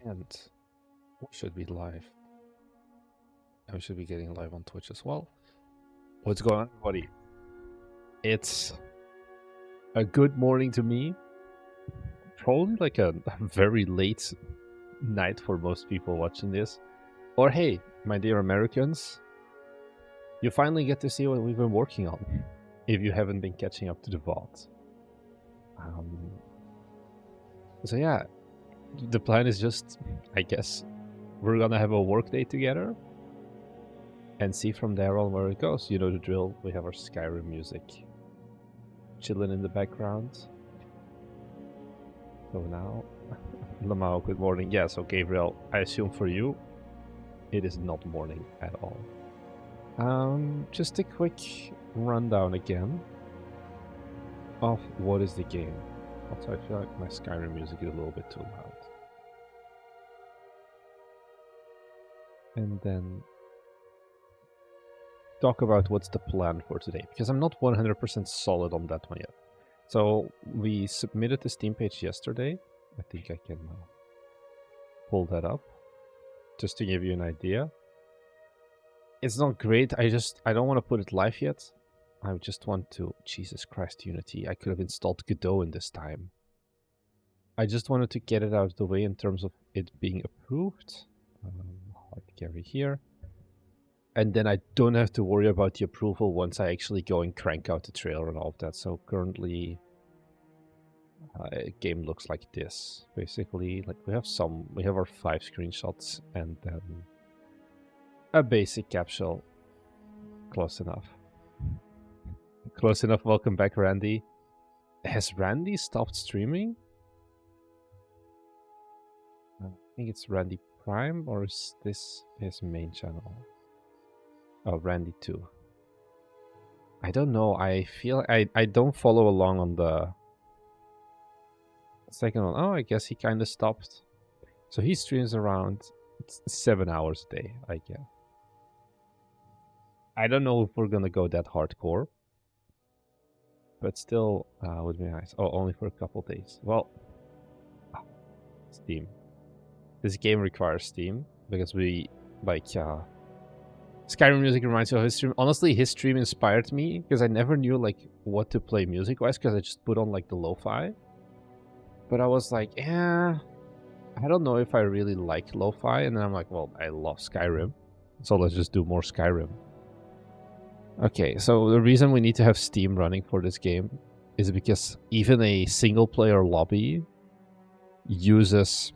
And we should be live. And we should be getting live on Twitch as well. What's going on, everybody? It's a good morning to me. Probably like a very late night for most people watching this. Or hey, my dear Americans, you finally get to see what we've been working on. If you haven't been catching up to the vault. So yeah, the plan is just, I guess, we're gonna have a work day together and see from there on where it goes. You know the drill. We have our Skyrim music chilling in the background. So now, Lamau, good morning. Yeah, so Gabriel, I assume for you, it is not morning at all. Just a quick rundown again of what is the game. Also, I feel like my Skyrim music is a little bit too loud. And then talk about what's the plan for today, because I'm not 100% solid on that one yet. So we submitted the Steam page yesterday. I think I can pull that up just to give you an idea. It's not great. I don't want to put it live yet. I just want to... Jesus Christ, Unity. I could have installed Godot in this time. I just wanted to get it out of the way in terms of it being approved. Hard carry here. And then I don't have to worry about the approval once I actually go and crank out the trailer and all of that. So currently, game looks like this. Basically, like we have our 5 screenshots and then a basic capsule. Close enough. Close enough. Welcome back, Randy. Has Randy stopped streaming? I think it's Randy Prime, or is this his main channel? Oh, Randy 2. I don't know. I feel I don't follow along on the second one. Oh, I guess he kind of stopped. So he streams around 7 hours a day, I guess. I don't know if we're gonna go that hardcore, but still would be nice. Oh, only for a couple days. Well, Steam. This game requires Steam because we like Skyrim music reminds me of his stream. Honestly, his stream inspired me because I never knew like what to play music-wise because I just put on like the lo-fi. But I was like, yeah, I don't know if I really like lo-fi. And then I'm like, well, I love Skyrim, so let's just do more Skyrim. Okay, so the reason we need to have Steam running for this game is because even a single-player lobby uses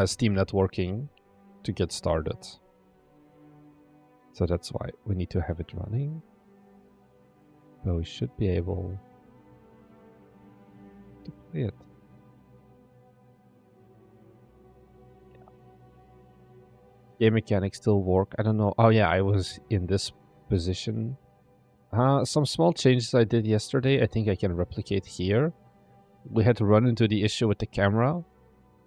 Steam networking to get started. So that's why we need to have it running. But we should be able to play it. Yeah. Game mechanics still work. I don't know. Oh yeah, I was in this position. Some small changes I did yesterday, I think I can replicate here. We had to run into the issue with the camera.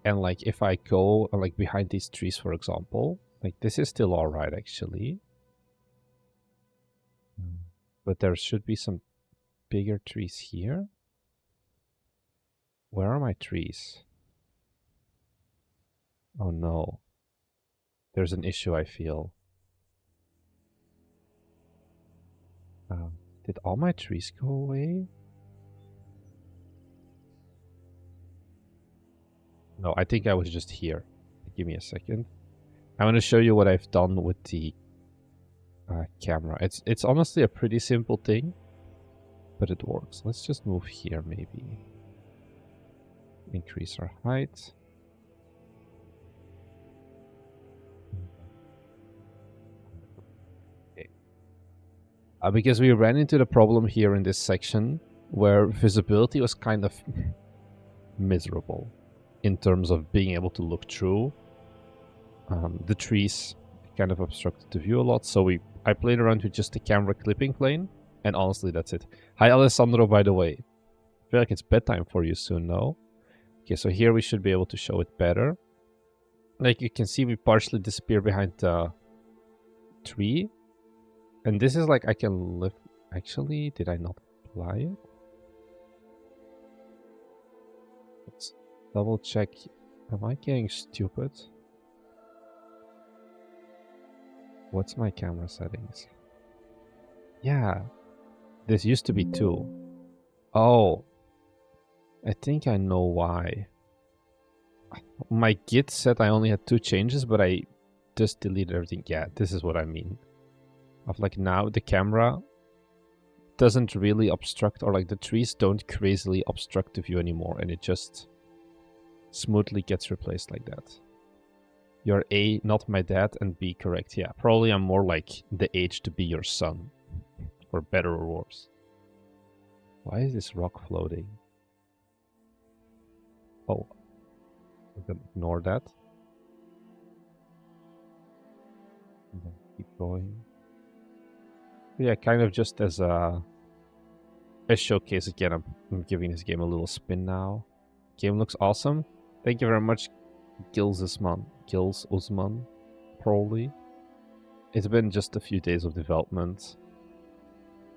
And like if I go like behind these trees, for example, like this is still alright actually. But there should be some bigger trees here. Where are my trees? Oh no. There's an issue, I feel. Did all my trees go away? No, I think I was just here. Give me a second. I want to show you what I've done with the camera. It's honestly a pretty simple thing, but it works. Let's just move here maybe. Increase our height. Okay. Because we ran into the problem here in this section where visibility was kind of miserable in terms of being able to look through. The trees kind of obstructed the view a lot, so I played around with just the camera clipping plane, and honestly, that's it. Hi, Alessandro, by the way. I feel like it's bedtime for you soon, no? Okay, so here we should be able to show it better. Like you can see, we partially disappear behind the tree. And this is like, I can lift... Actually, did I not apply it? Let's double check Am I getting stupid? What's my camera settings? Yeah, this used to be 2. Oh, I think I know why. My Git said I only had 2 changes, but I just deleted everything. Yeah, this is what I mean. Of like now the camera doesn't really obstruct, or like the trees don't crazily obstruct the view anymore, and it just smoothly gets replaced like that. You're A, not my dad, and B, correct. Yeah, probably I'm more like the age to be your son, for better or worse. Why is this rock floating? Oh, we can ignore that. And then keep going. Yeah, kind of just as a showcase again. I'm giving this game a little spin now. Game looks awesome. Thank you very much, Gils Usman, probably. It's been just a few days of development,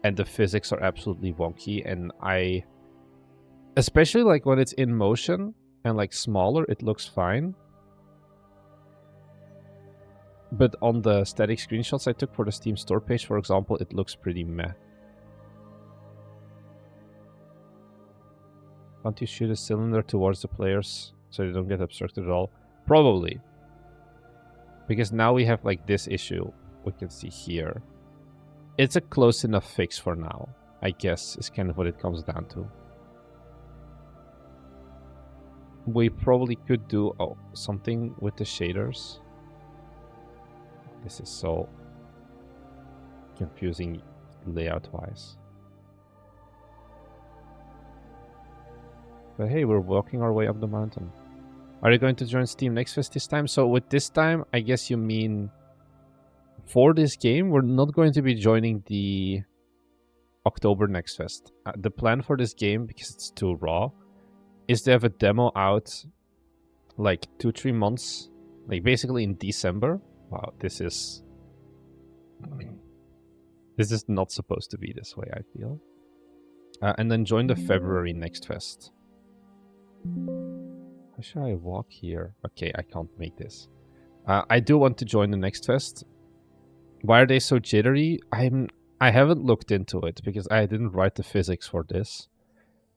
and the physics are absolutely wonky, and especially like when it's in motion and like smaller, it looks fine. But on the static screenshots I took for the Steam store page, for example, it looks pretty meh. Can't you shoot a cylinder towards the players so they don't get obstructed at all? Probably. Because now we have like this issue we can see here. It's a close enough fix for now, I guess, is kind of what it comes down to. We probably could do something with the shaders. This is so confusing layout-wise. But hey, we're walking our way up the mountain. Are you going to join Steam Next Fest this time? So with this time, I guess you mean for this game, we're not going to be joining the October Next Fest. The plan for this game, because it's too raw, is to have a demo out like 2-3 months, like basically in December. Wow, this is not supposed to be this way, I feel. And then join the February Next Fest. How should I walk here? Okay, I can't make this. I do want to join the Next Fest. Why are they so jittery? I haven't looked into it because I didn't write the physics for this.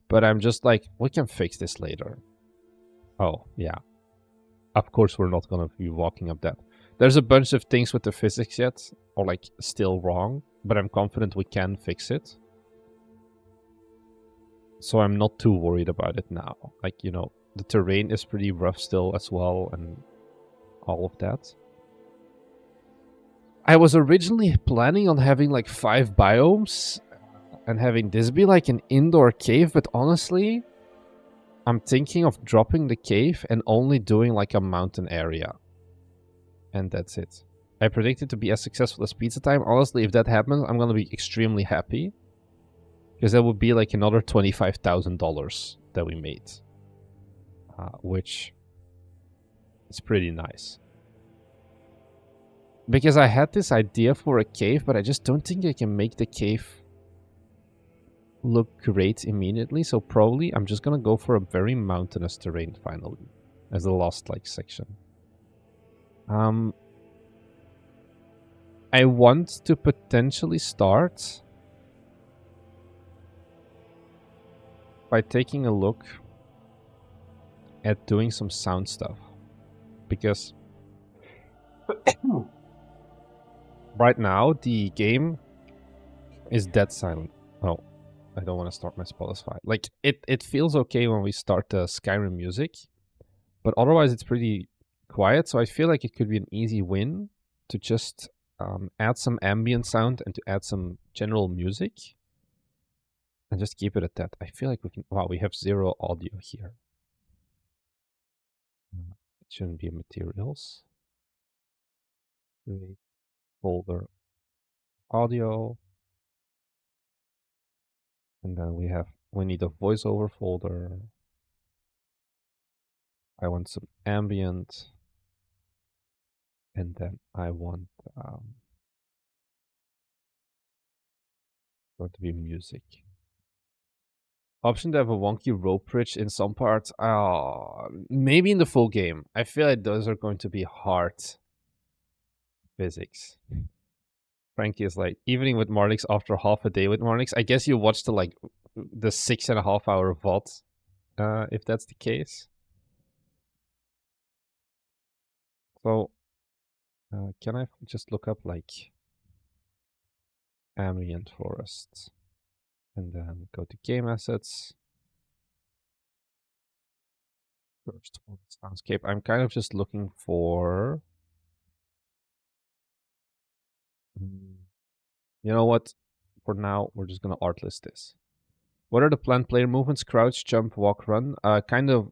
But I'm just like, we can fix this later. Oh, yeah. Of course we're not gonna be walking up that. There's a bunch of things with the physics yet, or like still wrong, but I'm confident we can fix it. So I'm not too worried about it now. Like, you know, the terrain is pretty rough still as well, and all of that. I was originally planning on having like 5 biomes and having this be like an indoor cave, but honestly, I'm thinking of dropping the cave and only doing like a mountain area. And that's it. I predict it to be as successful as Pizza Time. Honestly, if that happens, I'm gonna be extremely happy. Because that would be like another $25,000 that we made. Which is pretty nice. Because I had this idea for a cave, but I just don't think I can make the cave look great immediately. So probably I'm just gonna go for a very mountainous terrain finally. As the last like section. I want to potentially start by taking a look at doing some sound stuff. Because right now the game is dead silent. Oh, I don't want to start my Spotify. Like, it feels okay when we start the Skyrim music, but otherwise it's pretty quiet, so I feel like it could be an easy win to just add some ambient sound and to add some general music and just keep it at that. I feel like we can... Wow, we have 0 audio here. It shouldn't be materials. Create folder audio. And then we need a voiceover folder. I want some ambient. And then I want going to be music. Option to have a wonky rope bridge in some parts. Maybe in the full game. I feel like those are going to be hard physics. Frankie is like, evening with Marnix after half a day with Marnix. I guess you watched the 6.5 hour VOD, if that's the case. So, can I just look up like ambient forests and then go to game assets? First soundscape. I'm kind of just looking for. You know what? For now, we're just gonna art list this. What are the planned player movements? Crouch, jump, walk, run. Kind of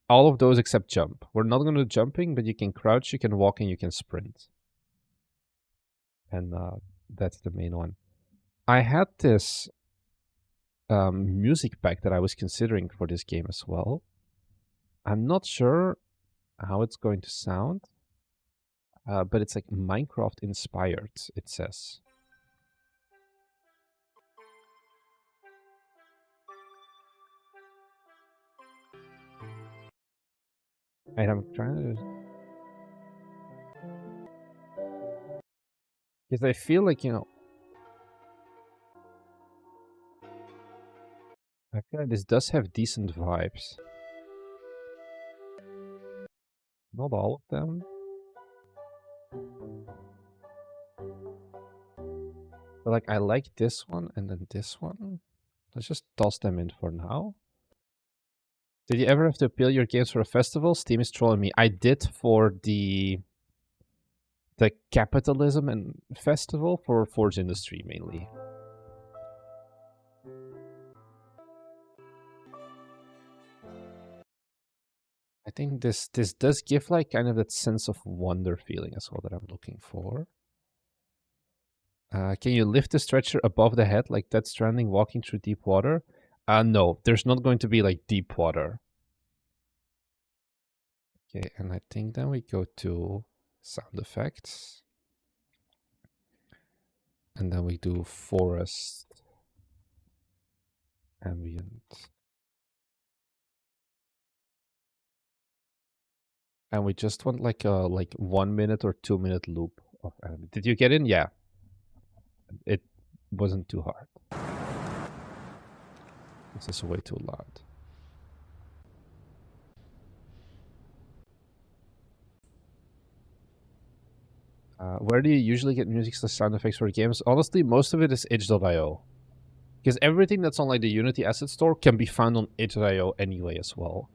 all of those except jump. We're not gonna do jumping, but you can crouch, you can walk, and you can sprint. And that's the main one. I had this music pack that I was considering for this game as well. I'm not sure how it's going to sound, but it's like Minecraft inspired, it says. And I'm trying to... Because I feel like, I feel like this does have decent vibes. Not all of them. But like, I like this one and then this one. Let's just toss them in for now. Did you ever have to appeal your games for a festival? Steam is trolling me. I did for the capitalism and festival for Forge Industry mainly. I think this does give like kind of that sense of wonder feeling as well that I'm looking for. Can you lift the stretcher above the head like Death Stranding walking through deep water? No, there's not going to be like deep water. Okay, and I think then we go to sound effects. And then we do forest ambient. And we just want like a 1 minute or 2 minute loop of ambient. Did you get in? Yeah. It wasn't too hard. This is way too loud. Where do you usually get music / sound effects for games? Honestly, most of it is itch.io. Because everything that's on like the Unity asset store can be found on itch.io anyway as well.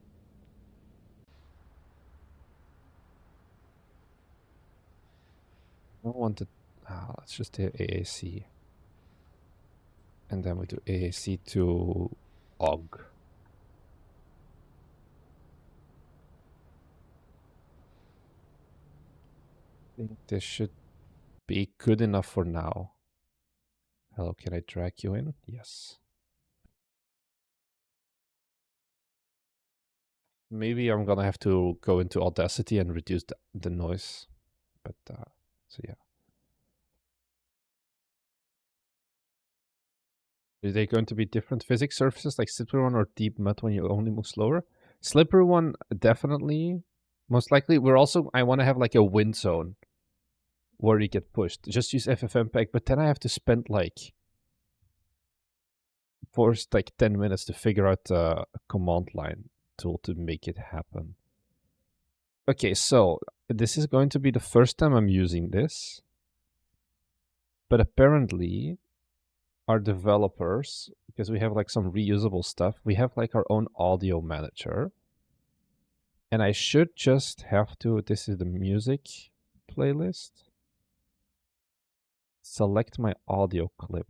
I don't want to... let's just do AAC. And then we do AAC to OG. I think this should be good enough for now. Hello, can I drag you in? Yes. Maybe I'm gonna have to go into Audacity and reduce the noise. But, so yeah. Are they going to be different physics surfaces like slippery one or deep mud when you only move slower? Slippery one, definitely. Most likely. I want to have like a wind zone where you get pushed. Just use FFmpeg, but then I have to spend like first like 10 minutes to figure out a command line tool to make it happen. Okay, so this is going to be the first time I'm using this. But apparently our developers, because we have like some reusable stuff, we have like our own audio manager. And I should just have to, this is the music playlist. Select my audio clip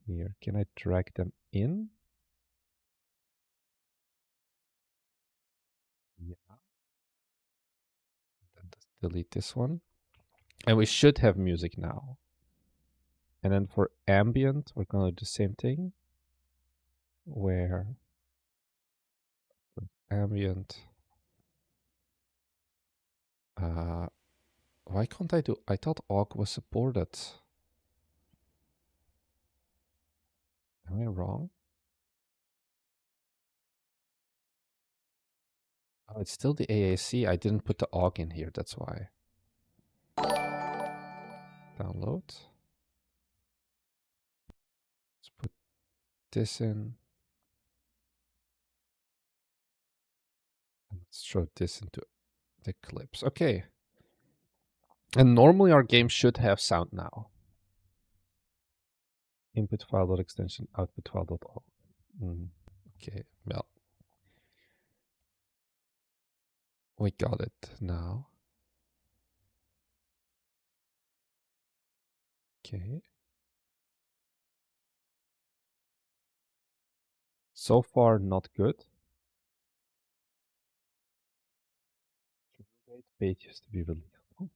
here. Can I drag them in? Yeah. Then just delete this one. And we should have music now. And then for ambient, we're gonna do the same thing. Where ambient. Why can't I do? I thought AUG was supported. Am I wrong? Oh, it's still the AAC. I didn't put the AUG in here, that's why. Download. Let's put this in. And let's throw this into the clips. Okay. And normally our game should have sound now. Input file.extension, output file.og. Okay, well. We got it now. Okay. So far, not good. Bait used to be really helpful.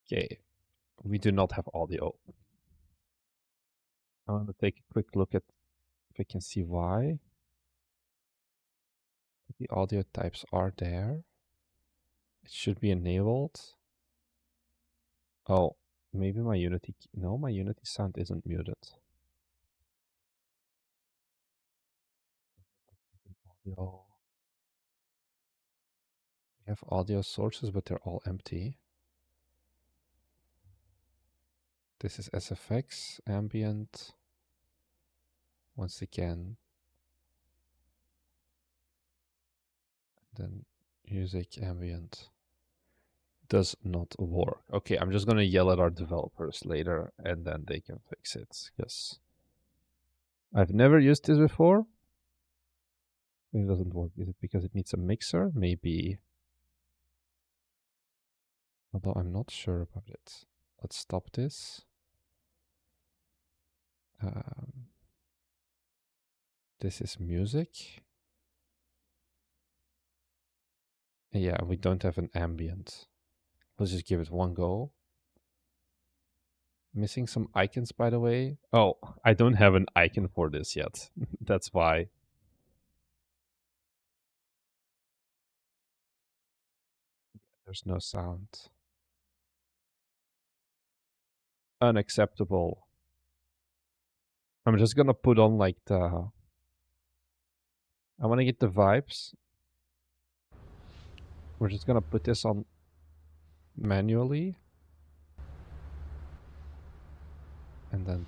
Okay. We do not have audio. I want to take a quick look at if I can see why. The audio types are there. It should be enabled. Oh, maybe my Unity... No, my Unity sound isn't muted. Audio. We have audio sources, but they're all empty. This is SFX, ambient. Once again. Then music, ambient. Does not work. Okay, I'm just gonna yell at our developers later and then they can fix it. Yes. I've never used this before. It doesn't work. Is it because it needs a mixer? Maybe. Although I'm not sure about it. Let's stop this. This is music. Yeah, we don't have an ambient. Let's just give it one go. Missing some icons, by the way. Oh, I don't have an icon for this yet. That's why. There's no sound. Unacceptable. I'm just gonna put on like the... I want to get the vibes. We're just gonna put this on manually. And then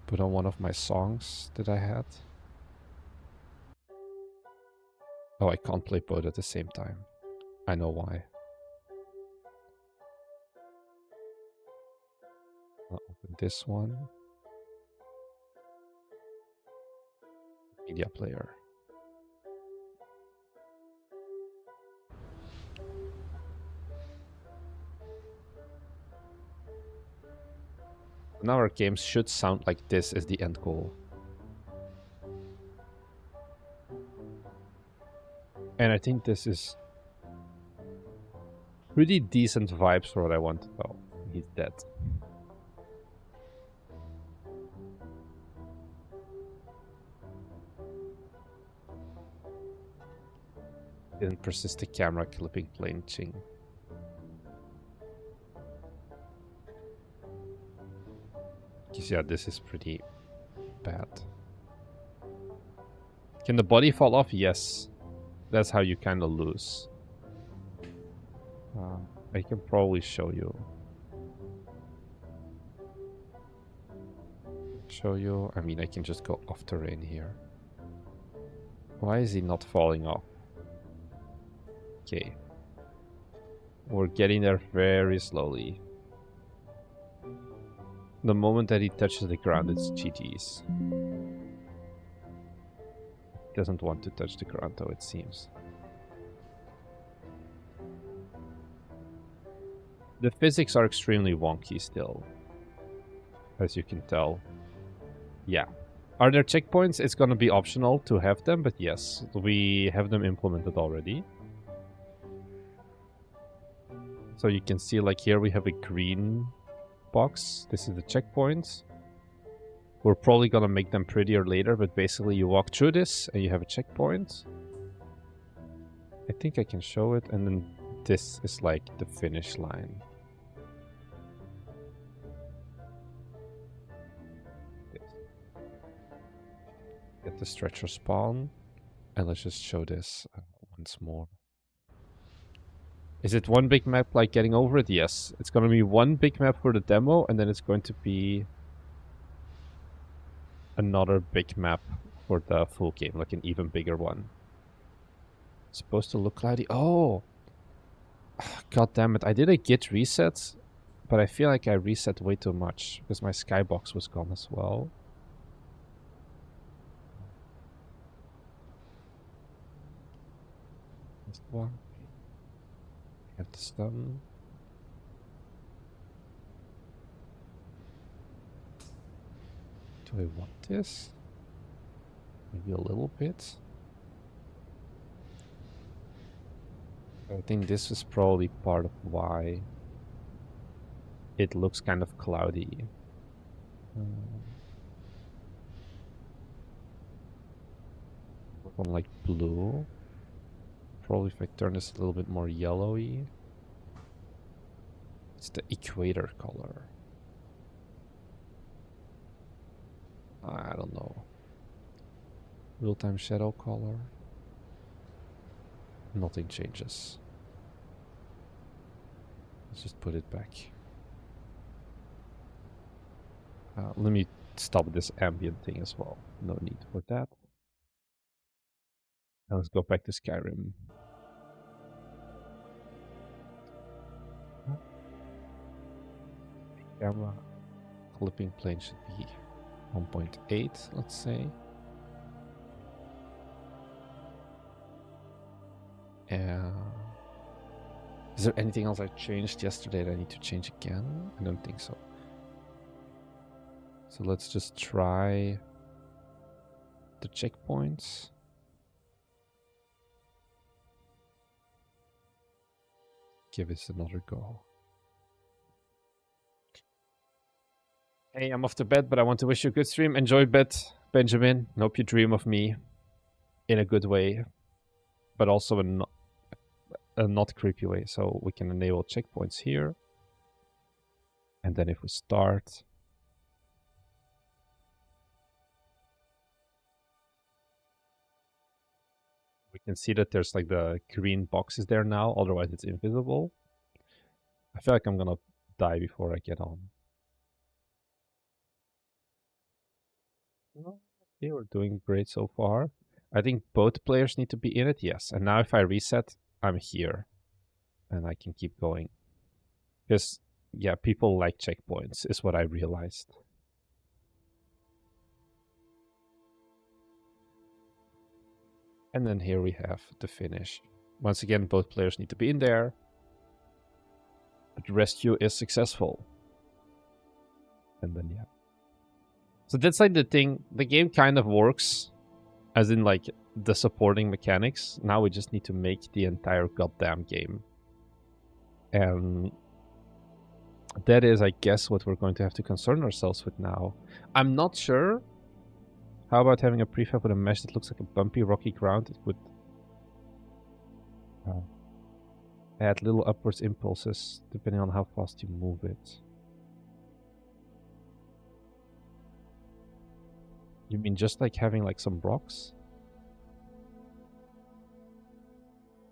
put on one of my songs that I had. Oh, I can't play both at the same time. I know why. I'll open this one. Media player. Now our games should sound like this as the end goal. And I think this is pretty decent vibes for what I want. Oh, he's dead. Didn't persist the camera clipping plain ching. Because yeah, this is pretty bad. Can the body fall off? Yes. That's how you kind of lose. I can probably show you. I mean, I can just go off terrain here. Why is he not falling off? Okay. We're getting there very slowly. The moment that he touches the ground, it's GG's. Doesn't want to touch the ground though, it seems. The physics are extremely wonky still, as you can tell. Yeah. Are there checkpoints? It's gonna be optional to have them, but yes, we have them implemented already. So you can see, like, here we have a green box. This is the checkpoint. We're probably gonna make them prettier later, but basically you walk through this and you have a checkpoint. I think I can show it, and then this is like the finish line. Get the stretcher spawn. And let's just show this once more. Is it one big map like getting over it? Yes. It's going to be one big map for the demo, and then it's going to be another big map for the full game, like an even bigger one. It's supposed to look cloudy. Oh! God damn it. I did a git reset, but I feel like I reset way too much because my skybox was gone as well. This one. We have the sun. Do I want this? Maybe a little bit. I think this is probably part of why it looks kind of cloudy. Work on like blue. Probably if I turn this a little bit more yellowy. It's the equator color. I don't know. Real-time shadow color. Nothing changes. Let's just put it back. Let me stop this ambient thing as well. No need for that. Now let's go back to Skyrim. Camera clipping plane should be 1.8, let's say. Is there anything else I changed yesterday that I need to change again? I don't think so. So let's just try the checkpoints. Give this another go. Hey, I'm off to bed, but I want to wish you a good stream. Enjoy bed, Benjamin. Hope you dream of me in a good way, but also a not creepy way. So we can enable checkpoints here. And then if we start, we can see that there's like the green boxes there now. Otherwise it's invisible. I feel like I'm gonna die before I get on. Okay, we're doing great so far. I think both players need to be in it, yes. And now if I reset, I'm here. And I can keep going. Because, yeah, people like checkpoints, is what I realized. And then here we have the finish. Once again, both players need to be in there. But the rescue is successful. And then, yeah. So that's like the thing. The game kind of works. As in, like, the supporting mechanics. Now we just need to make the entire goddamn game. And that is, I guess, what we're going to have to concern ourselves with now. I'm not sure. How about having a prefab with a mesh that looks like a bumpy, rocky ground? It would add little upwards impulses depending on how fast you move it. You mean just like having like some rocks?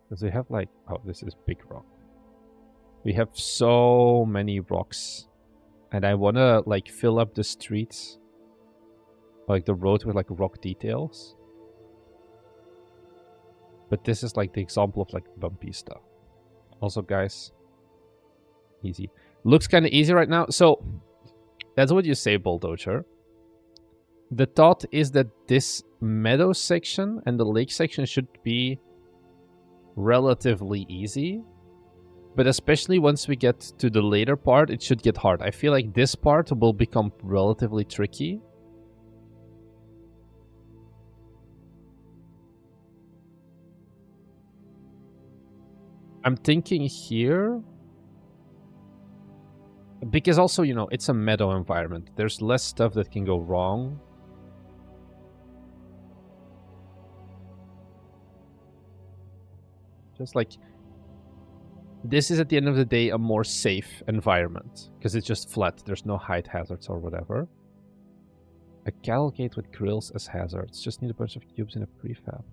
Because we have like... Oh, this is big rock. We have so many rocks. And I want to like fill up the streets. Like the road with like rock details. But this is like the example of like bumpy stuff. Also guys, easy. Looks kind of easy right now. So that's what you say, Bulldozer. The thought is that this meadow section and the lake section should be relatively easy. But especially once we get to the later part, it should get hard. I feel like this part will become relatively tricky. I'm thinking here, because also, you know, it's a meadow environment. There's less stuff that can go wrong. Just like, this is at the end of the day a more safe environment, because it's just flat. There's no height hazards or whatever. A cavalcade with grills as hazards. Just need a bunch of cubes in a prefab.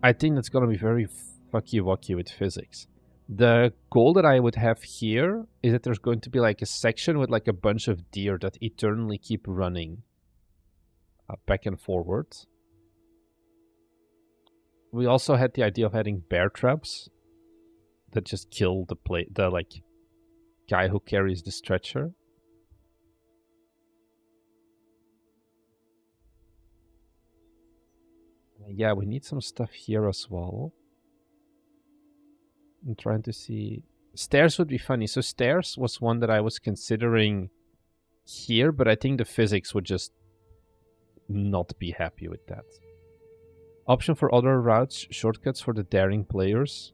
I think that's gonna be very fucky-wucky with physics. The goal that I would have here is that there's going to be like a section with like a bunch of deer that eternally keep running back and forward. We also had the idea of adding bear traps that just kill the like guy who carries the stretcher. Yeah, we need some stuff here as well. I'm trying to see. Stairs would be funny. So stairs was one that I was considering here, but I think the physics would just not be happy with that. Option for other routes, shortcuts for the daring players.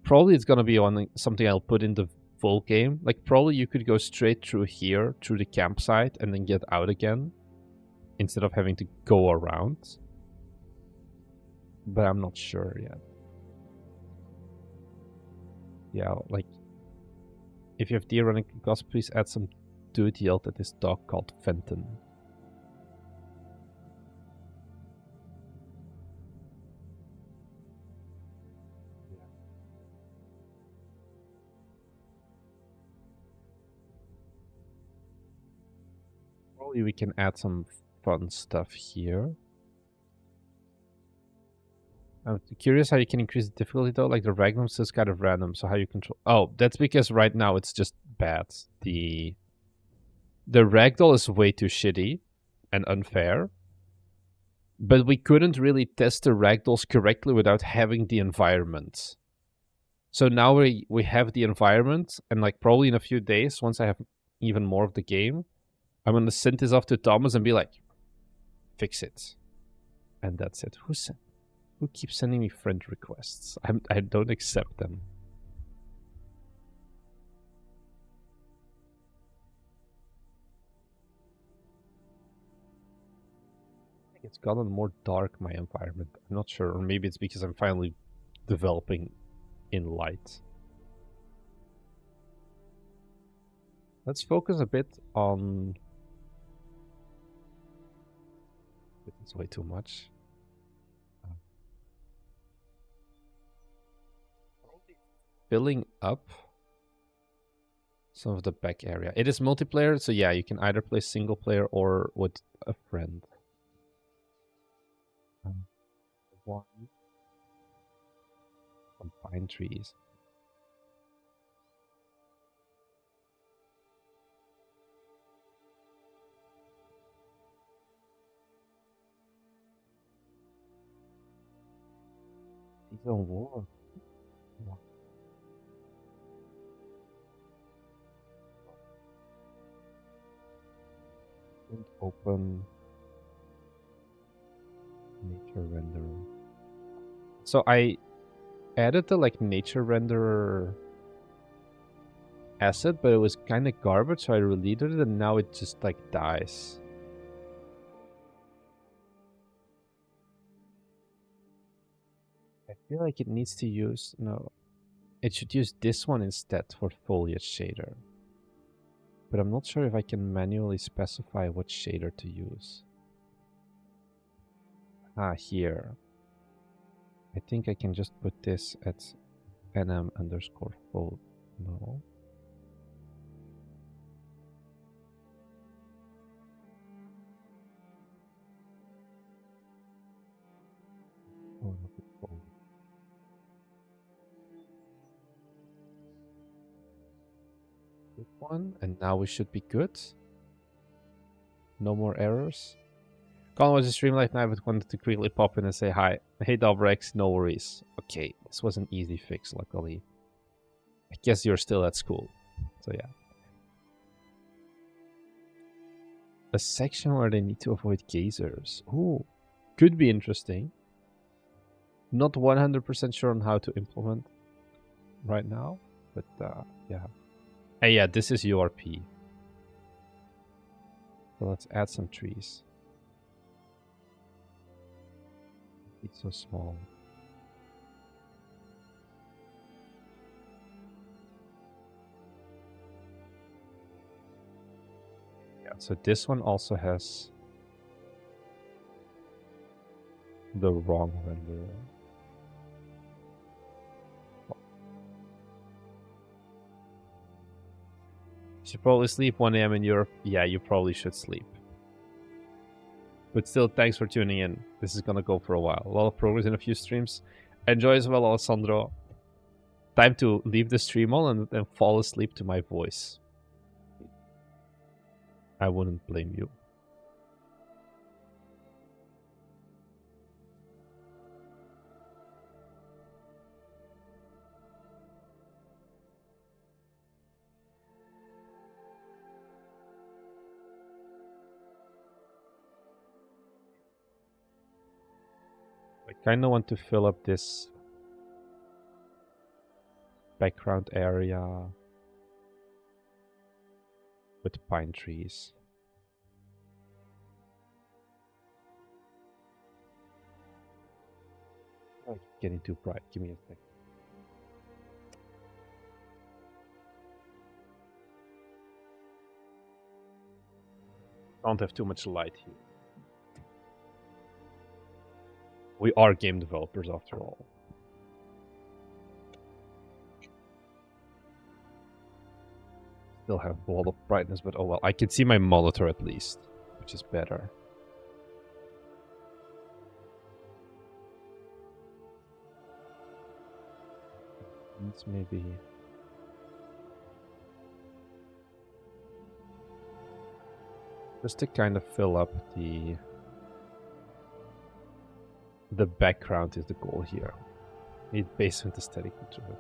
Probably it's gonna be on something I'll put in the full game. Like probably you could go straight through here, through the campsite, and then get out again, instead of having to go around. But I'm not sure yet. Yeah, like if you have deer running across, please add some dude yelled at this dog called Fenton. Probably we can add some fun stuff here. I'm curious how you can increase the difficulty though. Like the Ragnum is kind of random, so how you control... Oh, that's because right now it's just bad. The ragdoll is way too shitty and unfair. But we couldn't really test the ragdolls correctly without having the environment. So now we have the environment, and like probably in a few days, once I have even more of the game, I'm gonna send this off to Thomas and be like, fix it. And that's it. Who keeps sending me friend requests? I don't accept them. I think it's gotten more dark, my environment. I'm not sure. Or maybe it's because I'm finally developing in light. Let's focus a bit on... It's way too much. Filling up some of the back area. It is multiplayer, so yeah, you can either play single player or with a friend. One. Some pine trees. These are war. Open nature renderer. So I added the like nature renderer asset, but it was kind of garbage, so I deleted it, and now it just like dies. I feel like it needs to use... No, it should use this one instead for foliage shader. But I'm not sure if I can manually specify what shader to use. Ah, here. I think I can just put this at nm_fol. No. Oh, no, it's full. Good one, and now we should be good. No more errors. Colin was a stream late night, but wanted to quickly pop in and say hi. Hey, Dobrex, no worries. Okay, this was an easy fix, luckily. I guess you're still at school, so yeah. A section where they need to avoid gazers. Ooh, could be interesting. Not 100% sure on how to implement right now, but yeah. Hey, yeah, this is URP. So let's add some trees. It's so small. Yeah, so this one also has the wrong render. You should probably sleep 1 a.m. in Europe. Yeah, you probably should sleep. But still, thanks for tuning in. This is gonna go for a while. A lot of progress in a few streams. Enjoy as well, Alessandro. Time to leave the stream on and fall asleep to my voice. I wouldn't blame you. I kind of want to fill up this background area with pine trees. Oh, it's getting too bright. Give me a sec. Don't have too much light here. We are game developers after all. Still have a lot of brightness, but oh well. I can see my monitor at least, which is better. Let's maybe... just to kind of fill up the background is the goal here. Need basement aesthetic to it.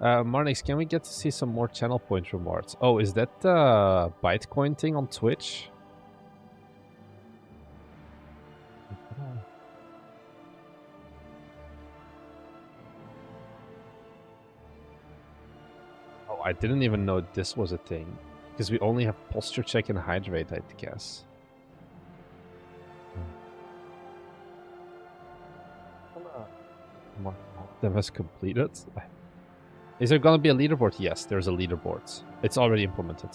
Marnix, can we get to see some more channel point rewards? Oh, is that the Bytecoin thing on Twitch? Oh, I didn't even know this was a thing. Because we only have posture check and hydrate, I guess. Them has completed. Is there gonna be a leaderboard? Yes, there's a leaderboard. It's already implemented.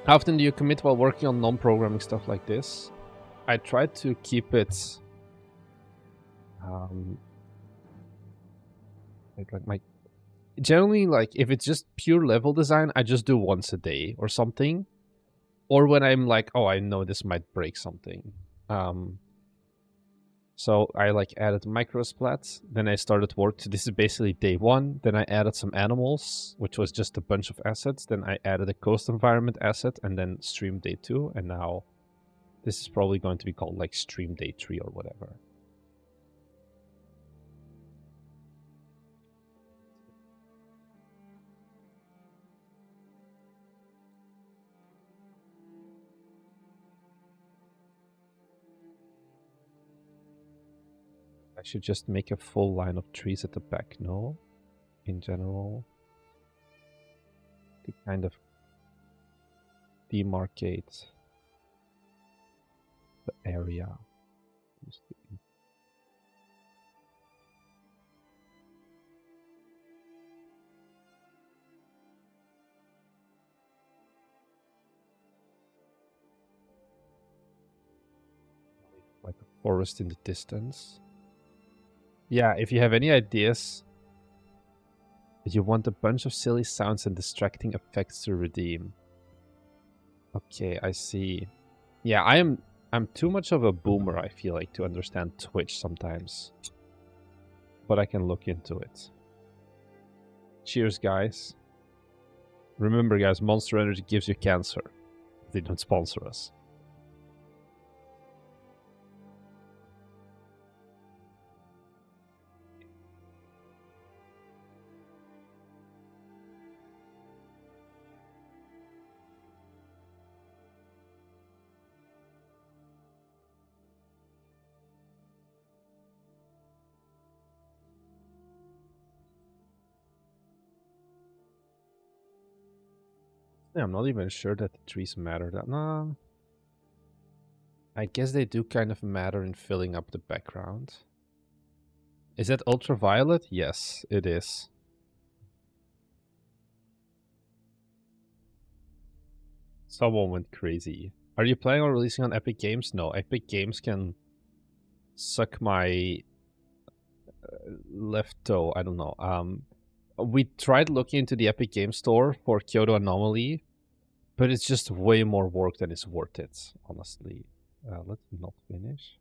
How often do you commit while working on non-programming stuff like this? I try to keep it generally, like, if it's just pure level design, I just do once a day or something. Or when I'm like, oh, I know this might break something. So I like added microsplats, then I started work. This is basically day 1. Then I added some animals, which was just a bunch of assets. Then I added a coast environment asset, and then stream day 2. And now this is probably going to be called like stream day 3 or whatever. I should just make a full line of trees at the back, no? In general. To kind of demarcate the area. Like a forest in the distance. Yeah, if you have any ideas that you want a bunch of silly sounds and distracting effects to redeem. Okay, I see. Yeah, I'm too much of a boomer, I feel like, to understand Twitch sometimes. But I can look into it. Cheers, guys. Remember, guys, Monster Energy gives you cancer. They don't sponsor us. Yeah, I'm not even sure that the trees matter that. No. I guess they do kind of matter in filling up the background. Is that ultraviolet? Yes, it is. Someone went crazy. Are you planning on releasing on Epic Games? No, Epic Games can suck my left toe. I don't know. We tried looking into the Epic Game Store for Kyoto Anomaly, but it's just way more work than it's worth it, honestly. Let's not finish.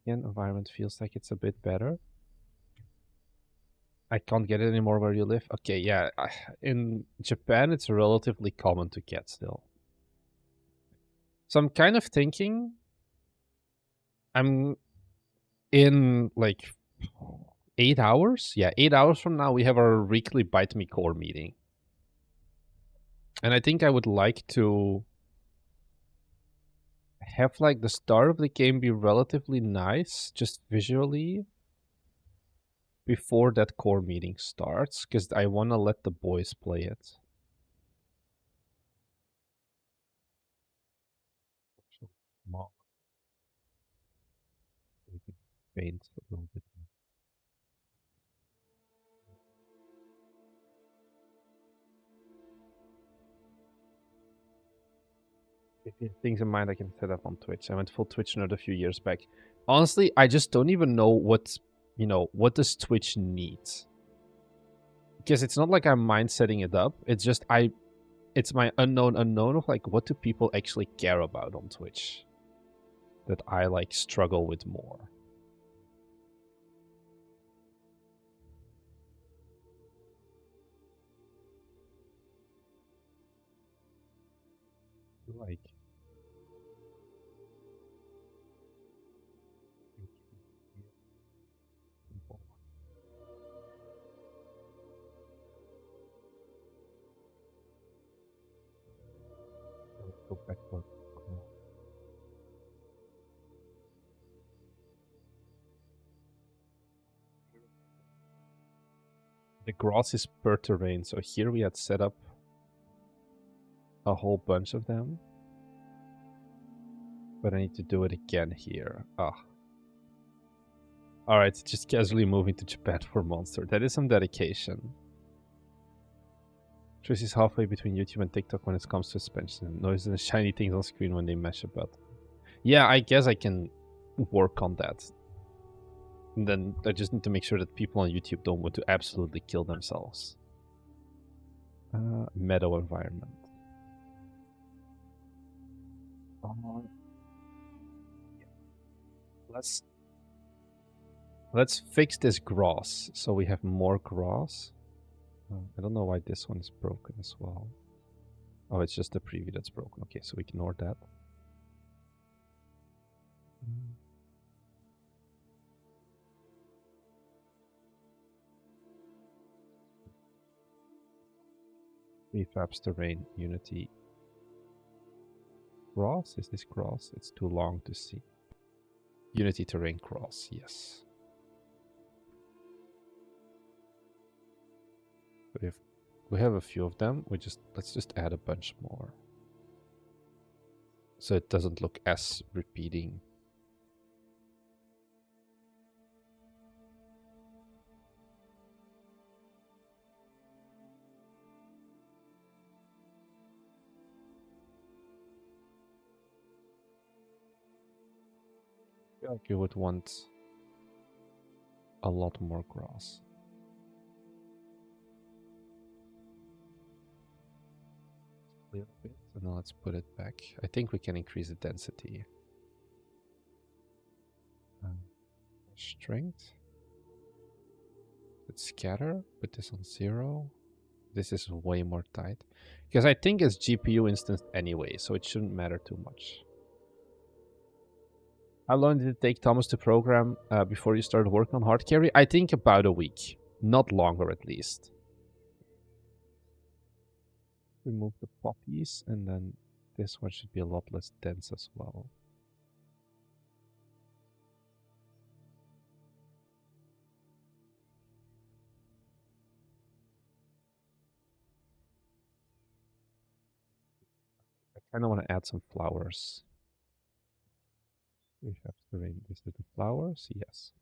Again, environment feels like it's a bit better. I can't get it anymore where you live. Okay, yeah. In Japan, it's relatively common to get still. So I'm kind of thinking I'm in like 8 hours. Yeah, 8 hours from now, we have our weekly Bite Me Core meeting. And I think I would like to have like the start of the game be relatively nice, just visually, before that core meeting starts, because I want to let the boys play it. We can paint a little bit. If you have things in mind, I can set up on Twitch. I went full Twitch nerd a few years back. Honestly, I just don't even know what does Twitch need. Because it's not like I'm mind setting it up. It's just it's my unknown of like what do people actually care about on Twitch that I like struggle with more. Like let's go back to the grass is per terrain, so here we had set up a whole bunch of them. But I need to do it again here. Alright, just casually moving to Japan for Monster. That is some dedication. Trace is halfway between YouTube and TikTok when it comes to suspension. Noise and shiny things on screen when they mesh about. Yeah, I guess I can work on that. And then I just need to make sure that people on YouTube don't want to absolutely kill themselves. Meadow environment. Let's fix this grass so we have more grass. I don't know why this one is broken as well. Oh, it's just the preview that's broken. Okay, so we ignore that. Prefabs terrain unity. Cross? Is this cross? It's too long to see. Unity terrain cross, yes. We have a few of them. Let's just add a bunch more. So it doesn't look as repeating. I feel like you would want a lot more grass. A little bit, and now let's put it back. I think we can increase the density. Strength. Let's scatter. Put this on 0. This is way more tight. Because I think it's GPU instanced anyway, so it shouldn't matter too much. How long did it take Thomas to program before you started working on hard carry? I think about a week. Not longer, at least. Remove the poppies, and then this one should be a lot less dense as well. I kind of want to add some flowers. We have terrain. This is the flowers? Yes.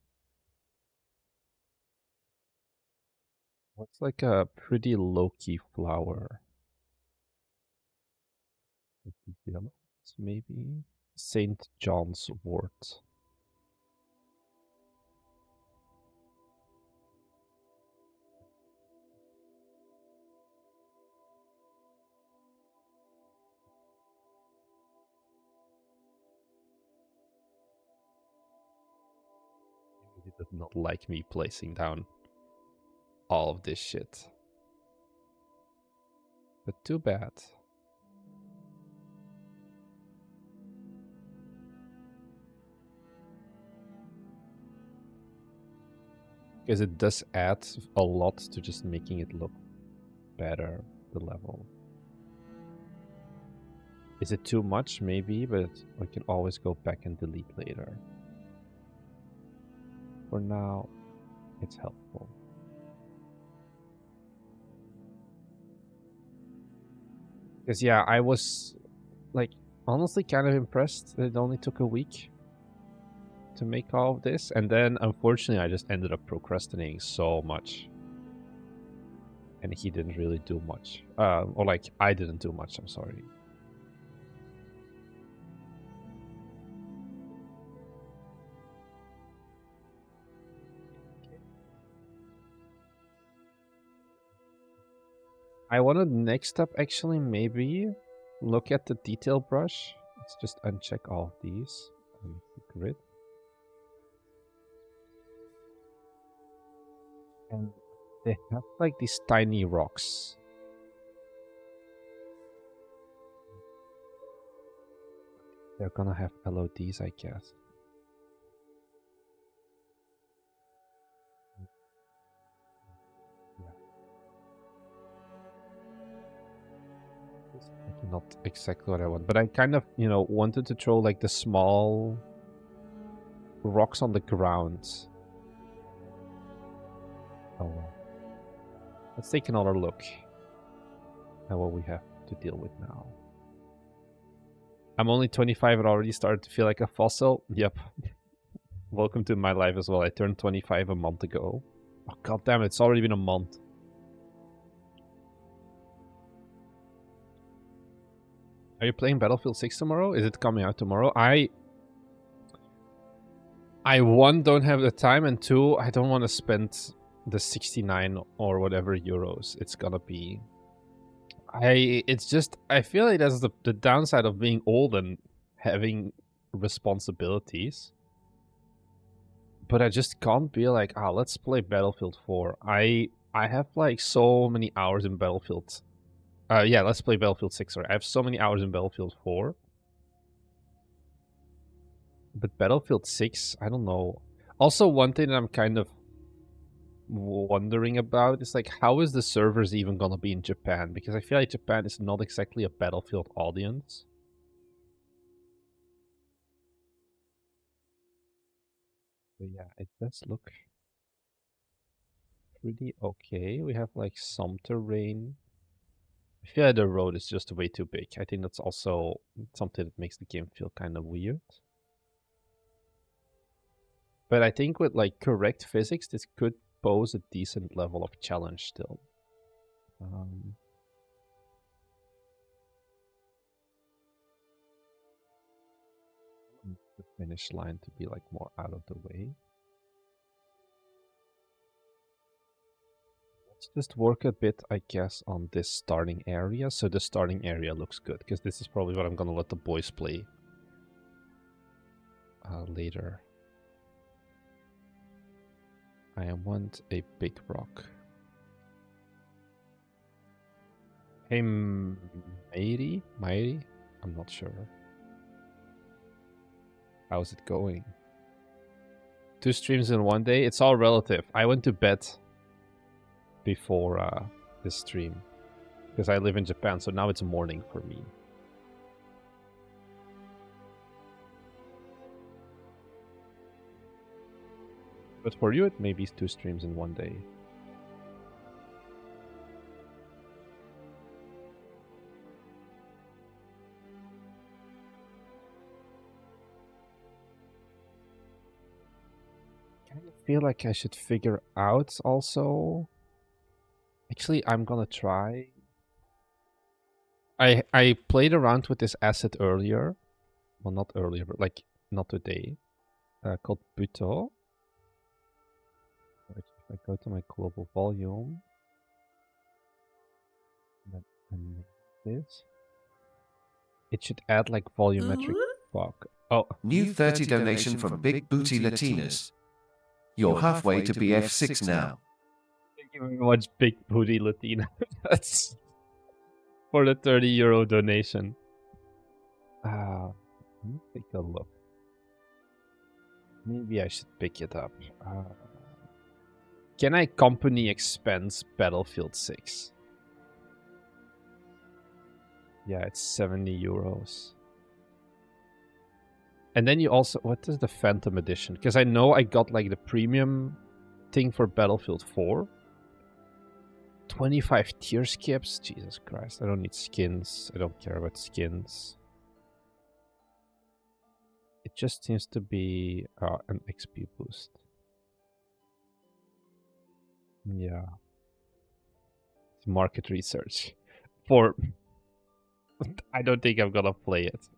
What's like a pretty low-key flower? Maybe St. John's wort. He did not like me placing down all of this shit. But too bad. Because it does add a lot to just making it look better, the level. Is it too much? Maybe, but I can always go back and delete later. For now, it's helpful. Because yeah, I was like honestly kind of impressed that it only took a week to make all of this, and then unfortunately I just ended up procrastinating so much. And he didn't really do much. Or like I didn't do much, I'm sorry. I wanted next up actually maybe look at the detail brush. Let's just uncheck all of these. Grid. And they have like these tiny rocks. They're gonna have LODs, I guess. Not exactly what I want, but I kind of, you know, wanted to throw like the small rocks on the ground. Oh well. Let's take another look at what we have to deal with now. I'm only 25 and already started to feel like a fossil. Yep. Welcome to my life as well. I turned 25 a month ago. Oh god damn it, it's already been a month. Are you playing Battlefield 6 tomorrow? Is it coming out tomorrow? I one, don't have the time, and two, I don't want to spend the 69 or whatever euros it's gonna be. It's just, I feel like that's the downside of being old and having responsibilities. But I just can't be like, ah, let's play Battlefield 4. I have like so many hours in Battlefield. Yeah, let's play Battlefield 6. Sorry, I have so many hours in Battlefield 4. But Battlefield 6, I don't know. Also, one thing that I'm kind of wondering about is like, how is the servers even gonna be in Japan? Because I feel like Japan is not exactly a Battlefield audience. But yeah, it does look pretty okay. We have like some terrain. I feel like the road is just way too big. I think that's also something that makes the game feel kind of weird. But I think with like correct physics, this could pose a decent level of challenge still. The finish line to be like more out of the way. Let's just work a bit, I guess, on this starting area. So the starting area looks good, because this is probably what I'm gonna let the boys play later. I want a big rock. Hey, Mighty? I'm not sure. How's it going? 2 streams in one day? It's all relative. I went to bed before this stream because I live in Japan, so now it's morning for me. But for you, it may be 2 streams in one day. I kind of feel like I should figure out also. Actually, I'm gonna try I played around with this asset earlier. Well, not earlier, but like not today. Called Buto. If I go to my global volume, and this, it should add like volumetric fog. Oh, New 30 donation from Big Booty Latinas. You're halfway to BF6 now. thank you very much, Big Booty Latina. That's for the €30 donation. Let me take a look. Maybe I should pick it up. Can I company expense Battlefield 6? Yeah, it's €70. And then you also... What is the Phantom Edition? Because I know I got like the premium thing for Battlefield 4. 25 tier skips? Jesus Christ, I don't need skins. I don't care about skins. It just seems to be an XP boost. Yeah. It's market research. For... I don't think I'm gonna play it.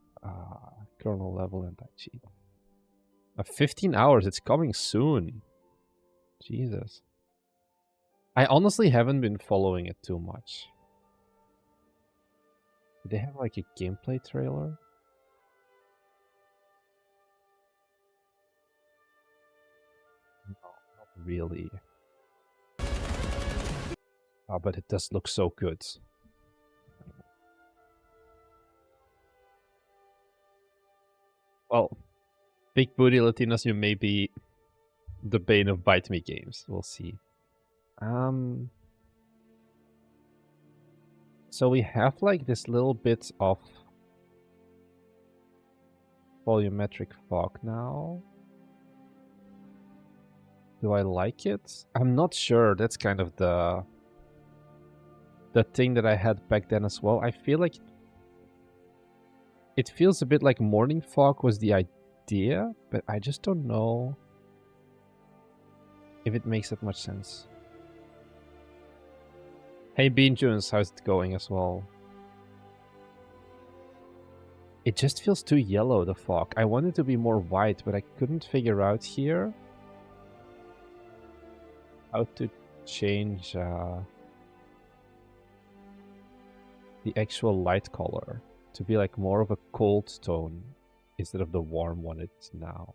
Kernel level anti-cheat. 15 hours, it's coming soon. Jesus. I honestly haven't been following it too much. Do they have like a gameplay trailer? No, not really. But it does look so good. Well, Big Booty Latinas, you may be the bane of Bite Me games. We'll see. So we have like this little bit of volumetric fog now. Do I like it? I'm not sure. That's kind of the thing that I had back then as well. I feel like it feels a bit like morning fog was the idea, but I just don't know if it makes that much sense. Hey Bean Jones, how's it going as well? It just feels too yellow, the fog. I wanted to be more white, but I couldn't figure out here how to change the actual light color to be like more of a cold tone instead of the warm one it's now.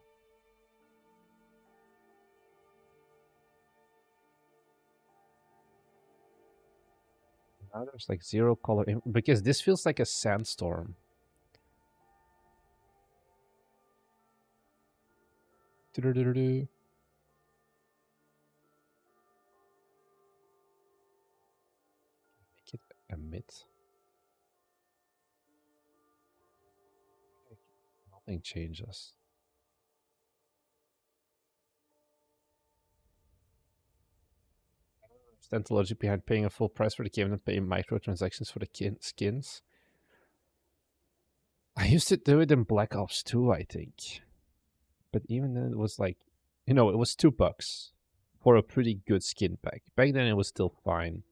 Now there's like zero color because this feels like a sandstorm. Make it emit. Nothing changes. Understand the logic behind paying a full price for the game and paying microtransactions for the skins. I used to do it in Black Ops 2, I think. But even then it was like, you know, it was $2 for a pretty good skin pack. Back then it was still fine.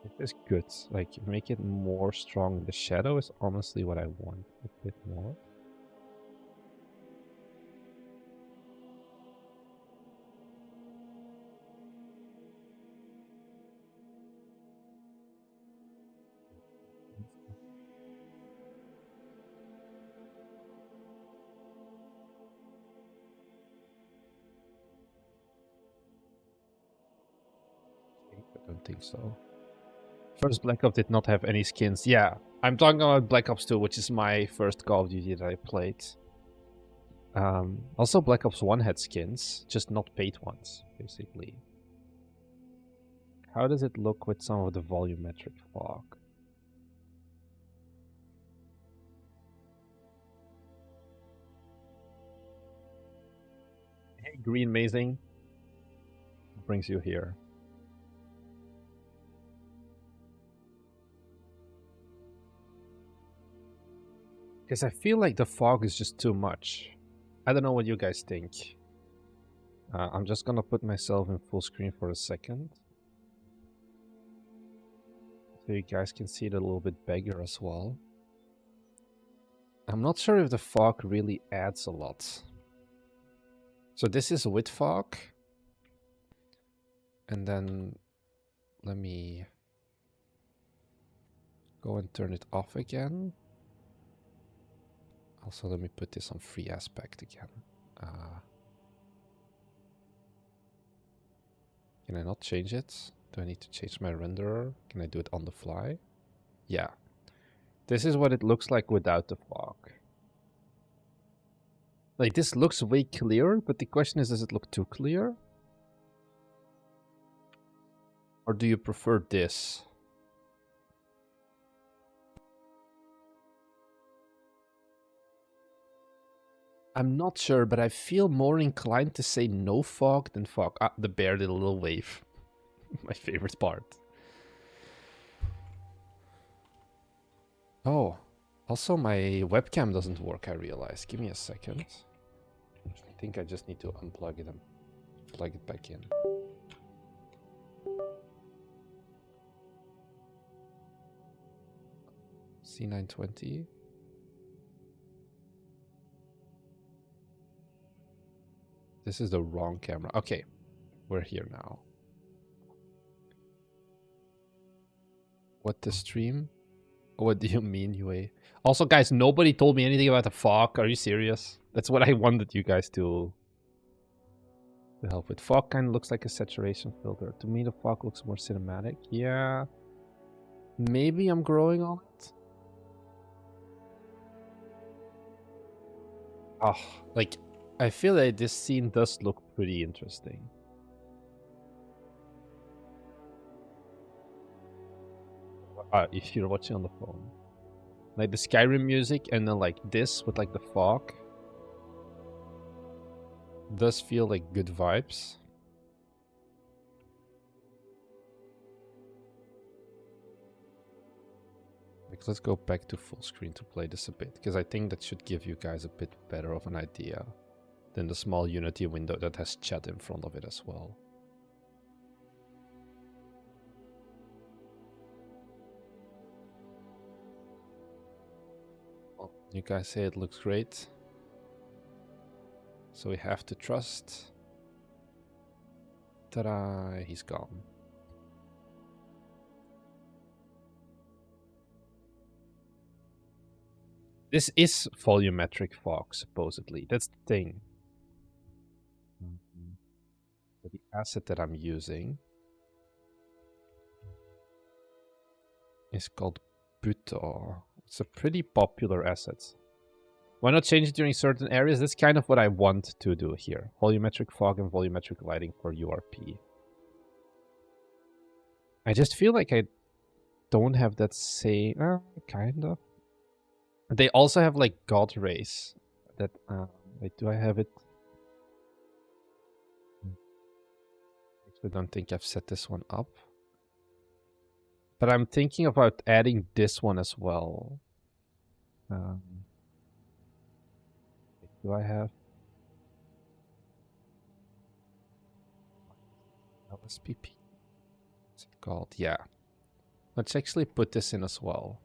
It is good. Like, make it more strong. The shadow is honestly what I want a bit more. I don't think so. First Black Ops did not have any skins. Yeah, I'm talking about Black Ops 2, which is my first Call of Duty that I played. Also, Black Ops 1 had skins, just not paid ones, basically. How does it look with some of the volumetric fog? Hey, Green Mazing. What brings you here? Because I feel like the fog is just too much. I don't know what you guys think. I'm just gonna put myself in full screen for a second. So you guys can see it a little bit bigger as well. I'm not sure if the fog really adds a lot. So this is with fog. And then let me go and turn it off again. Also, let me put this on free aspect again. Can I not change it? Do I need to change my renderer? Can I do it on the fly? Yeah. This is what it looks like without the fog. Like, this looks way clearer, but the question is, does it look too clear? Or do you prefer this? I'm not sure, but I feel more inclined to say no fog than fog. Ah, the bear did a little wave. My favorite part. Oh, also my webcam doesn't work, I realize. Give me a second. I think I just need to unplug it and plug it back in. C920. This is the wrong camera. Okay, we're here now. What the stream? What do you mean, UA? Also, guys, nobody told me anything about the fog. Are you serious? That's what I wanted you guys to help with. Fog kind of looks like a saturation filter. To me, the fog looks more cinematic. Yeah. Maybe I'm growing on it. Oh, like, I feel like this scene does look pretty interesting. If you're watching on the phone. Like the Skyrim music and then like this with like the fog. Does feel like good vibes. Like, let's go back to full screen to play this a bit, because I think that should give you guys a bit better of an idea than the small Unity window that has chat in front of it as well. Well, you guys say it looks great, so we have to trust. Ta-da, he's gone. This is volumetric fog, supposedly. That's the thing. But the asset that I'm using is called Buto. It's a pretty popular asset. Why not change it during certain areas? That's kind of what I want to do here. Volumetric fog and volumetric lighting for URP. I just feel like I don't have that same... kind of. They also have like God rays. That wait, do I have it? I don't think I've set this one up. But I'm thinking about adding this one as well. Do I have LSPP? What's it called? Yeah. Let's actually put this in as well.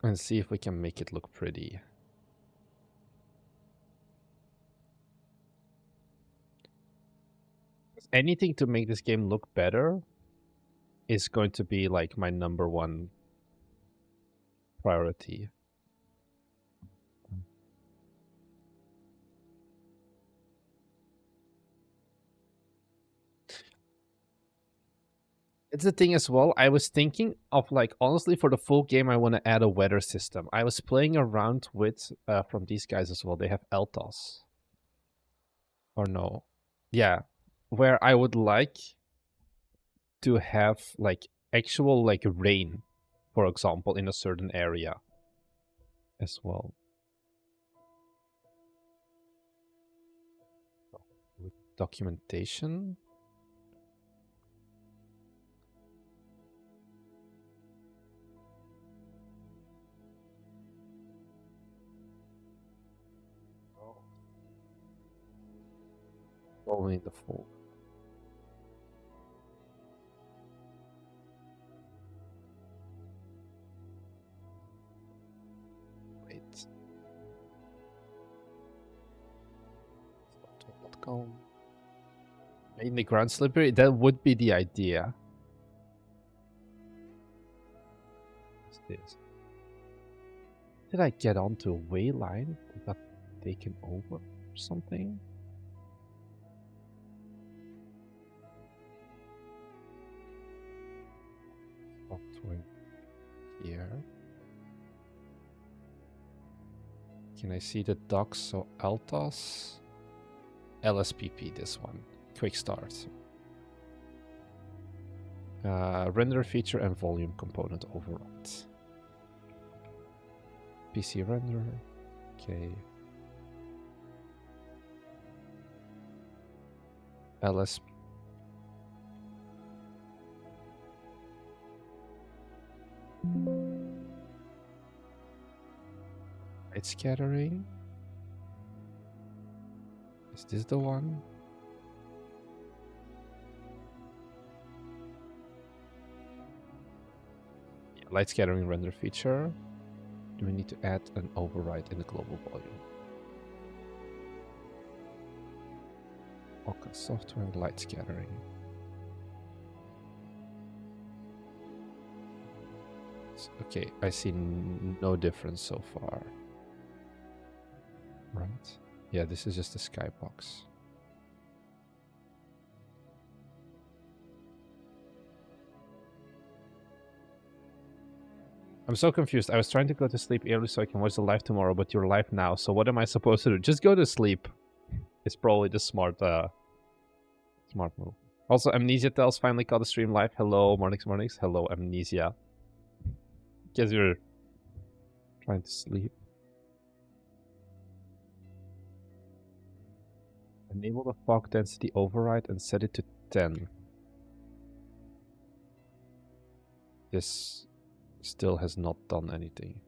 And see if we can make it look pretty. Anything to make this game look better is going to be like my #1 priority. It's the thing as well, I was thinking of like, honestly, for the full game, I want to add a weather system. I was playing around with, from these guys as well, they have Altos. Or no. Yeah. Where I would like to have like actual like rain, for example, in a certain area as well. With documentation. Only in the full. Wait. Software.com. In the ground slippery, that would be the idea. What's this? Did I get onto a way line that got taken over or something? Software here. Can I see the docs? So Altos, LSPP, this one. Quick start. Render feature and volume component override. PC render. Okay. LS. Light scattering. Is this the one? Yeah, light scattering render feature. Do we need to add an override in the global volume? Okay, software light scattering. Okay, I see no difference so far. Right. Yeah, this is just a skybox. I'm so confused. I was trying to go to sleep early so I can watch the live tomorrow, but you're live now. So what am I supposed to do? Just go to sleep. It's probably the smart move. Also, Amnesia Tells finally caught the stream live. Hello, mornings. Hello, Amnesia. Guess you're trying to sleep. Enable the fog density override and set it to 10. This still has not done anything.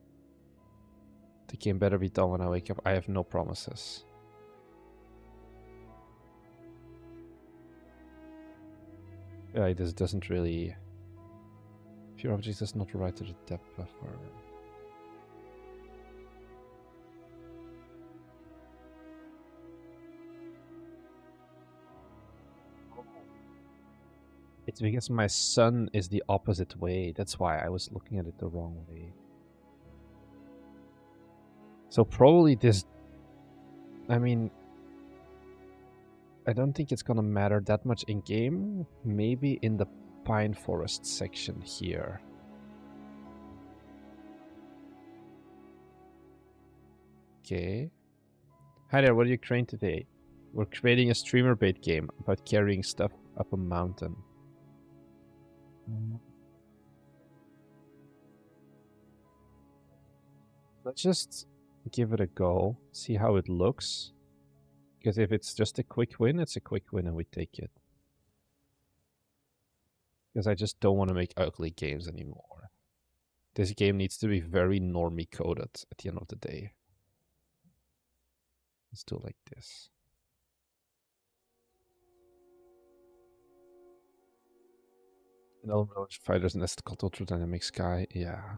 The game better be done when I wake up. I have no promises. Yeah, this doesn't really... If your object does not write to the depth buffer. It's because my sun is the opposite way. That's why I was looking at it the wrong way. So probably this... I mean... I don't think it's gonna matter that much in-game. Maybe in the Pine Forest section here. Okay. Hi there, what are you creating today? We're creating a streamer bait game about carrying stuff up a mountain. Let's just give it a go, see how it looks. Because if it's just a quick win, it's a quick win and we take it. Because I just don't want to make ugly games anymore. This game needs to be very normie coded at the end of the day. Let's do it like this. No village fighters nested called Ultra Dynamic Sky. Yeah.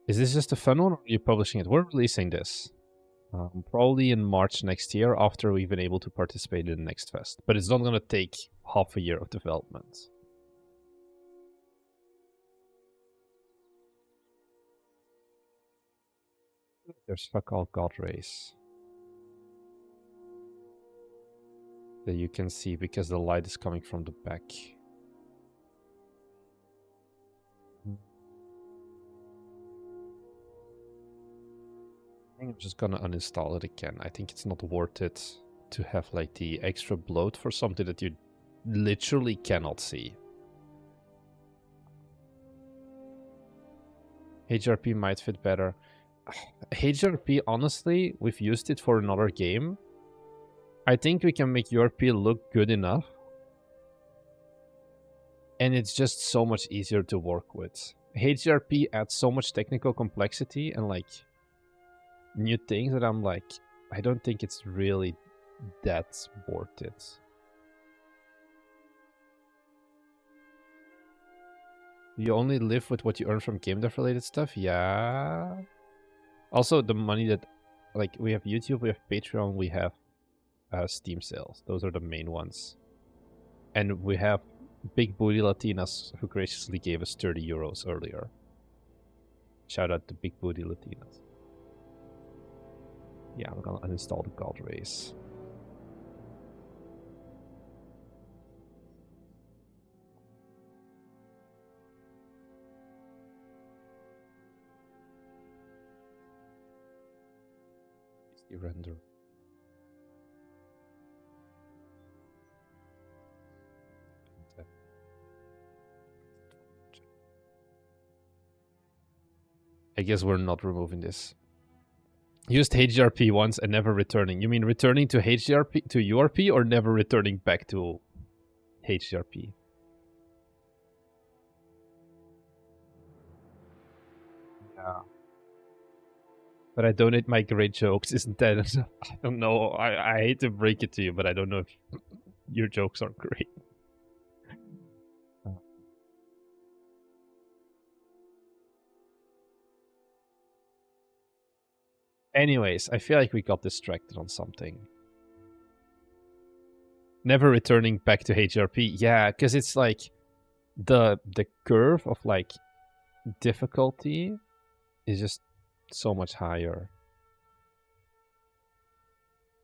Is this just a fun one or are you publishing it? We're releasing this. Probably in March next year after we've been able to participate in the next fest. But it's not going to take half a year of development. There's fuck all God Race. That you can see because the light is coming from the back. I think I'm just gonna uninstall it again. I think it's not worth it to have like the extra bloat for something that you literally cannot see. HRP might fit better. HRP, honestly, we've used it for another game. I think we can make URP look good enough. And it's just so much easier to work with. HRP adds so much technical complexity and like new things that I'm like, I don't think it's really that worth it. You only live with what you earn from game dev related stuff? Yeah. Also, the money that, like, we have YouTube, we have Patreon, we have Steam sales. Those are the main ones. And we have Big Booty Latinas who graciously gave us 30 euros earlier. Shout out to Big Booty Latinas. Yeah, I'm gonna uninstall the God Race. Render. I guess we're not removing this. Used HDRP once and never returning. You mean returning to HDRP to URP or never returning back to HDRP? Yeah. But I donate my great jokes, isn't that? I don't know. I hate to break it to you, but I don't know if your jokes are great. Anyways, I feel like we got distracted on something. Never returning back to HRP. Yeah, because it's like the curve of like difficulty is just so much higher.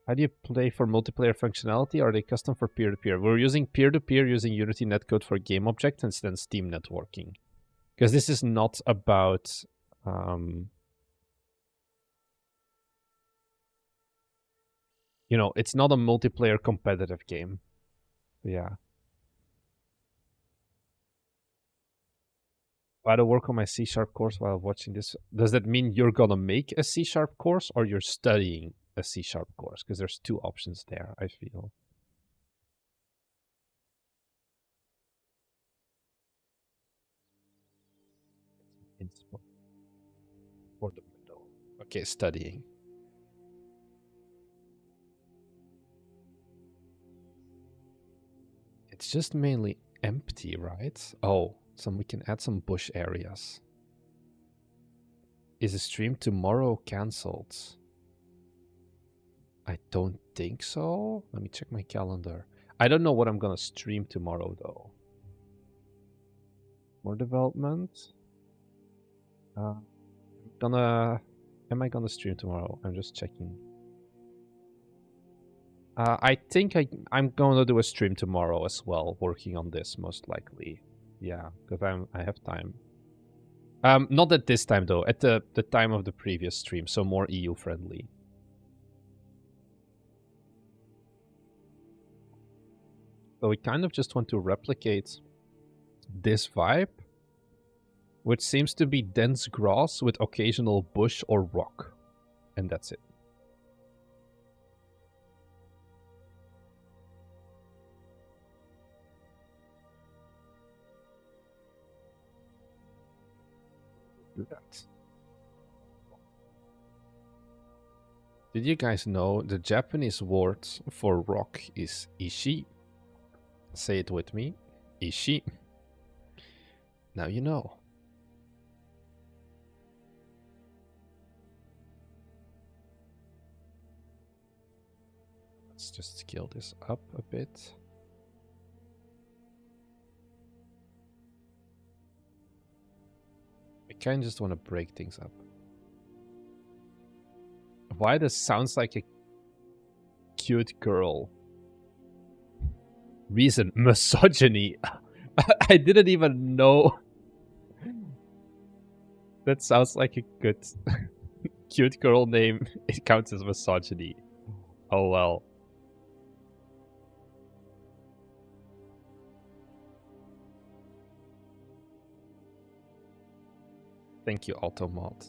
How do you play for multiplayer functionality? Are they custom for peer-to-peer? We're using peer-to-peer using Unity netcode for game objects and then Steam networking. Because this is not about... you know, it's not a multiplayer competitive game. Yeah. Why to work on my C# course while watching this? Does that mean you're gonna make a C# course or you're studying a C# course? Because there's two options there, I feel. For the middle. Okay, studying. It's just mainly empty, right? Oh, so we can add some bush areas. Is the stream tomorrow cancelled? I don't think so. Let me check my calendar. I don't know what I'm gonna stream tomorrow though. More development. Am I gonna stream tomorrow? I'm just checking. I think I'm gonna do a stream tomorrow as well, working on this most likely. Yeah, because I have time. Not at this time though, at the time of the previous stream, so more EU friendly. So we kind of just want to replicate this vibe, which seems to be dense grass with occasional bush or rock, and that's it. Do that. Did you guys know the Japanese word for rock is ishi? Say it with me. Ishi. Now you know. Let's just scale this up a bit. I kind of just want to break things up. Why this sounds like a cute girl? Reason, misogyny. I didn't even know. That sounds like a good cute girl name. It counts as misogyny. Oh well. Thank you, Automod.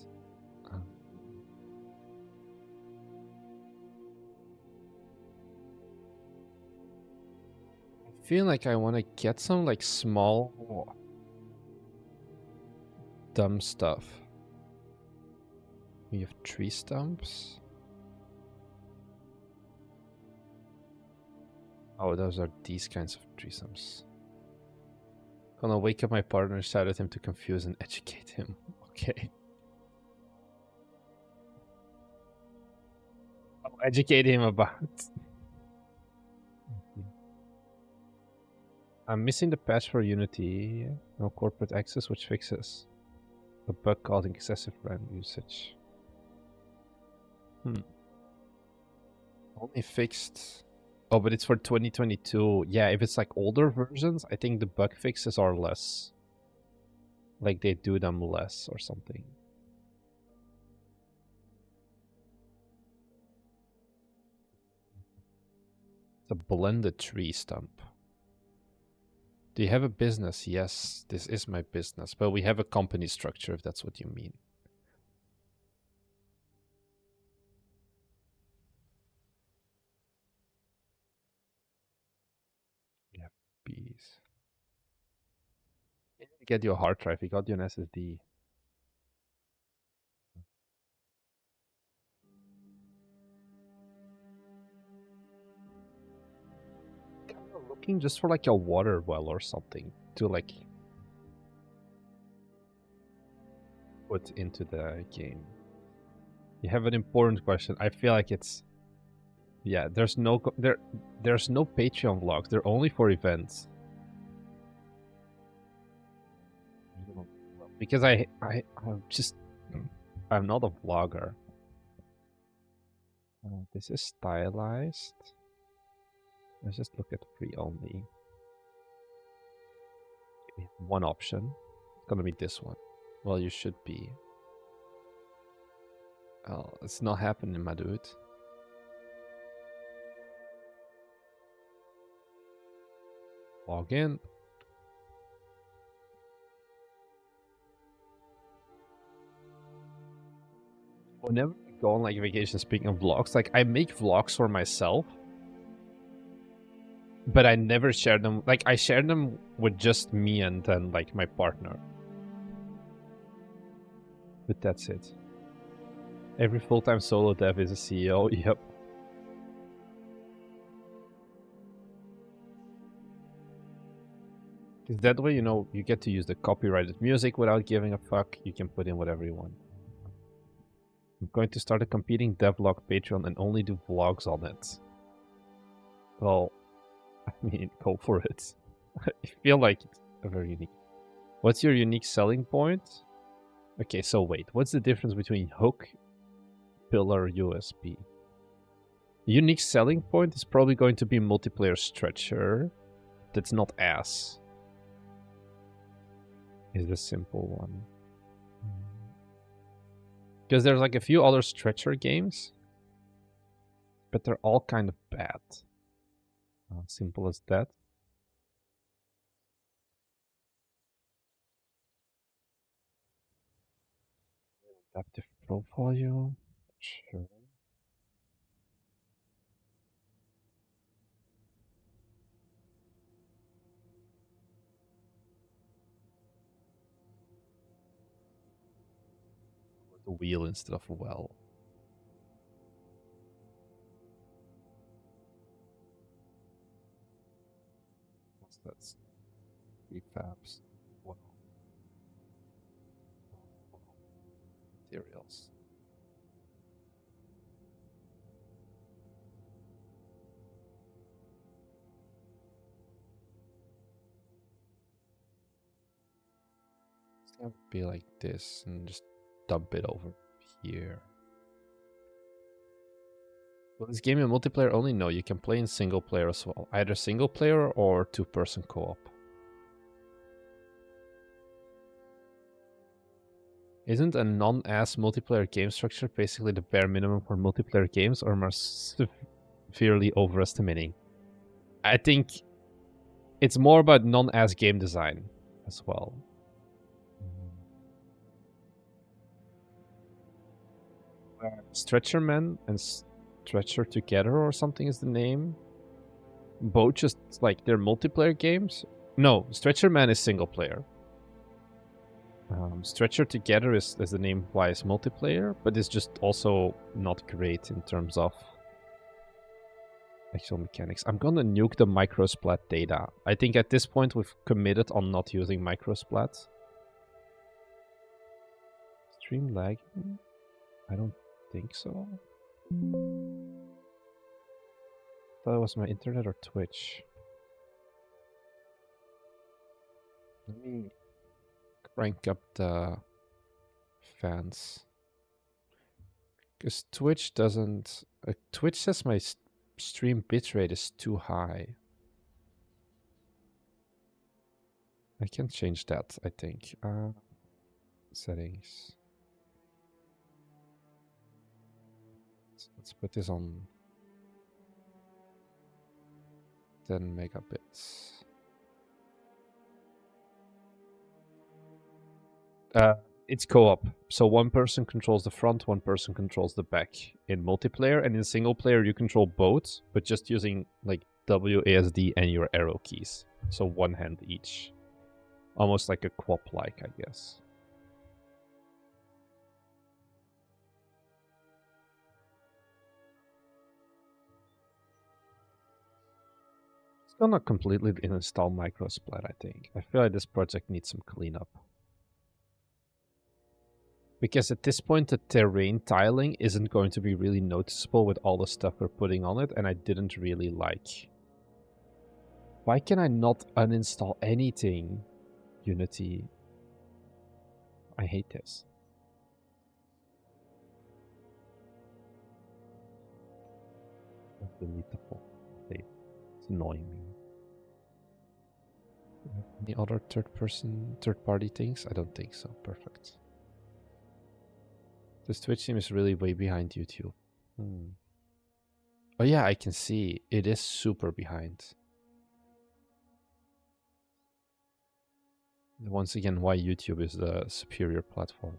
I feel like I want to get some like small dumb stuff. We have tree stumps. Oh, those are these kinds of threesomes. Gonna wake up my partner and shout at him to confuse and educate him. Okay. I'll educate him about... I'm missing the patch for Unity. No corporate access, which fixes a bug causing excessive RAM usage. Only fixed... Oh, but it's for 2022. Yeah, if it's like older versions, I think the bug fixes are less. Like they do them less or something. It's a blended tree stump. Do you have a business? Yes, this is my business. But we have a company structure, if that's what you mean. Yeah, bees. Get your hard drive. We got you an SSD. Kind of looking just for like a water well or something to like put into the game. You have an important question. I feel like it's... Yeah, there's no Patreon vlogs. They're only for events. Because I'm not a vlogger. This is stylized. Let's just look at free only. Okay, one option. It's gonna be this one. Well, you should be. Oh, it's not happening, my dude. Log in. Whenever I go on like vacation, speaking of vlogs, like I make vlogs for myself, but I never share them. Like I share them with just me and then like my partner. But that's it. Every full-time solo dev is a CEO. Yep. Because that way, you know, you get to use the copyrighted music without giving a fuck. You can put in whatever you want. I'm going to start a competing devlog Patreon and only do vlogs on it. Well, I mean, go for it. I feel like it's very unique. What's your unique selling point? Okay, so wait. What's the difference between hook, pillar, USB? Unique selling point is probably going to be multiplayer stretcher. That's not ass. Is the simple one. Because there's like a few other stretcher games, but they're all kind of bad. Simple as that. Adaptive profile. Sure. With a wheel instead of a well. That's prefabs. Wow. Materials. It's gonna be like this and just dump it over here. Will this game in multiplayer only? No, you can play in single player as well. Either single player or two-person co-op. Isn't a non-ass multiplayer game structure basically the bare minimum for multiplayer games, or am I severely overestimating? I think it's more about non-ass game design as well. Stretcher Man and Stretcher Together or something is the name. Both just like they're multiplayer games. No, Stretcher Man is single player. Stretcher Together is the name wise multiplayer, but it's just also not great in terms of actual mechanics. I'm gonna nuke the microsplat data. I think at this point we've committed on not using microsplat. Stream lagging? I don't think so. Thought it was my internet or Twitch. Let me crank up the fans. Because Twitch doesn't... Twitch says my stream bitrate is too high. I can change that, I think. Settings. Let's put this on 10 megabits. It's co-op, so one person controls the front, one person controls the back in multiplayer, and in single player you control both, but just using like WASD and your arrow keys. So one hand each. Almost like a quap-like, I guess. It's gonna completely install microsplat, I think. I feel like this project needs some cleanup. Because at this point, the terrain tiling isn't going to be really noticeable with all the stuff we're putting on it, and I didn't really like. Why can I not uninstall anything, Unity? I hate this. Delete the full state. It's annoying me. Any other third-party things? I don't think so. Perfect. This Twitch team is really way behind YouTube. Oh yeah, I can see. It is super behind. Once again, why YouTube is the superior platform.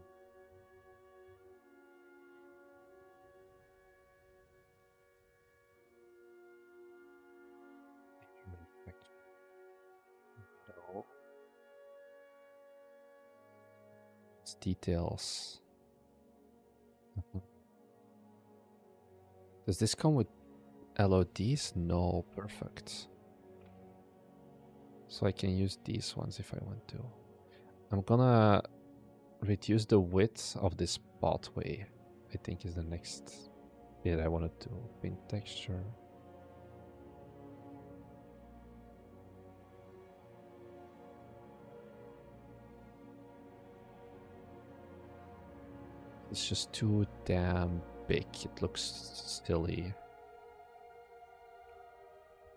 It's details. Does this come with LODs? No, perfect. So I can use these ones if I want to. I'm gonna reduce the width of this pathway. I think is the next bit I want to do. Paint texture. It's just too damn big. It looks silly.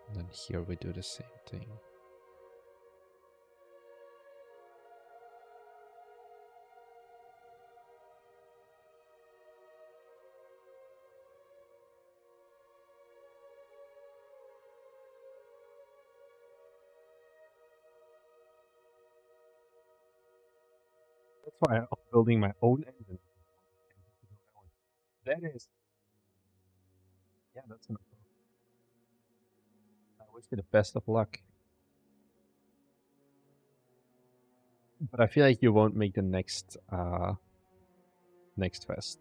And then here we do the same thing. That's why I'm building my own engine. That is... Yeah, that's enough. I wish you the best of luck. But I feel like you won't make the next fest.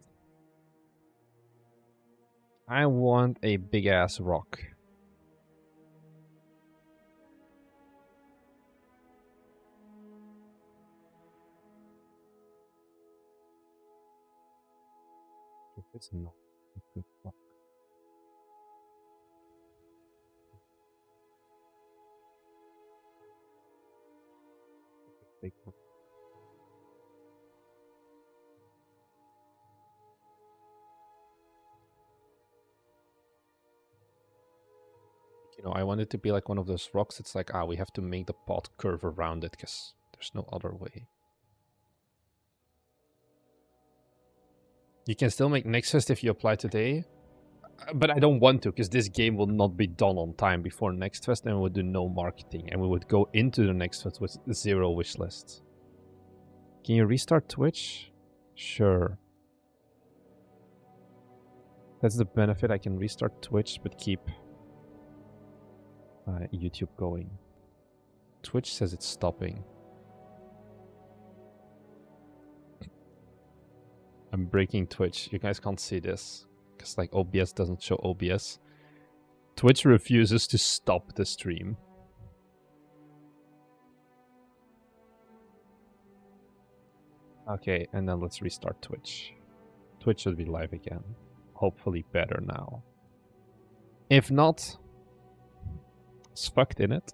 I want a big ass rock. If it's not a good rock. Big rock. You know, I want it to be like one of those rocks. It's like, we have to make the pot curve around it because there's no other way. You can still make next fest if you apply today, but I don't want to because this game will not be done on time before next fest, and we would do no marketing, and we would go into the next fest with 0 wish lists. Can you restart Twitch? Sure. That's the benefit. I can restart Twitch, but keep YouTube going. Twitch says it's stopping. I'm breaking Twitch. You guys can't see this because like OBS doesn't show OBS. Twitch refuses to stop the stream. Okay, and then let's restart Twitch. Twitch should be live again. Hopefully better now. If not, it's fucked in it.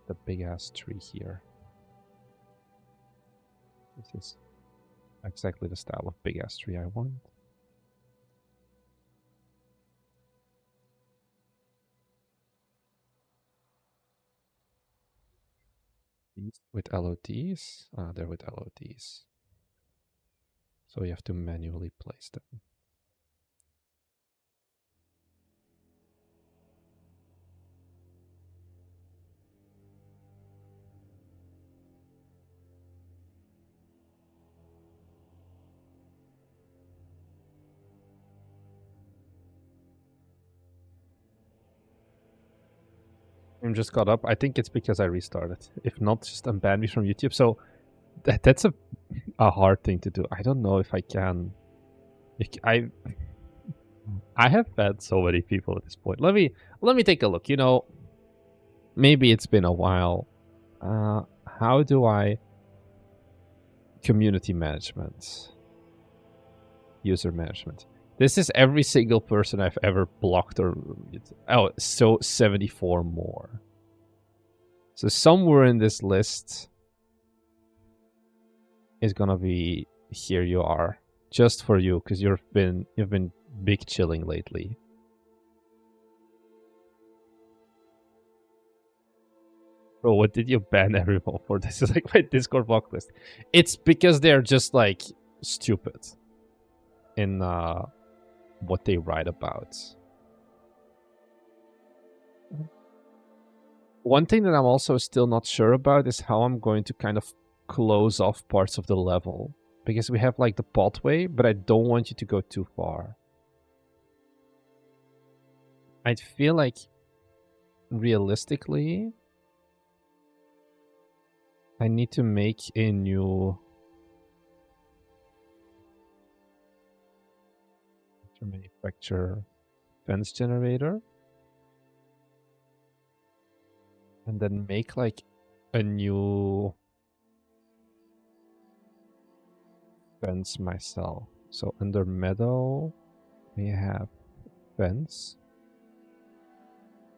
The big ass tree here. This is exactly the style of big ass tree I want. These with LODs? Ah, they're with LODs. So you have to manually place them. I'm just caught up. I think it's because I restarted. If not, just unban me from YouTube. So that's a hard thing to do. I don't know if I can. I have fed so many people at this point. Let me take a look. You know, maybe it's been a while. How do I community management, user management? This is every single person I've ever blocked or... Oh, so 74 more. So somewhere in this list is gonna be... Here you are. Just for you, because you've been big chilling lately. Bro, what did you ban everyone for? This is like my Discord block list. It's because they're just like stupid in what they write about. One thing that I'm also still not sure about is how I'm going to kind of close off parts of the level. Because we have like the pathway, but I don't want you to go too far. I feel like realistically, I need to make a new manufacture fence generator. And then make like a new fence myself. So under meadow, we have fence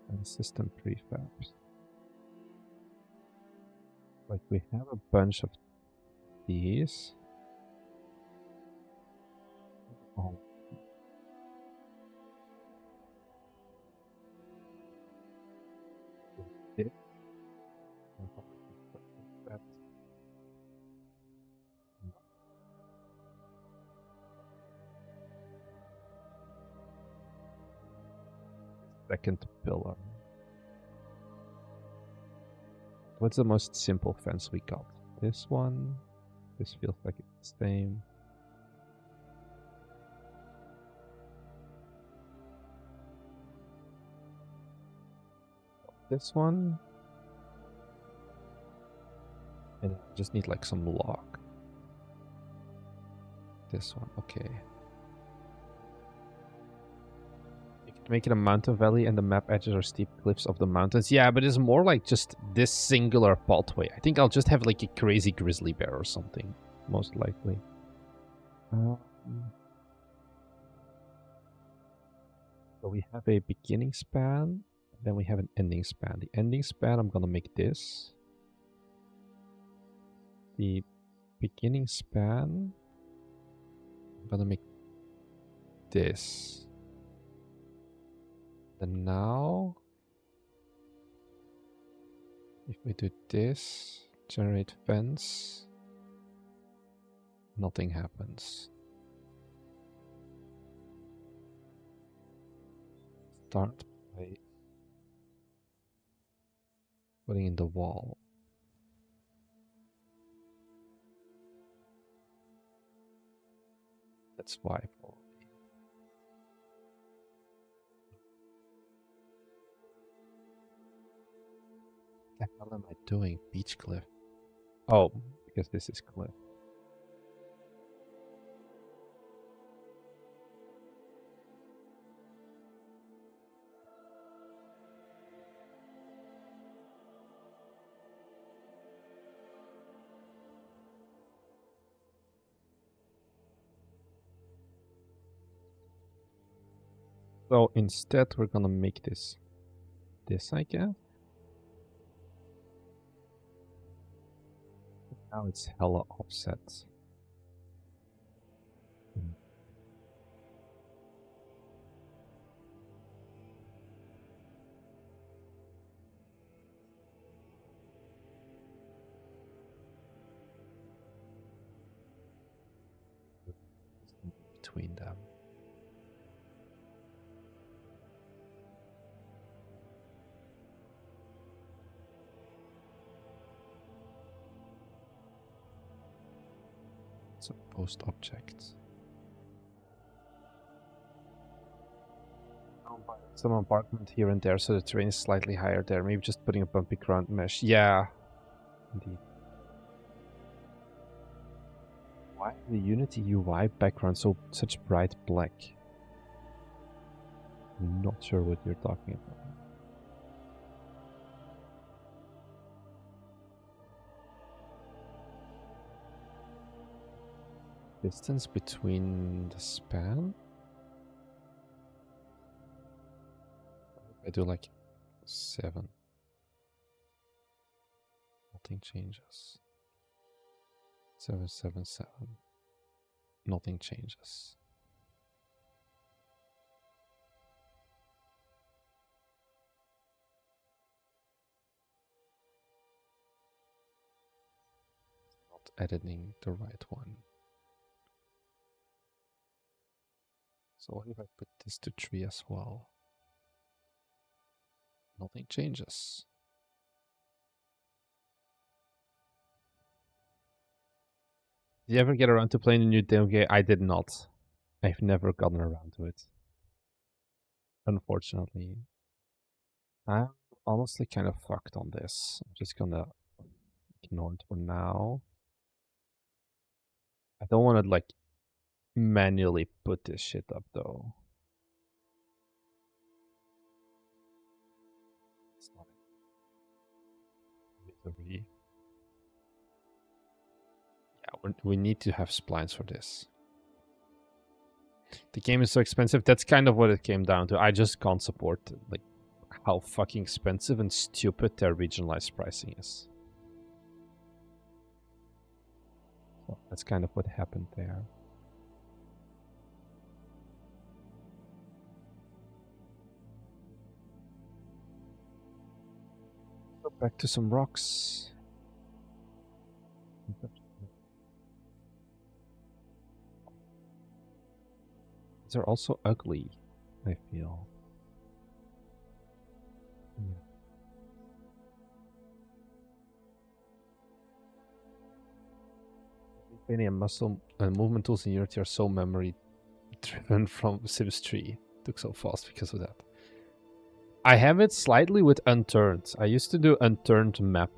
and system prefabs. Like we have a bunch of these. Oh. Second pillar. What's the most simple fence we got? This one. This feels like it's the same. This one. And I just need like some log. This one, okay. You can make it a mountain valley and the map edges are steep cliffs of the mountains. Yeah, but it's more like just this singular pathway. I think I'll just have like a crazy grizzly bear or something, most likely. So we have a beginning span, then we have an ending span. The ending span, I'm gonna make this. The beginning span, I'm gonna make this. Then now, if we do this, generate fence, nothing happens. Start by putting in the wall. That's why. What the hell am I doing? Beach cliff. Oh, because this is cliff. So instead we're gonna make this, I guess. Now it's hella offset. Between them. So post objects. Some apartment here and there, so the terrain is slightly higher there. Maybe just putting a bumpy ground mesh. Yeah, indeed. Why the Unity UI background such bright black? I'm not sure what you're talking about. Distance between the span? I do like 7. Nothing changes. 7, 7, 7. Nothing changes. Not editing the right one. So what if I put this to 3 as well? Nothing changes. Did you ever get around to playing the new demo game? I did not. I've never gotten around to it. Unfortunately. I'm honestly kind of fucked on this. I'm just gonna ignore it for now. I don't want to, like, manually put this shit up, though. It's not misery. Yeah, we need to have splines for this. The game is so expensive. That's kind of what it came down to. I just can't support, like, how fucking expensive and stupid their regionalized pricing is. So that's kind of what happened there. Go back to some rocks. They're also ugly, I feel. Many muscle and movement tools in Unity are so memory driven from Sims 3. Took so fast because of that. I have it slightly with unturned. I used to do unturned map.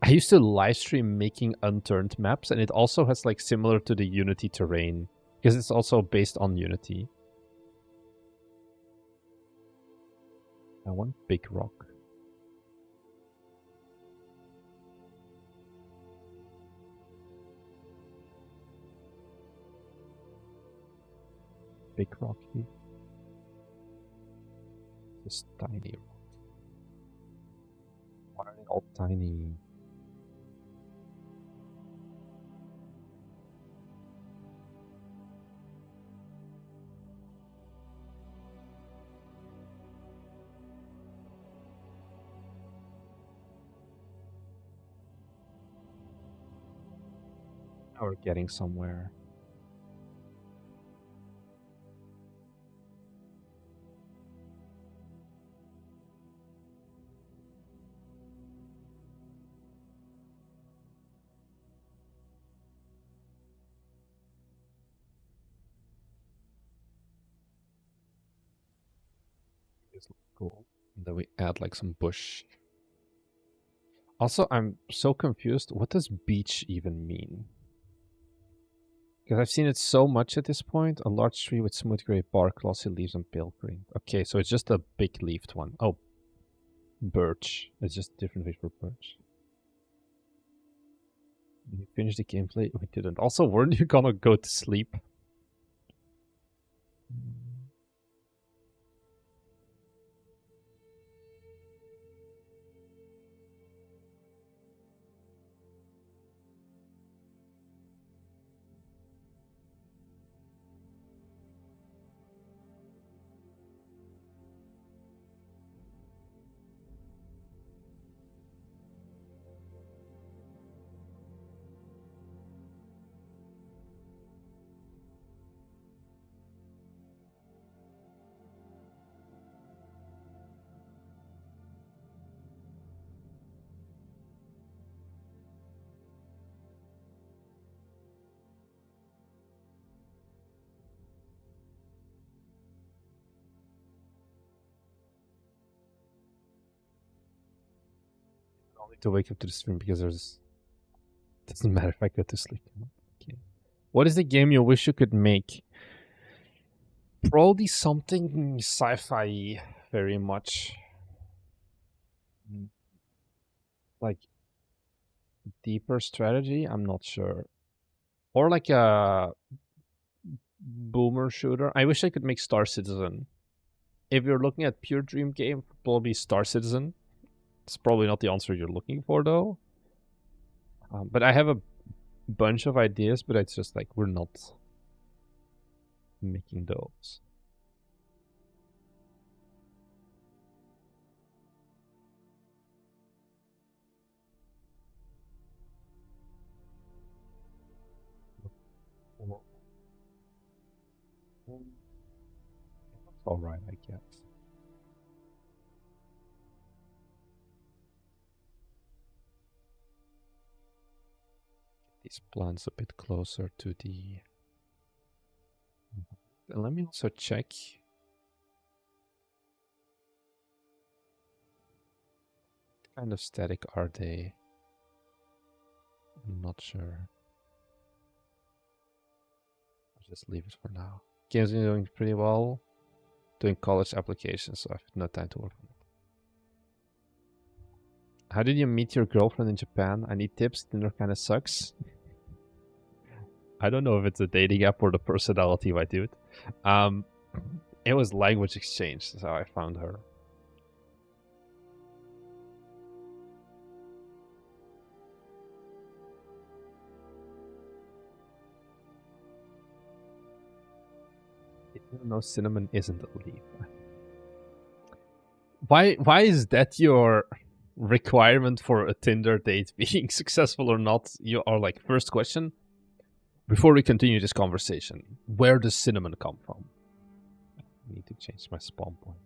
I used to live stream making unturned maps, and it also has, like, similar to the Unity terrain because it's also based on Unity. I want big rock. Big rocky. Just tiny rock. Why are they all tiny? Now we're getting somewhere. This looks cool. And then we add, like, some bush. Also, I'm so confused. What does beech even mean? Because I've seen it so much at this point. A large tree with smooth gray bark, glossy leaves, and pale green. Okay, so it's just a big leafed one. Oh, birch. It's just a different way for birch. Did you finish the gameplay? We didn't. Also, weren't you gonna go to sleep? I'll need to wake up to the stream because there's... Doesn't matter if I go to sleep. Okay. What is the game you wish you could make? Probably something sci-fi very much. Like deeper strategy, I'm not sure. Or like a boomer shooter. I wish I could make Star Citizen. If you're looking at pure dream game, probably Star Citizen. It's probably not the answer you're looking for though. But I have a bunch of ideas, but it's just like we're not making those. All right, I guess. These plants a bit closer to the... And let me also check. What kind of static are they? I'm not sure. I'll just leave it for now. Games are doing pretty well. Doing college applications, so I have no time to work on it. How did you meet your girlfriend in Japan? I need tips. Tinder kind of sucks. I don't know if it's a dating app or the personality of my dude. It was language exchange. That's how I found her. No, cinnamon isn't a leaf. Why is that your requirement for a Tinder date being successful or not? You are like, first question, before we continue this conversation, where does cinnamon come from? I need to change my spawn point.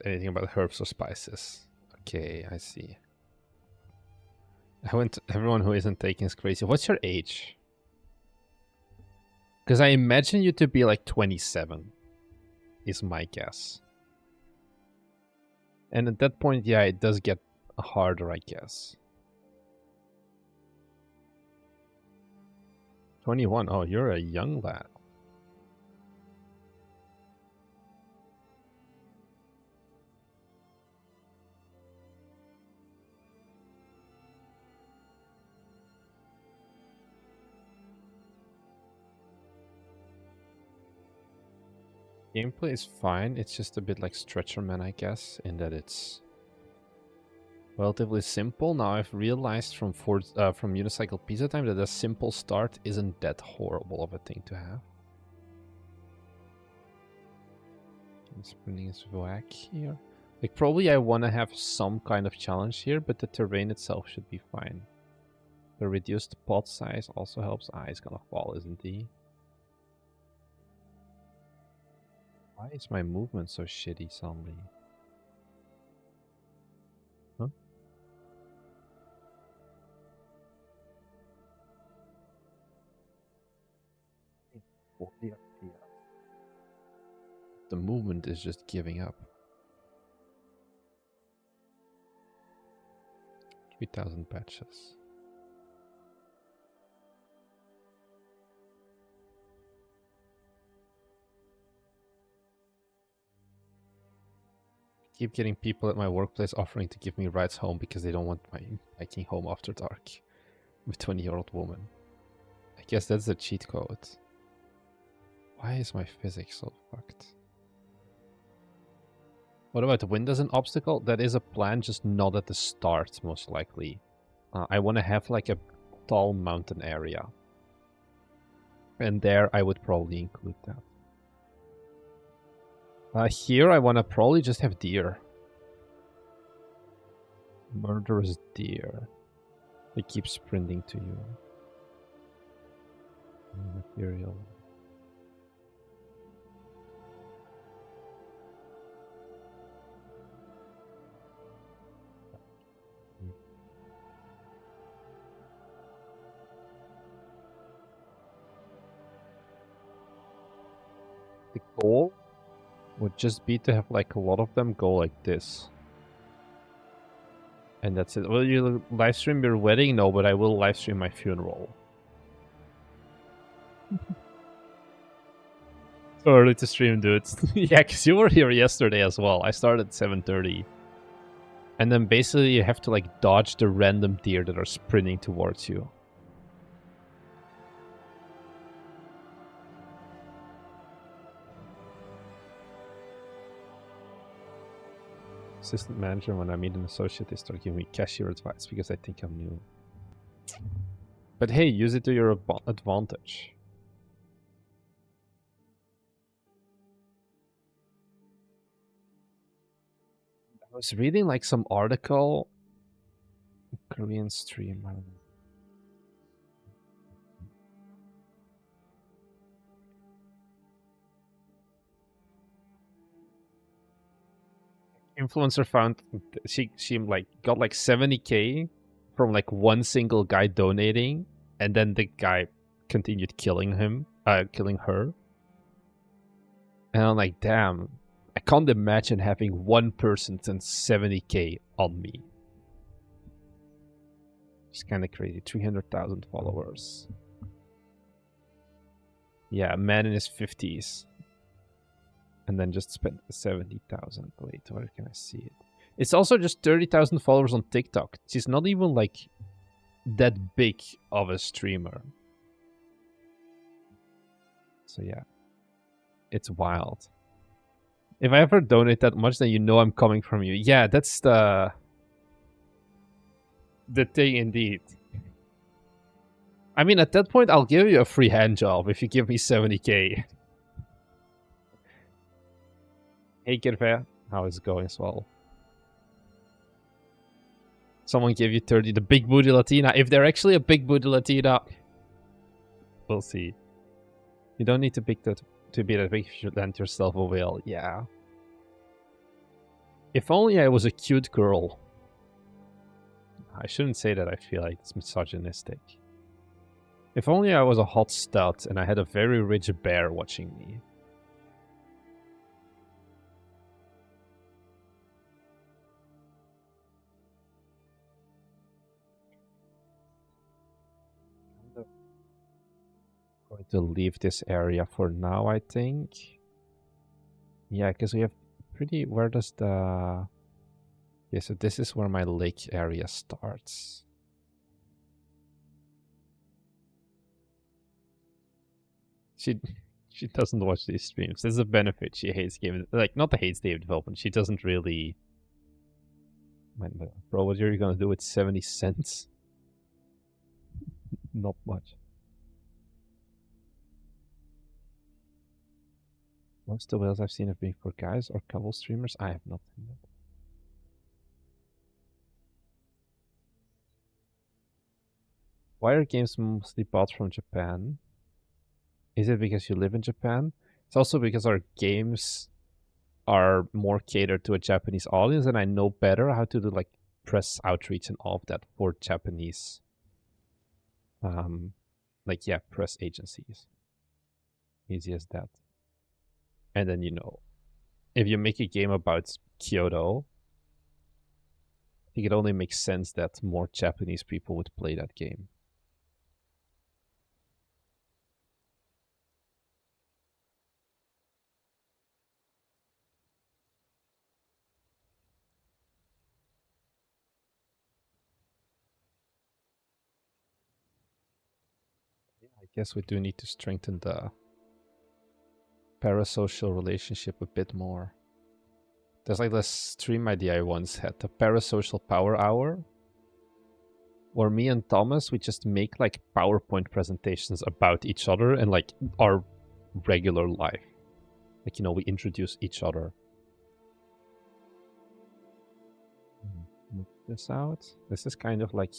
Anything about herbs or spices? Okay, I see. Everyone who isn't taking is crazy. What's your age? Because I imagine you to be like 27, is my guess. And at that point, yeah, it does get harder, I guess. 21. Oh, you're a young lad. Gameplay is fine. It's just a bit like Stretcherman, I guess, in that it's relatively simple. Now I've realized from Unicycle Pizza Time that a simple start isn't that horrible of a thing to have. Spinning is whack here. Like probably I want to have some kind of challenge here, but the terrain itself should be fine. The reduced pot size also helps. Ah, he's gonna fall, isn't he? Why is my movement so shitty suddenly? Huh? The movement is just giving up. 3,000 patches. Keep getting people at my workplace offering to give me rides home because they don't want my hiking home after dark with 20-year-old woman. I guess that's the cheat code. Why is my physics so fucked? What about the wind as an obstacle? That is a plan, just not at the start, most likely. I want to have like a tall mountain area. And there I would probably include that. Here I want to probably just have deer. Murderous deer. They keep sprinting to you. Material. The goal would just be to have like a lot of them go like this. And that's it. Will you live stream your wedding? No, but I will live stream my funeral. So early to stream, dude. Yeah, because you were here yesterday as well. I started at 7:30. And then basically you have to like dodge the random deer that are sprinting towards you. Assistant manager, when I meet an associate, they start giving me cashier advice because I think I'm new. But hey, use it to your advantage. I was reading like some article. Korean stream, I don't know. Influencer found she like got like 70k from like one single guy donating, and then the guy continued killing her. And I'm like, damn, I can't imagine having one person send 70k on me. It's kind of crazy. 300,000 followers. Yeah, a man in his 50s. And then just spent 70,000. Wait, where can I see it? It's also just 30,000 followers on TikTok. She's not even like that big of a streamer. So yeah, it's wild. If I ever donate that much, then you know I'm coming from you. Yeah, that's the thing indeed. I mean, at that point, I'll give you a free hand job if you give me 70k. Hey, Kirve, how is it going as well? Someone gave you 30, the big booty Latina. If they're actually a big booty Latina, we'll see. You don't need to be that big if you land yourself a whale. Yeah. If only I was a cute girl. I shouldn't say that, I feel like it's misogynistic. If only I was a hot stud and I had a very rich bear watching me. Going to leave this area for now, I think. Yeah, because we have pretty... Where does the... Yeah, so this is where my lake area starts. She doesn't watch these streams. There's a benefit. She hates game... Like, not the hates game development. She doesn't really... Bro, what are you gonna do with 70 cents? Not much. Most of the whales I've seen have been for guys or couple streamers. I have not seen that. Why are games mostly bought from Japan? Is it because you live in Japan? It's also because our games are more catered to a Japanese audience, and I know better how to do like press outreach and all of that for Japanese like, yeah, press agencies. Easy as that. And then, you know, if you make a game about Kyoto, I think it only makes sense that more Japanese people would play that game. Yeah, I guess we do need to strengthen the parasocial relationship a bit more. There's like this stream idea I once had, the parasocial power hour, where me and Thomas, we just make like PowerPoint presentations about each other and like our regular life. Like, you know, we introduce each other. this out. This is kind of like...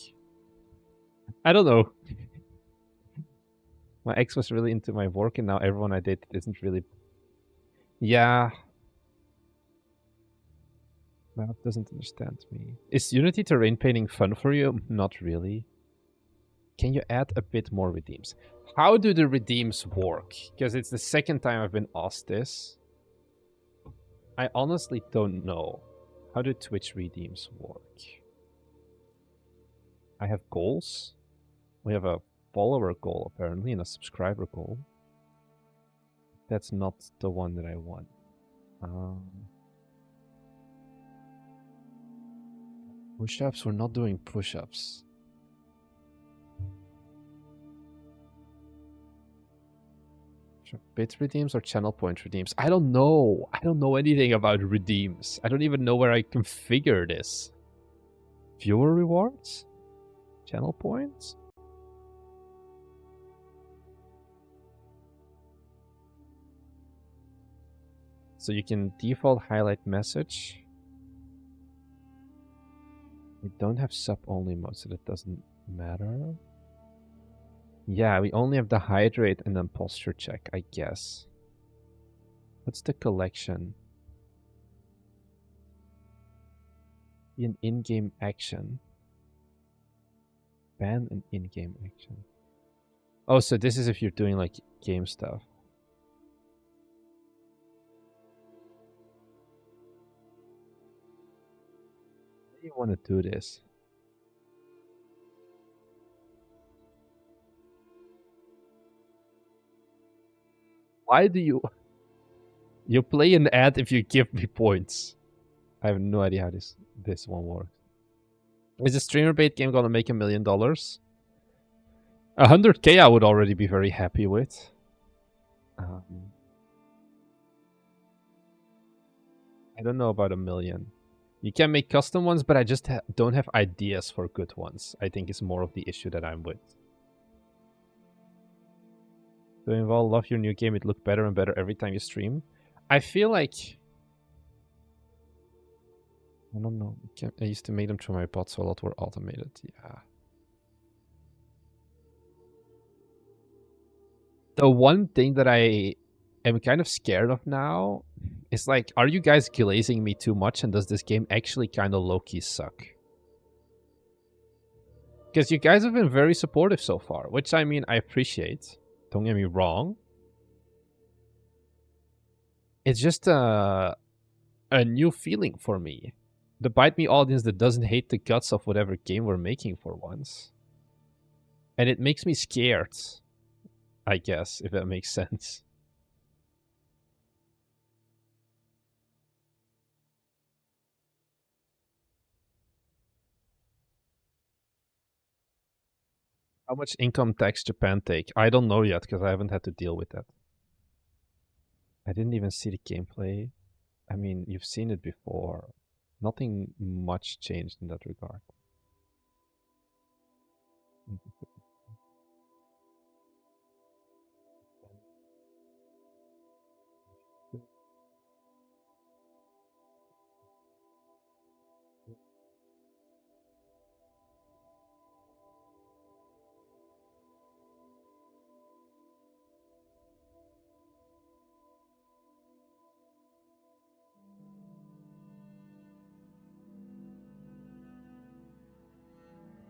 I don't know. My ex was really into my work, and now everyone I date isn't really... Yeah. Map doesn't understand me. Is Unity terrain painting fun for you? Not really. Can you add a bit more redeems? How do the redeems work? Because it's the second time I've been asked this. I honestly don't know. How do Twitch redeems work? I have goals. We have a follower goal, apparently, and a subscriber goal. That's not the one that I want. Push-ups? We're not doing push-ups. Bit redeems or channel point redeems? I don't know. I don't know anything about redeems. I don't even know where I configure this. Viewer rewards? Channel points? So you can default highlight message. We don't have sub-only mode, so that doesn't matter. Yeah, we only have the hydrate and then posture check, I guess. What's the collection? Be an in-game action. Ban an in-game action. Oh, so this is if you're doing like game stuff. How do you want to do this? Why do you... You play an ad if you give me points. I have no idea how this one works. Is the streamer bait game gonna make $1 million? 100k I would already be very happy with. I don't know about 1 million. You can make custom ones, but I just don't have ideas for good ones. I think it's more of the issue that I'm with. Doing well, love your new game. It looked better and better every time you stream. I feel like... I don't know. I used to make them through my bot, so a lot were automated. Yeah. The one thing that I am kind of scared of now is like, are you guys glazing me too much, and does this game actually kind of low-key suck? Because you guys have been very supportive so far, which I mean, I appreciate. Don't get me wrong. It's just a new feeling for me. The Bite Me audience that doesn't hate the guts of whatever game we're making for once. And it makes me scared, I guess, if that makes sense. How much income tax Japan take? I don't know yet, because I haven't had to deal with that. I didn't even see the gameplay. I mean, you've seen it before. Nothing much changed in that regard.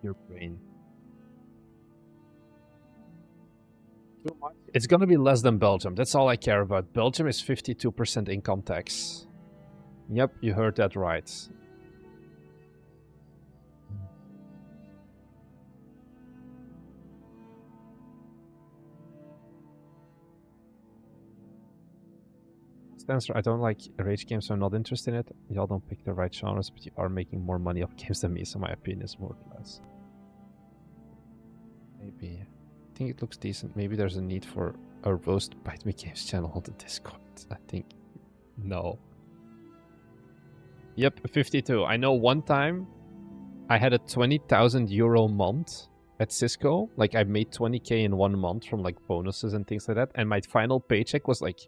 Your brain. Too much? It's gonna be less than Belgium. That's all I care about. Belgium is 52% income tax. Yep, you heard that right. Stancer, I don't like rage games, so I'm not interested in it. Y'all don't pick the right genres, but you are making more money off games than me, so my opinion is more or less. Maybe. I think it looks decent. Maybe there's a need for a roast Bite Me Games channel on the Discord. I think no. Yep, 52. I know one time I had a 20,000 euro month at Cisco. Like, I made 20k in 1 month from like bonuses and things like that. And my final paycheck was like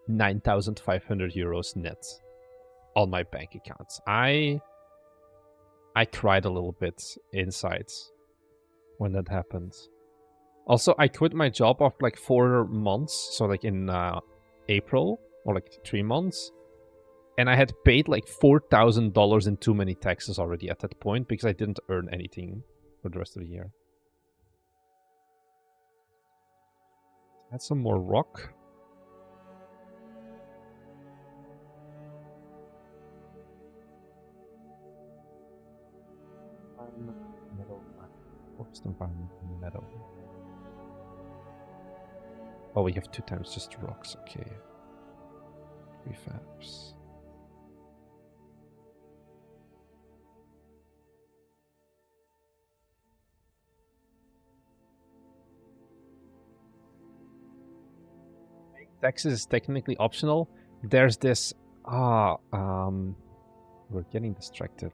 9,500 euros net on my bank accounts. I I cried a little bit inside when that happened. Also, I quit my job after like 4 months, so like in April, or like 3 months. And I had paid like $4,000 in too many taxes already at that point because I didn't earn anything for the rest of the year. Add some more rock. Metal. Forest environment metal. Oh, we have 2 times just rocks. Okay. Prefabs. Taxes is technically optional. There's this we're getting distracted.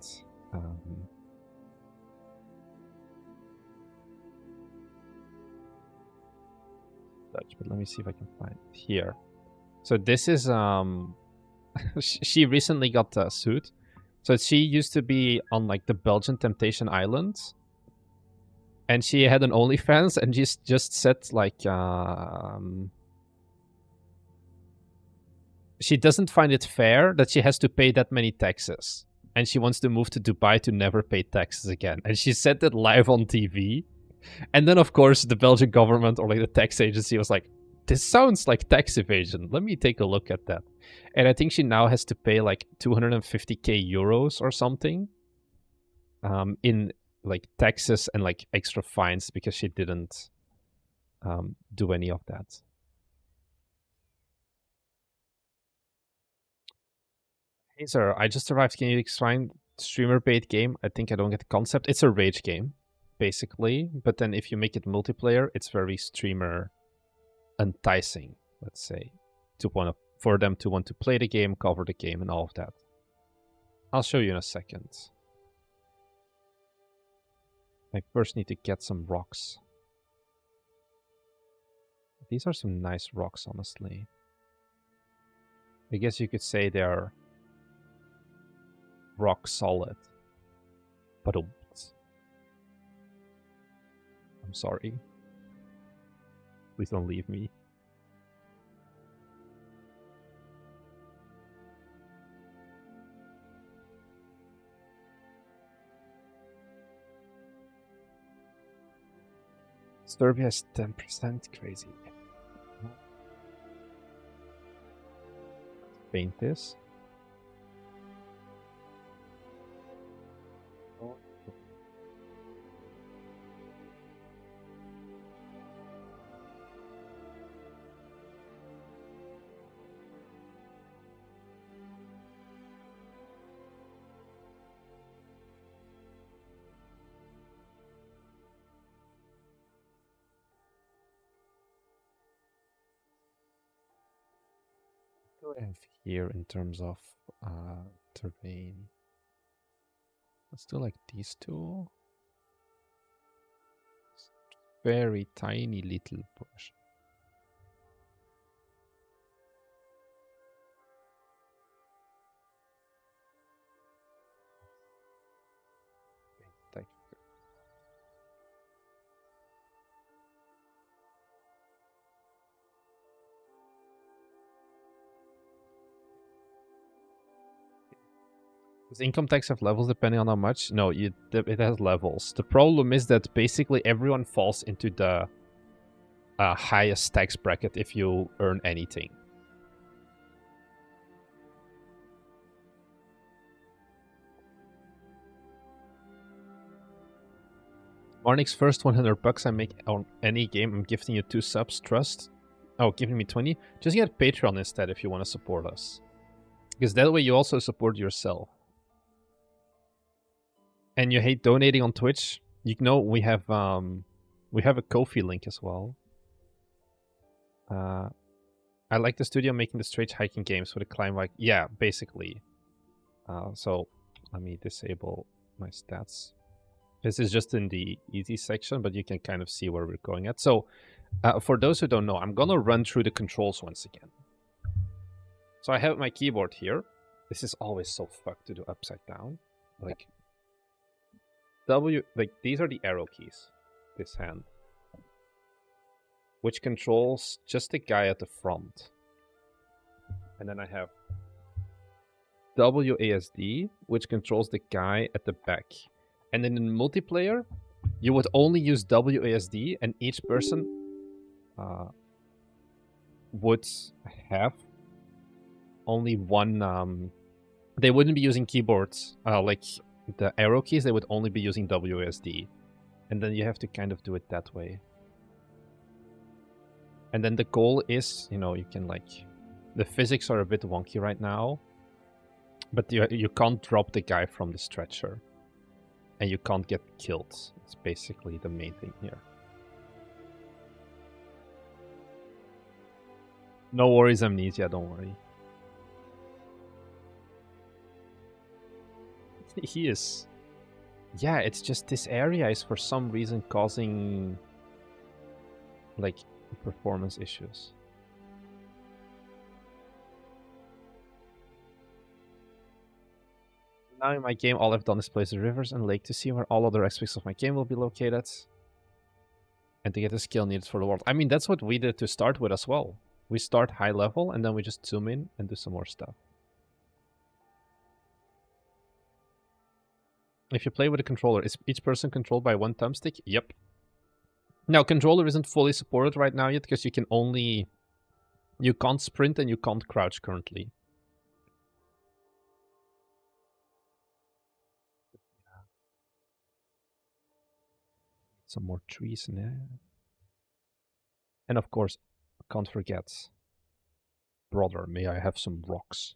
Dutch, but let me see if I can find it here. So this is she recently got sued. So she used to be on like the Belgian Temptation Island, and she had an OnlyFans, and she just said like she doesn't find it fair that she has to pay that many taxes, and she wants to move to Dubai to never pay taxes again. And she said that live on TV. And then, of course, the Belgian government or like the tax agency was like, this sounds like tax evasion. Let me take a look at that. And I think she now has to pay like 250k euros or something in like taxes and like extra fines because she didn't do any of that. Hey, sir, I just arrived. Can you explain streamer bait game? I think I don't get the concept. It's a rage game, basically. But then if you make it multiplayer, it's very streamer enticing, let's say, for them to want to play the game, cover the game, and all of that. I'll show you in a second. I first need to get some rocks. These are some nice rocks, honestly. I guess you could say they're rock solid. But I'm sorry. Please don't leave me. Serbia is 10%, crazy. Paint this. What do I have here in terms of terrain? Let's do like these two. Very tiny little brush. Does income tax have levels depending on how much? No, it has levels. The problem is that basically everyone falls into the highest tax bracket if you earn anything. Marnik's first 100 bucks I make on any game, I'm gifting you 2 subs. Trust. Oh, giving me 20? Just get Patreon instead if you want to support us. Because that way you also support yourself. And you hate donating on Twitch? You know we have a Ko-fi link as well. I like the studio making the straight hiking games for the climb like yeah, basically. So let me disable my stats. This is just in the easy section, but you can kind of see where we're going at. So for those who don't know, I'm gonna run through the controls once again. So I have my keyboard here. This is always so fucked to do upside down. Like like these are the arrow keys, this hand, which controls just the guy at the front. And then I have WASD, which controls the guy at the back. And then in multiplayer, you would only use WASD, and each person would have only one. They wouldn't be using keyboards like the arrow keys. They would only be using WASD, and then you have to kind of do it that way. And then the goal is, you can like, the physics are a bit wonky right now, but you can't drop the guy from the stretcher, and you can't get killed. It's basically the main thing here. No worries, Amnesia, don't worry. He is. Yeah, it's just this area is for some reason causing like performance issues. Now in my game, all I've done is place the rivers and lake to see where all other aspects of my game will be located. And to get the skill needed for the world. I mean, that's what we did to start with as well. We start high level and then we just zoom in and do some more stuff. If you play with a controller, is each person controlled by one thumbstick? Yep. Now, controller isn't fully supported right now yet because you can't sprint and you can't crouch currently. Some more trees in there. And of course, can't forget, brother, may I have some rocks?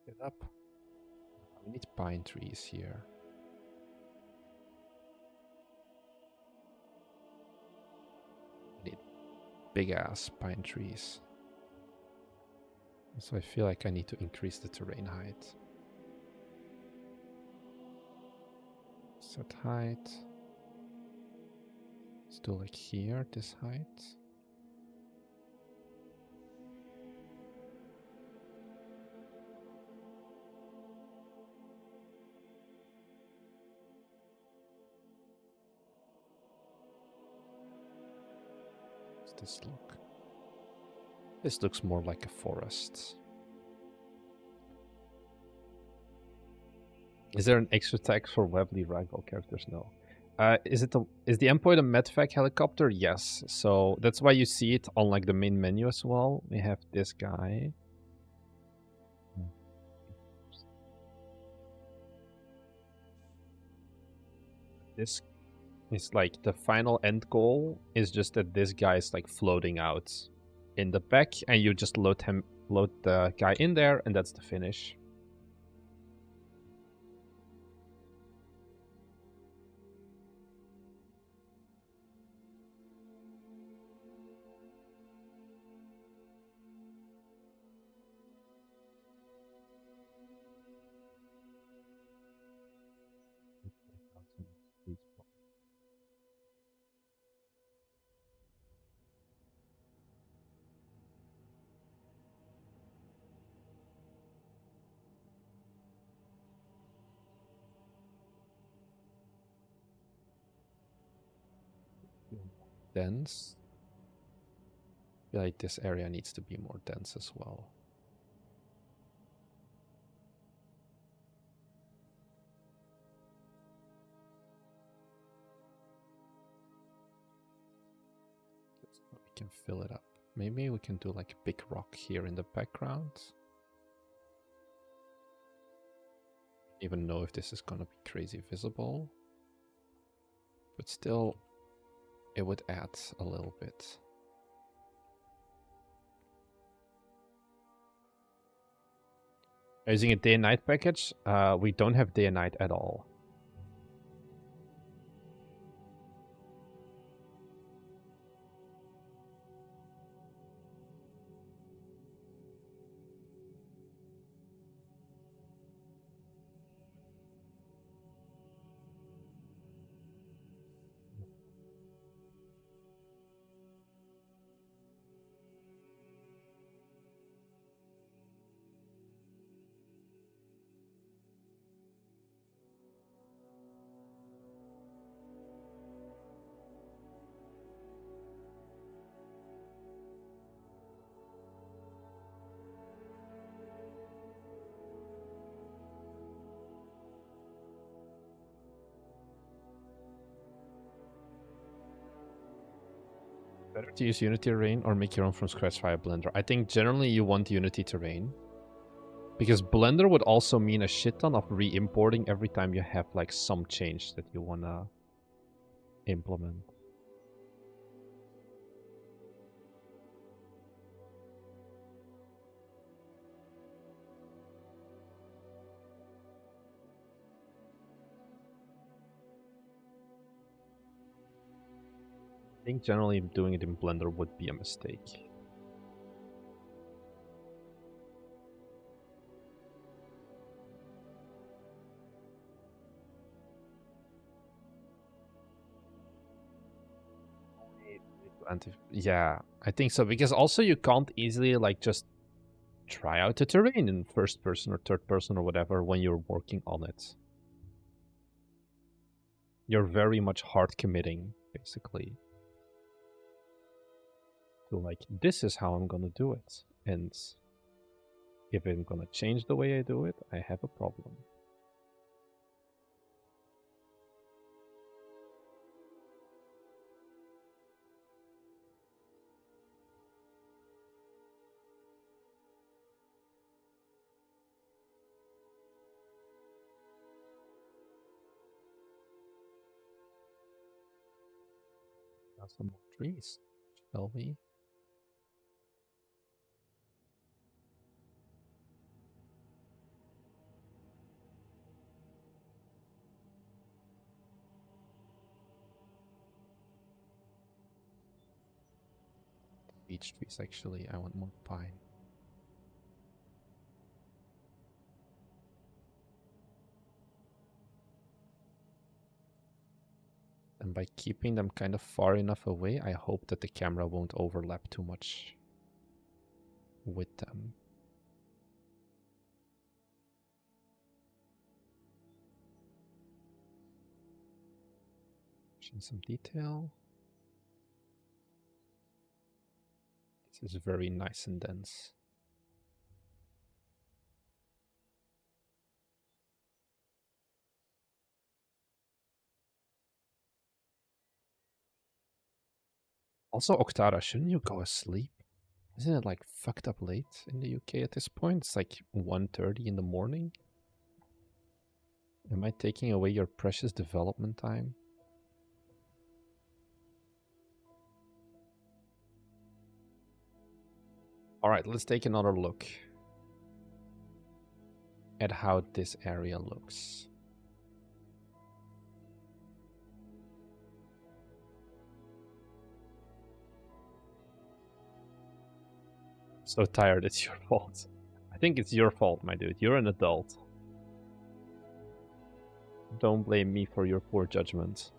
Get up. We need pine trees here. We need big ass pine trees. So I feel like I need to increase the terrain height. Set height. Let's do like here, this height. How does this look? This looks more like a forest. Is there an extra tag for Webley Ragdoll characters? No. Is the endpoint a medvac helicopter? Yes. So that's why you see it on like the main menu as well. We have this guy. This is like the final end goal is just that this guy is like floating out in the back, and you just load the guy in there, and that's the finish. Dense. I feel like this area needs to be more dense as well. We can fill it up. Maybe we can do like a big rock here in the background. Even know if this is gonna be crazy visible, but still it would add a little bit. Using a day and night package, we don't have day and night at all. Better to use Unity Terrain or make your own from scratch via Blender. I think generally you want Unity Terrain. Because Blender would also mean a shit ton of re-importing every time you have like some change that you wanna implement. I think generally doing it in Blender would be a mistake. Yeah, I think so, because also you can't easily like just try out the terrain in first person or third person or whatever when you're working on it. You're very much hard committing, basically. To like, this is how I'm gonna do it. And if I'm gonna change the way I do it, I have a problem. Now some more trees, shall we? Beech trees, actually. I want more pine. And by keeping them kind of far enough away, I hope that the camera won't overlap too much with them. Some detail. This is very nice and dense. Also, Oktara, shouldn't you go asleep? Isn't it like fucked up late in the UK at this point? It's like 1:30 in the morning. Am I taking away your precious development time? Alright, let's take another look at how this area looks. So tired, it's your fault. I think it's your fault, my dude. You're an adult. Don't blame me for your poor judgment.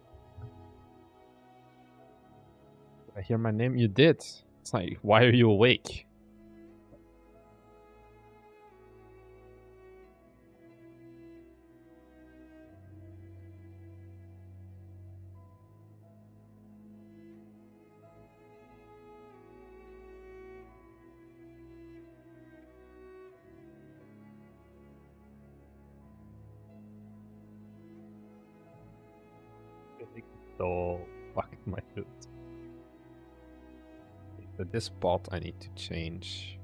Did I hear my name? You did. It's like, why are you awake? So fucked, my dude. So this bot I need to change.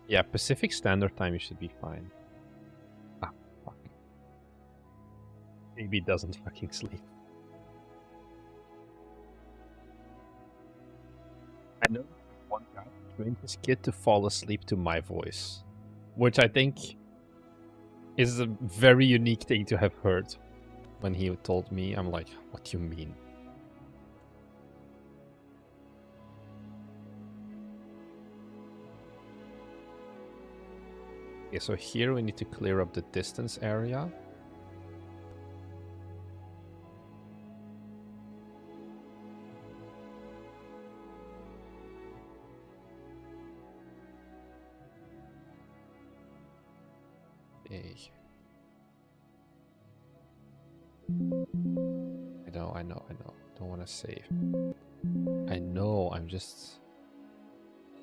Yeah, Pacific Standard Time, you should be fine. Ah, fuck. Maybe it doesn't fucking sleep. I know one guy trained his kid to fall asleep to my voice, which I think is a very unique thing to have heard. When he told me, I'm like, what do you mean? Okay, so here we need to clear up the distance area. Okay. I know. Don't want to save. I know, I'm just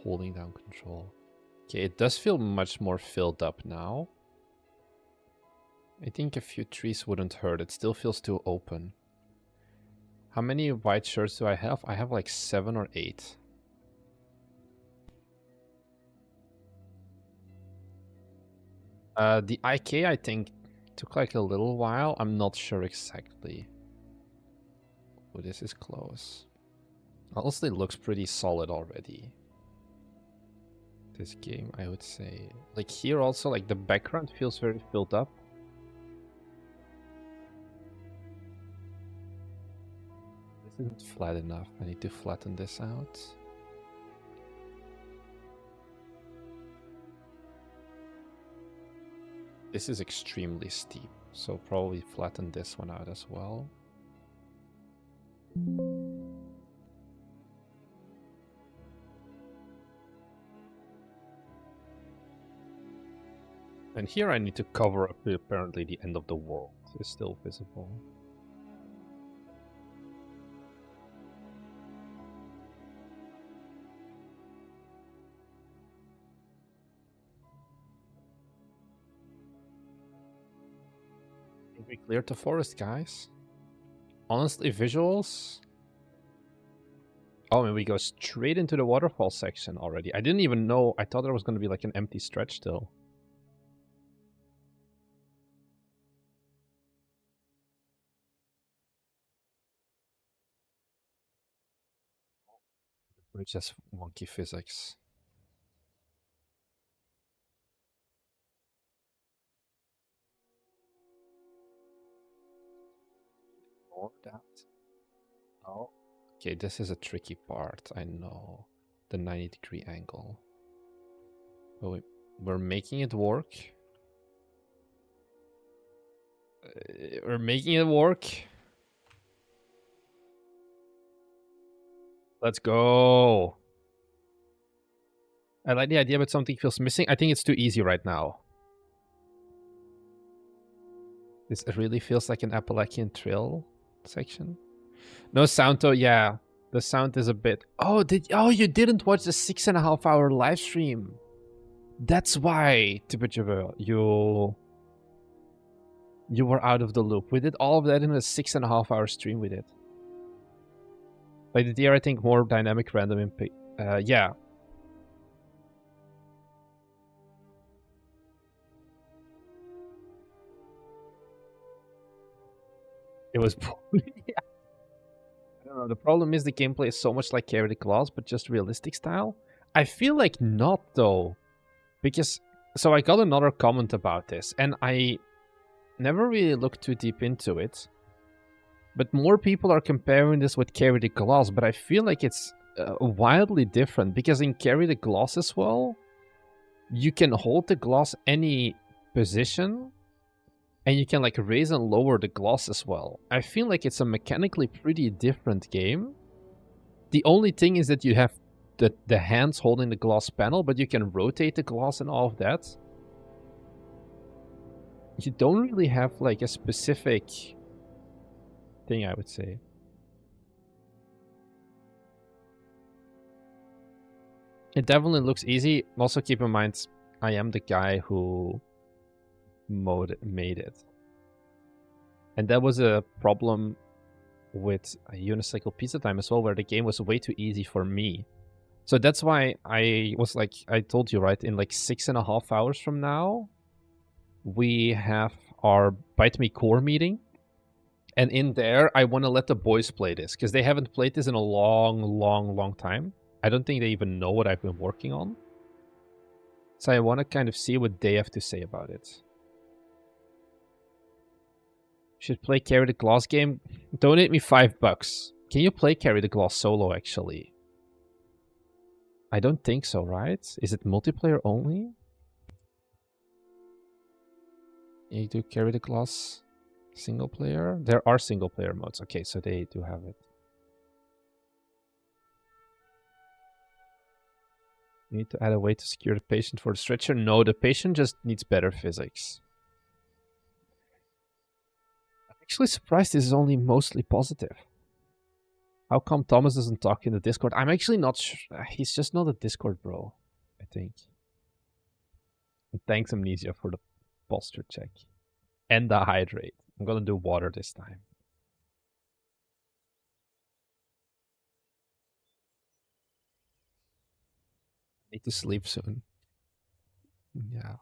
holding down control. Okay, it does feel much more filled up now. I think a few trees wouldn't hurt. It still feels too open. How many white shirts do I have? I have like 7 or 8. The IK, I think, took like a little while. I'm not sure exactly. Oh, this is close. Honestly, it looks pretty solid already. This game, I would say. Like here also, like the background feels very filled up. This isn't flat enough. I need to flatten this out. This is extremely steep, so probably flatten this one out as well. And here I need to cover up apparently the end of the world is still visible. I think we cleared the forest, guys. Honestly, visuals. Oh, and we go straight into the waterfall section already. I didn't even know. I thought there was going to be like an empty stretch still. The bridge has wonky physics. Ignore that. Oh. Okay, this is a tricky part. I know. The 90-degree angle. But we're making it work. We're making it work. Let's go. I like the idea, but something feels missing. I think it's too easy right now. This really feels like an Appalachian Trail section. No sound though, yeah. The sound is a bit... Oh, you didn't watch the 6.5 hour live stream. That's why, Tibajiba, you were out of the loop. We did all of that in a 6.5 hour stream we did. Like the deer, I think more dynamic random impact. Yeah. It was yeah. I don't know. The problem is the gameplay is so much like Carry the Claws, but just realistic style. I feel like not though, because so I got another comment about this, and I never really looked too deep into it. But more people are comparing this with Carry the Glass, but I feel like it's wildly different because in Carry the Glass as well, you can hold the glass any position and you can like raise and lower the glass as well. I feel like it's a mechanically pretty different game. The only thing is that you have the hands holding the glass panel, but you can rotate the glass and all of that. You don't really have like a specific thing, I would say. It definitely looks easy. Also keep in mind, I am the guy who made it. And that was a problem with Unicycle Pizza Time as well, where the game was way too easy for me. So that's why I was like, I told you, right, in like 6.5 hours from now, we have our Bite Me Core meeting. And in there, I want to let the boys play this, because they haven't played this in a long time. I don't think they even know what I've been working on. So I want to kind of see what they have to say about it. Should play Carry the Glass game. Donate me $5. Can you play Carry the Glass solo, actually? I don't think so, right? Is it multiplayer only? You do Carry the Glass single player? There are single player modes. Okay, so they do have it. You need to add a way to secure the patient for the stretcher. No, the patient just needs better physics. I'm actually surprised this is only mostly positive. How come Thomas doesn't talk in the Discord? I'm actually not sure. He's just not a Discord bro, I think. And thanks, Amnesia, for the posture check. and the hydrate. I'm gonna do water this time. Need to sleep soon. Yeah.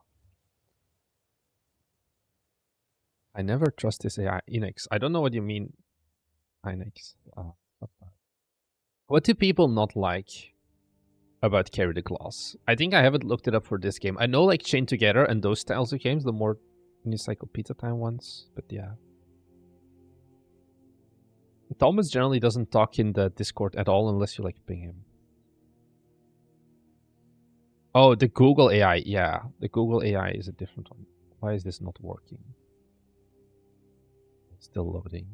I never trust this AI. Inex. I don't know what you mean, Inex. What do people not like about Carry the Glass? I think I haven't looked it up for this game. I know like Chain Together and those styles of games, the more Encyclopedia Time ones, but yeah. Thomas generally doesn't talk in the Discord at all unless you like ping him. Oh, the Google AI. Yeah, the Google AI is a different one. Why is this not working? Still loading.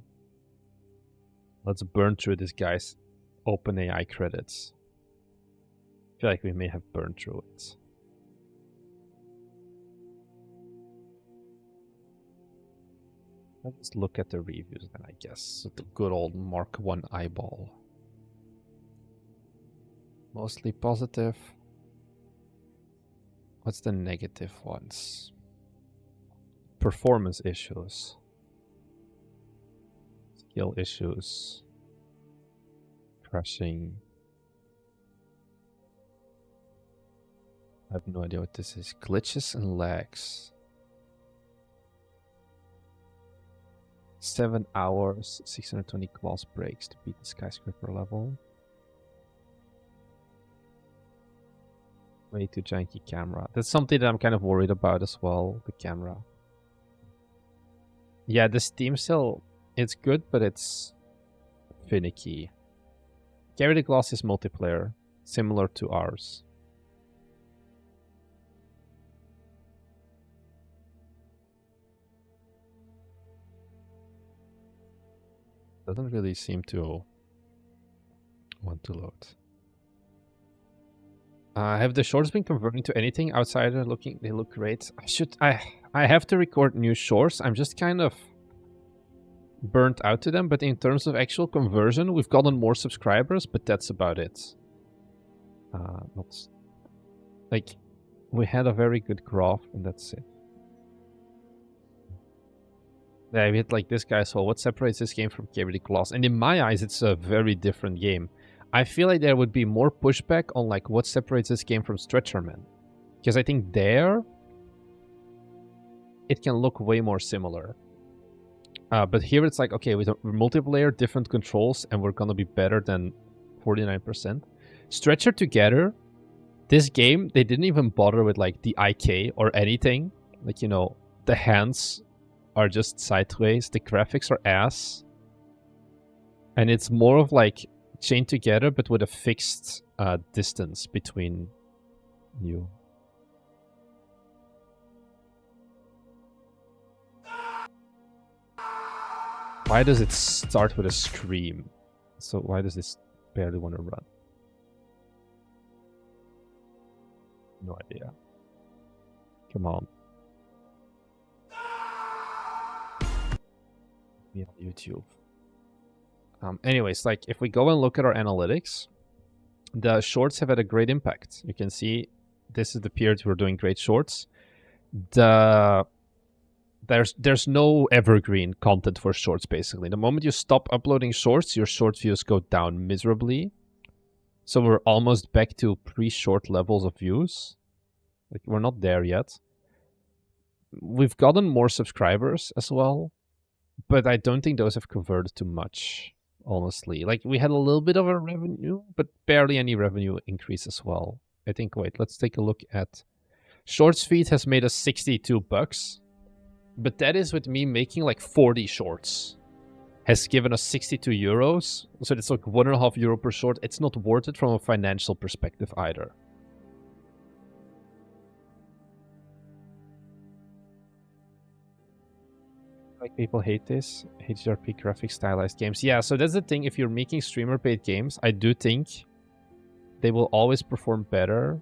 Let's burn through this guy's OpenAI credits. I feel like we may have burned through it. Let's look at the reviews then, I guess. The good old Mark 1 eyeball. Mostly positive. What's the negative ones? Performance issues. Skill issues. Crashing. I have no idea what this is. Glitches and lags. 7 hours, 620 class breaks to beat the skyscraper level. Way too janky camera. That's something that I'm kind of worried about as well, the camera. Yeah, the Steam still, it's good, but it's finicky. Carry the Glass is multiplayer, similar to ours. Doesn't really seem to want to load. Have the shorts been converting to anything outside of looking? They look great. I have to record new shorts. I'm just kind of burnt out to them. But in terms of actual conversion, we've gotten more subscribers, but that's about it. Not like we had a very good graph, and that's it. Yeah, we hit like this guy. So what separates this game from Carry the Glass? And in my eyes, it's a very different game. I feel like there would be more pushback on like what separates this game from Stretcherman. Because I think there, it can look way more similar. But here it's like, okay, with multiplayer, different controls, and we're gonna be better than 49%. Stretcher Together, this game, they didn't even bother with like the IK or anything. Like, you know, the hands are just sideways, the graphics are ass. And it's more of like Chained Together, but with a fixed distance between you. Why does it start with a scream? So why does this barely want to run? No idea. Come on. Me on YouTube. Anyways, like if we go and look at our analytics, the shorts have had a great impact. You can see this is the period we're doing great shorts. There's no evergreen content for shorts, basically. The moment you stop uploading shorts, your short views go down miserably. So we're almost back to pre-short levels of views. Like we're not there yet. We've gotten more subscribers as well, but I don't think those have converted to much, honestly. Like we had a little bit of a revenue, but barely any revenue increase as well. I think, wait, let's take a look at Shorts feed has made us $62. But that is with me making like 40 shorts. Has given us 62 euros. So it's like €1.5 per short. It's not worth it from a financial perspective either. Like people hate this. HDRP graphic stylized games. Yeah, so that's the thing. If you're making streamer paid games, I do think they will always perform better.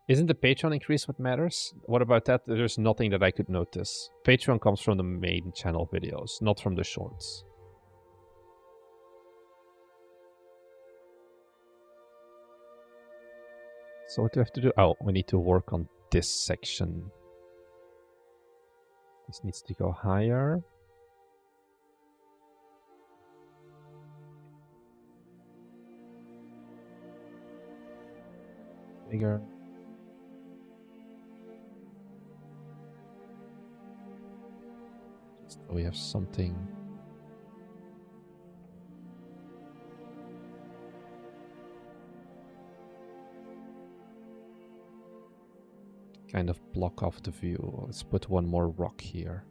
Isn't the Patreon increase what matters? What about that? There's nothing that I could notice. Patreon comes from the main channel videos, not from the shorts. So what do we have to do? Oh, we need to work on this section. This needs to go higher. Bigger. So we have something. Kind of block off the view. Let's put one more rock here.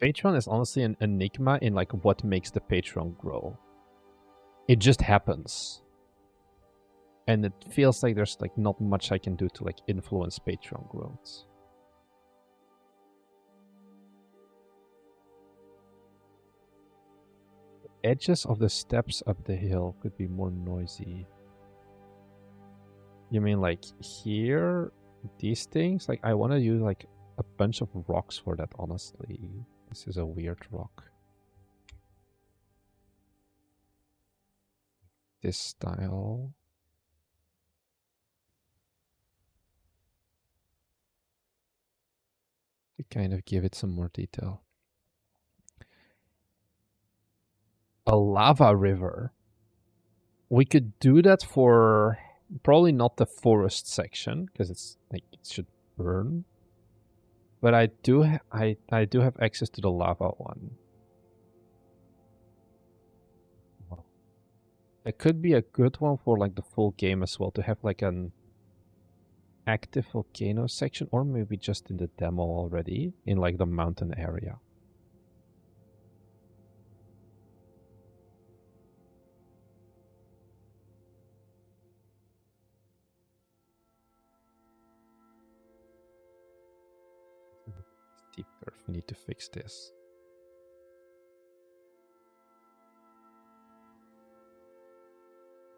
Patreon is honestly an enigma in like what makes the Patreon grow. It just happens. And it feels like there's like not much I can do to like influence Patreon growth. The edges of the steps up the hill could be more noisy. You mean like here? These things? Like I want to use like a bunch of rocks for that, honestly. This is a weird rock. This style. To kind of give it some more detail. A lava river. We could do that for probably not the forest section because it's like it should burn. But I do have access to the lava one. It could be a good one for like the full game as well, to have like an active volcano section, or maybe just in the demo already in like the mountain area. Steep curve, we need to fix this.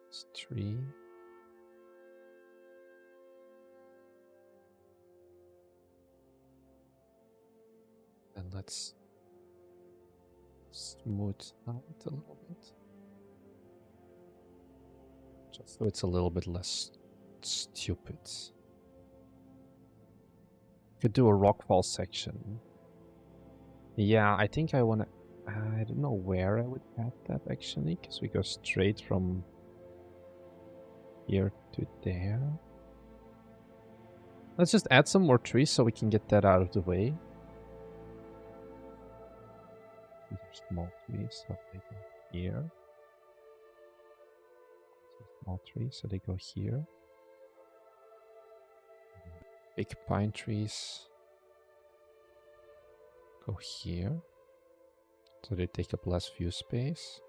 It's 3. And let's smooth out a little bit. Just so it's a little bit less stupid. Could do a rockfall section. Yeah, I think I want to... I don't know where I would add that actually, because we go straight from here to there. Let's just add some more trees so we can get that out of the way. These are small trees, so they go here. Small trees, so they go here. Big pine trees go here, so they take up less view space.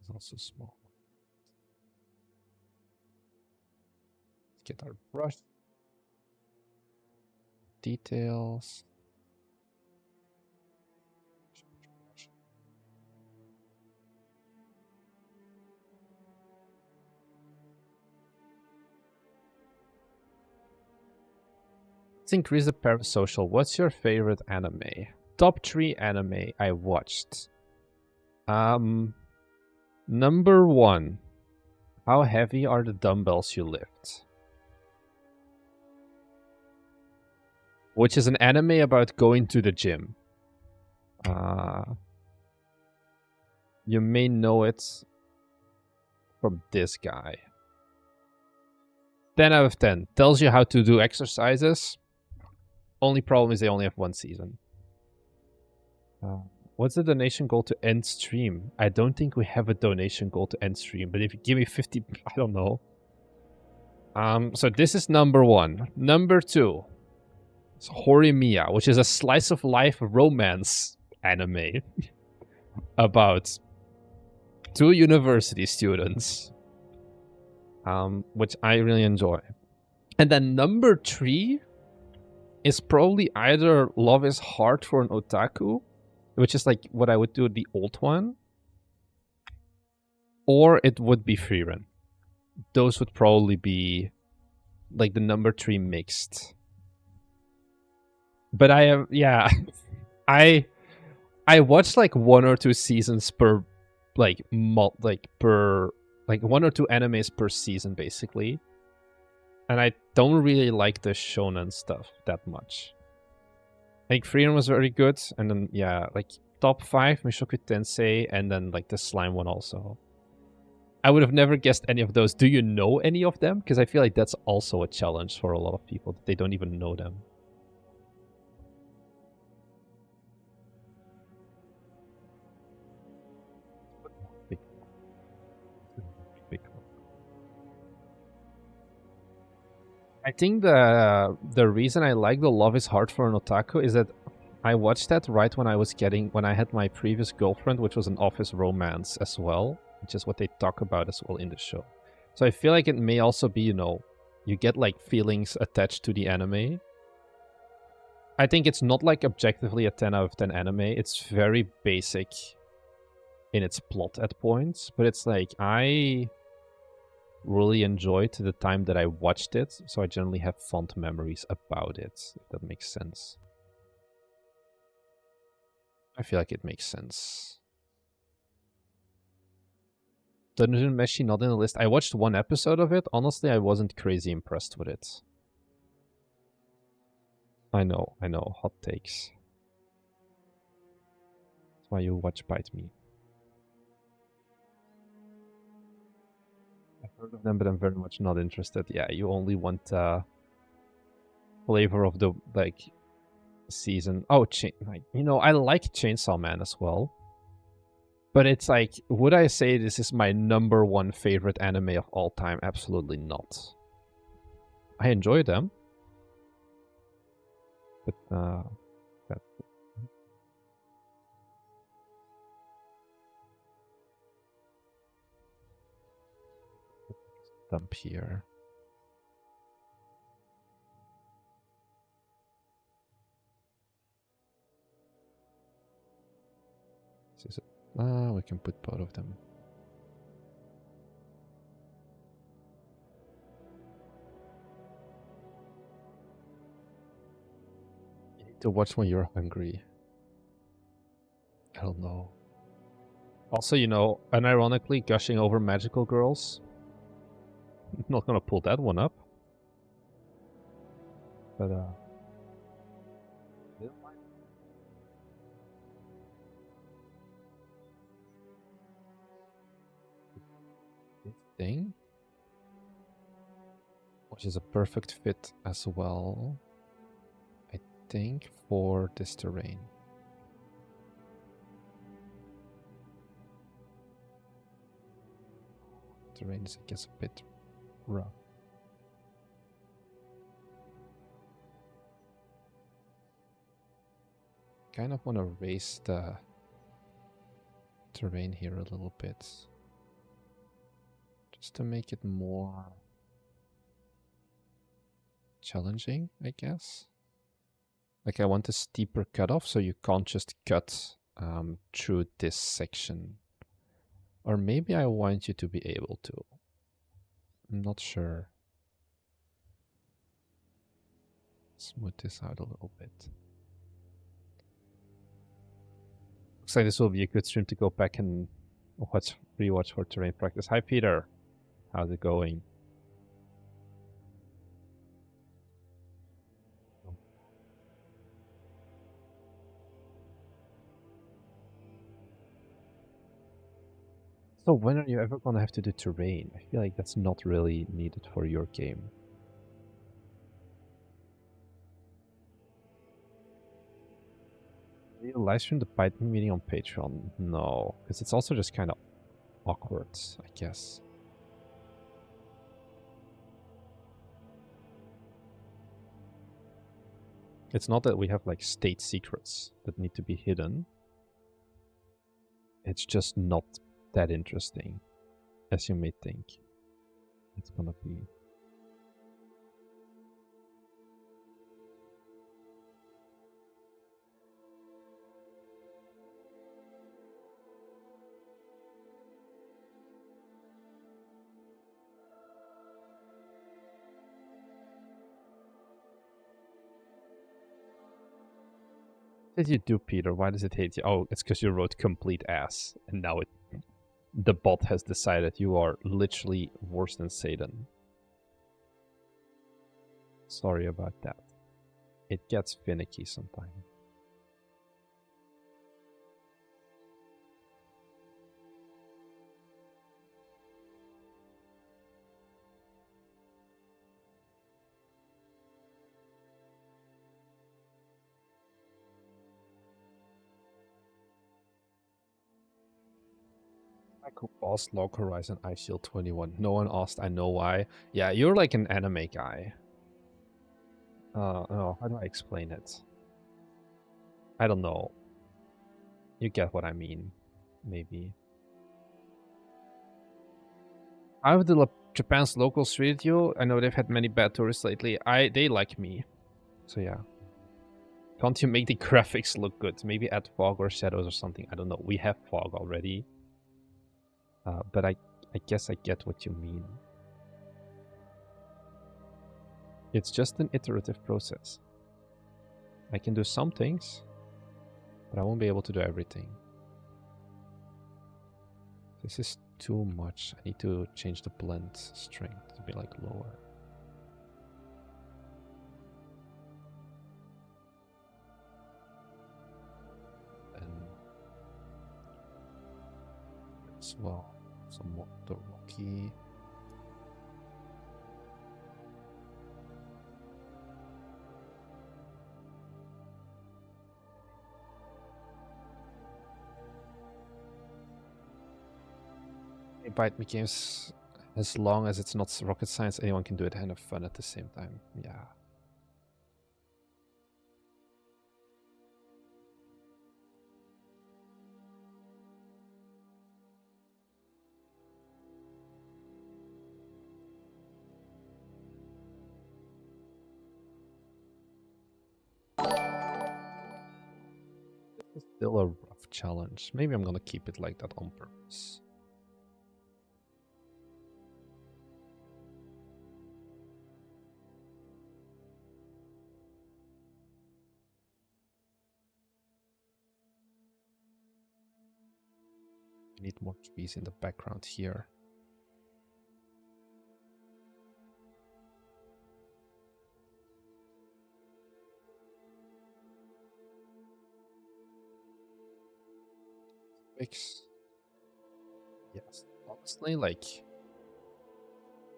It's also small. Let's get our brush. Details. Let's increase the parasocial. What's your favorite anime? Top 3 anime I watched. Number 1. How heavy are the dumbbells you lift? Which is an anime about going to the gym. You may know it from this guy. 10 out of 10. Tells you how to do exercises. Only problem is they only have 1 season. What's the donation goal to end stream? I don't think we have a donation goal to end stream, but if you give me 50, I don't know. So this is number 1. Number 2 is Horimiya, which is a slice of life romance anime about 2 university students, which I really enjoy. And then number 3 is probably either Love is Hard for an Otaku, which is like what I would do with the old one, or it would be Freerun. Those would probably be like the number 3 mixed. But I have, yeah, I watched like 1 or 2 seasons per, like, per, like 1 or 2 animes per season, basically. And I don't really like the shonen stuff that much. I think Freedom was very good, and then, yeah, like, top 5, Mushoku Tensei, and then, like, the slime one also. I would have never guessed any of those. Do you know any of them? Because I feel like that's also a challenge for a lot of people, that they don't even know them. I think the reason I like the Love is Hard for an Otaku is that I watched that right when I had my previous girlfriend, which was an office romance as well, which is what they talk about as well in the show. So I feel like it may also be, you get like feelings attached to the anime. I think it's not like objectively a 10 out of 10 anime. It's very basic in its plot at points, but it's like I really enjoyed the time that I watched it, so I generally have fond memories about it, if that makes sense. I feel like it makes sense. Dungeon Meshi not in the list. I watched 1 episode of it. Honestly, I wasn't crazy impressed with it. I know. Hot takes. That's why you watch Bite Me. I've heard of them, but I'm very much not interested. Yeah, you only want flavor of the, like, season. Oh, I like Chainsaw Man as well. But it's like, would I say this is my number 1 favorite anime of all time? Absolutely not. I enjoy them. But, that's dump here. This is it. We can put both of them. You need to watch when you're hungry. I don't know. Also, unironically, gushing over magical girls. I'm not gonna pull that one up. But, this thing, which is a perfect fit as well, I think, for this terrain. Terrain is, I guess, a bit rough. Kind of want to raise the terrain here a little bit, just to make it more challenging, I guess. Like, I want a steeper cutoff, so you can't just cut through this section. Or maybe I want you to be able to. I'm not sure. Smooth this out a little bit. Looks like this will be a good stream to go back and rewatch for terrain practice. Hi, Peter. How's it going? So when are you ever gonna have to do terrain? I feel like that's not really needed for your game. Do you live stream the Python meeting on Patreon? No, because it's also just kind of awkward, I guess. It's not that we have like state secrets that need to be hidden. It's just not that interesting as you may think it's gonna be. did you do, Peter? Why does it hate you? Oh, it's because you wrote complete ass, and now the bot has decided you are literally worse than Satan. Sorry about that. It gets finicky sometimes. I could boss Log Horizon Ice Shield 21. No one asked, I know why. Yeah, you're like an anime guy. Oh, how do I explain it? I don't know. You get what I mean, maybe. I have Japan's local street view. I know they've had many bad tourists lately. They like me. So yeah. Can't you make the graphics look good? Maybe add fog or shadows or something. I don't know. We have fog already. But I guess I get what you mean. It's just an iterative process. I can do some things, but I won't be able to do everything. This is too much. I need to change the blend strength to be like lower. And as well, some more the rocky. Bite me games, as long as it's not rocket science, anyone can do it and have fun at the same time. Yeah. This is still a rough challenge. Maybe I'm gonna keep it like that on purpose. Need more trees in the background here. Fix. Yes, honestly, like,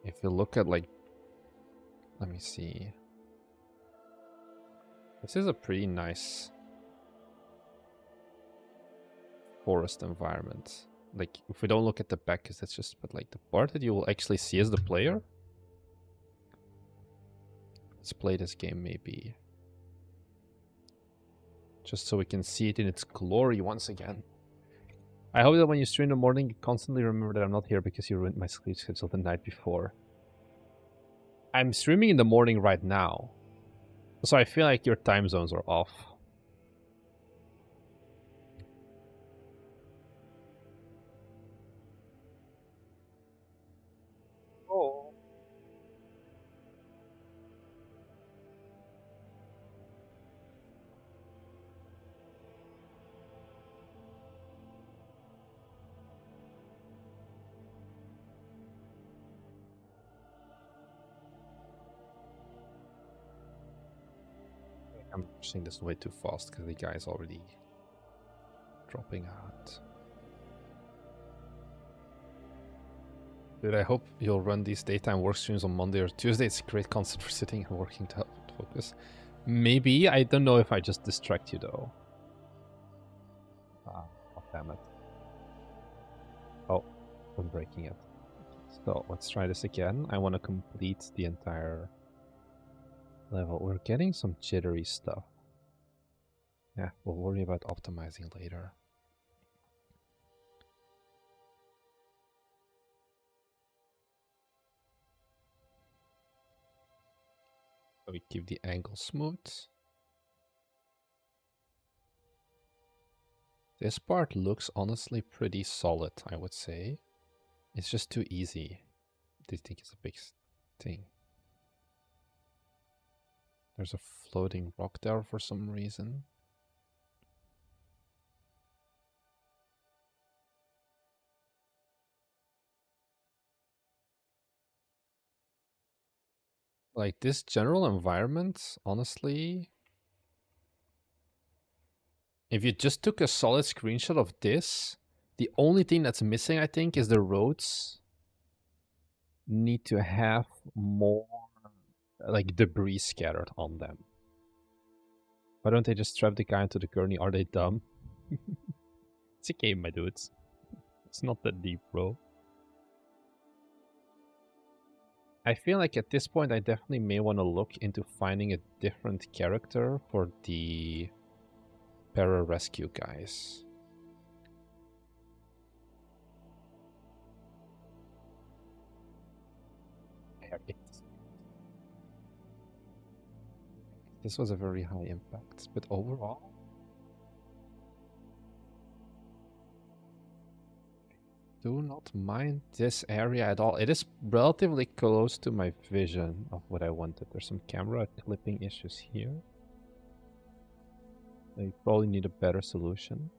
if you look at like, let me see. This is a pretty nice forest environment. Like, if we don't look at the back, because that's just, but like the part that you will actually see as the player. Let's play this game maybe. Just so we can see it in its glory once again. I hope that when you stream in the morning, you constantly remember that I'm not here because you ruined my sleep schedule the night before. I'm streaming in the morning right now. So I feel like your time zones are off. Oh. I'm pushing this way too fast because the guy's already dropping out. Dude, I hope you'll run these daytime work streams on Monday or Tuesday. It's a great concept for sitting and working to help focus. Maybe. I don't know if I just distract you though. Ah, oh, damn it. Oh, I'm breaking it. So let's try this again. I want to complete the entire level. We're getting some jittery stuff. Yeah, we'll worry about optimizing later. So we keep the angle smooth. This part looks honestly pretty solid, I would say. It's just too easy. I think it's a big thing. There's a floating rock there for some reason. Like this general environment, honestly, if you just took a solid screenshot of this, the only thing that's missing, I think, is the roads need to have more like debris scattered on them. Why don't they just strap the guy into the gurney? Are they dumb? It's a game, my dudes. It's not that deep, bro. I feel like at this point I definitely may want to look into finding a different character for the para-rescue guys. This was a very high impact, but overall, do not mind this area at all. It is relatively close to my vision of what I wanted. There's some camera clipping issues here. I probably need a better solution.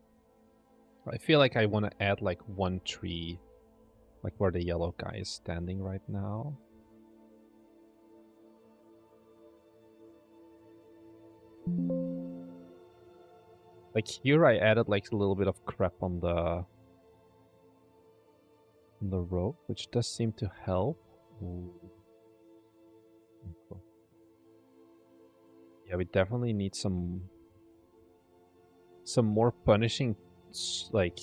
I feel like I want to add like one tree, like where the yellow guy is standing right now. Like here I added like a little bit of crap on the rope, which does seem to help. Ooh. Okay. Yeah, we definitely need some more punishing like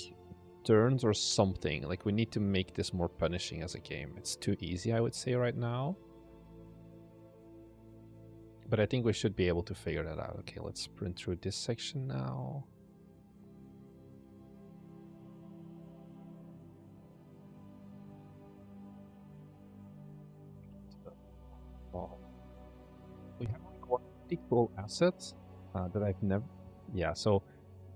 turns or something. Like we need to make this more punishing as a game. It's too easy, I would say, right now. But I think we should be able to figure that out. Okay, let's sprint through this section now. Oh. We have like one pretty cool asset that I've never... Yeah, so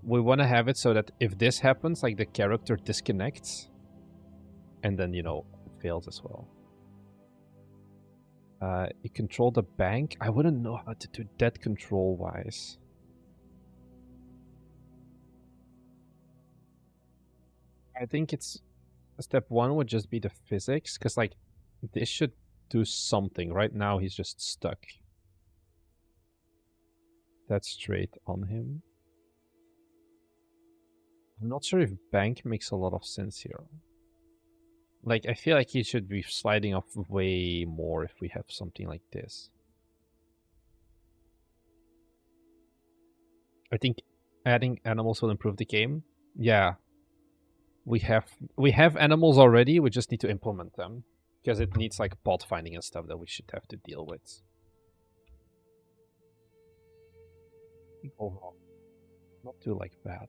we want to have it so that if this happens, like the character disconnects and then, you know, it fails as well. You control the bank. I wouldn't know how to do that control-wise. I think it's... Step one would just be the physics, because, like, this should do something. Right now, he's just stuck. That's straight on him. I'm not sure if bank makes a lot of sense here. Like, I feel like he should be sliding off way more if we have something like this. I think adding animals will improve the game. Yeah. We have animals already, we just need to implement them. Because it needs like bot finding and stuff that we should have to deal with. Overall, not too like bad.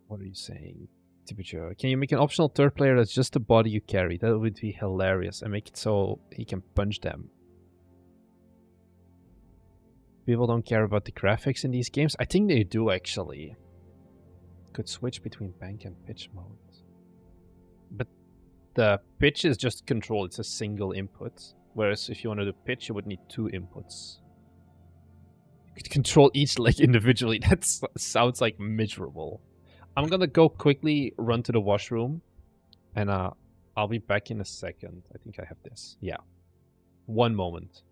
What are you saying? Temperature. Can you make an optional third player that's just the body you carry? That would be hilarious. And make it so he can punch them. People don't care about the graphics in these games. I think they do actually. Could switch between bank and pitch modes. But the pitch is just control. It's a single input. Whereas if you wanted to pitch, you would need two inputs. You could control each leg individually. That sounds like miserable. I'm gonna go quickly run to the washroom. And I'll be back in a second. I think I have this. Yeah. One moment.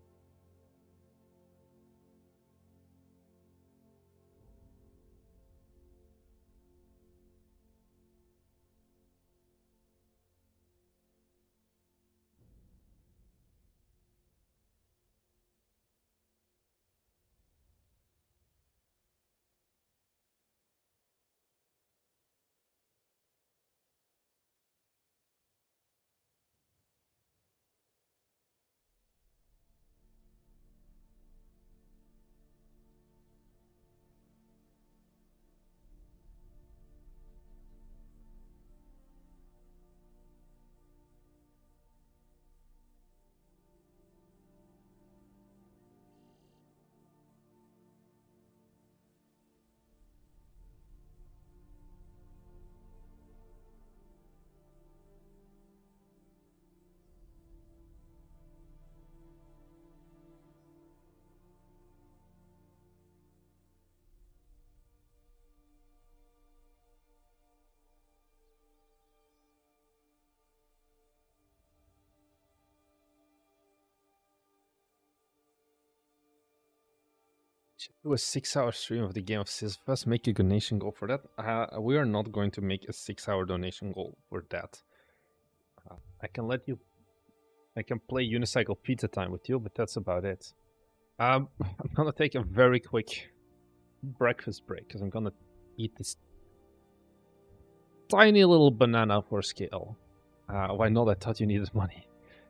Should do a 6-hour stream of the game of Sisyphus. Make a donation goal for that. We are not going to make a 6-hour donation goal for that. I can let you. I can play Unicycle Pizza Time with you, but that's about it. I'm gonna take a very quick breakfast break because I'm gonna eat this tiny little banana for scale. Why not? I thought you needed money.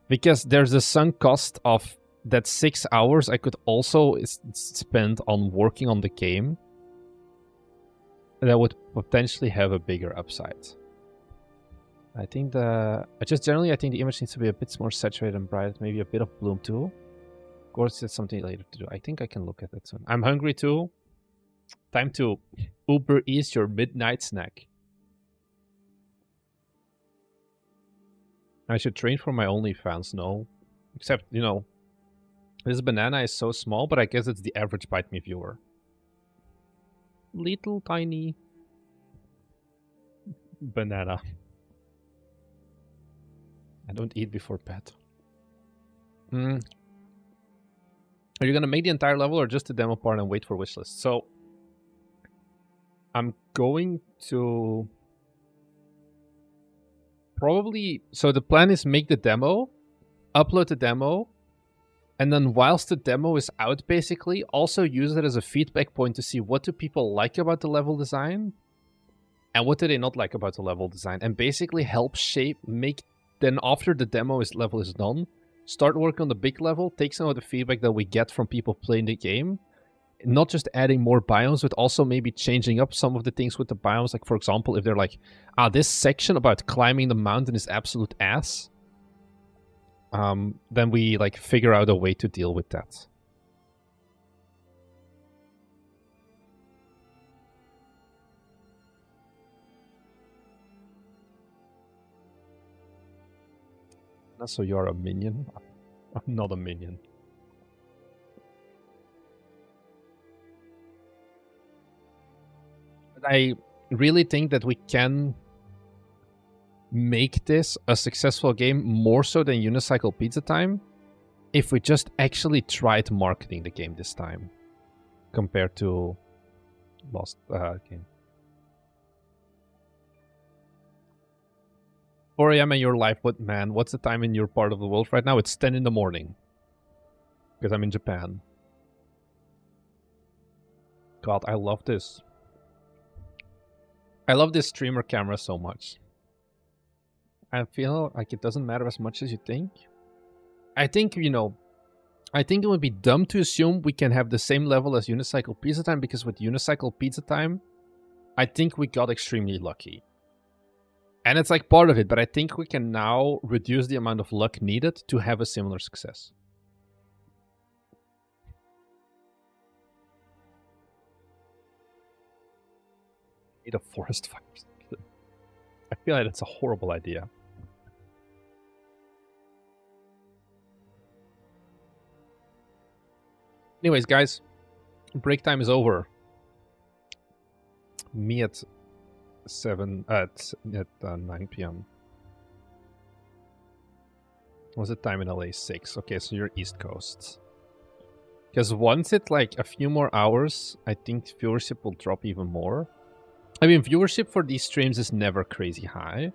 Because there's a sunk cost of that 6 hours I could also spend on working on the game that would potentially have a bigger upside. I think I think the image needs to be a bit more saturated and bright, maybe a bit of bloom too. Of course, it's something later to do. I think I can look at that soon. I'm hungry too. Time to Uber Eats your midnight snack. I should train for my OnlyFans, no. Except, you know, this banana is so small, but I guess it's the average Bite Me viewer. Little tiny banana. I don't eat before bed. Are you gonna make the entire level or just the demo part and wait for wishlist? So, I'm going to probably... So the plan is make the demo, upload the demo, and then whilst the demo is out, basically, also use it as a feedback point to see what do people like about the level design and what do they not like about the level design, and basically help shape, then after the level is done, start working on the big level, take some of the feedback that we get from people playing the game, not just adding more biomes, but also maybe changing up some of the things with the biomes. Like, for example, if they're like, this section about climbing the mountain is absolute ass, then we like figure out a way to deal with that. So you're a minion? I'm not a minion. But I really think that we can make this a successful game more so than Unicycle Pizza Time if we just actually tried marketing the game this time compared to last game. 4 a.m. in your life, what's the time in your part of the world right now? It's 10 in the morning. Because I'm in Japan. God, I love this. I love this streamer camera so much. I feel like it doesn't matter as much as you think. I think, you know, I think it would be dumb to assume we can have the same level as Unicycle Pizza Time, because with Unicycle Pizza Time, I think we got extremely lucky. And it's like part of it, but I think we can now reduce the amount of luck needed to have a similar success. Need a forest fire. I feel like that's a horrible idea. Anyways, guys, break time is over. Me at 9 p.m. What's the time in LA? 6. Okay, so you're East Coast. Because once it's like a few more hours, I think viewership will drop even more. I mean, viewership for these streams is never crazy high.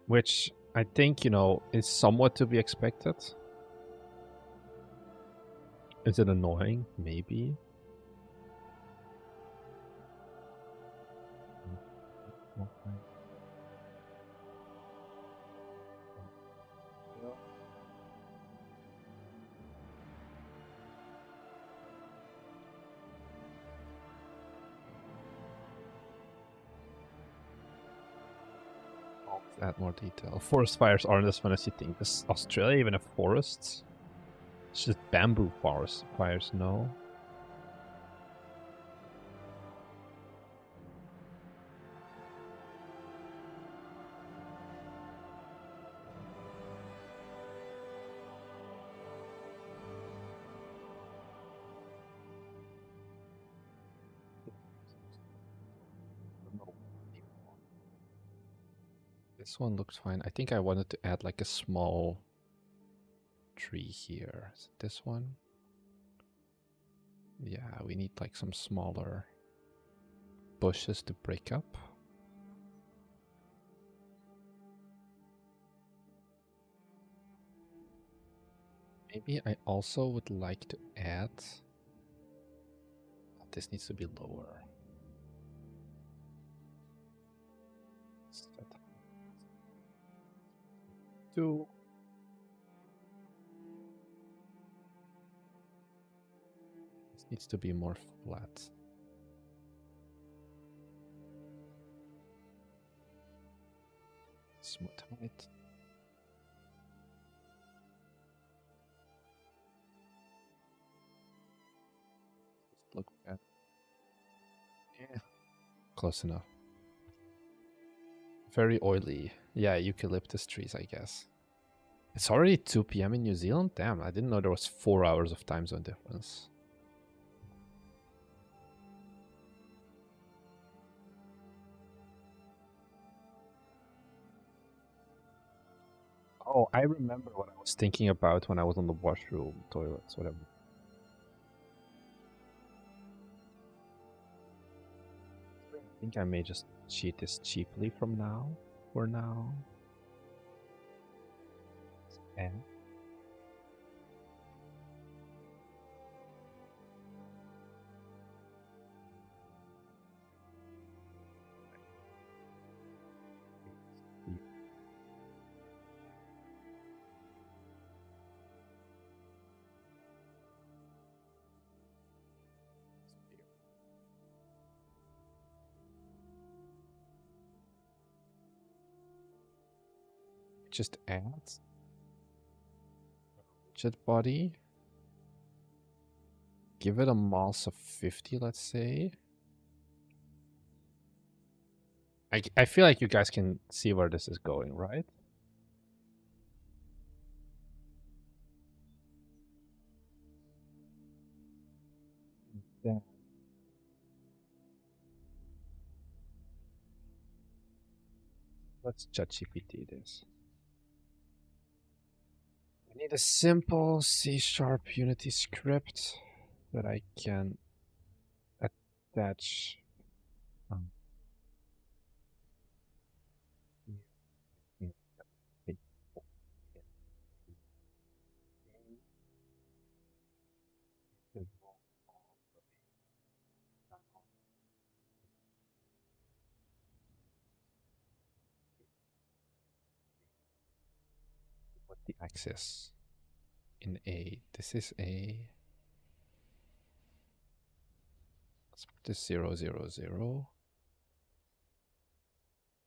Which I think, you know, is somewhat to be expected. Is it annoying? Maybe. Okay. Add more detail. Forest fires aren't as fun as you think. Does Australia even have forests? It's just bamboo forest fires, no? This one looks fine. I think I wanted to add like a small tree here. Is it this one? Yeah, we need like some smaller bushes to break up. Maybe I also would like to add... This needs to be lower. Set 2. This needs to be more flat. Smooth height. Look at. Yeah. Close enough. Very oily. Yeah, eucalyptus trees, I guess. It's already 2 p.m. in New Zealand? Damn, I didn't know there was 4 hours of time zone difference. Oh, I remember what I was thinking about when I was on the washroom, toilets, whatever. I think I may just cheat this cheaply from now, for now. And just add jet body. Give it a mass of 50, let's say. I feel like you guys can see where this is going, right? Yeah. Let's ChatGPT this. I need a simple C# Unity script that I can attach. What the axis in A? This is A. Let's put this 0, 0, 0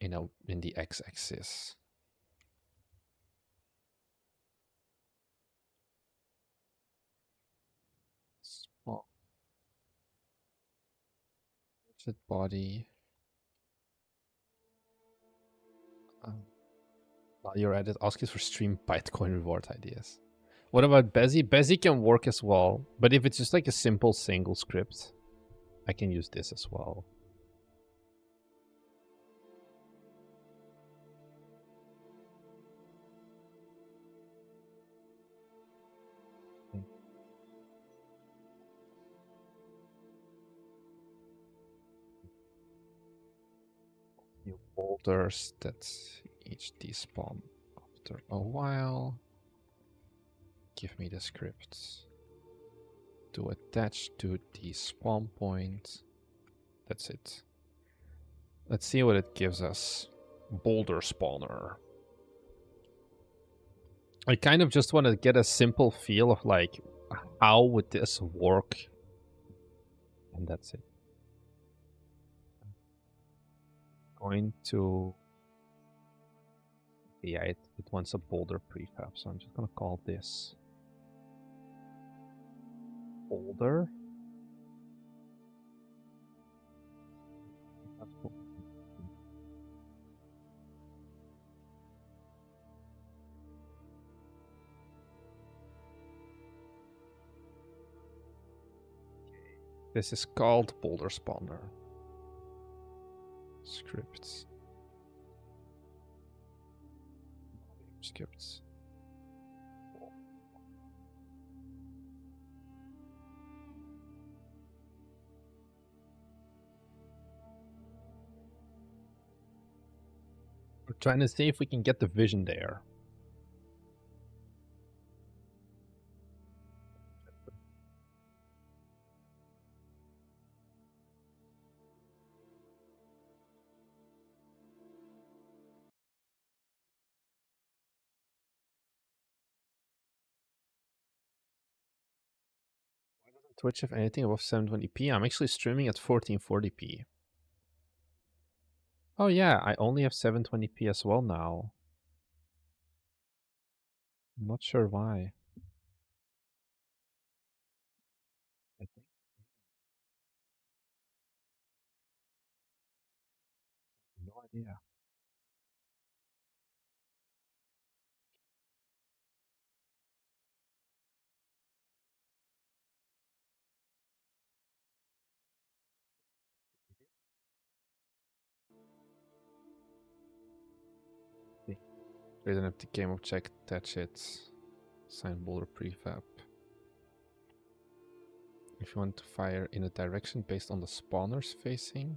in the x-axis. Small widget body. While you're at it, ask us for stream Bitcoin reward ideas. What about Bezzy? Bezzy can work as well, but if it's just like a simple single script, I can use this as well. New boulders that each despawn after a while. Give me the script to attach to the spawn point. That's it. Let's see what it gives us. Boulder spawner. I kind of just want to get a simple feel of like, how would this work? And that's it. Going to... Yeah, it wants a boulder prefab, so I'm just going to call this boulder. This is called boulder spawner. Scripts. Scripts. Trying to see if we can get the vision there. Twitch have anything above 720p? I'm actually streaming at 1440p. Oh yeah, I only have 720p as well now. I'm not sure why. I think. No idea. Create an empty game object, attach it, sign boulder prefab. If you want to fire in a direction based on the spawners facing,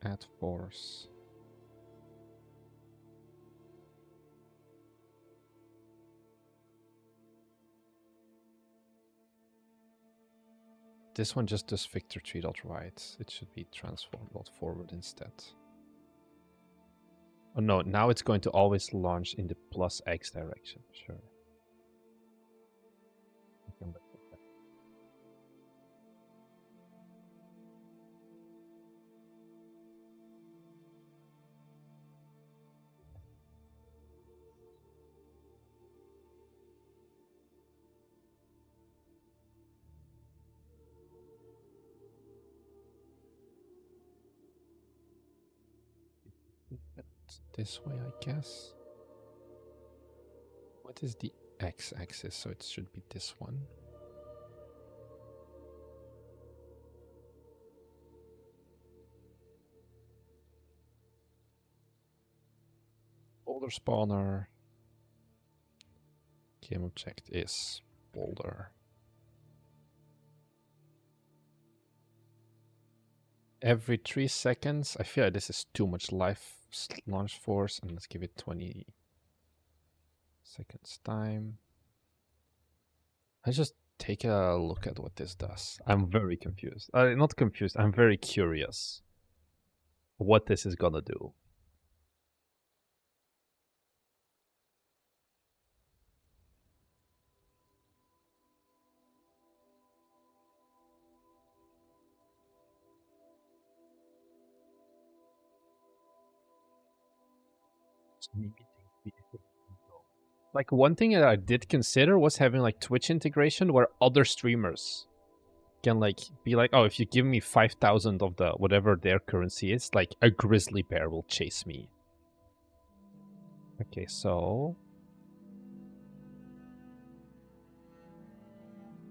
add force. This one just does Victor 3.right. It should be transform.forward instead. Oh no, now it's going to always launch in the plus X direction. Sure. This way, I guess. What is the X-axis? So it should be this one. Boulder spawner. Game object is boulder. Every 3 seconds. I feel like this is too much life launch force, and let's give it 20 seconds time. Let's just take a look at what this does. I'm very confused. Not confused, I'm very curious what this is gonna do. Like, one thing that I did consider was having like Twitch integration where other streamers can like be like, oh, if you give me 5,000 of the whatever their currency is, like a grizzly bear will chase me. Okay, so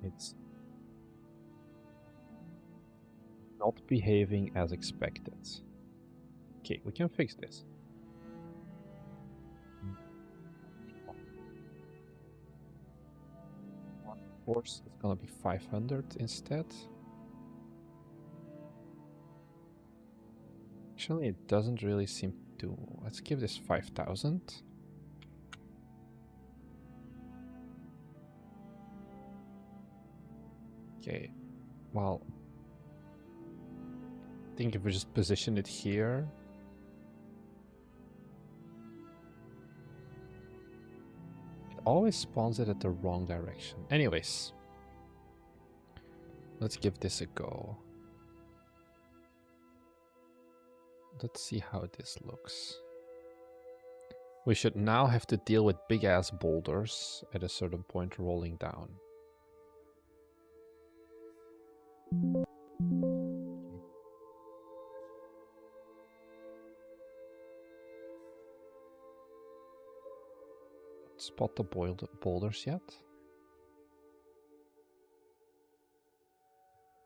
it's not behaving as expected. Okay, we can fix this. Force is gonna be 500 instead. Actually, it doesn't really seem to. Let's give this 5,000. Okay, well, I think if we just position it here. It always spawns it at the wrong direction. Anyways, let's give this a go. Let's see how this looks. We should now have to deal with big ass boulders at a certain point rolling down. Spot the boulders yet.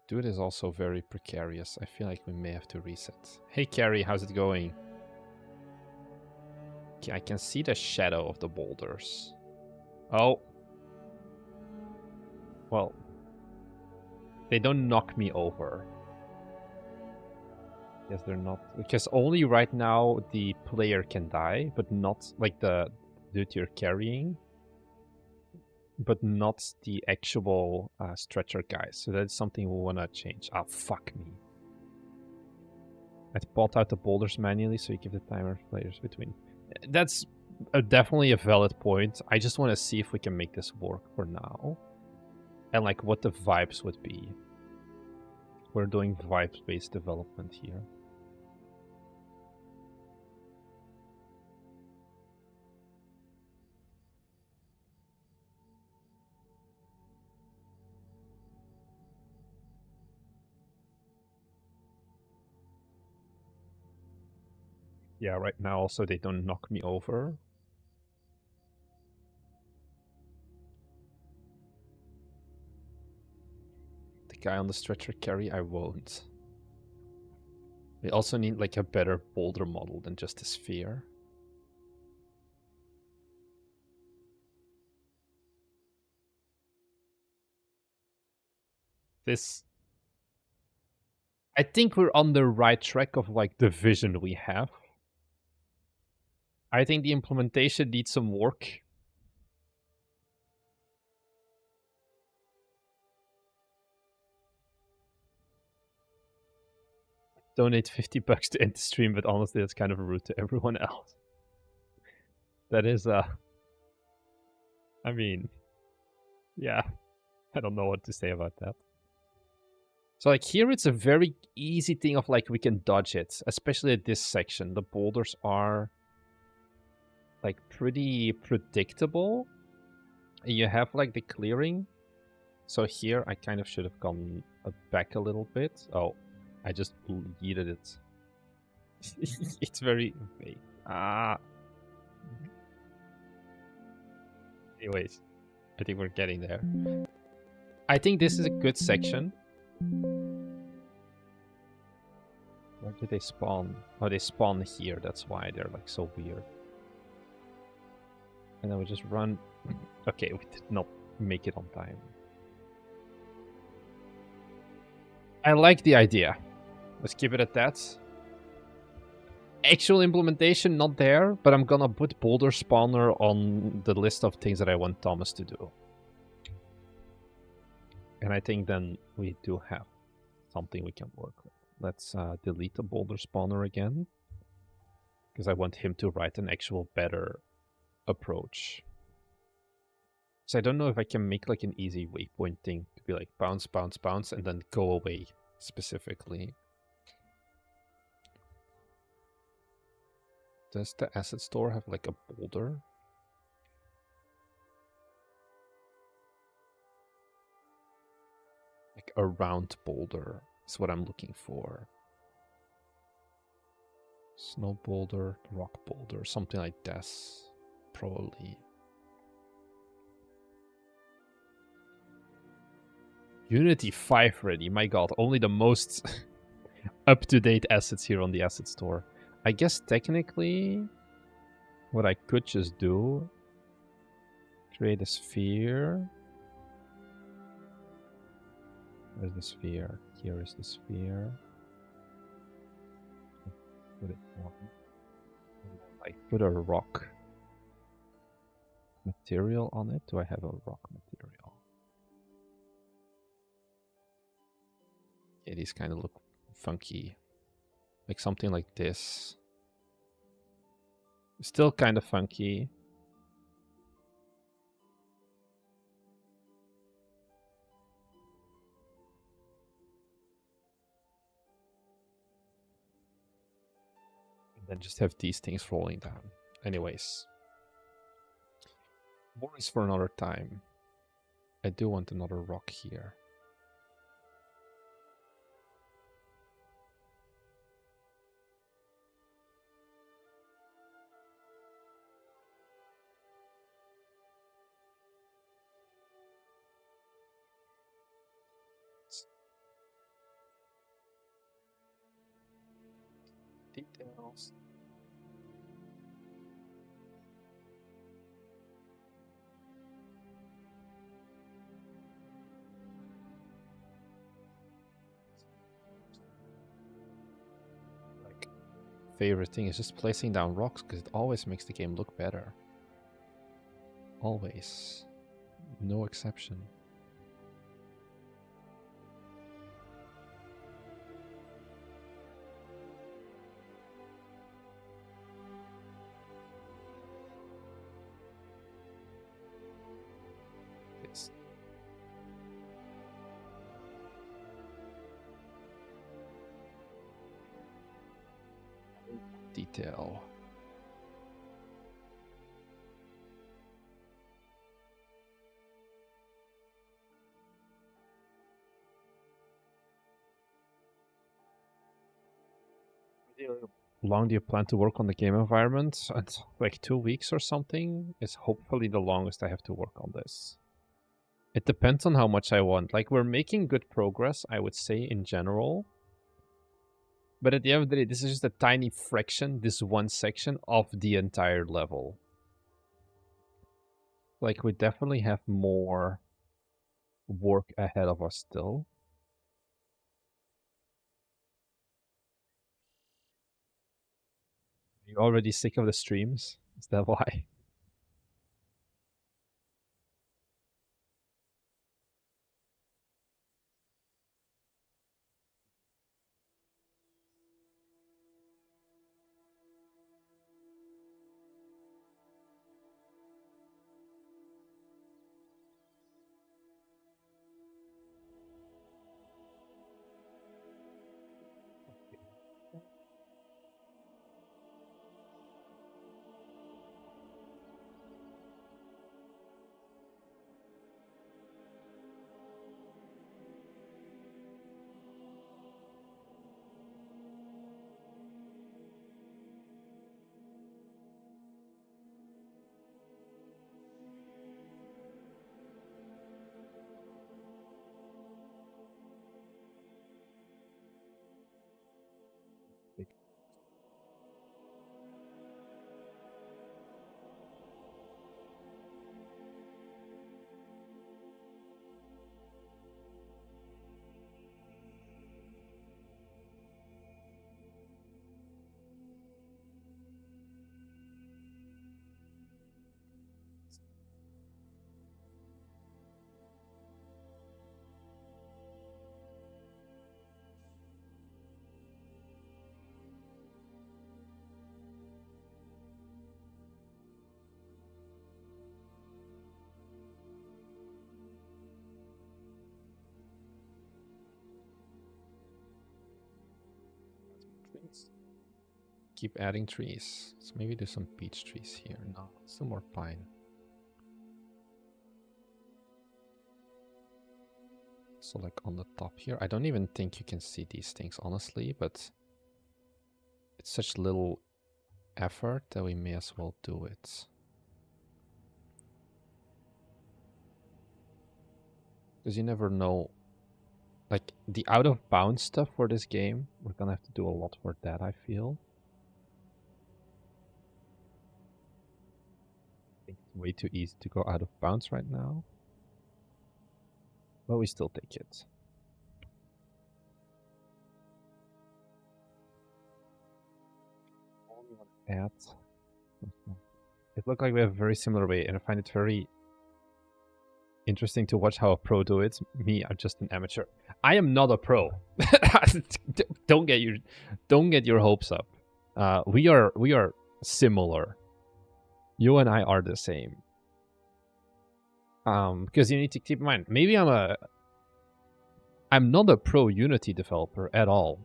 Dude is also very precarious. I feel like we may have to reset. Hey Carrie, how's it going? Okay, I can see the shadow of the boulders. Oh. Well. They don't knock me over. Yes, they're not, because only right now the player can die, but not like the dude you're carrying, but not the actual stretcher guys. So that's something we want to change. Oh, fuck me. I bought out the boulders manually, so you give the timer players between. That's definitely a valid point. I just want to see if we can make this work for now. And like what the vibes would be. We're doing vibes-based development here. Yeah, right now also they don't knock me over. The guy on the stretcher carry, I won't. We also need like a better boulder model than just a sphere. This... I think we're on the right track of like the vision we have. I think the implementation needs some work. Donate $50 to end the stream, but honestly, that's kind of rude to everyone else. That is, I mean, yeah, I don't know what to say about that. So like here, it's a very easy thing of like we can dodge it, especially at this section. The boulders are like pretty predictable. And you have like the clearing. So here I kind of should have gone back a little bit. Oh, I just yeeted it. It's very vague. Anyways, I think we're getting there. I think this is a good section. Where do they spawn? Oh, they spawn here. That's why they're like so weird. And then we just run. Okay, we did not make it on time. I like the idea. Let's keep it at that. Actual implementation, not there, but I'm gonna put boulder spawner on the list of things that I want Thomas to do. And I think then we do have something we can work with. Let's delete the boulder spawner again, because I want him to write an actual better approach. So I don't know if I can make like an easy waypoint thing to be like bounce, bounce, bounce, and then go away specifically. Does the asset store have like a boulder? Like a round boulder is what I'm looking for. Snow boulder, rock boulder, something like this, probably. Unity 5 ready, my god, only the most up-to-date assets here on the asset store. I guess technically, what I could just do, create a sphere. Where's the sphere? Here is the sphere. Put it on. Like put a rock material on it. Do I have a rock material? Yeah, these kind of look funky. Like something like this. Still kind of funky. And then just have these things rolling down. Anyways. More is for another time. I do want another rock here. Details. favorite thing is just placing down rocks because it always makes the game look better. Always. No exception. It's detail. How long do you plan to work on the game environment? It's like 2 weeks or something is hopefully the longest I have to work on this. It depends on how much I want. Like, we're making good progress, I would say, in general. But at the end of the day, this is just a tiny fraction, this one section of the entire level. Like, we definitely have more work ahead of us still. Are you already sick of the streams? Is that why? Keep adding trees. So maybe there's some peach trees here. No, still more pine. So like on the top here, I don't even think you can see these things honestly, but it's such little effort that we may as well do it. Because you never know. Like the out of bounds stuff for this game, we're gonna have to do a lot for that, I feel. I think it's way too easy to go out of bounds right now. But we still take it. Add. It looked like we have a very similar way, and I find it very interesting to watch how a pro do it. Me, I'm just an amateur. I am not a pro. Don't get your hopes up. We are similar. You and I are the same. Because you need to keep in mind, maybe I'm not a pro Unity developer at all.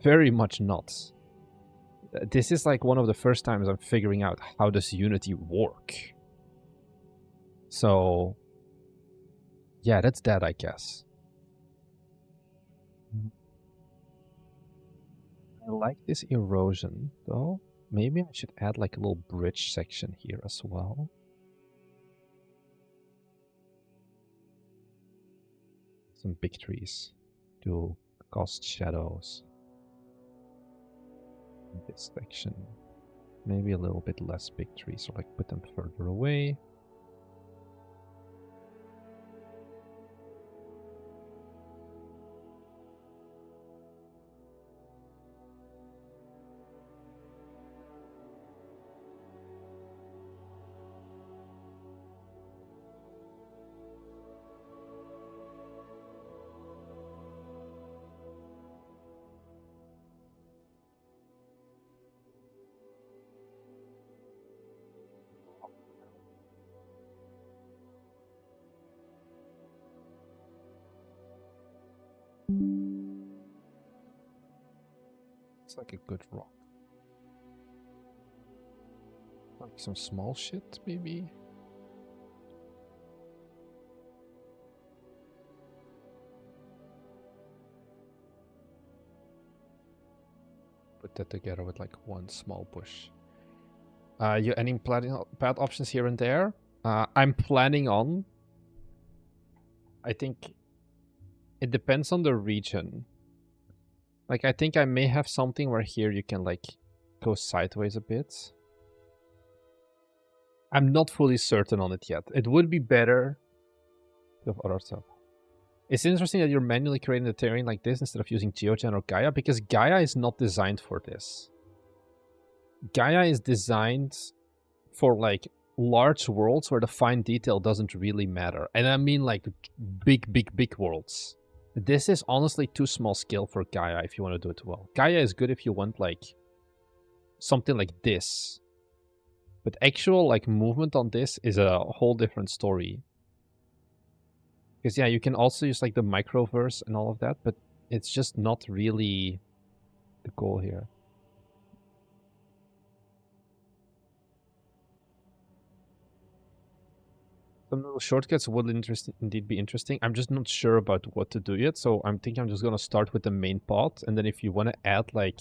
Very much not. This is like one of the first times I'm figuring out how does Unity work. So yeah, that's that, I guess. I like this erosion, though. Maybe I should add like a little bridge section here as well. Some big trees to cast shadows. This section. Maybe a little bit less big trees, or like put them further away. It's like a good rock. Like some small shit, maybe? Put that together with like one small bush. You any plant options here and there? I'm planning on. I think it depends on the region. Like, I think I may have something where here you can, like, go sideways a bit. I'm not fully certain on it yet. It would be better to have other stuff. It's interesting that you're manually creating the terrain like this instead of using GeoGen or Gaia, because Gaia is not designed for this. Gaia is designed for, like, large worlds where the fine detail doesn't really matter. And I mean, like, big worlds. This is honestly too small scale for Gaia if you want to do it well. Gaia is good if you want, like, something like this. But actual, like, movement on this is a whole different story. Because, yeah, you can also use, like, the microverse and all of that, but it's just not really the goal here. Some little shortcuts would indeed be interesting. I'm just not sure about what to do yet, so I'm thinking I'm just going to start with the main pod, and then if you want to add, like,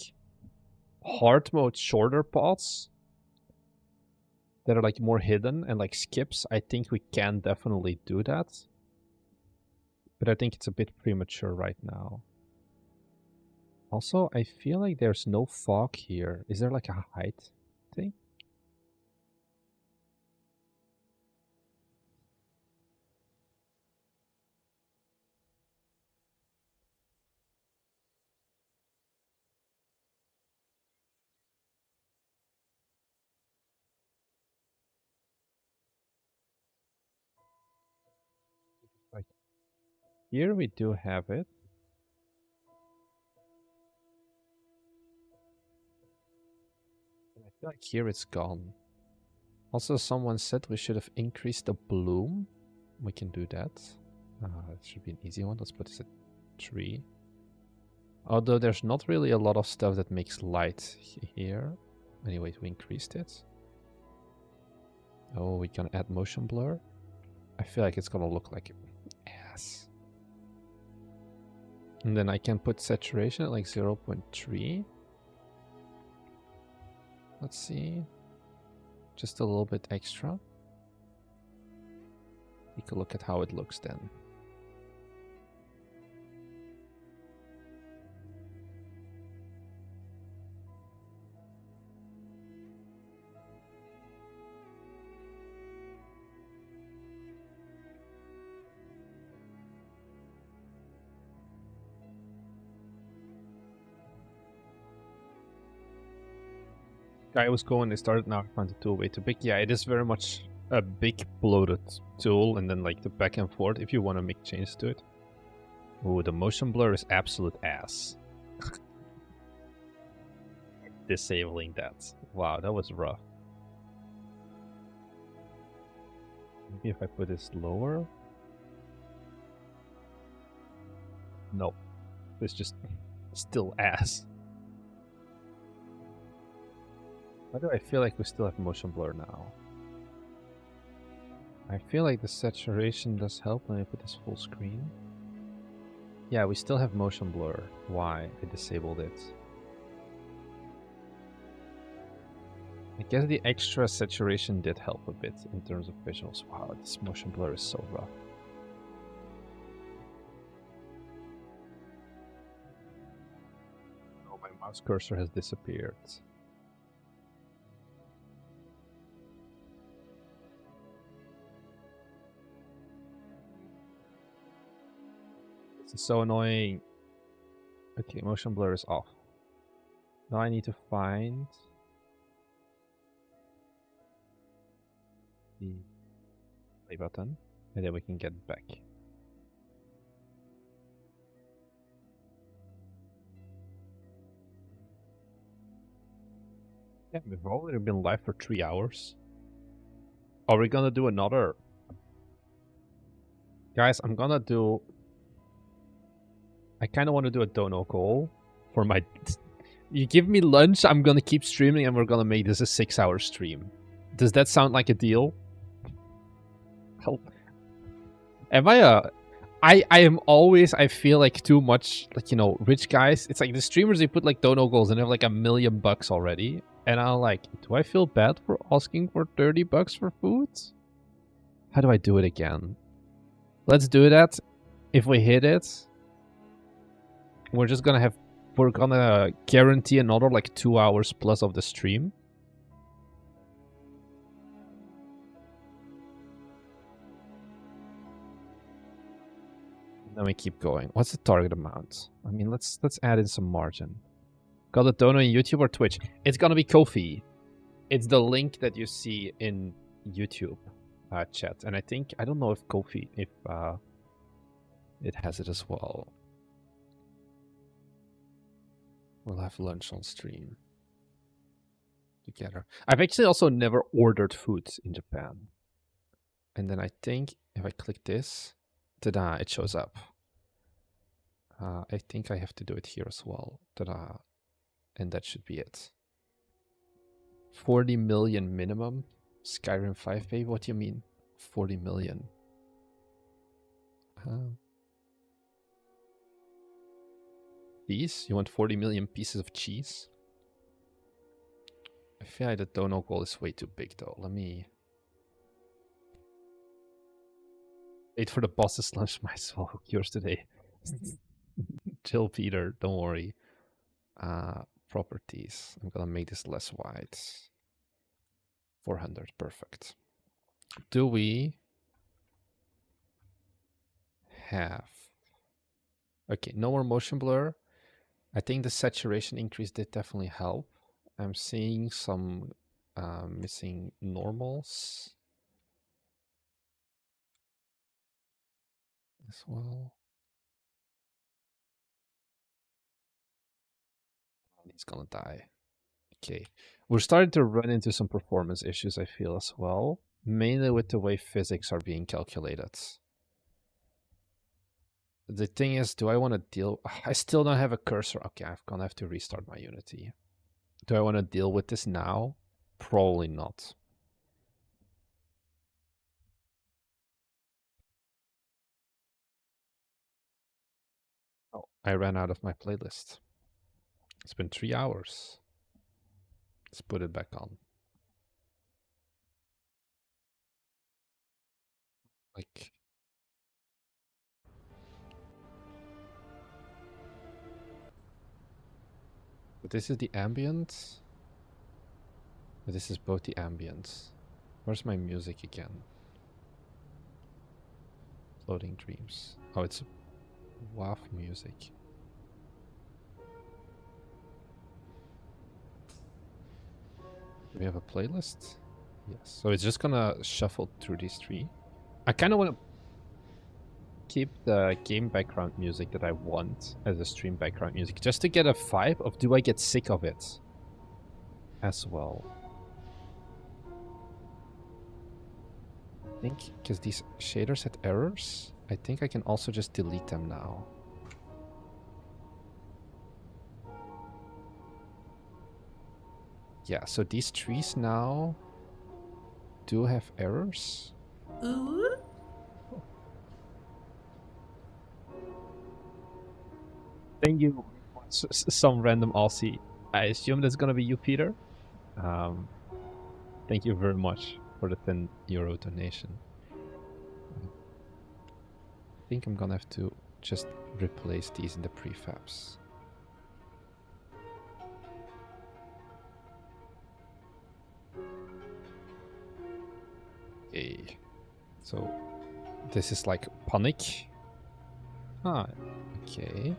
hard mode shorter pods that are, like, more hidden and, like, skips, I think we can definitely do that. But I think it's a bit premature right now. Also, I feel like there's no fog here. Is there, like, a height thing? Like, here we do have it. And I feel like here it's gone. Also, someone said we should have increased the bloom. We can do that. It should be an easy one. Let's put this at 3. Although there's not really a lot of stuff that makes light here. Anyway, we increased it. Oh, we can add motion blur. I feel like it's gonna look like ass. And then I can put saturation at like 0.3. Let's see. Just a little bit extra. Take a look at how it looks then. I was going, they started, now I found the tool way too big. Yeah, it is very much a big bloated tool, and then like the back and forth if you want to make changes to it. Ooh, the motion blur is absolute ass. Disabling that. Wow, that was rough. Maybe if I put this lower? Nope. It's just still ass. Why do I feel like we still have motion blur now? I feel like the saturation does help when I put this full screen. Yeah, we still have motion blur. Why? I disabled it. I guess the extra saturation did help a bit in terms of visuals. Wow, this motion blur is so rough. Oh, my mouse cursor has disappeared. This is so annoying. Okay, motion blur is off. Now I need to find the play button, and then we can get back. Yeah, we've already been live for 3 hours. Are we gonna do another? Guys, I'm gonna do... I kind of want to do a dono goal for my You give me lunch, I'm gonna keep streaming, and we're gonna make this a 6-hour stream. Does that sound like a deal? Help. Am I a... I am always, I feel like too much, like, you know, rich guys. It's like the streamers, they put like dono goals and they have like $1 million already. And I'm like, do I feel bad for asking for $30 for food? How do I do it again? Let's do that. If we hit it, we're gonna guarantee another like 2 hours plus of the stream. Then we keep going. What's the target amount? I mean, let's add in some margin. Got a donor in YouTube or Twitch? It's gonna be Ko-fi. It's the link that you see in YouTube chat, and I don't know if Ko-fi it has it as well. We'll have lunch on stream together. I've actually also never ordered food in Japan, and then I think if I click this, ta-da! It shows up. I think I have to do it here as well. Ta-da! And that should be it. 40 million minimum. Skyrim 5 baby, what do you mean? 40 million. These? You want 40 million pieces of cheese? I feel like the dono goal is way too big though. Let me... Wait for the boss's lunch, might as well hook yours today. Chill, Peter, don't worry. Properties. I'm gonna make this less wide. 400, perfect. Do we have... Okay, no more motion blur. I think the saturation increase did definitely help. I'm seeing some missing normals as well. He's gonna die. Okay, we're starting to run into some performance issues, I feel, as well. Mainly with the way physics are being calculated. The thing is, do I want to deal... I still don't have a cursor. Okay, I'm gonna have to restart my Unity. Do I want to deal with this now? Probably not. Oh, I ran out of my playlist. It's been 3 hours. Let's put it back on. Like... But this is the ambient. But this is both the ambient. Where's my music again? Floating Dreams. Oh, it's WAF music. Do we have a playlist? Yes. So it's just gonna shuffle through these three. I kind of want to keep the game background music that I want as a stream background music, just to get a vibe of, do I get sick of it as well? I think because these shaders had errors, I think I can also just delete them now. Yeah, so these trees now do have errors. Ooh. Thank you. Some random Aussie. I assume that's gonna be you, Peter. Thank you very much for the €10 donation. I think I'm gonna have to just replace these in the prefabs. Okay, so this is like panic. Ah, okay.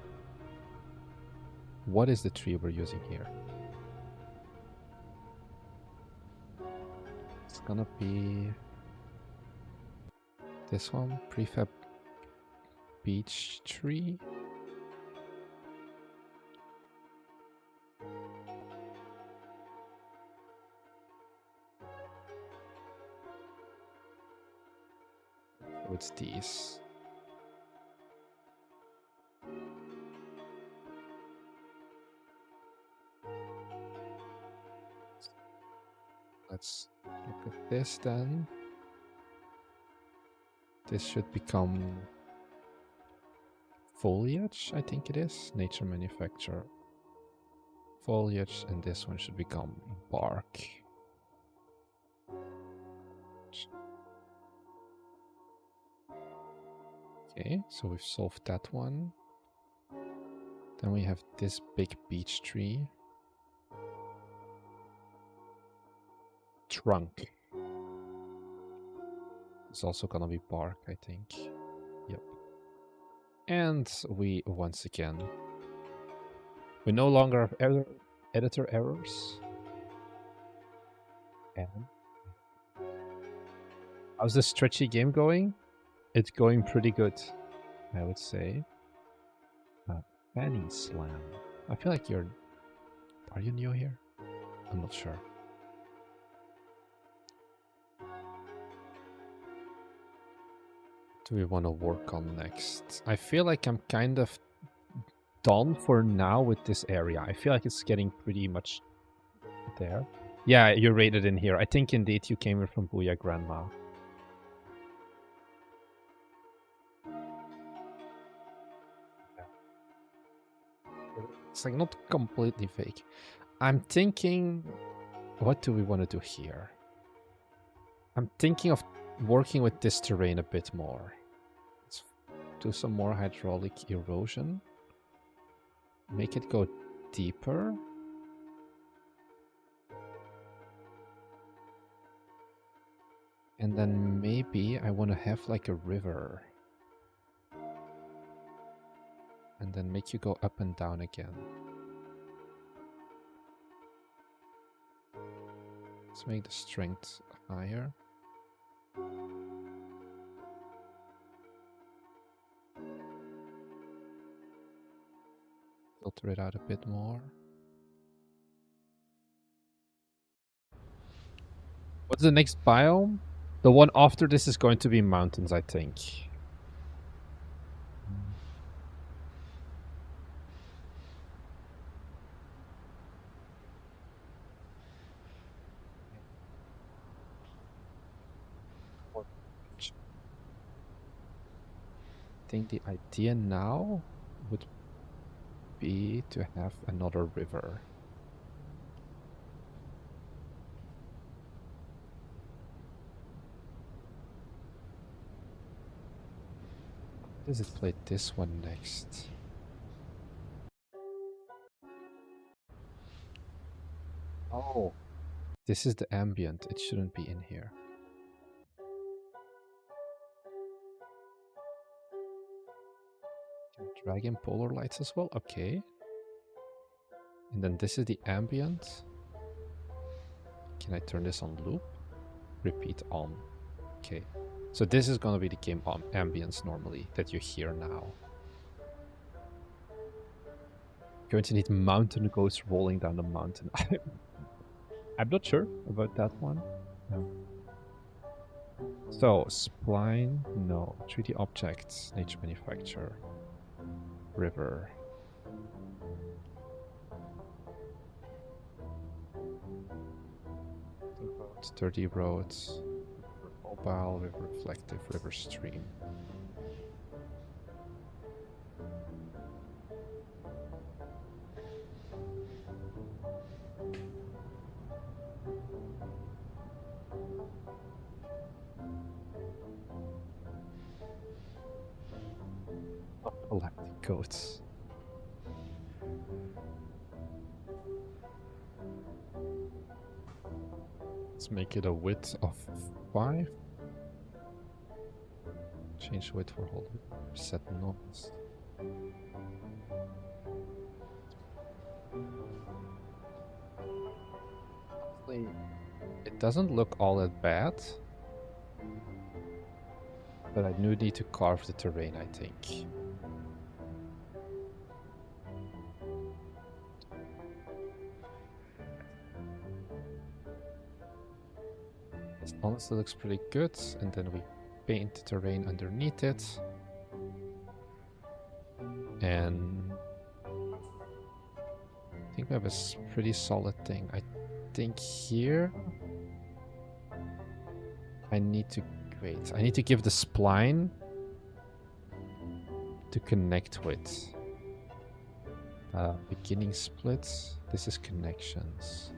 What is the tree we're using here? It's gonna be this one, prefab beech tree. So it's these. let's look at this then. This should become Foliage, I think it is. Nature Manufacture. Foliage, and this one should become Bark. Okay, so we've solved that one. Then we have this big beech tree. Trunk. It's also gonna be bark, I think. Yep. And we, once again, we no longer have editor errors. And how's the stretchy game going? It's going pretty good, I would say. Fanny Slam. I feel like you're... Are you new here? I'm not sure. Do we want to work on next? I feel like I'm kind of done for now with this area. I feel like it's getting pretty much there. Yeah, you're rated in here. I think indeed you came in from Booyah Grandma. It's like not completely fake. I'm thinking, what do we want to do here? I'm thinking of working with this terrain a bit more. Let's do some more hydraulic erosion. Make it go deeper. And then maybe I want to have like a river. And then make you go up and down again. Let's make the strength higher. Filter it out a bit more. What's the next biome? The one after this is going to be mountains, I think. I think the idea now would be to have another river. Does it play this one next? Oh, this is the ambient. It shouldn't be in here. Drag in polar lights as well. Okay. And then this is the ambient. Can I turn this on loop? Repeat on. Okay. So this is going to be the game ambience normally that you hear now. Going to need mountain goats rolling down the mountain. I'm not sure about that one. No. So, spline, no. 3D objects, nature manufacture, river. Sturdy roads, mobile, river reflective, river stream. Galactic goats. Let's make it a width of 5. Change width for whole. Set noise. It doesn't look all that bad. But I do need to carve the terrain, I think. This honestly looks pretty good, and then we paint the terrain underneath it. And I think we have a pretty solid thing. I think here I need to wait. I need to give the spline to connect with. Beginning splits. This is connections.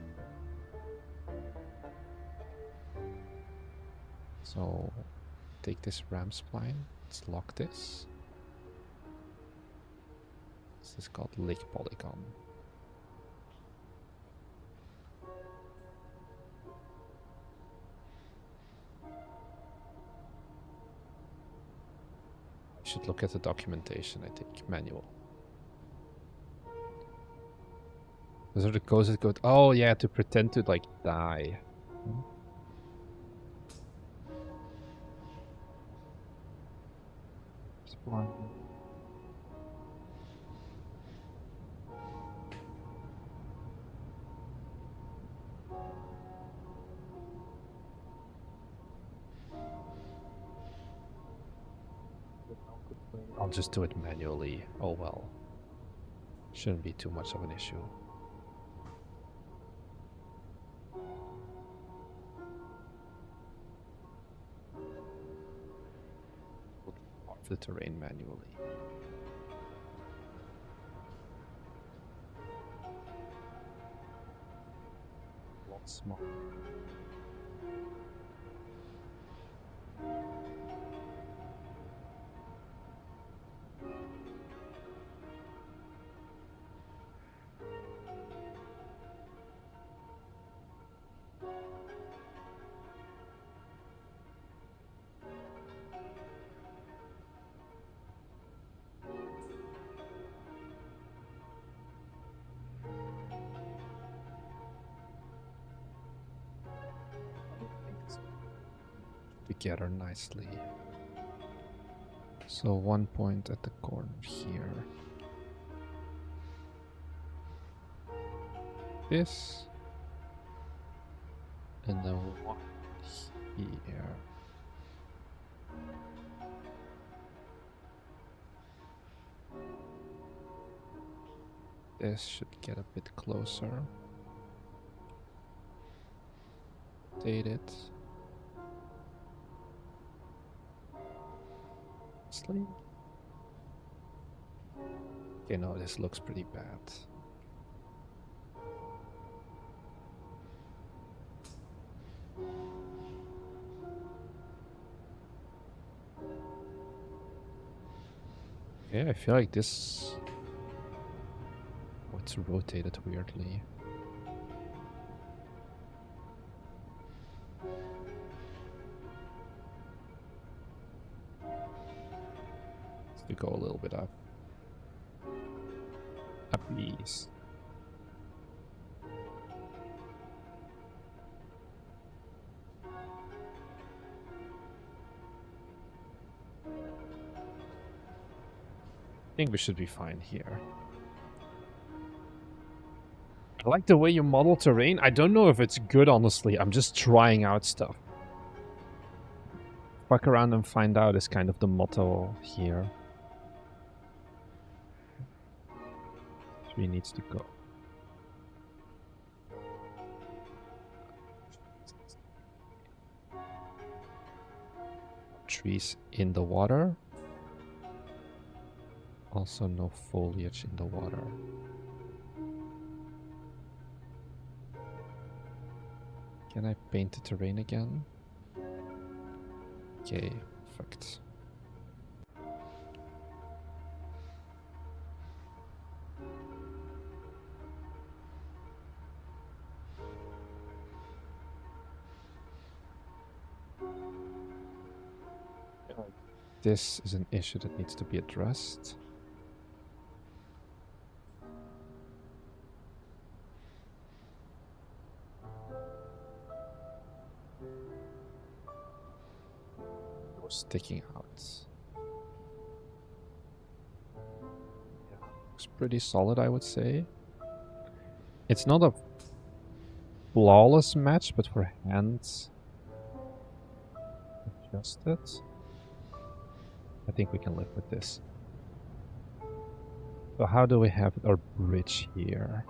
So take this ram spline. Let's lock this. This is called lake polygon. I should look at the documentation, I think, manual. Those are the codes that go. Oh yeah, to pretend to like die. Spline. I'll just do it manually. Oh well. Shouldn't be too much of an issue. Off the terrain manually. Lot small. Together nicely. So 1 point at the corner here. This. And then one here. This should get a bit closer. Rotate it. Sleep. Okay, no, this looks pretty bad. Okay, I feel like this... Oh, it's rotated weirdly. To go a little bit up. Uppies. I think we should be fine here. I like the way you model terrain. I don't know if it's good, honestly. I'm just trying out stuff. Fuck around and find out is kind of the motto here. 3 needs to go. Trees in the water. Also no foliage in the water. Can I paint the terrain again? Okay, perfect. This is an issue that needs to be addressed. It was sticking out. Yeah, looks pretty solid, I would say. It's not a flawless match, but for hands adjusted, I think we can live with this. So how do we have our bridge here?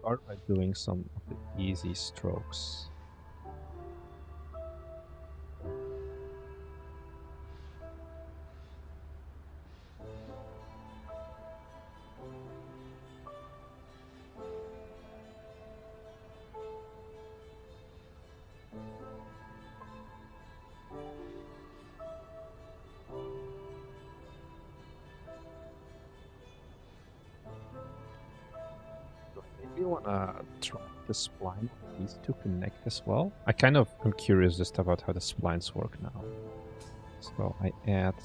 start by doing some of the easy strokes. Maybe want to try the spline of these two connect as well. I kind of am curious just about how the splines work now. So I add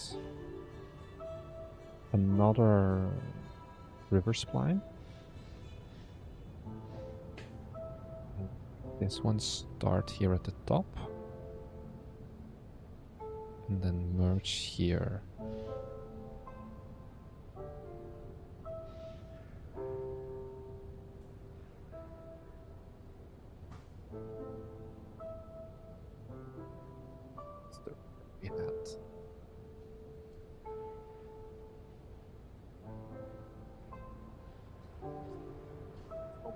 another river spline. And this one start here at the top. And then merge here.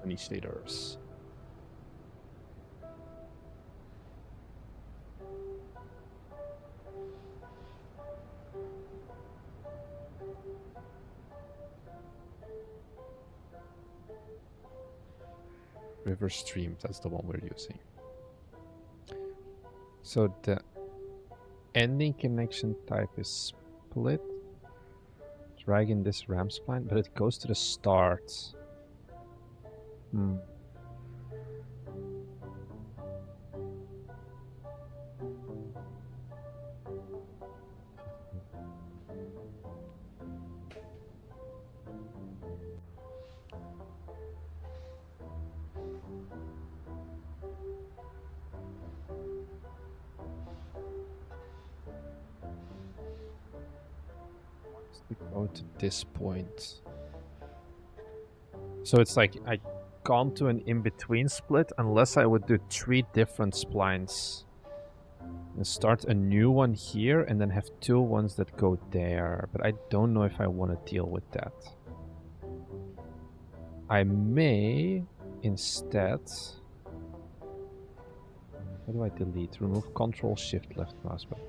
Many shaders. River stream, that's the one we're using. So the ending connection type is split. Drag in this ramp spline, but it goes to the start. We go to this point. So it's like I gone to an in-between split unless I would do 3 different splines and start a new one here and then have 2 ones that go there, but I don't know if I want to deal with that. I may instead, how do I delete? Remove Control Shift left mouse button.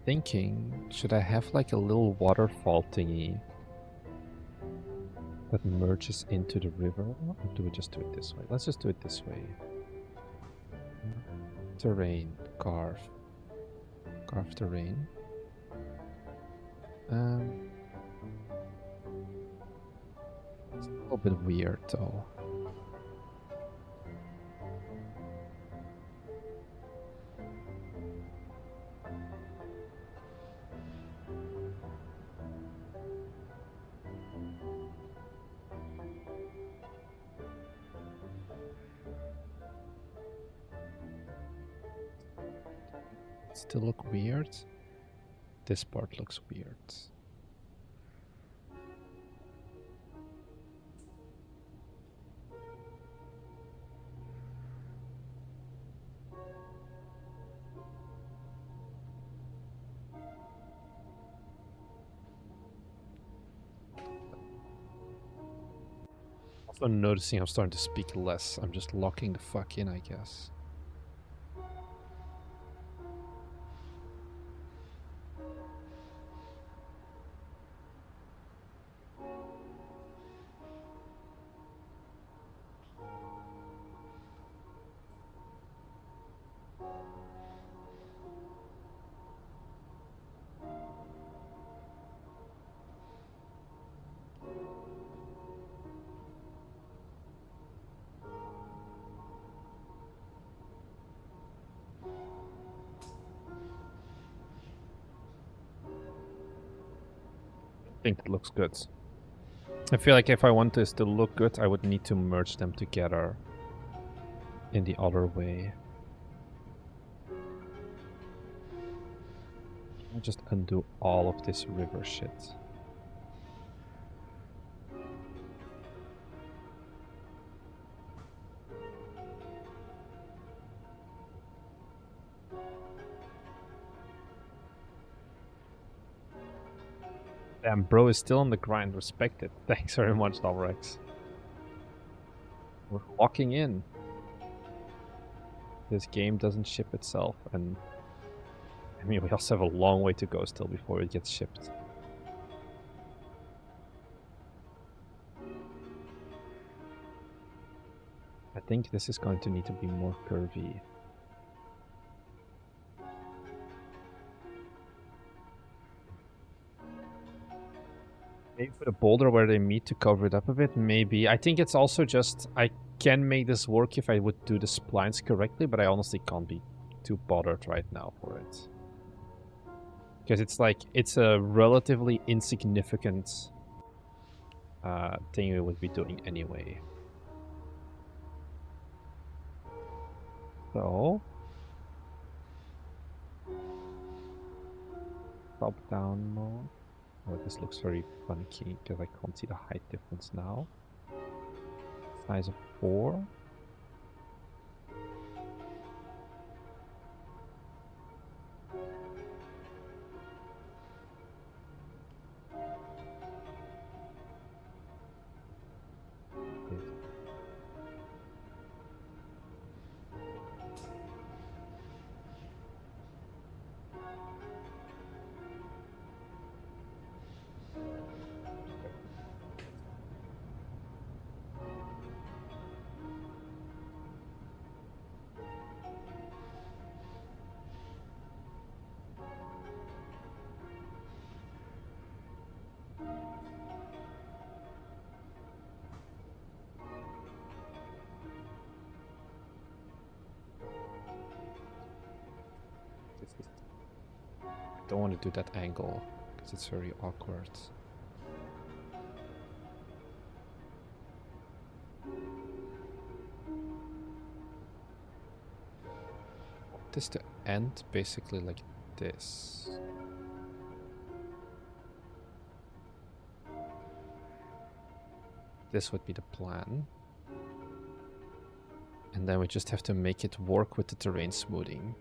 Thinking, should I have like a little waterfall thingy that merges into the river? Or do we just do it this way? Let's just do it this way. Terrain, carve. Carve terrain. It's a little bit weird though. Still look weird. This part looks weird. Also noticing I'm starting to speak less. I'm just locking the fuck in, I guess. I think it looks good. I feel like if I want this to look good, I would need to merge them together in the other way. I'll just undo all of this river shit. Damn, bro is still on the grind. Respect it. Thanks very much, Dalrex. We're locking in. This game doesn't ship itself, and I mean, we also have a long way to go still before it gets shipped. I think this is going to need to be more curvy. Maybe put a boulder where they meet to cover it up a bit, maybe. I think it's also just, I can make this work if I would do the splines correctly, but I honestly can't be too bothered right now for it. Because it's like, it's a relatively insignificant thing we would be doing anyway. So, top-down mode. Oh, this looks very funky because I can't see the height difference now. Size of 4. I don't want to do that angle because it's very awkward. This to end basically like this. This would be the plan. And then we just have to make it work with the terrain smoothing.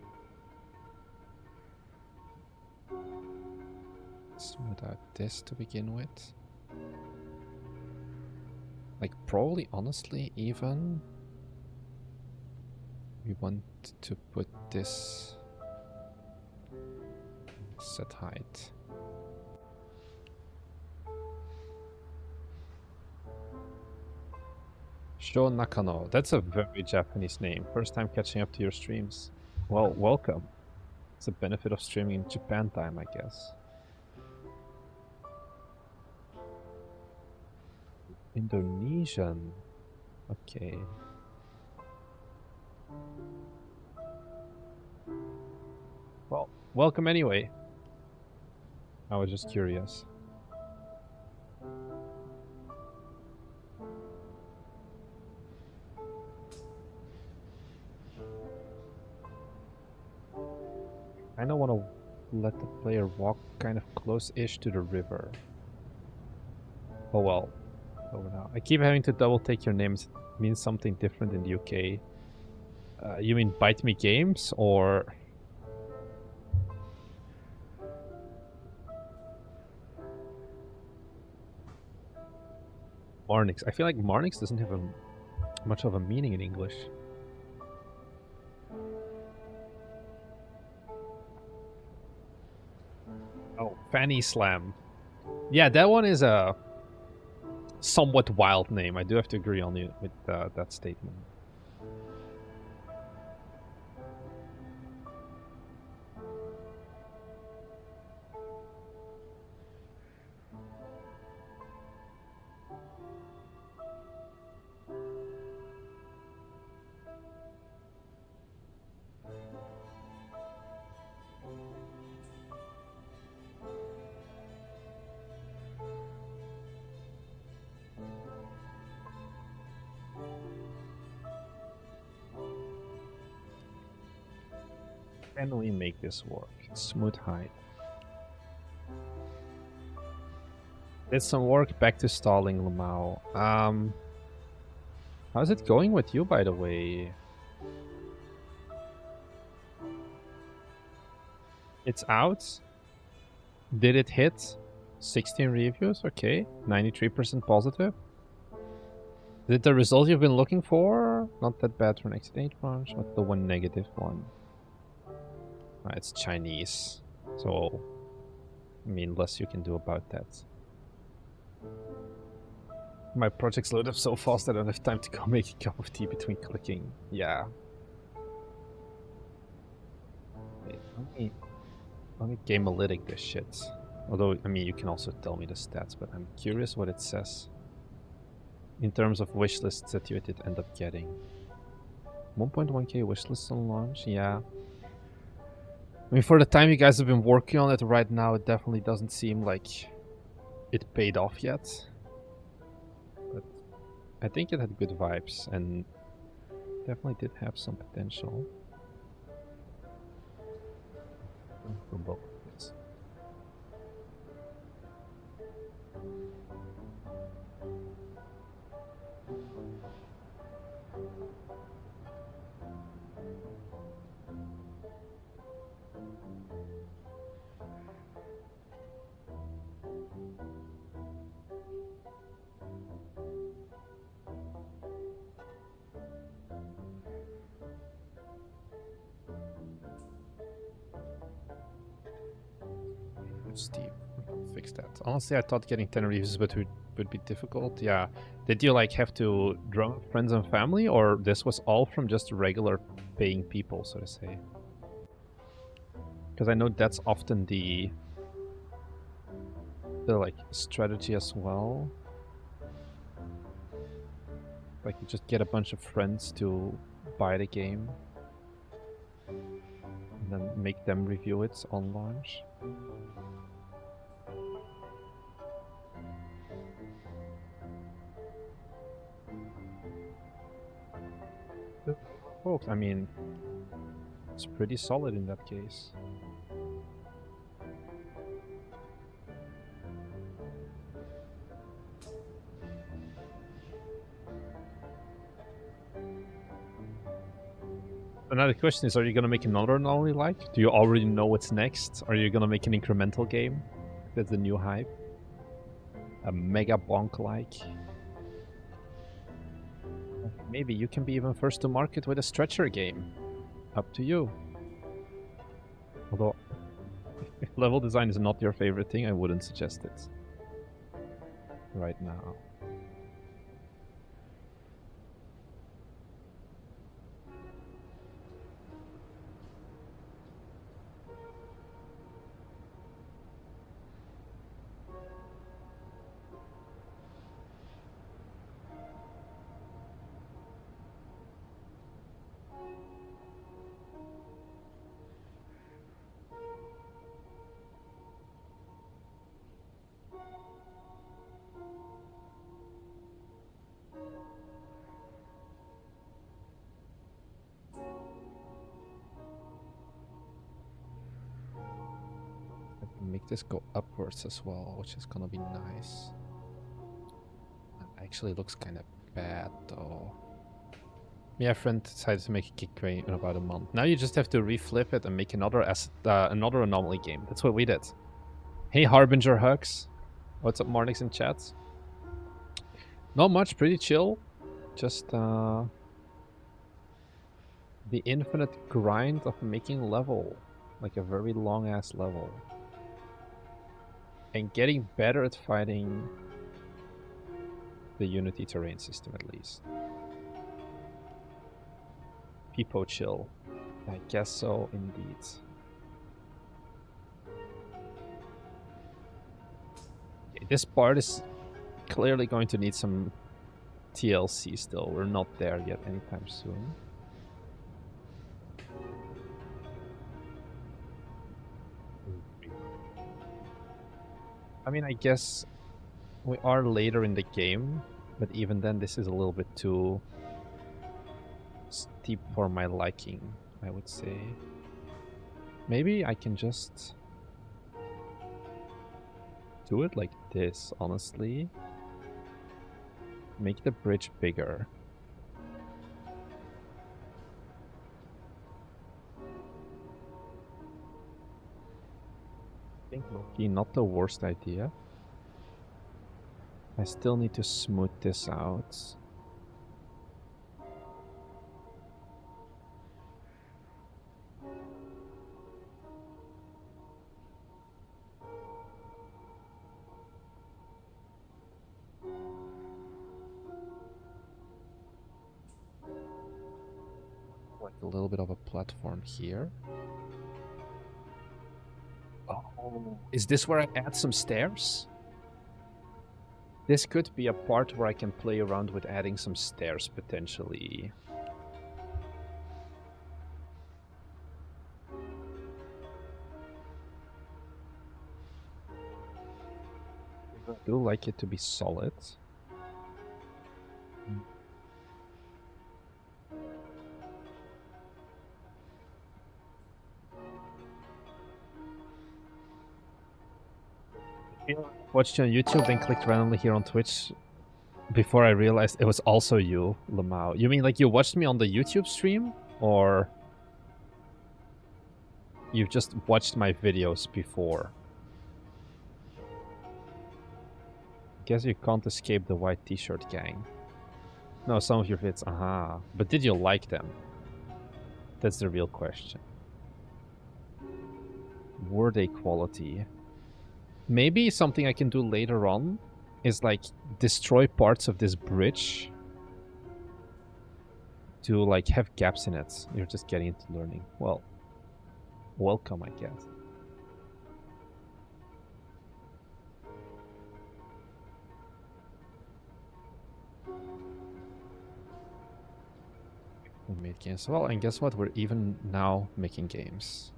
Smooth out this to begin with. Like, probably, honestly, even we want to put this set height. Sho Nakano. That's a very Japanese name. First time catching up to your streams. Well, welcome. It's a benefit of streaming in Japan time, I guess. Indonesian. Okay. Well, welcome anyway. I was just curious. I don't want to let the player walk kind of close-ish to the river. Oh well. Over now. I keep having to double take your names. It means something different in the UK. You mean Bite Me Games or... Marnix. I feel like Marnix doesn't have much of a meaning in English. Oh, Fanny Slam. Yeah, that one is a somewhat wild name. I do have to agree on you with that statement. Can we make this work? Smooth height. Did some work, back to stalling, Lamau. How's it going with you, by the way? It's out. Did it hit? 16 reviews, okay. 93% positive. Is it the result you've been looking for? Not that bad for an exit 8 punch. What's the one negative one? It's Chinese. So, I mean, less you can do about that. My projects load up so fast I don't have time to go make a cup of tea between clicking. Yeah. Let me game-alytic this shit. Although, I mean, you can also tell me the stats, but I'm curious what it says. In terms of wishlists that you did end up getting. 1.1k wishlists on launch, yeah. I mean, for the time you guys have been working on it right now, it definitely doesn't seem like it paid off yet. But I think it had good vibes and definitely did have some potential. For both. Yes. Steep. Fix that. Honestly, I thought getting 10 reviews would be difficult. Yeah. Did you like have to drum friends and family, or this was all from just regular paying people, so to say? Because I know that's often the like strategy as well. Like you just get a bunch of friends to buy the game and then make them review it on launch. Oh, I mean, it's pretty solid in that case. Another question is, are you gonna make another anomaly like? Do you already know what's next? Are you gonna make an incremental game? That's the new hype. A mega bonk like. Maybe you can be even first to market with a stretcher game. Up to you. Although, if level design is not your favorite thing, I wouldn't suggest it. Right now. Make this go upwards as well, which is gonna be nice. That actually looks kind of bad though. Yeah, friend decided to make a kick crane in about a month. Now you just have to reflip it and make another another anomaly game. That's what we did. Hey Harbinger Hugs. What's up, Marnix in chat? Not much, pretty chill. Just the infinite grind of making level. Like a very long ass level. And getting better at fighting the Unity terrain system, at least. Peepo chill. I guess so, indeed. Okay, this part is clearly going to need some TLC still. We're not there yet anytime soon. I mean, I guess we are later in the game, but even then this is a little bit too steep for my liking, I would say. Maybe I can just do it like this, honestly. Make the bridge bigger. I think low-key not the worst idea. I still need to smooth this out. Like a little bit of a platform here. Oh, is this where I add some stairs? This could be a part where I can play around with adding some stairs, potentially. I do like it to be solid. Watched you on YouTube, then clicked randomly here on Twitch before I realized it was also you, Lamau. You mean like you watched me on the YouTube stream? Or you've just watched my videos before? Guess you can't escape the white t-shirt gang. No, some of your vids, aha. But did you like them? That's the real question. Were they quality? Maybe something I can do later on is like destroy parts of this bridge to like have gaps in it. You're just getting into learning. Well, welcome, I guess. We made games. Well, and guess what? We're even now making games.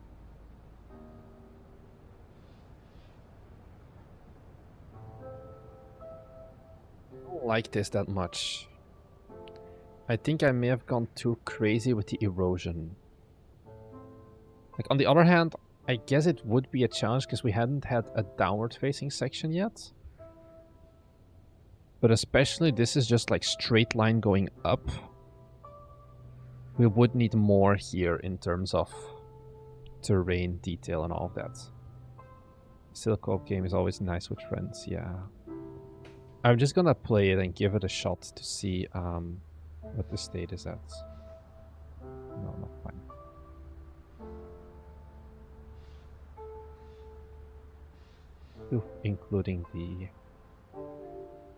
I don't like this that much. I think I may have gone too crazy with the erosion. Like, on the other hand, I guess it would be a challenge because we hadn't had a downward facing section yet. But especially this is just like straight line going up. We would need more here in terms of terrain detail and all of that. Still, co-op game is always nice with friends, yeah. I'm just gonna play it and give it a shot to see what the state is at. No, not fine. Ooh, including the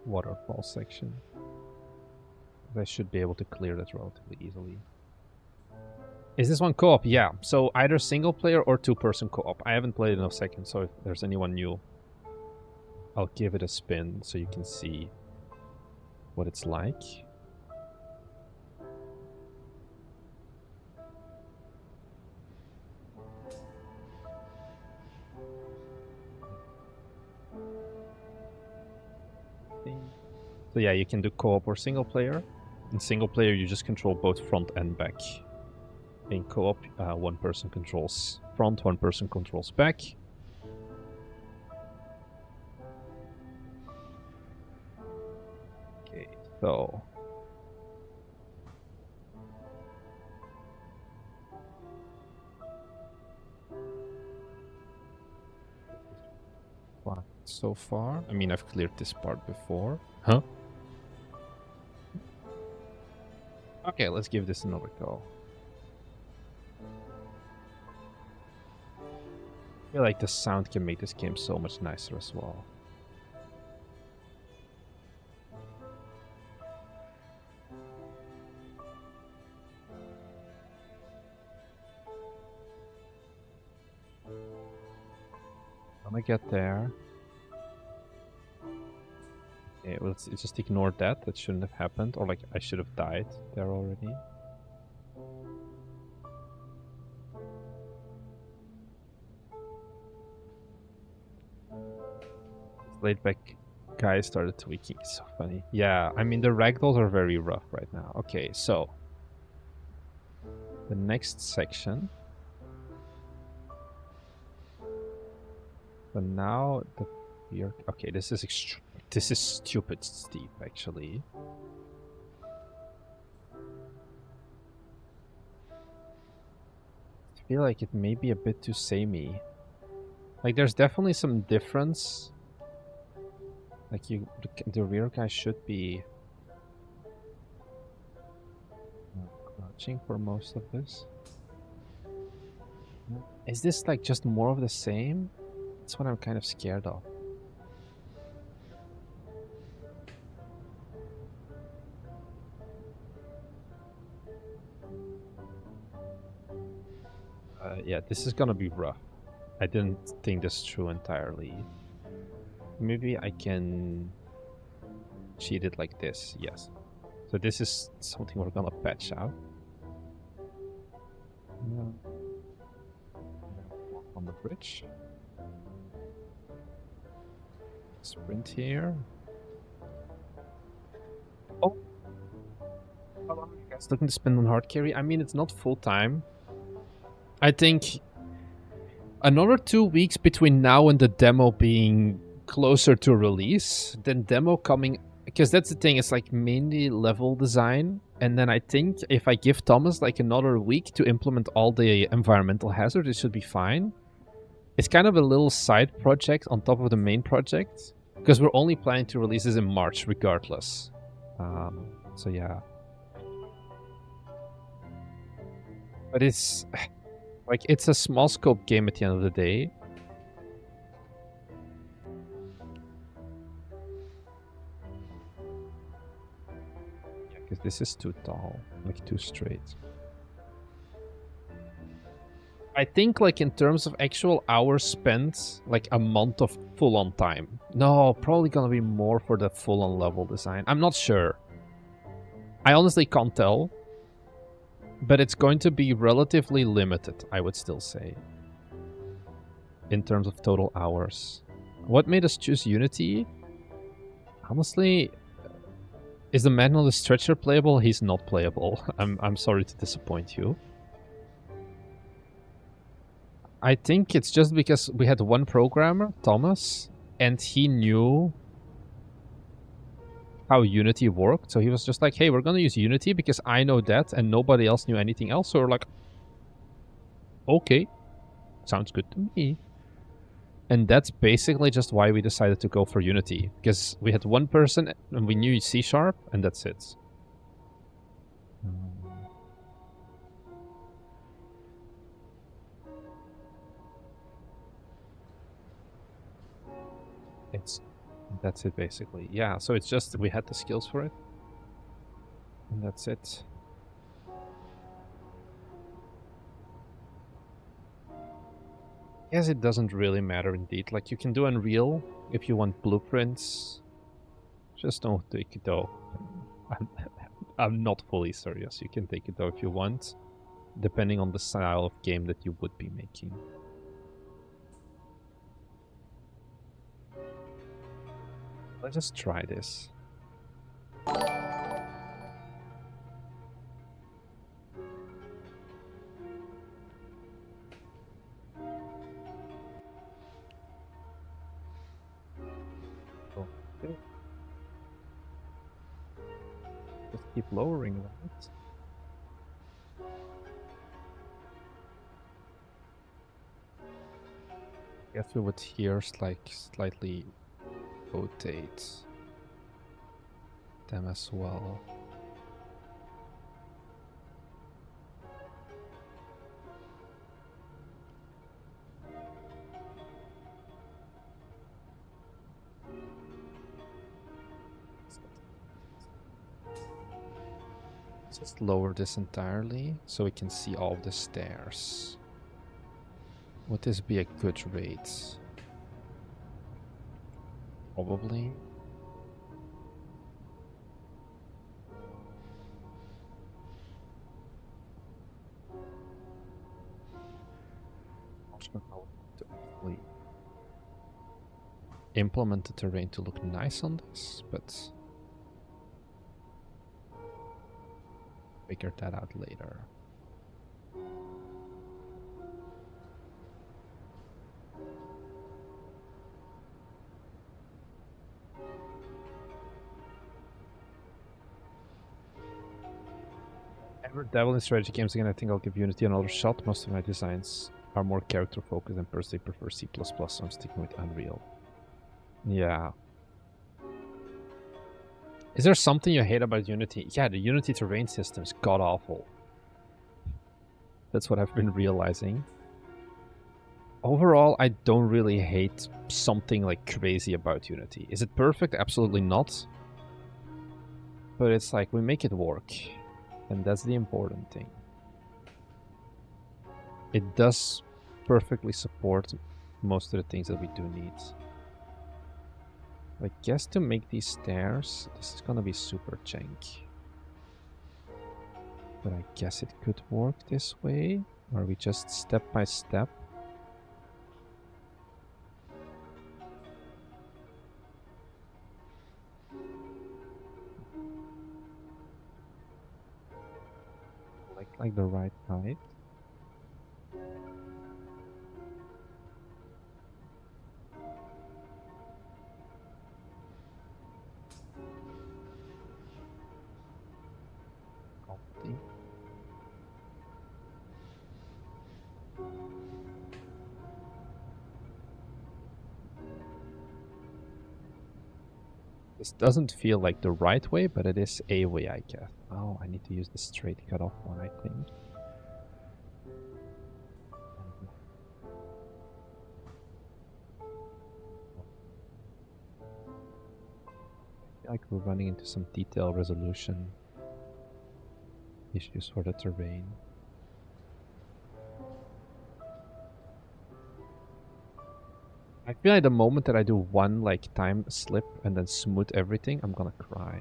waterfall section. I should be able to clear that relatively easily. Is this one co-op? Yeah, so either single player or two-person co-op. I haven't played enough seconds, so if there's anyone new, I'll give it a spin so you can see what it's like. So yeah, you can do co-op or single player. In single player, you just control both front and back. In co-op, one person controls front, one person controls back. Okay, so... What so far? I mean, I've cleared this part before. Huh? Okay, let's give this another go. I feel like the sound can make this game so much nicer as well. Gonna get there. Okay, well, let's just ignore that. That shouldn't have happened. Or like, I should have died there already. Laid back guy started tweaking. It's so funny. Yeah, I mean, the ragdolls are very rough right now. Okay, so the next section. But now the weird. Okay, this is stupid steep actually. I feel like it may be a bit too samey. Like, there's definitely some difference. Like the rear guy should be crouching for most of this. Is this like just more of the same? That's what I'm kind of scared of. Yeah, this is gonna be rough. I didn't think this through entirely. Maybe I can cheat it like this, yes. So this is something we're gonna patch out. On the bridge. Sprint here. Oh! How long are you guys looking to spend on hard carry? I mean, it's not full time. I think another 2 weeks between now and the demo being closer to release, then demo coming, because that's the thing, it's like mainly level design, and then I think if I give Thomas like another week to implement all the environmental hazards, it should be fine. It's kind of a little side project on top of the main project, because we're only planning to release this in March regardless. So yeah. But it's like, it's a small scope game at the end of the day. Yeah, because this is too tall, like too straight. I think like in terms of actual hours spent, like a month of full-on time. No, probably gonna be more for the full-on level design. I'm not sure. I honestly can't tell. But it's going to be relatively limited, I would still say, in terms of total hours. What made us choose Unity? Honestly, is the man on the stretcher playable? He's not playable. I'm sorry to disappoint you. I think it's just because we had one programmer, Thomas, and he knew how Unity worked. So he was just like, hey, we're gonna use Unity because I know that and nobody else knew anything else. So we're like, okay, sounds good to me. And that's basically just why we decided to go for Unity, because we had one person and we knew C# and that's it. That's it basically. Yeah, so it's just we had the skills for it. And that's it. Yes, it doesn't really matter indeed. Like, you can do Unreal if you want blueprints. Just don't take it though. I'm not fully serious. You can take it though if you want, depending on the style of game that you would be making. Let's just try this. Okay. Just keep lowering, right? I guess we would here like slightly rotate them as well. Just lower this entirely so we can see all the stairs. Would this be a good rate? Probably. Not sure how to actually implement the terrain to look nice on this, but figure that out later. Ever dabble in strategy games again? I think I'll give Unity another shot. Most of my designs are more character focused and personally prefer C++, so I'm sticking with Unreal. Yeah. Is there something you hate about Unity? Yeah, the Unity terrain system is god-awful. That's what I've been realizing. Overall, I don't really hate something like crazy about Unity. Is it perfect? Absolutely not. But it's like, we make it work. And that's the important thing. It does perfectly support most of the things that we do need. I guess to make these stairs, this is gonna be super jank. But I guess it could work this way. Or we just step by step. Like the right height. Copy. This doesn't feel like the right way, but it is a way, I guess. Oh, I need to use the straight cutoff one, I think. I feel like we're running into some detail resolution issues for the terrain. I feel like the moment that I do one like time slip and then smooth everything, I'm gonna cry.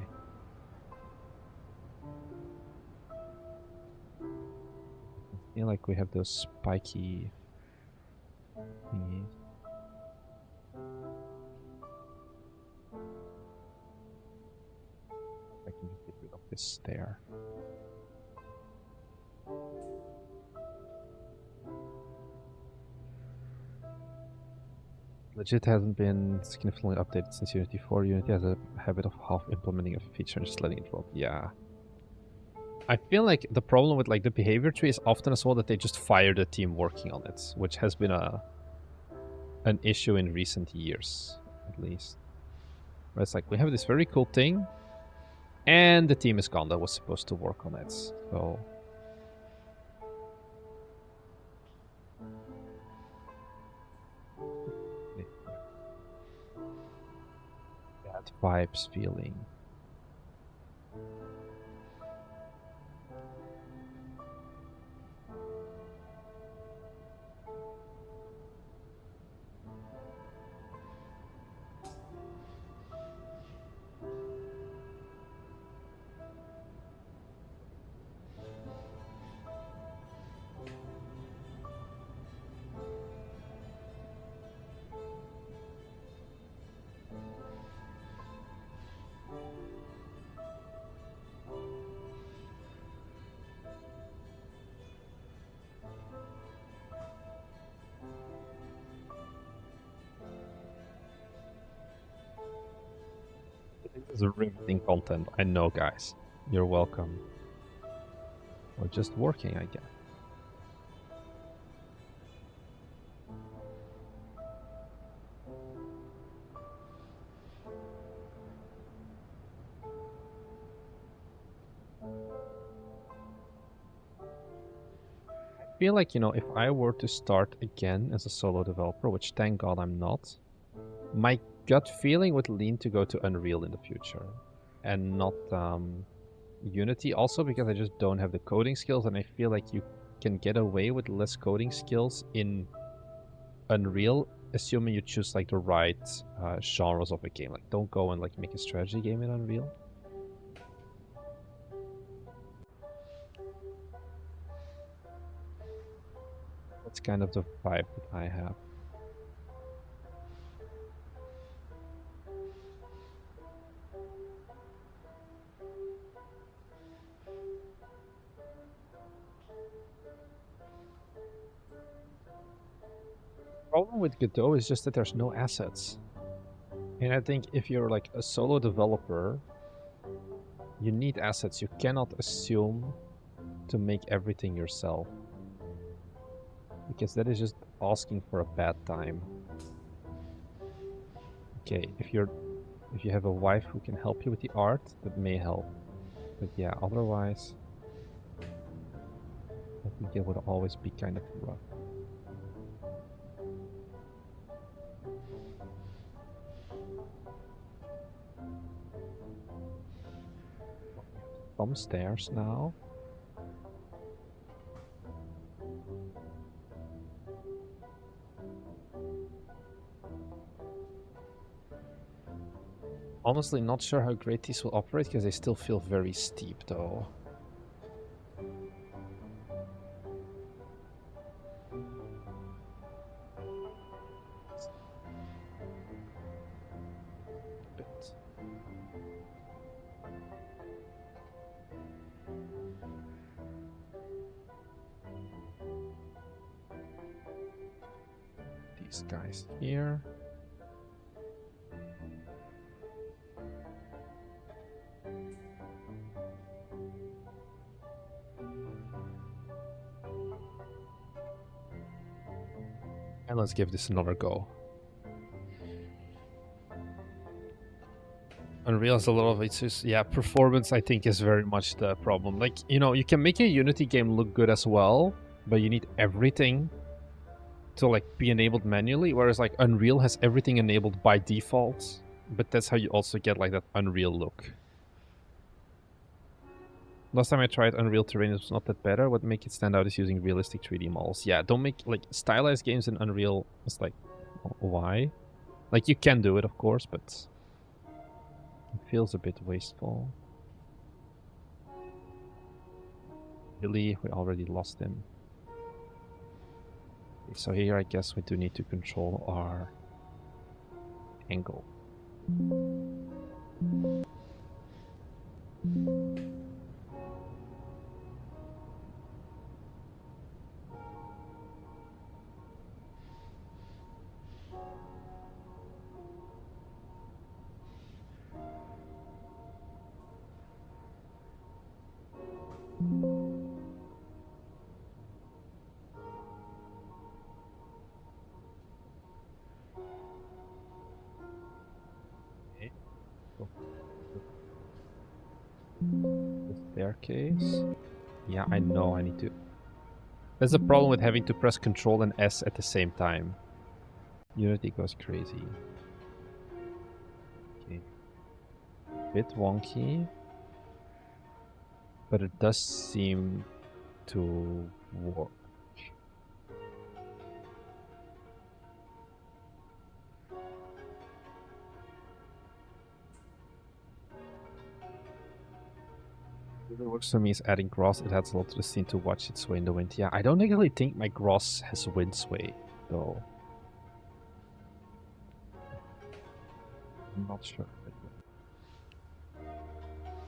I feel like we have those spiky thingies. I can just get rid of this stair. Legit hasn't been significantly updated since Unity 4. Unity has a habit of half implementing a feature and just letting it roll. Yeah. I feel like the problem with like the behavior tree is often as well that they just fire the team working on it, which has been an issue in recent years, at least. Where it's like, we have this very cool thing, and the team is gone that was supposed to work on it, so... Bad vibes feeling. This is riveting content. I know, guys. You're welcome. Or just working, I guess. I feel like, you know, if I were to start again as a solo developer, which thank God I'm not, my gut feeling would lean to go to Unreal in the future and not Unity, also because I just don't have the coding skills, and I feel like you can get away with less coding skills in Unreal, assuming you choose like the right genres of a game. Like, don't go and like make a strategy game in Unreal. That's kind of the vibe that I have. The problem with Godot is just that there's no assets. And I think if you're like a solo developer, you need assets. You cannot assume to make everything yourself, because that is just asking for a bad time. Okay, if you're If you have a wife who can help you with the art, that may help. But yeah, otherwise, I think it would always be kind of rough. Some stairs now. Honestly, not sure how great these will operate because they still feel very steep though. Bit. These guys here. And let's give this another go. Unreal has a lot of issues. Yeah, performance I think is very much the problem. Like, you know, you can make a Unity game look good as well, but you need everything to like be enabled manually, whereas like Unreal has everything enabled by default, but that's how you also get like that Unreal look. Last time I tried Unreal Terrain, it was not that better. What makes it stand out is using realistic 3D models. Yeah, don't make like stylized games in Unreal. It's like, why? Like you can do it, of course, but it feels a bit wasteful. Really, we already lost him. Okay, so here I guess we do need to control our angle. Okay. The staircase. Yeah, I know I need to. There's a problem with having to press Control and S at the same time. Unity goes crazy. Okay. Bit wonky. But it does seem to work. What works for me is adding grass. It adds a lot to the scene to watch it sway in the wind. Yeah, I don't actually think my grass has wind sway, though. I'm not sure.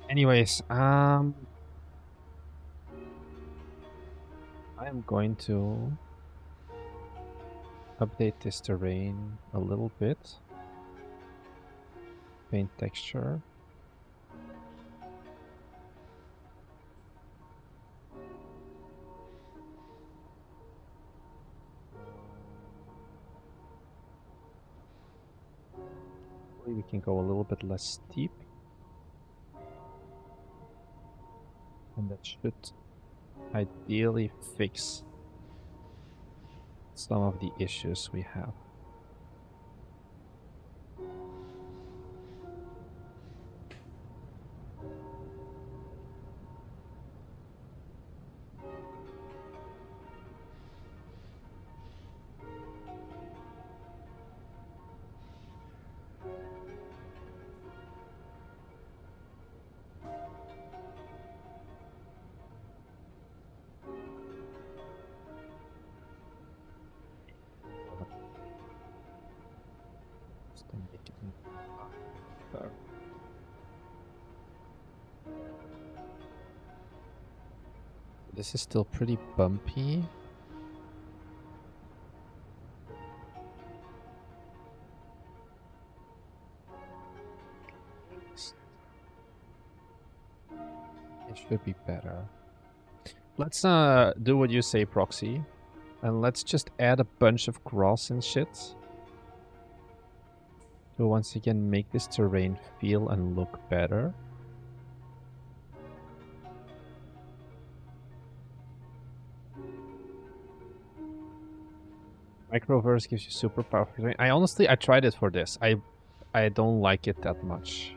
Anyways, I am going to update this terrain a little bit. Paint texture. We can go a little bit less steep. And that should ideally fix some of the issues we have. This is still pretty bumpy. It should be better. Let's do what you say, Proxy. And let's just add a bunch of grass and shit. to once again make this terrain feel and look better. Microverse gives you super powerful terrain. I tried it for this. I don't like it that much.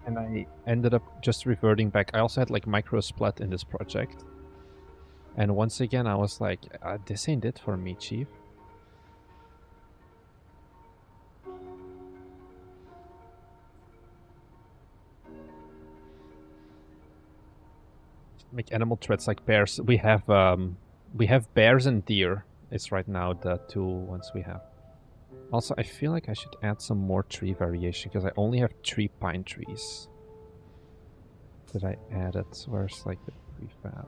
And I ended up just reverting back. I also had like micro splat in this project. And once again, I was like, this ain't it for me, Chief. Make animal threats like bears. We have bears and deer. It's right now the two ones we have. Also, I feel like I should add some more tree variation because I only have 3 pine trees. Did I add it? Where's like the prefab?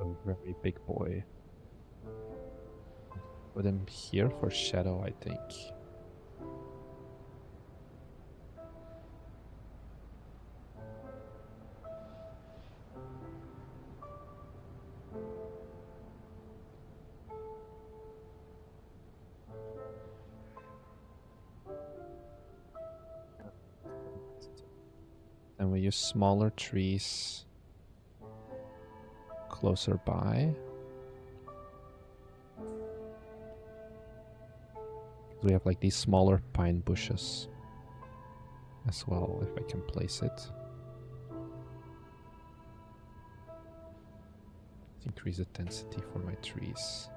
A very big boy. Put him here for shadow, I think. And we use smaller trees closer by. We have like these smaller pine bushes as well, if I can place it. Let's increase the density for my trees.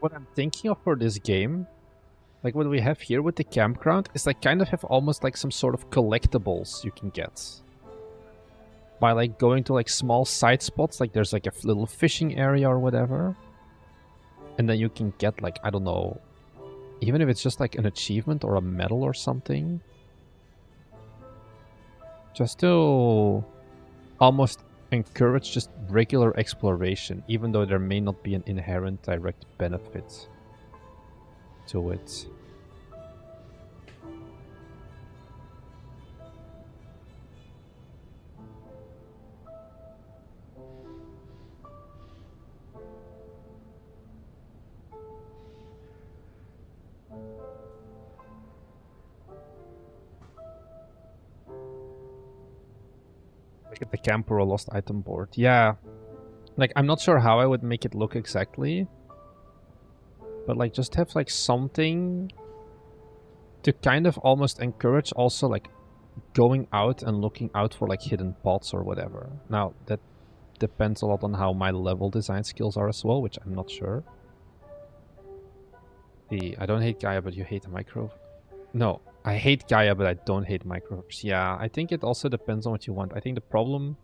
What I'm thinking of for this game, like what we have here with the campground, is like kind of have almost like some sort of collectibles you can get. By like going to like small side spots, like there's like a little fishing area or whatever. And then you can get like, I don't know, even if it's just like an achievement or a medal or something. Just to almost encourage just regular exploration, even though there may not be an inherent direct benefit to it. Look at the camper or lost item board. Yeah. Like, I'm not sure how I would make it look exactly. But, like, just have, like, something to kind of almost encourage also, like, going out and looking out for, like, hidden pots or whatever. Now, that depends a lot on how my level design skills are as well, which I'm not sure. I don't hate Gaia, but you hate micro... No, I hate Gaia, but I don't hate microverse. Yeah, I think it also depends on what you want. I think the problem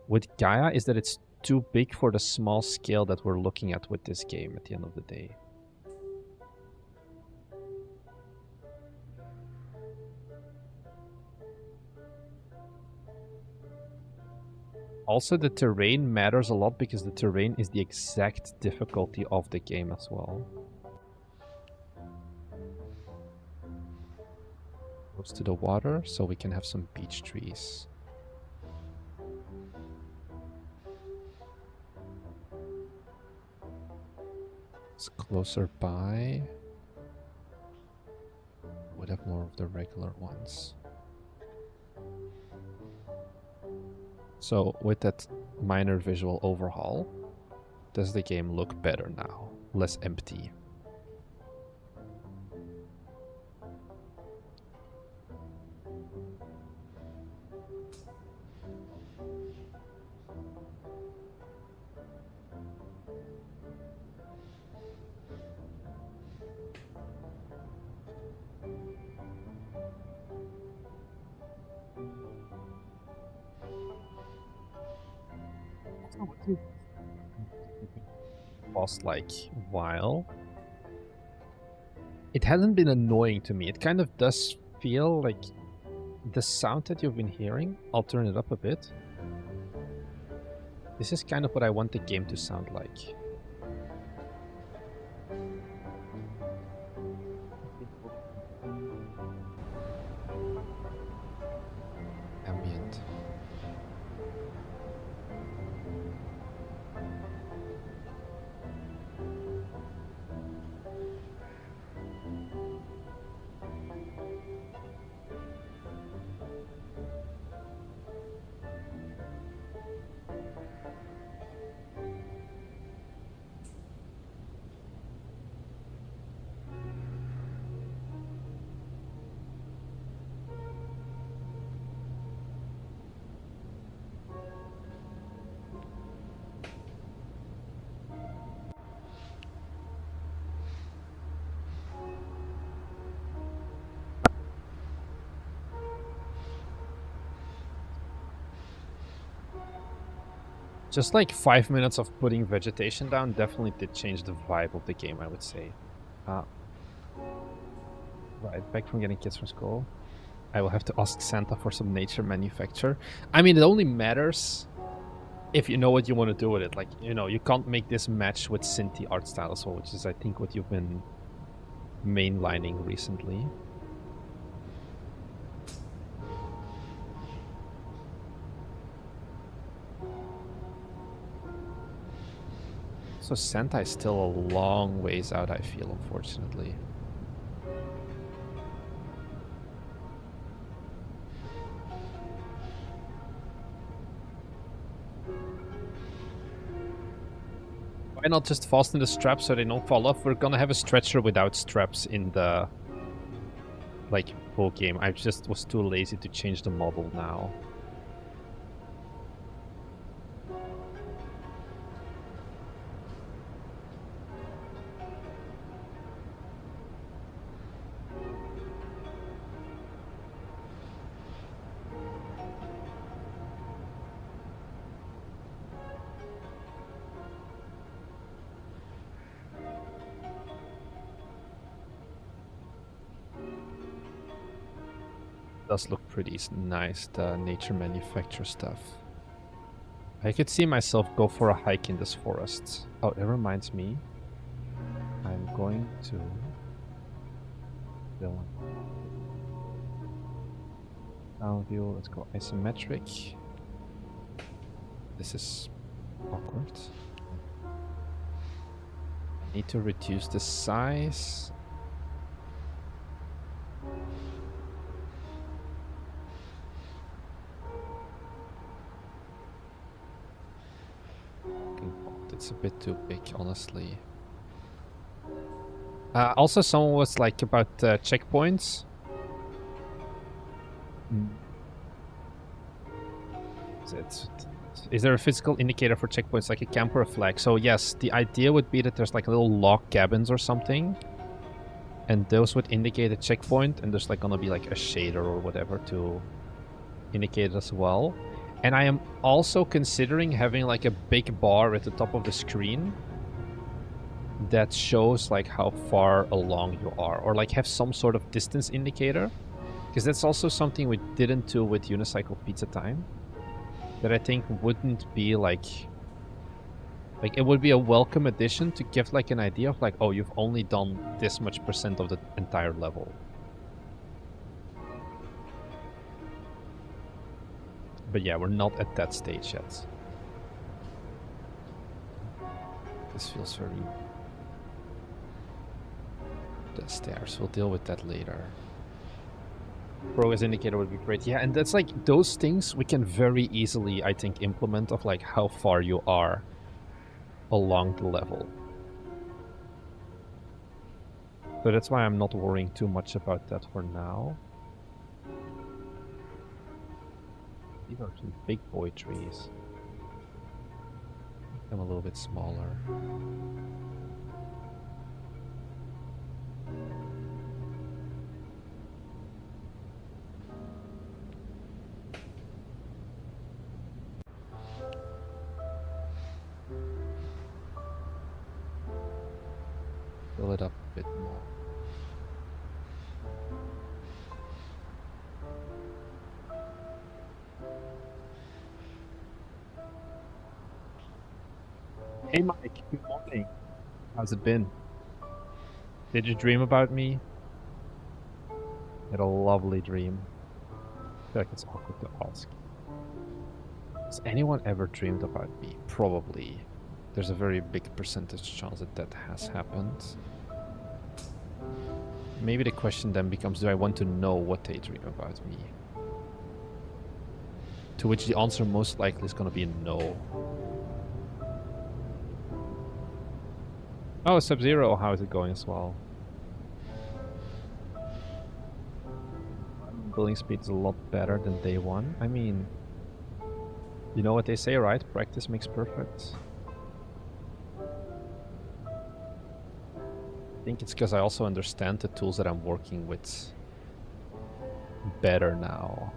with Gaia is that it's too big for the small scale that we're looking at with this game at the end of the day. Also, the terrain matters a lot because the terrain is the exact difficulty of the game as well. Close to the water, so we can have some beach trees. It's closer by. Would have more of the regular ones. So with that minor visual overhaul, does the game look better now? Less empty. past like while, it hasn't been annoying to me. It kind of does feel like the sound that you've been hearing. I'll turn it up a bit. This is kind of what I want the game to sound like. Ambient. Just like 5 minutes of putting vegetation down definitely did change the vibe of the game, I would say. Right, back from getting kids from school. I will have to ask Santa for some nature manufacture. I mean, it only matters if you know what you want to do with it. Like, you know, you can't make this match with Cinti art style as well, which is, I think, what you've been mainlining recently. So Santa is still a long ways out, I feel, unfortunately. Why not just fasten the straps so they don't fall off? We're gonna have a stretcher without straps in the, like, full game. I just was too lazy to change the model now. Does look pretty nice, the nature manufacture stuff. I could see myself go for a hike in this forest. Oh, that reminds me. I'm going to down view. Let's go isometric. This is awkward. I need to reduce the size. It's a bit too big, honestly. Also, someone was like about checkpoints. Is there a physical indicator for checkpoints, like a camp or a flag? So yes, the idea would be that there's like little log cabins or something, and those would indicate a checkpoint, and there's like gonna be like a shader or whatever to indicate it as well. And I am also considering having like a big bar at the top of the screen that shows like how far along you are, or like have some sort of distance indicator, because that's also something we didn't do with Unicycle Pizza Time, that I think wouldn't be like it would be a welcome addition to give like an idea of like, oh, you've only done this much % of the entire level. But yeah, we're not at that stage yet. This feels very... The stairs, we'll deal with that later. Progress indicator would be great. Yeah, and that's like, those things we can very easily, I think, implement of like how far you are along the level. So that's why I'm not worrying too much about that for now. These are some big boy trees. Make them a little bit smaller. fill it up a bit more. Hey Mike, good morning. How's it been? Did you dream about me? I had a lovely dream. I feel like it's awkward to ask. Has anyone ever dreamed about me? Probably. There's a very big percentage chance that that has happened. Maybe the question then becomes, do I want to know what they dream about me? To which the answer most likely is going to be no. Oh, Sub-Zero, how is it going as well? Building speed is a lot better than day one. I mean, you know what they say, right? Practice makes perfect. I think it's because I also understand the tools that I'm working with better now.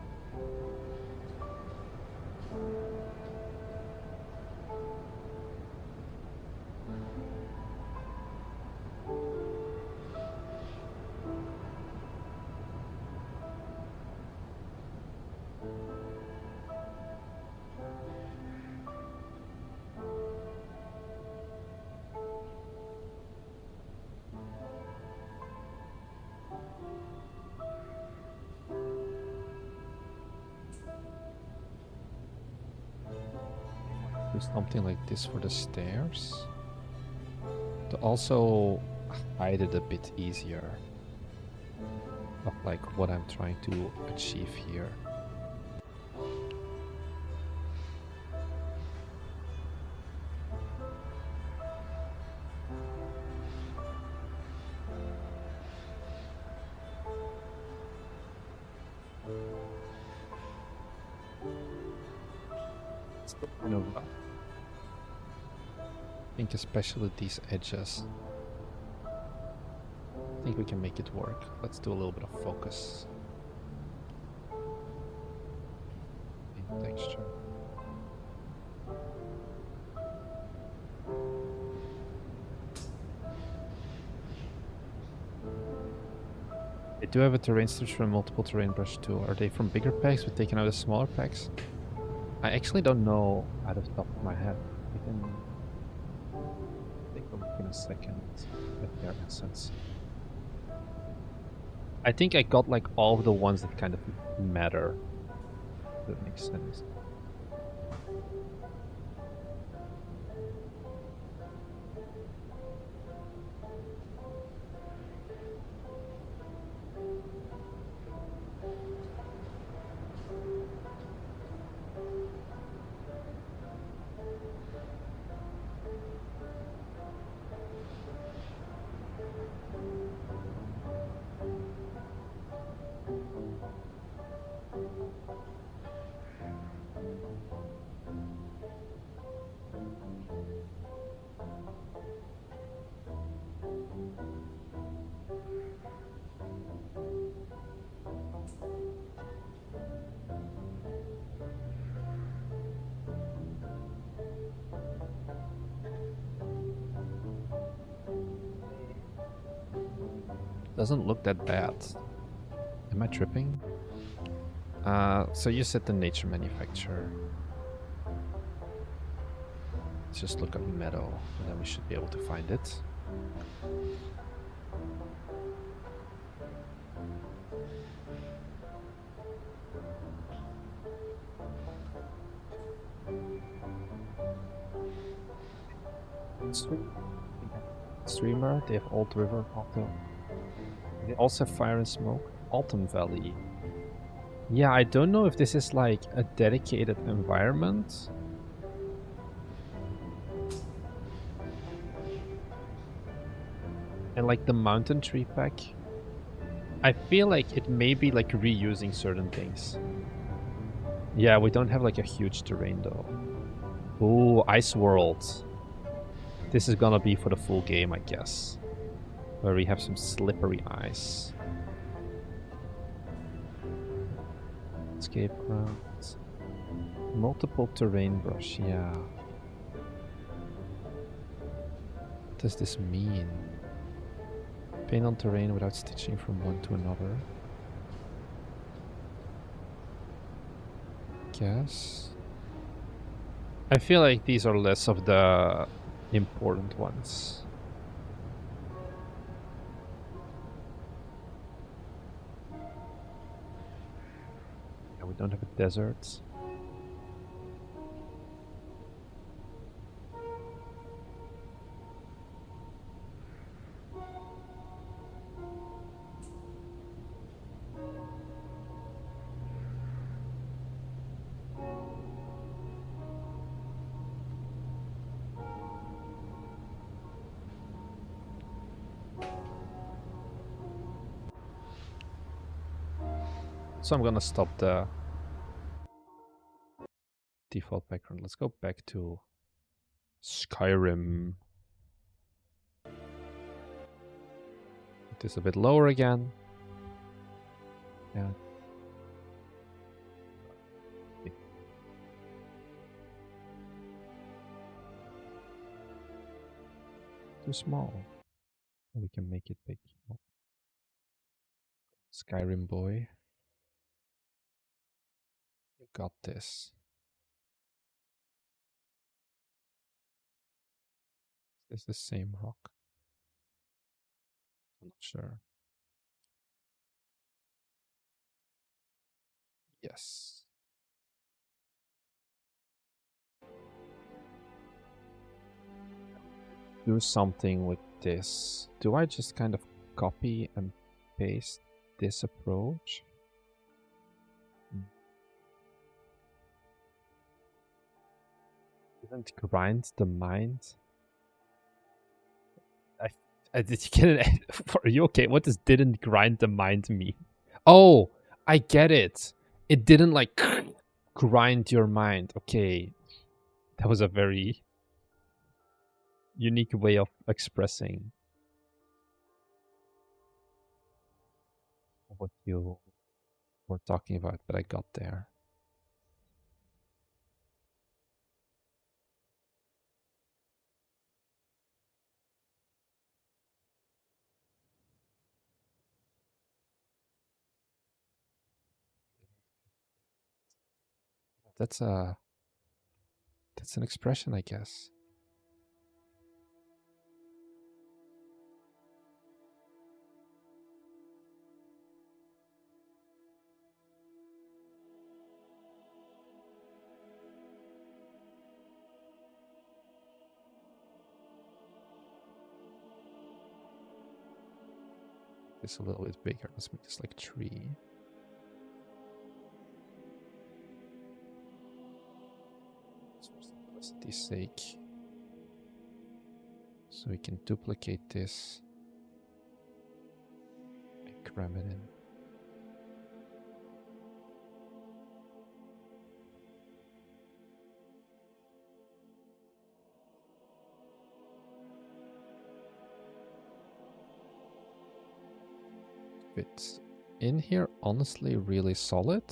Do something like this for the stairs to also hide it a bit easier of like what I'm trying to achieve here. Still kind of I think especially these edges. I think we can make it work. Let's do a little bit of focus in texture. They do have a terrain structure and multiple terrain brush too. Are they from bigger packs but taking out the smaller packs? I actually don't know out of the top of my head. We can take a look in a second at their essence. I think I got like all of the ones that kind of matter. If that makes sense. Doesn't look that bad. Am I tripping? So you said the nature manufacturer. Let's just look up meadow, and then we should be able to find it. Streamer, they have Old River, they also have Fire and Smoke, Autumn Valley. Yeah, I don't know if this is like a dedicated environment. And like the Mountain Tree pack, I feel like it may be like reusing certain things. Yeah, we don't have like a huge terrain though. Ooh, Ice World. This is gonna be for the full game, I guess. Where we have some slippery ice. Escape grounds. Multiple terrain brush, yeah. What does this mean? Paint on terrain without stitching from one to another. Guess. I feel like these are less of the important ones. Yeah, we don't have a desert. So I'm gonna stop the default background. Let's go back to Skyrim. Put this a bit lower again. Yeah. Too small. We can make it big. Skyrim boy. You got this. Is this the same rock? I'm not sure. Yes. Do something with this. Do I just kind of copy and paste this approach? Didn't grind the mind? Did you get it? Are you okay? What does didn't grind the mind mean? Oh, I get it. It didn't like grind your mind. Okay. That was a very unique way of expressing what you were talking about, but I got there. That's an expression, I guess. It's a little bit bigger. Let's make this like 3. For simplicity's sake. So we can duplicate this and cram it in. It's in here, honestly, really solid.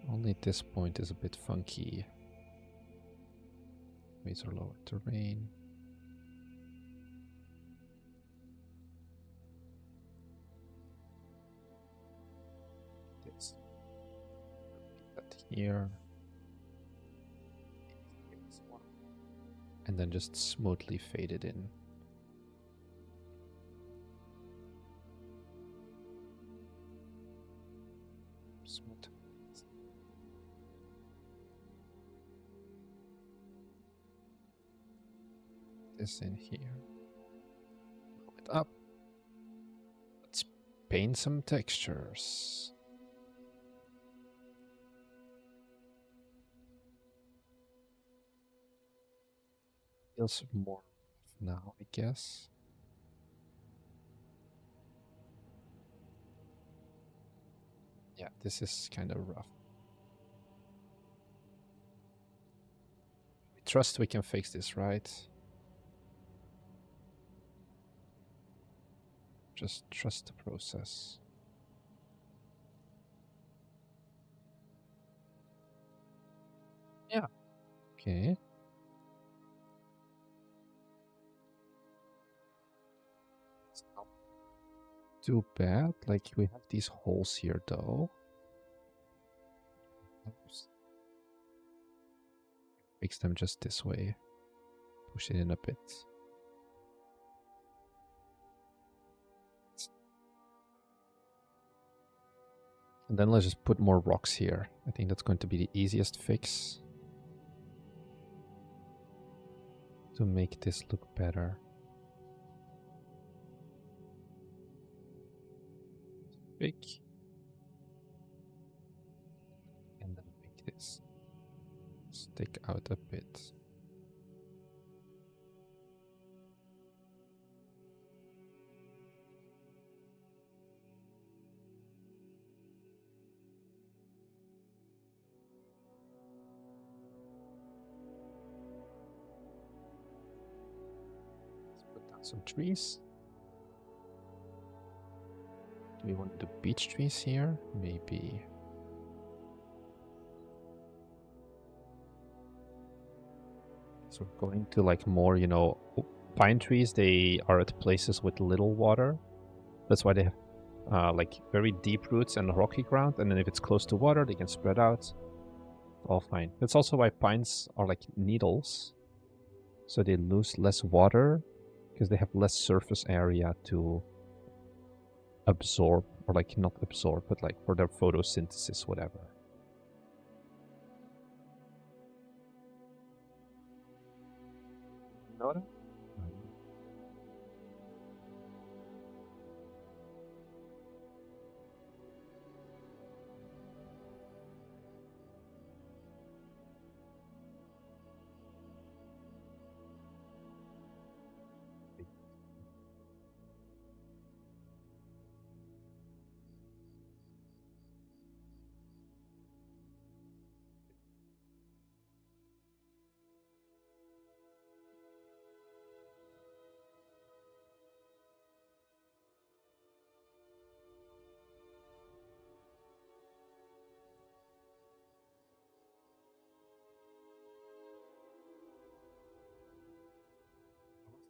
Only this point is a bit funky. Raise or lower terrain. This. That here. And then just smoothly fade it in. Smooth. This in here. Move it up. Let's paint some textures. Feels more now, I guess. Yeah, this is kind of rough. We trust we can fix this, right? Just trust the process. Yeah. Okay. It's not too bad. Like, we have these holes here, though. Oops. Fix them just this way. Push it in a bit. And then let's just put more rocks here. I think that's going to be the easiest fix. To make this look better. Big. And then make this stick out a bit. Some trees. Do we want to do beech trees here? Maybe. So we're going to like more, you know, pine trees. They are at places with little water. That's why they have like very deep roots and rocky ground. And then if it's close to water, they can spread out. All fine. That's also why pines are like needles. So they lose less water. Because they have less surface area to absorb, or like not absorb, but like for their photosynthesis, whatever. Nora?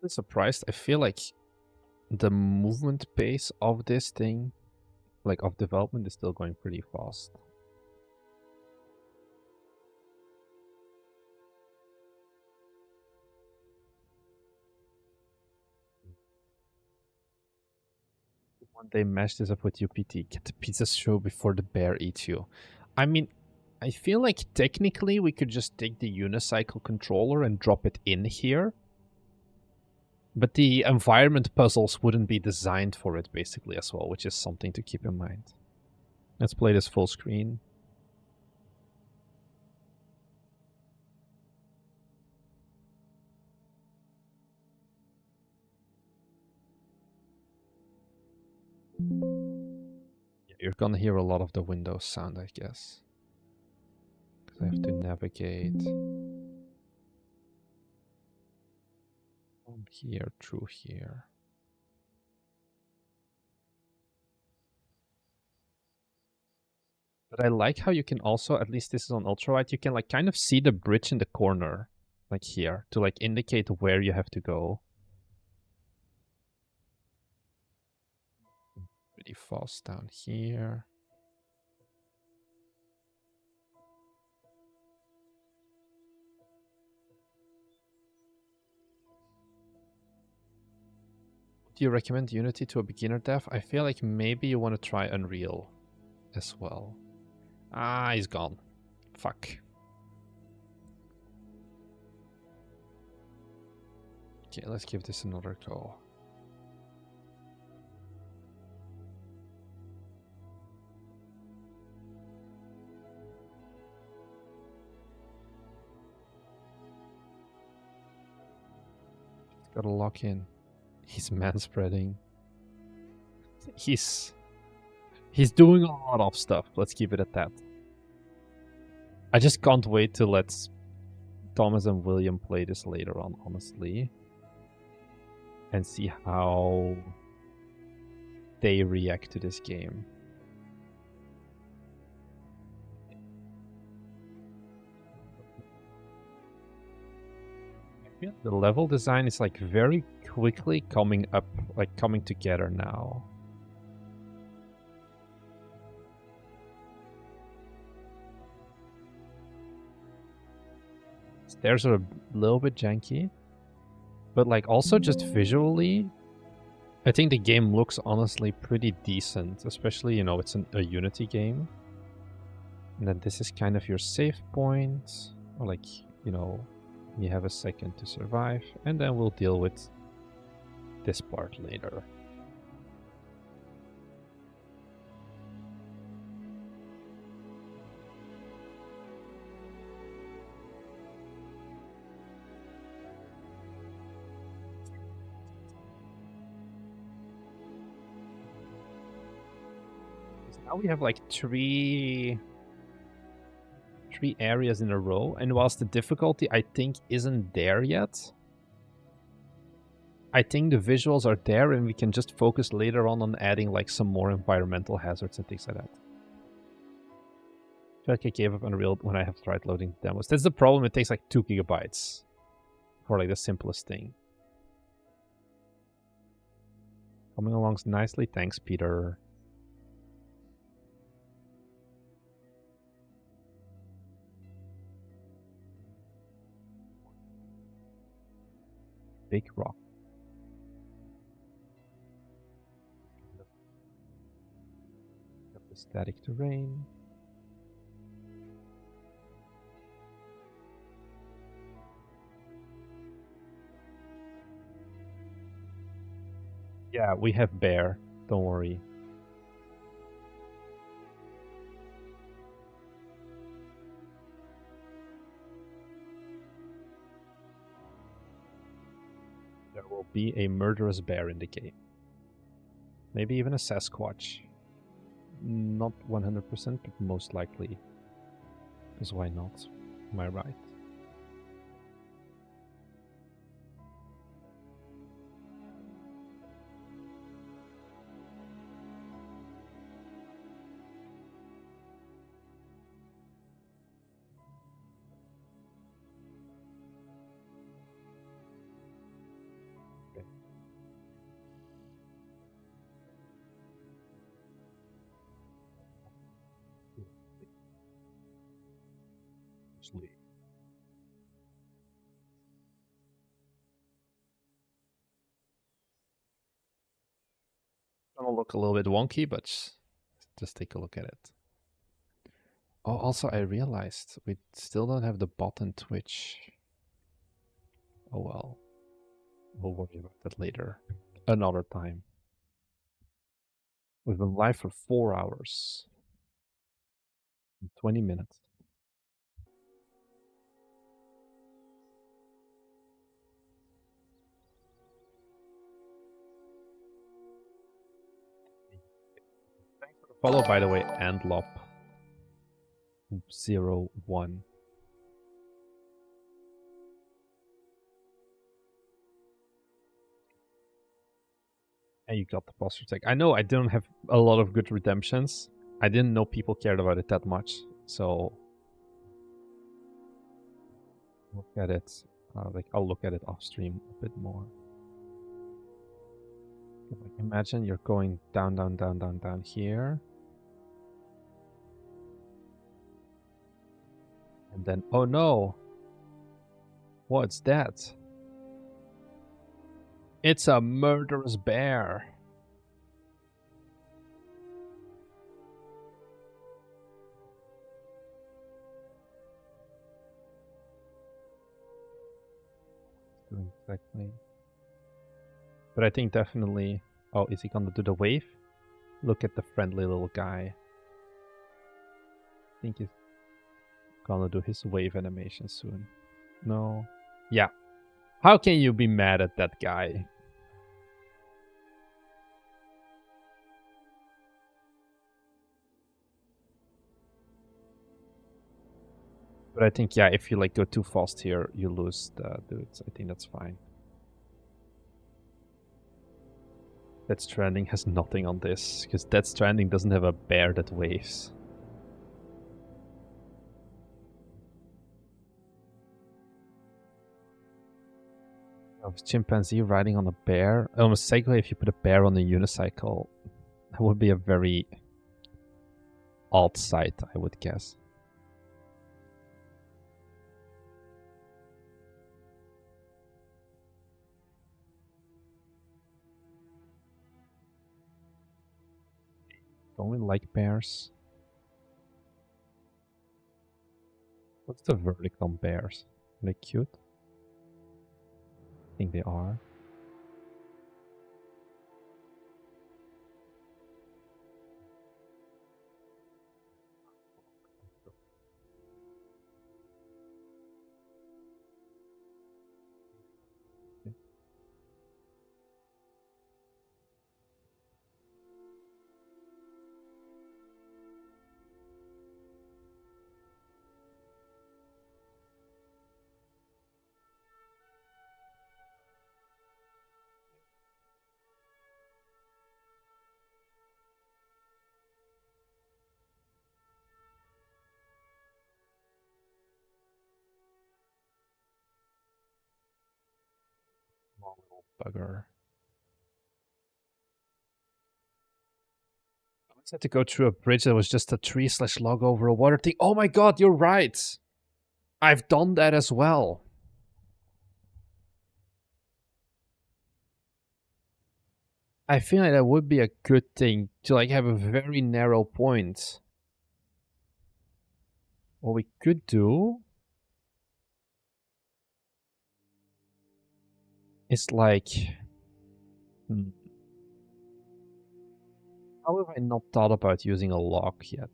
I'm surprised. I feel like the movement pace of this thing, like of development, is still going pretty fast. One day mash this up with UPT. Get the pizza show before the bear eats you. I mean, I feel like technically we could just take the unicycle controller and drop it in here. But the environment puzzles wouldn't be designed for it, basically, as well, which is something to keep in mind. Let's play this full screen. Yeah, you're gonna hear a lot of the Windows sound, I guess. Because I have to navigate from here through here. But I like how you can also, at least this is on ultrawide, you can like kind of see the bridge in the corner, like here, to like indicate where you have to go. Pretty fast down here. Do you recommend Unity to a beginner dev? I feel like maybe you want to try Unreal as well. Ah, he's gone. Fuck. Okay, let's give this another go. Gotta lock in. He's manspreading. He's doing a lot of stuff. Let's keep it at that. I just can't wait to let Thomas and William play this later on, honestly. And see how they react to this game. Yeah, the level design is like very quickly coming up, like coming together now. Stairs are a little bit janky, but like also just visually, I think the game looks honestly pretty decent, especially, you know, it's a Unity game. And then this is kind of your save point, or like, you know, you have a second to survive, and then we'll deal with this part later. Now we have like three areas in a row, and whilst the difficulty I think isn't there yet, I think the visuals are there, and we can just focus later on adding like some more environmental hazards and things like that. I feel like I gave up Unreal when I have tried loading demos. That's the problem, it takes like 2 gigabytes for like the simplest thing. Coming along nicely, thanks Peter. Big rock. Got the static terrain. Yeah, we have bear. Don't worry. There will be a murderous bear in the game. Maybe even a Sasquatch. Not 100%, but most likely. Because why not? Am I right? Gonna look a little bit wonky, but just take a look at it. Oh, also I realized we still don't have the bot and Twitch. Oh well. We'll worry about that later. Another time. We've been live for 4 hours. 20 minutes. Thanks for the follow, by the way, Andlop 01. And you got the posture tag. I know I don't have a lot of good redemptions. I didn't know people cared about it that much, so look at it. Like I'll look at it off stream a bit more. Like imagine you're going down, down, down, down, down here, and then oh no, what's that? It's a murderous bear. Exactly. But I think definitely... Oh, is he gonna do the wave? Look at the friendly little guy. I think he's gonna do his wave animation soon. No. Yeah. How can you be mad at that guy? But I think, yeah, if you like go too fast here, you lose the dudes. I think that's fine. Death Stranding has nothing on this, because Death Stranding doesn't have a bear that waves. Of chimpanzee riding on a bear. On a Segway, if you put a bear on a unicycle, that would be a very odd sight, I would guess. Don't we like bears? What's the verdict on bears? Are they cute? I think they are. Small little bugger. I once had to go through a bridge that was just a tree/log over a water thing. Oh my god, you're right! I've done that as well. I feel like that would be a good thing to like have a very narrow point. What we could do is like... How have I not thought about using a log yet?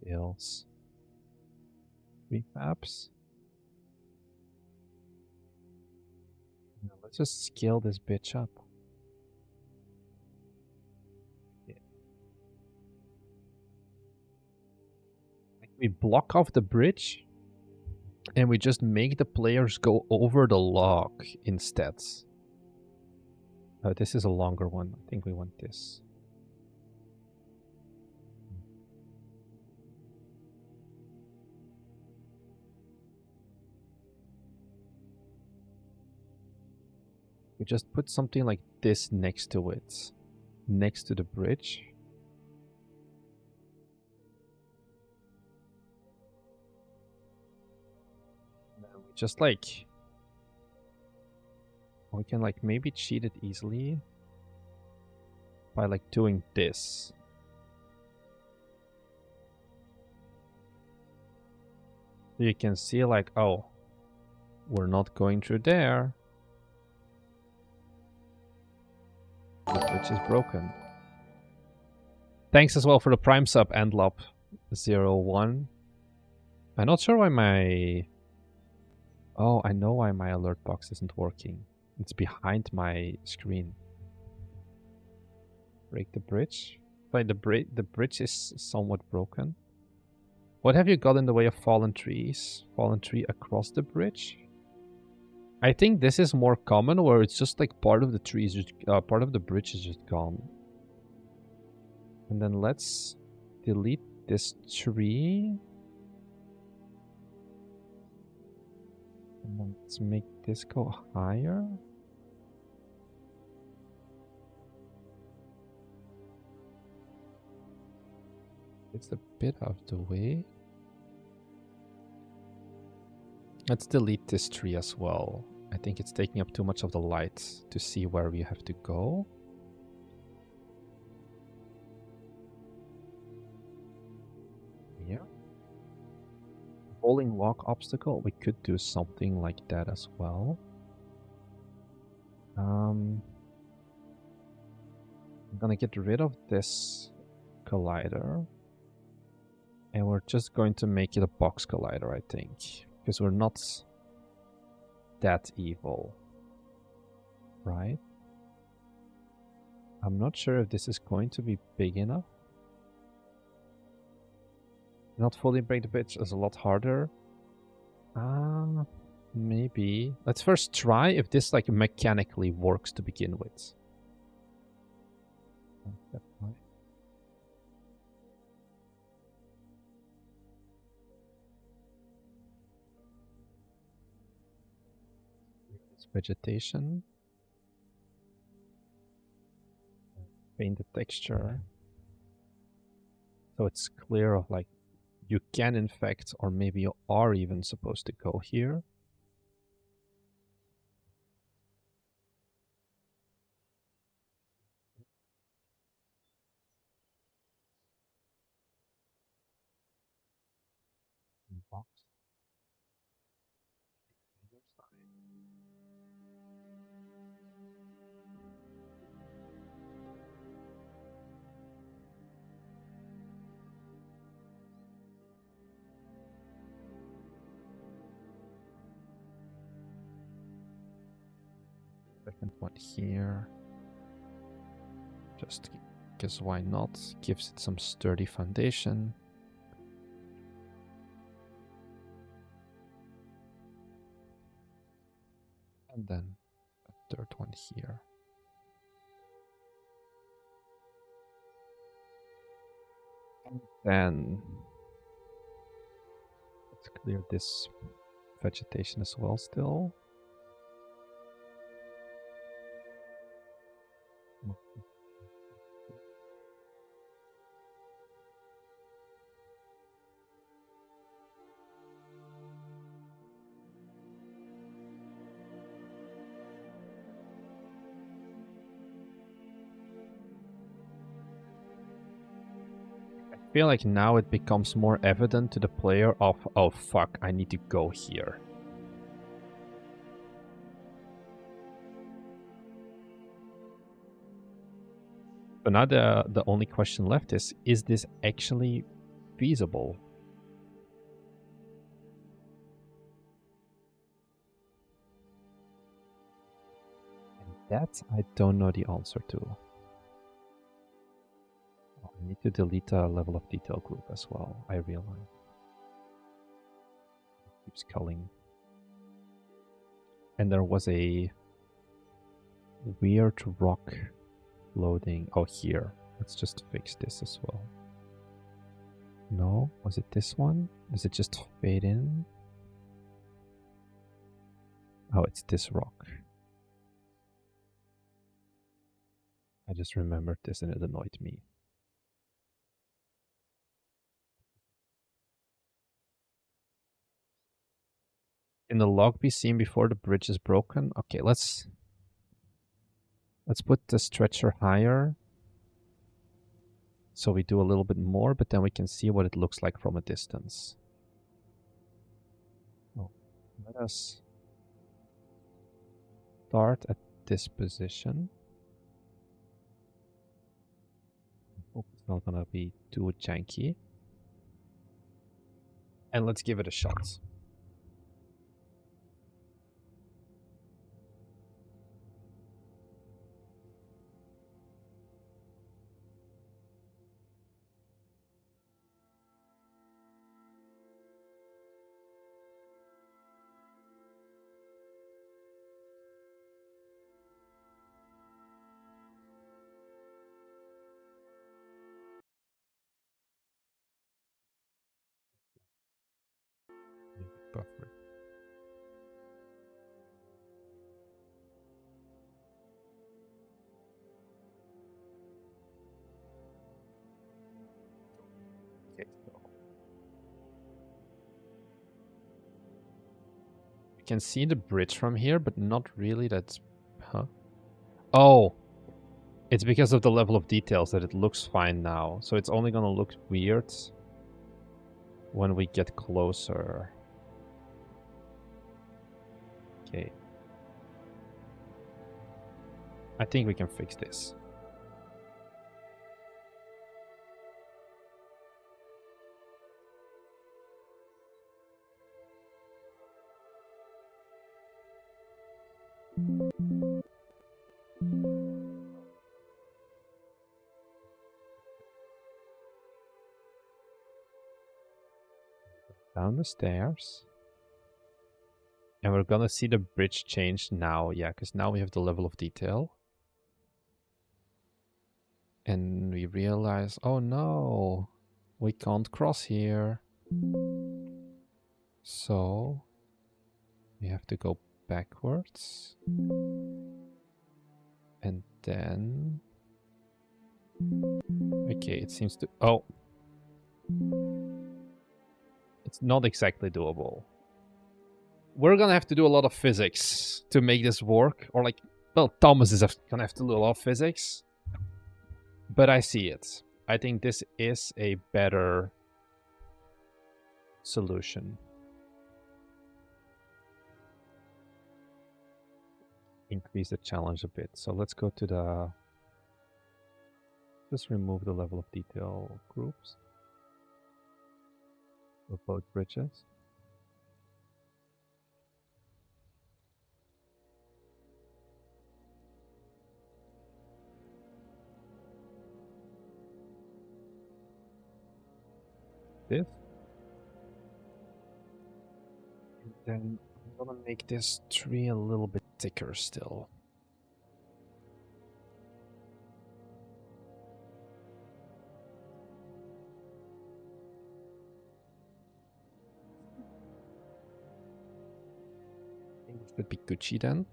Details. Prefabs. No, let's just scale this bitch up. Yeah. Like we block off the bridge and we just make the players go over the log instead. This is a longer one. I think we want this. We just put something like this next to it. Next to the bridge. And then we just like... We can like maybe cheat it easily. By like doing this. So you can see like, oh, we're not going through there. The bridge is broken. Thanks as well for the Prime sub, Endlop01. I'm not sure why my... Oh, I know why my alert box isn't working. It's behind my screen. Break the bridge? Wait, the bridge is somewhat broken. What have you got in the way of fallen trees? Fallen tree across the bridge? I think this is more common, where it's just like part of the trees, part of the bridge is just gone. And then let's delete this tree. And then let's make this go higher. It's a bit out of the way. Let's delete this tree as well. I think it's taking up too much of the light to see where we have to go. Yeah. Rolling log obstacle, we could do something like that as well. I'm gonna get rid of this collider. And we're just going to make it a box collider, I think. Because we're not that evil. Right? I'm not sure if this is going to be big enough. Not fully break the bridge is a lot harder. Maybe. Let's first try if this like mechanically works to begin with. It's vegetation. Paint the texture. So it's clear of like you can infect, or maybe you are even supposed to go here. Box. Second one here. Just because why not? Gives it some sturdy foundation. And then a third one here. And then let's clear this vegetation as well still. I feel like now it becomes more evident to the player of, oh fuck, I need to go here. So now the only question left is this actually feasible? And that I don't know the answer to. I need to delete a level of detail group as well, I realize. It keeps culling. And there was a weird rock loading. Oh, here. Let's just fix this as well. No? Was it this one? Does it just fade in? Oh, it's this rock. I just remembered this and it annoyed me. Can the log be seen before the bridge is broken? Okay, let's put the stretcher higher. So we do a little bit more, but then we can see what it looks like from a distance. Oh, let us start at this position. I hope it's not gonna be too janky. And let's give it a shot. Buffer. Okay, so you can see the bridge from here, but not really. That's, huh? Oh, it's because of the level of details that it looks fine now. So it's only gonna look weird when we get closer. Okay. I think we can fix this. Down the stairs. And we're gonna see the bridge change now. Yeah, because now we have the level of detail. And we realize, oh no, we can't cross here. So we have to go backwards. And then... Okay, it seems to... Oh! It's not exactly doable. We're gonna have to do a lot of physics to make this work. Or like, well, Thomas is gonna have to do a lot of physics. But I see it. I think this is a better solution. Increase the challenge a bit. So let's go to the... Just remove the level of detail groups. For both bridges. This. And then I'm gonna make this tree a little bit thicker still. I think it should be Gucci then.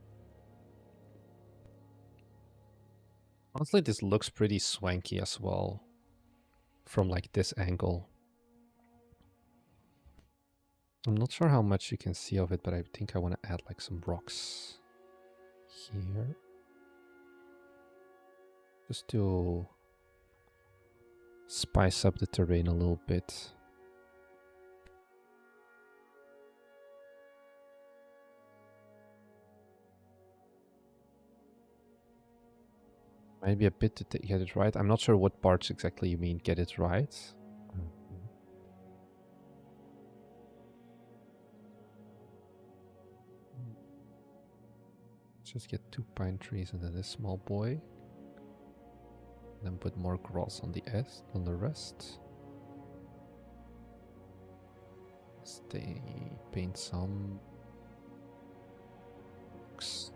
Honestly, this looks pretty swanky as well. From like this angle. I'm not sure how much you can see of it, but I think I want to add like some rocks here. Just to spice up the terrain a little bit. Maybe a bit to get it right. I'm not sure what parts exactly you mean get it right. Just get 2 pine trees and then this small boy. Then put more grass on the rest. Stay, paint some rocks.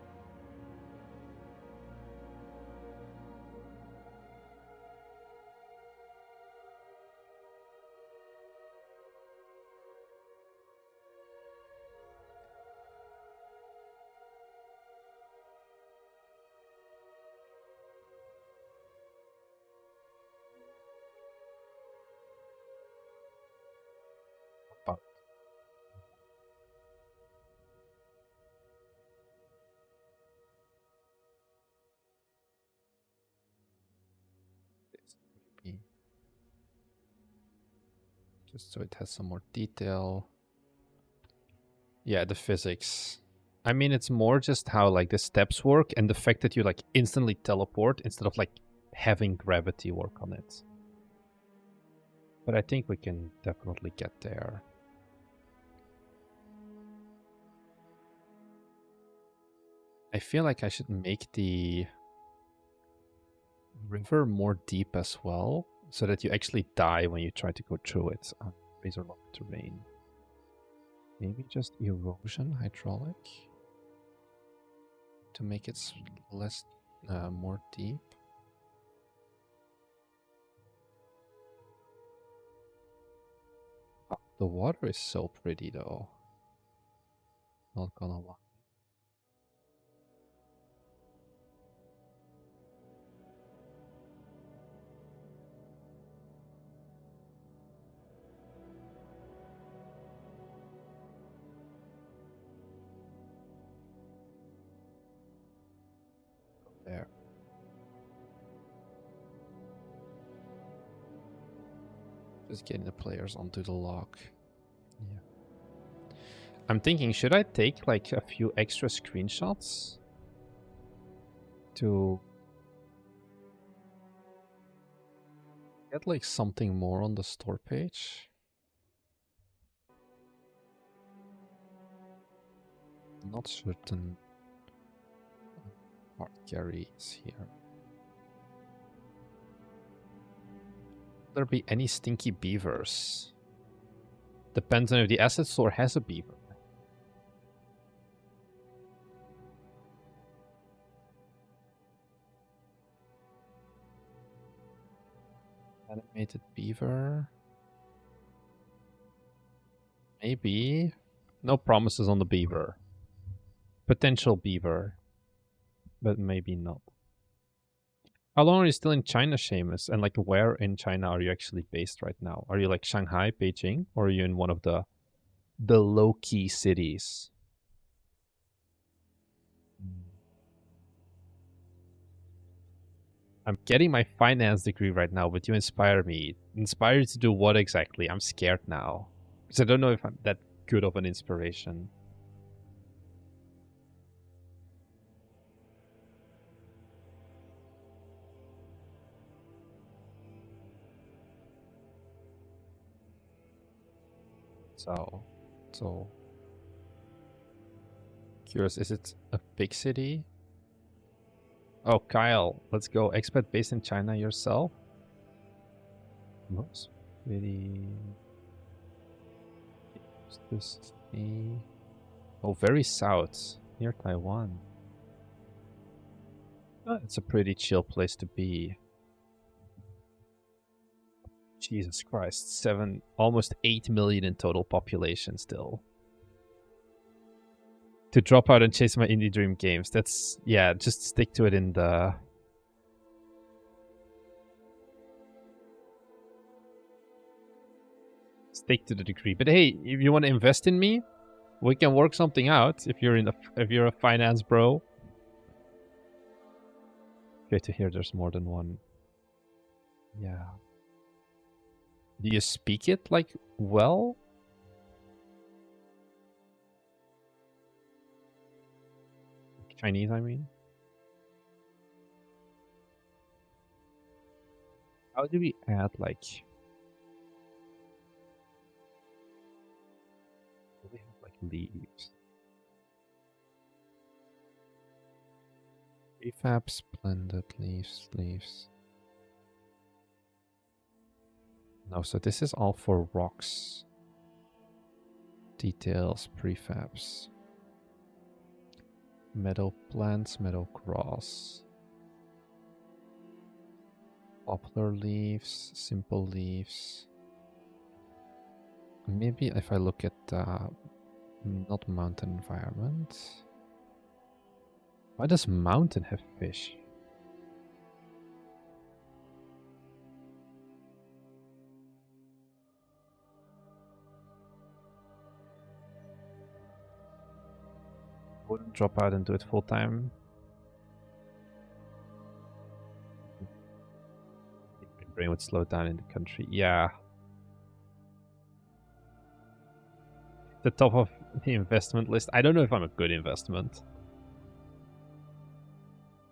Just so it has some more detail. Yeah, the physics. I mean, it's more just how like the steps work and the fact that you like instantly teleport instead of like having gravity work on it. But I think we can definitely get there. I feel like I should make the river more deep as well, so that you actually die when you try to go through it on razor lock terrain. Maybe just erosion hydraulic to make it less, more deep. Oh, the water is so pretty though. Not gonna lie. There. Just getting the players onto the lock. Yeah. I'm thinking, should I take like a few extra screenshots to get like something more on the store page? Not certain. Hard carry is here. Will there be any stinky beavers? Depends on if the asset store has a beaver. Animated beaver. Maybe. No promises on the beaver. Potential beaver, but maybe not. How long are you still in China, Seamus? And like, where in China are you actually based right now? Are you like Shanghai, Beijing, or are you in one of the low-key cities? I'm getting my finance degree right now, but you inspire me. Inspire you to do what exactly? I'm scared now. Because I don't know if I'm that good of an inspiration. So curious, is it a big city? Oh, Kyle, let's go. Expat based in China yourself? Most really. This city? Oh, very south, near Taiwan. Oh, it's a pretty chill place to be. Jesus Christ, almost 8 million in total population still. To drop out and chase my indie dream games. That's, yeah, just stick to it in the... Stick to the degree. But hey, if you want to invest in me, we can work something out if you're a finance bro. Great to hear there's more than one. Yeah. Do you speak it, like, well? Chinese, I mean. How do we add, like... Do we have, like, leaves? Prefabs, blended leaves. No, so this is all for rocks. Details, prefabs. Meadow plants, meadow grass. Poplar leaves, simple leaves. Maybe if I look at not mountain environment. Why does mountain have fish? Wouldn't drop out and do it full time. My brain would slow down in the country. Yeah. The top of the investment list. I don't know if I'm a good investment.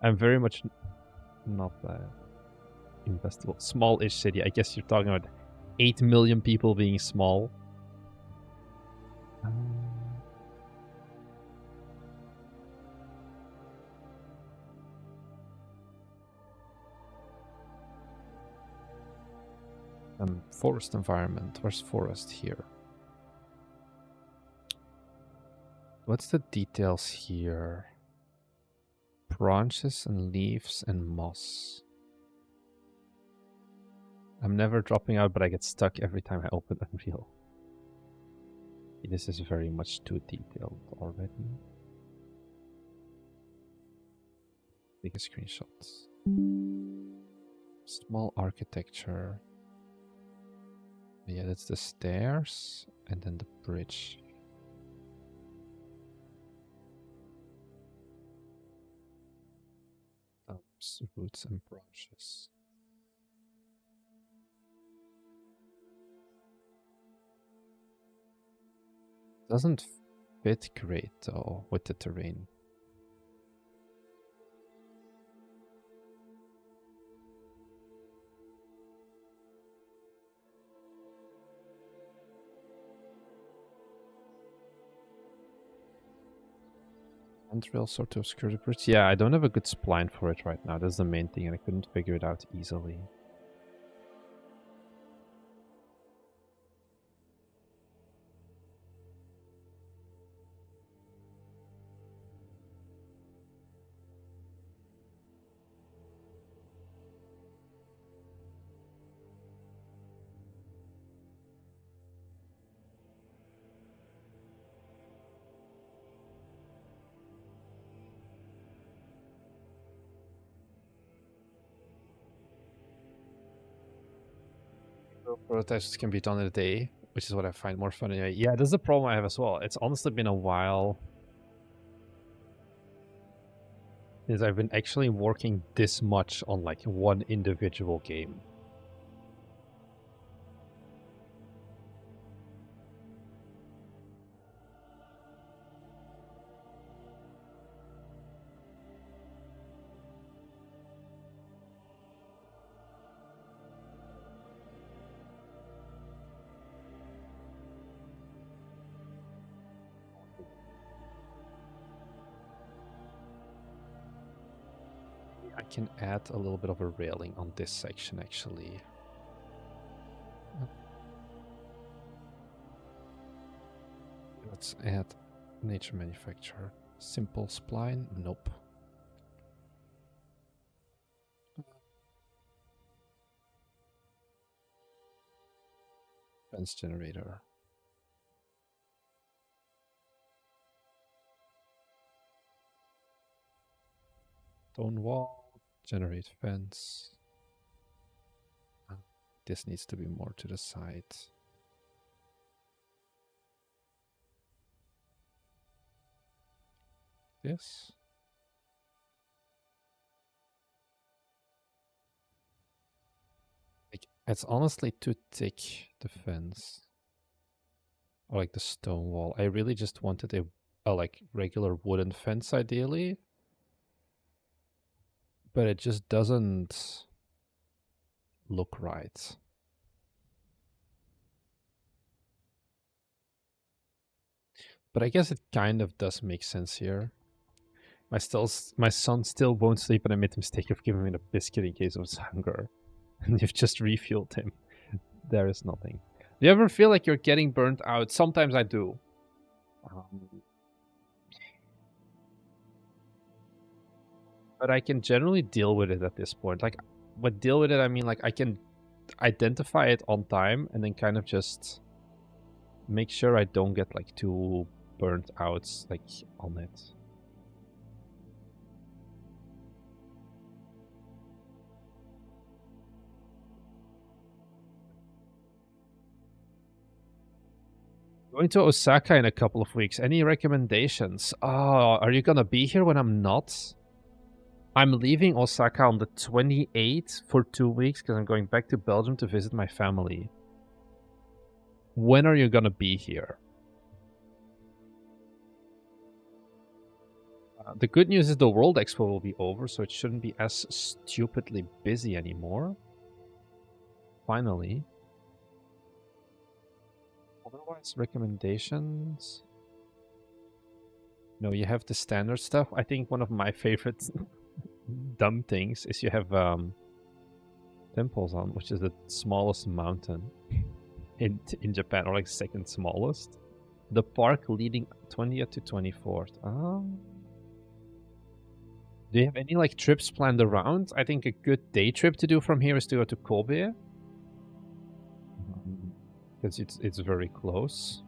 I'm very much not investable. Small-ish city. I guess you're talking about 8 million people being small. Forest environment. Where's forest here? What's the details here? Branches and leaves and moss. I'm never dropping out, but I get stuck every time I open Unreal. This is very much too detailed already. Take a screenshot. Small architecture. Yeah, that's the stairs and then the bridge. Roots and branches. Doesn't fit great though with the terrain. Handrail sort of obscure the bridge. Yeah, I don't have a good spline for it right now. That's the main thing, and I couldn't figure it out easily. Prototypes can be done in a day, which is what I find more fun anyway. Yeah, that's the problem I have as well. It's honestly been a while since I've been actually working this much on like one individual game. I can add a little bit of a railing on this section actually. Let's add nature manufacturer. Simple spline? Nope. Fence generator. Stone wall. Generate fence. This needs to be more to the side. This. Like, it's honestly too thick, the fence. Or like the stone wall. I really just wanted a like regular wooden fence ideally. But it just doesn't look right. But I guess it kind of does make sense here. My son still won't sleep, and I made the mistake of giving him a biscuit in case of his hunger. And you've just refueled him. There is nothing. Do you ever feel like you're getting burnt out? Sometimes I do. But I can generally deal with it at this point. Like, with deal with it, I mean, like, I can identify it on time and then kind of just make sure I don't get, like, too burnt out, like, on it. Going to Osaka in a couple of weeks. Any recommendations? Oh, are you gonna be here when I'm not? I'm leaving Osaka on the 28th for 2 weeks because I'm going back to Belgium to visit my family. When are you gonna be here? The good news is the World Expo will be over, so it shouldn't be as stupidly busy anymore. Finally. Otherwise, recommendations? No, you have the standard stuff. I think one of my favorite dumb things is you have temples on, which is the smallest mountain in Japan, or like second smallest. The park leading 20th to 24th. Do you have any like trips planned around? I think a good day trip to do from here is to go to Kobe. Because it's very close.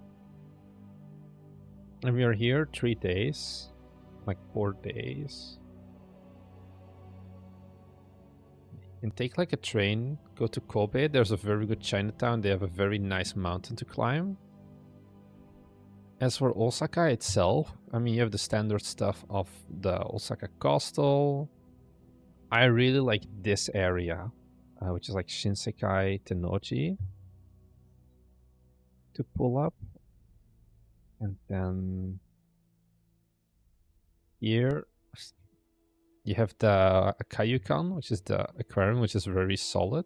And we are here 3 days. Like 4 days. And take like a train, go to Kobe. There's a very good Chinatown. They have a very nice mountain to climb. As for Osaka itself, I mean, you have the standard stuff of the Osaka Castle. I really like this area, which is like Shinsekai Tennoji, to pull up. And then here you have the Akayukan, which is the aquarium, which is very solid.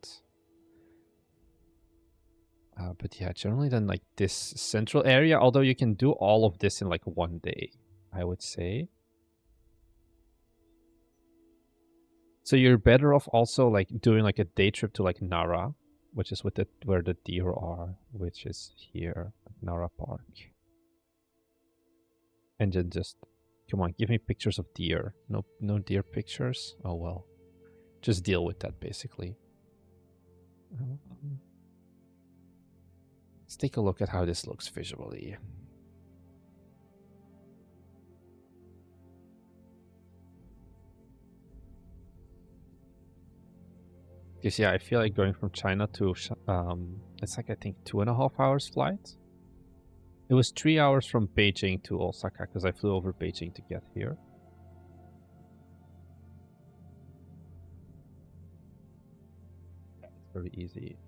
But yeah, generally then like this central area, although you can do all of this in like 1 day, I would say. So you're better off also like doing like a day trip to like Nara, which is with where the deer are, which is here at Nara Park. And then just, come on, give me pictures of deer. No deer pictures? Oh well. Just deal with that basically. Let's take a look at how this looks visually. Because yeah, I feel like going from China to it's like I think 2.5 hours flight. It was 3 hours from Beijing to Osaka because I flew over Beijing to get here. It's very easy.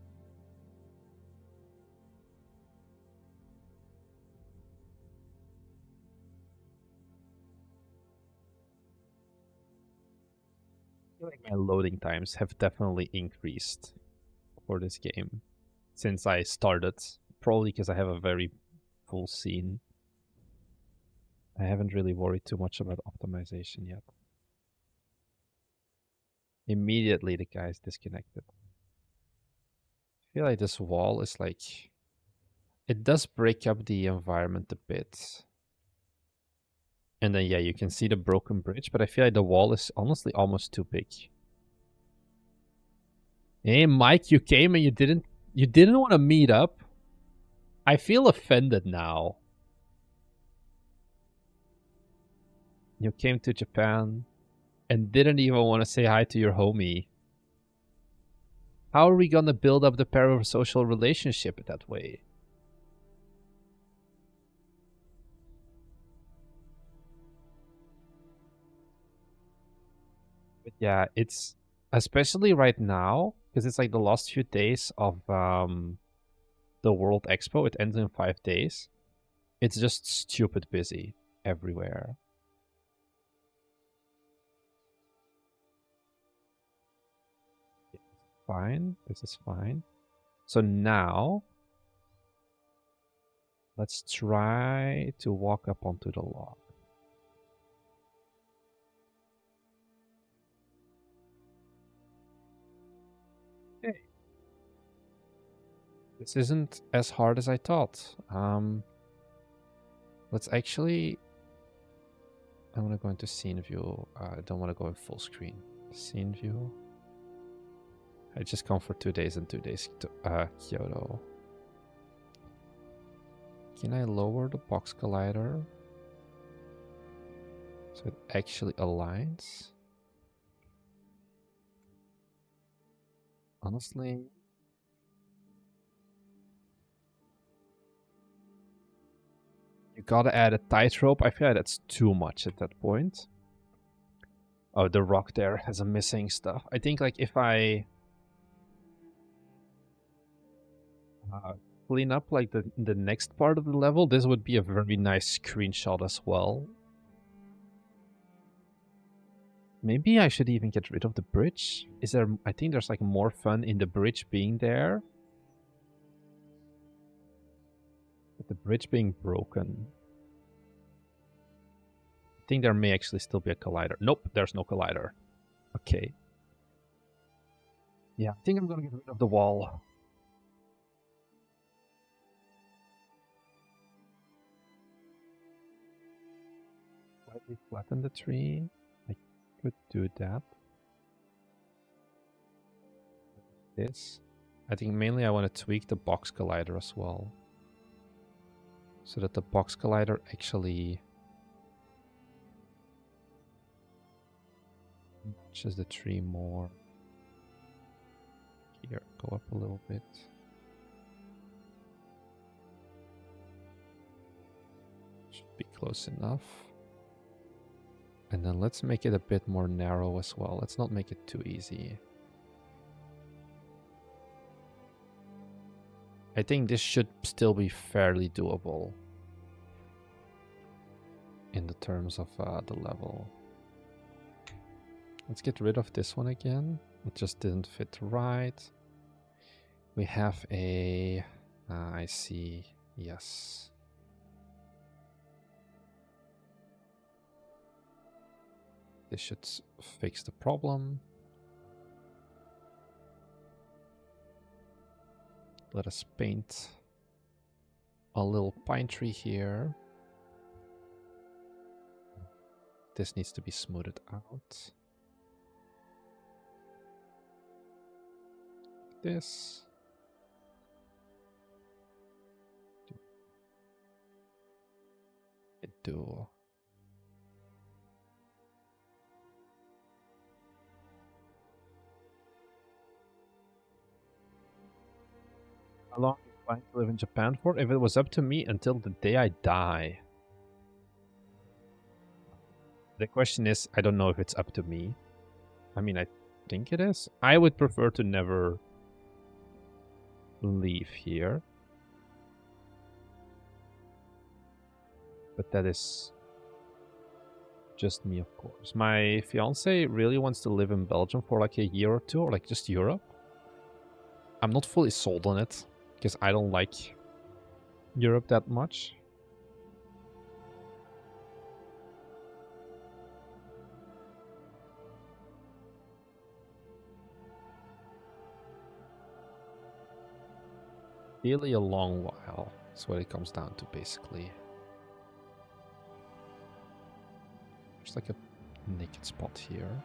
I feel like my loading times have definitely increased for this game since I started. Probably because I have a very full scene. I haven't really worried too much about optimization yet. Immediately the guy's disconnected. I feel like this wall is like... It does break up the environment a bit. And then yeah, you can see the broken bridge, but I feel like the wall is honestly almost too big. Hey Mike, you came and you didn't want to meet up? I feel offended now. You came to Japan and didn't even want to say hi to your homie. How are we gonna build up the parasocial relationship that way? But yeah, it's especially right now because it's like the last few days of the World Expo. It ends in 5 days. It's just stupid busy everywhere. Fine. This is fine. So now let's try to walk up onto the log. Okay. This isn't as hard as I thought. Let's actually... I want to go into scene view. I don't want to go in full screen. Scene view. I just come for 2 days and 2 days to Kyoto. Can I lower the box collider so it actually aligns? Honestly, you gotta add a tightrope. I feel like that's too much at that point. Oh, the rock there has a missing stuff. I think like if I clean up like the next part of the level, this would be a very nice screenshot as well. Maybe I should even get rid of the bridge. Is there... I think there's like more fun in the bridge being there. But the bridge being broken. I think there may actually still be a collider. Nope, there's no collider. Okay. Yeah, I think I'm gonna get rid of the wall. Slightly flatten the tree. I could do that. This. I think mainly I want to tweak the box collider as well. So that the box collider actually matches the tree more. Here, go up a little bit. Should be close enough. And then let's make it a bit more narrow as well. Let's not make it too easy. I think this should still be fairly doable in the terms of the level. Let's get rid of this one again. It just didn't fit right. We have a... I see. Yes. This should fix the problem. Let us paint a little pine tree here. This needs to be smoothed out. This. Do. How long are you planning to live in Japan for? If it was up to me, until the day I die. The question is, I don't know if it's up to me. I mean, I think it is. I would prefer to never leave here. But that is just me, of course. My fiance really wants to live in Belgium for like a year or two, or like just Europe. I'm not fully sold on it, because I don't like Europe that much. Really a long while. That's what it comes down to, basically. There's like a naked spot here.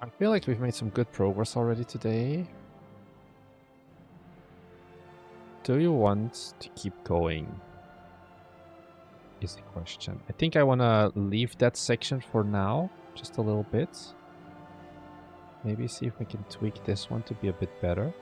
I feel like we've made some good progress already today. Do you want to keep going? Is the question. I think I want to leave that section for now, just a little bit. Maybe see if we can tweak this one to be a bit better.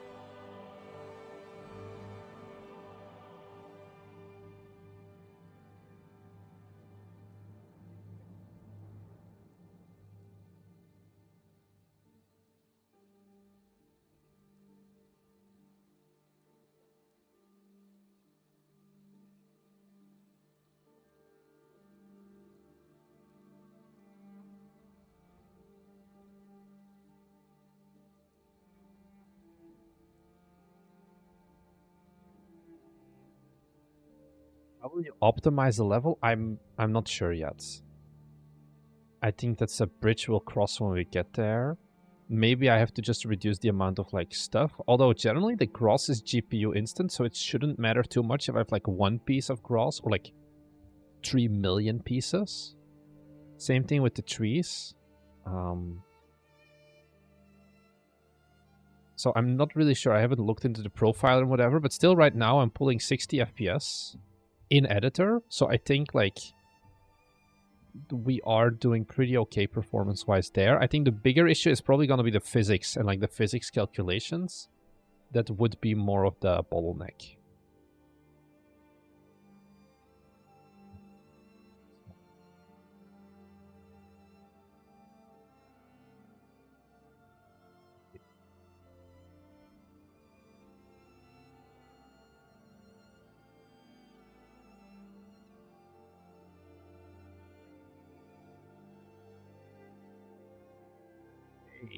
How will you optimize the level? I'm not sure yet. I think that's a bridge we'll cross when we get there. Maybe I have to just reduce the amount of like stuff. Although generally the gross is GPU instant, so it shouldn't matter too much if I have like 1 piece of gross or like 3 million pieces. Same thing with the trees. So I'm not really sure. I haven't looked into the profile and whatever, but still right now I'm pulling 60 FPS in editor. So I think like we are doing pretty okay performance-wise there. I think the bigger issue is probably going to be the physics and like the physics calculations. That would be more of the bottleneck.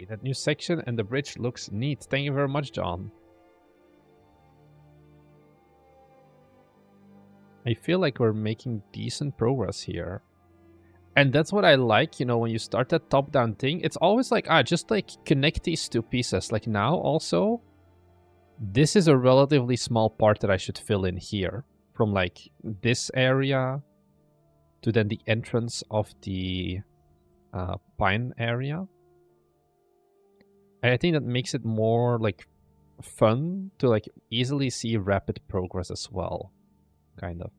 That new section and the bridge looks neat. Thank you very much, John. I feel like we're making decent progress here. And that's what I like, you know, when you start that top-down thing, it's always like, just like connect these two pieces. Like now also, this is a relatively small part that I should fill in here. From like this area to then the entrance of the pine area. And I think that makes it more like fun to like easily see rapid progress as well, kind of.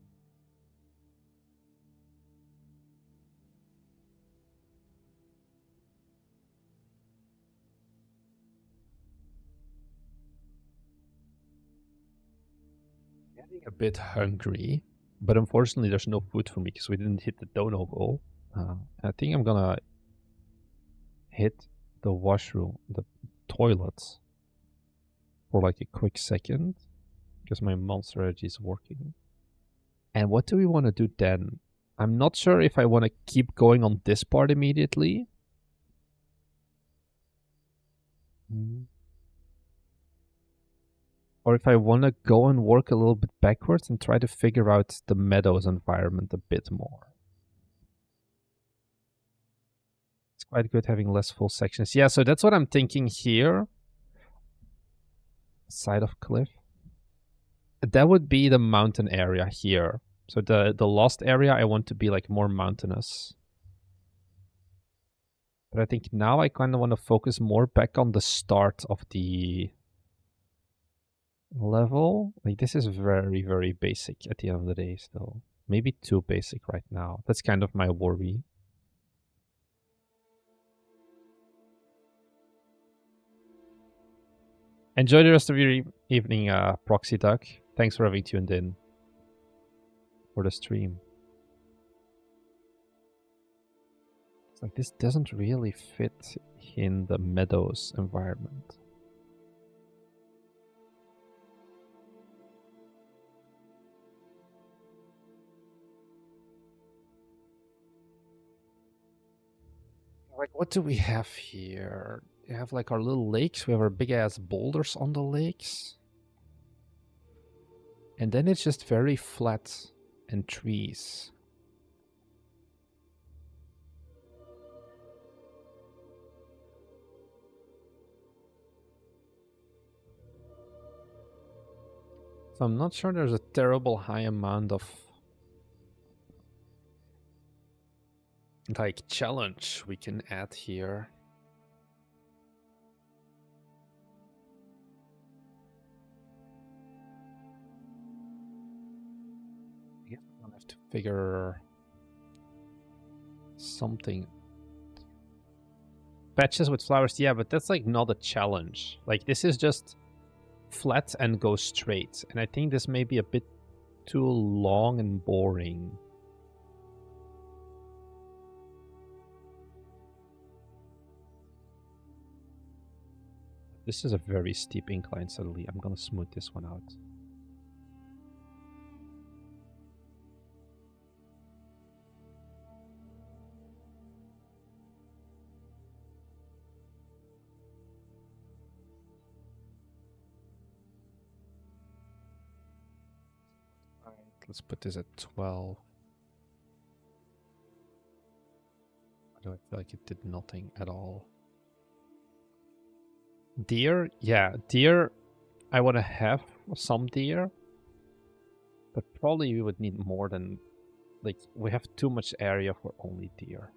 Getting a bit hungry, but unfortunately there's no food for me because we didn't hit the dono goal. I think I'm gonna hit the washroom, the toilet, for like a quick second because my mouth strategy is working. And what do we want to do then? I'm not sure if I want to keep going on this part immediately. Or if I want to go and work a little bit backwards and try to figure out the meadows environment a bit more. It's quite good having less full sections. Yeah, so that's what I'm thinking here. Side of cliff. That would be the mountain area here. So the lost area, I want to be like more mountainous. But I think now I kind of want to focus more back on the start of the level. Like this is very, very basic at the end of the day still. Maybe too basic right now. That's kind of my worry. Enjoy the rest of your evening, Proxy Duck. Thanks for having tuned in for the stream. It's like this doesn't really fit in the meadows environment. Like, what do we have here? We have like our little lakes. We have our big ass boulders on the lakes. And then it's just very flat and trees. So I'm not sure there's a terrible high amount of like challenge we can add here. I guess we're gonna have to figure something. Patches with flowers, yeah, but that's like not a challenge. Like this is just flat and go straight. And I think this may be a bit too long and boring. This is a very steep incline suddenly. I'm gonna smooth this one out. Let's put this at 12. Why do I feel like it did nothing at all? Deer? Yeah, deer. I want to have some deer. But probably we would need more than... Like, we have too much area for only deer.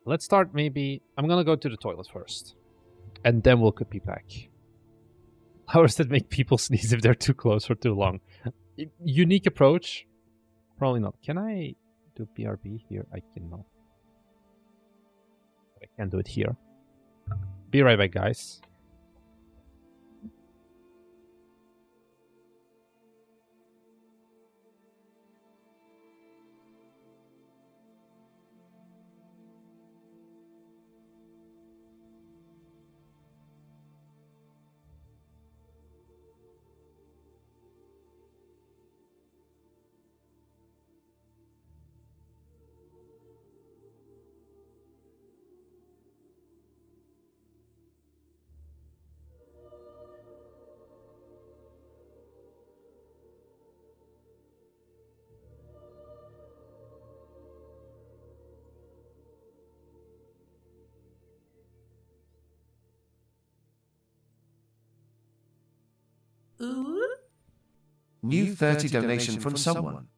Let's start maybe... I'm gonna go to the toilet first. And then we'll be back. Flowers that make people sneeze if they're too close for too long. Unique approach? Probably not. Can I do BRB here? I cannot. I can do it here. Be right back, guys. New 30 donation from someone.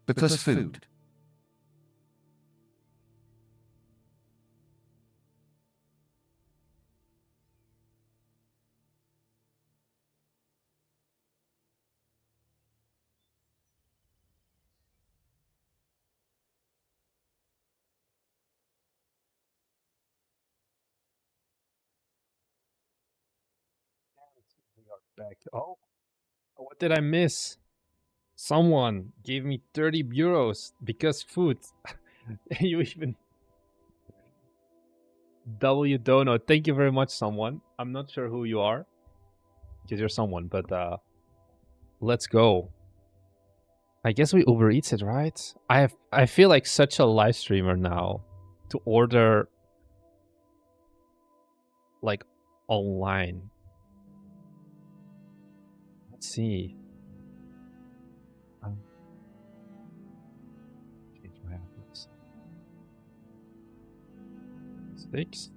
Because food. We are back. Oh, what did I miss? Someone gave me 30 euros because food. You even... W Dono. Thank you very much, someone. I'm not sure who you are. Because you're someone, but let's go. I guess we Uber Eats it, right? I feel like such a live streamer now to order like online. Let's see. Change my habits. Sticks.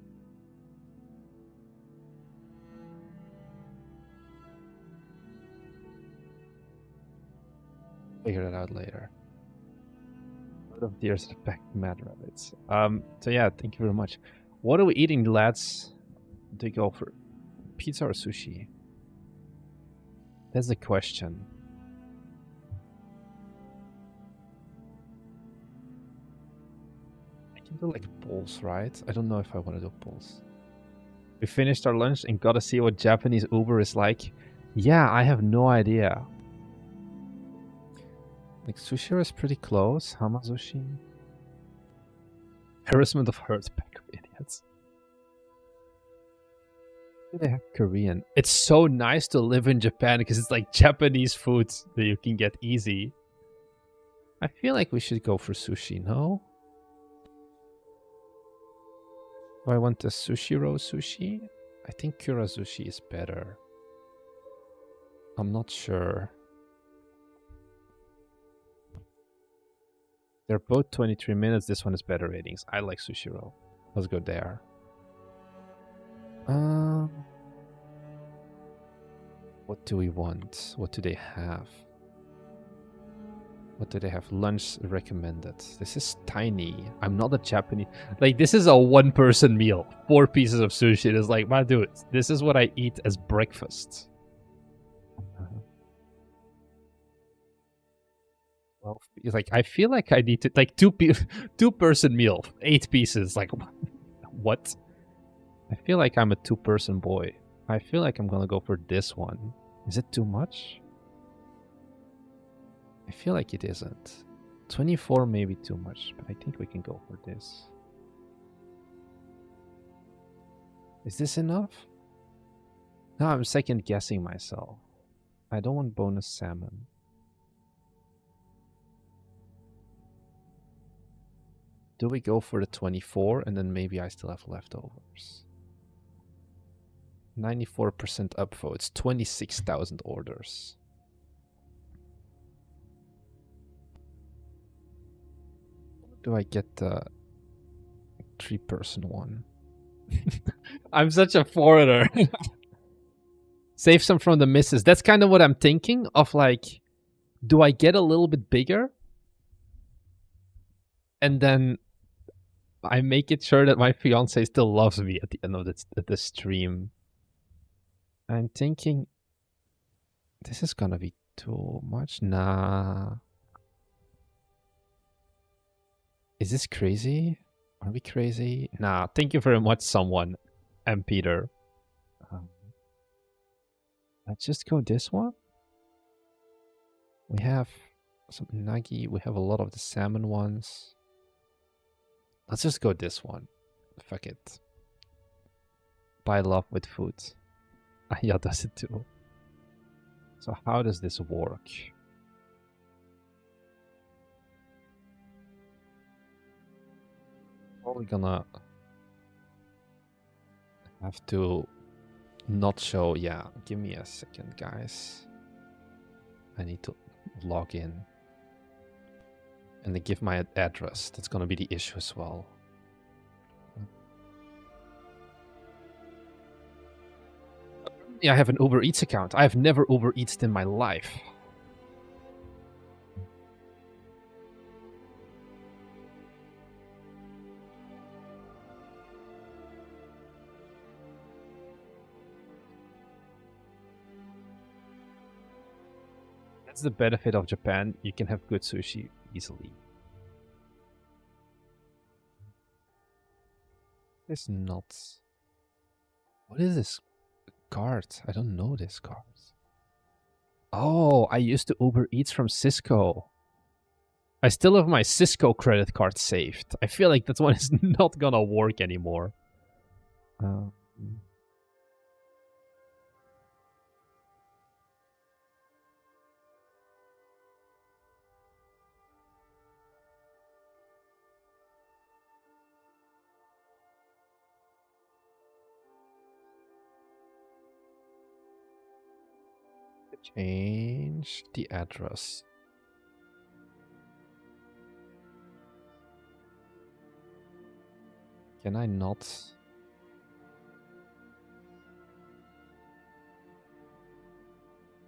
Figure it out later. Load of deers to pack mad rabbits. So yeah, thank you very much. What are we eating, lads? Do you go for pizza or sushi? That's the question. I can do like bowls, right? I don't know if I want to do bowls. We finished our lunch and gotta see what Japanese Uber is like. Yeah, I have no idea. Like, Sushiro is pretty close. Hamazushi. Harassment of herd pack of idiots. They have Korean. It's so nice to live in Japan because it's like Japanese food that you can get easy. I feel like we should go for sushi, no? Do I want the Sushiro sushi? I think Kurazushi is better. I'm not sure. They're both 23 minutes. This one is better ratings. I like Sushiro. Let's go there. What do we want? What do they have? What do they have? Lunch recommended. This is tiny. I'm not a Japanese. Like, this is a one-person meal. 4 pieces of sushi. It's like, my dude, this is what I eat as breakfast. Well, like, I feel like I need to, like, two-person meal, 8 pieces. Like, what? I feel like I'm a 2-person boy. I feel like I'm gonna go for this one. Is it too much? I feel like it isn't. 24 may be too much, but I think we can go for this. Is this enough? No, I'm second guessing myself. I don't want bonus salmon. Do we go for the 24 and then maybe I still have leftovers? 94% upvotes, 26,000 orders. Do I get the 3-person one? I'm such a foreigner. Save some from the misses. That's kind of what I'm thinking of, like, do I get a little bit bigger? And then I make it sure that my fiance still loves me at the end of the stream. I'm thinking this is gonna be too much. Nah. Is this crazy? Are we crazy? Nah, thank you very much, someone. And Peter. Let's just go this one. We have some nagi. We have a lot of the salmon ones. Let's just go this one. Fuck it. Buy love with food. Yeah, does it too. So how does this work? Probably gonna have to not show. Yeah, give me a second, guys. I need to log in. And then give my address. That's gonna be the issue as well. Yeah, I have an Uber Eats account. I've never Uber Eats in my life. That's the benefit of Japan. You can have good sushi easily. It's not. What is this card? I don't know this card. Oh, I used to Uber Eats from Cisco. I still have my Cisco credit card saved. I feel like that one is not gonna work anymore. Change the address. Can I not?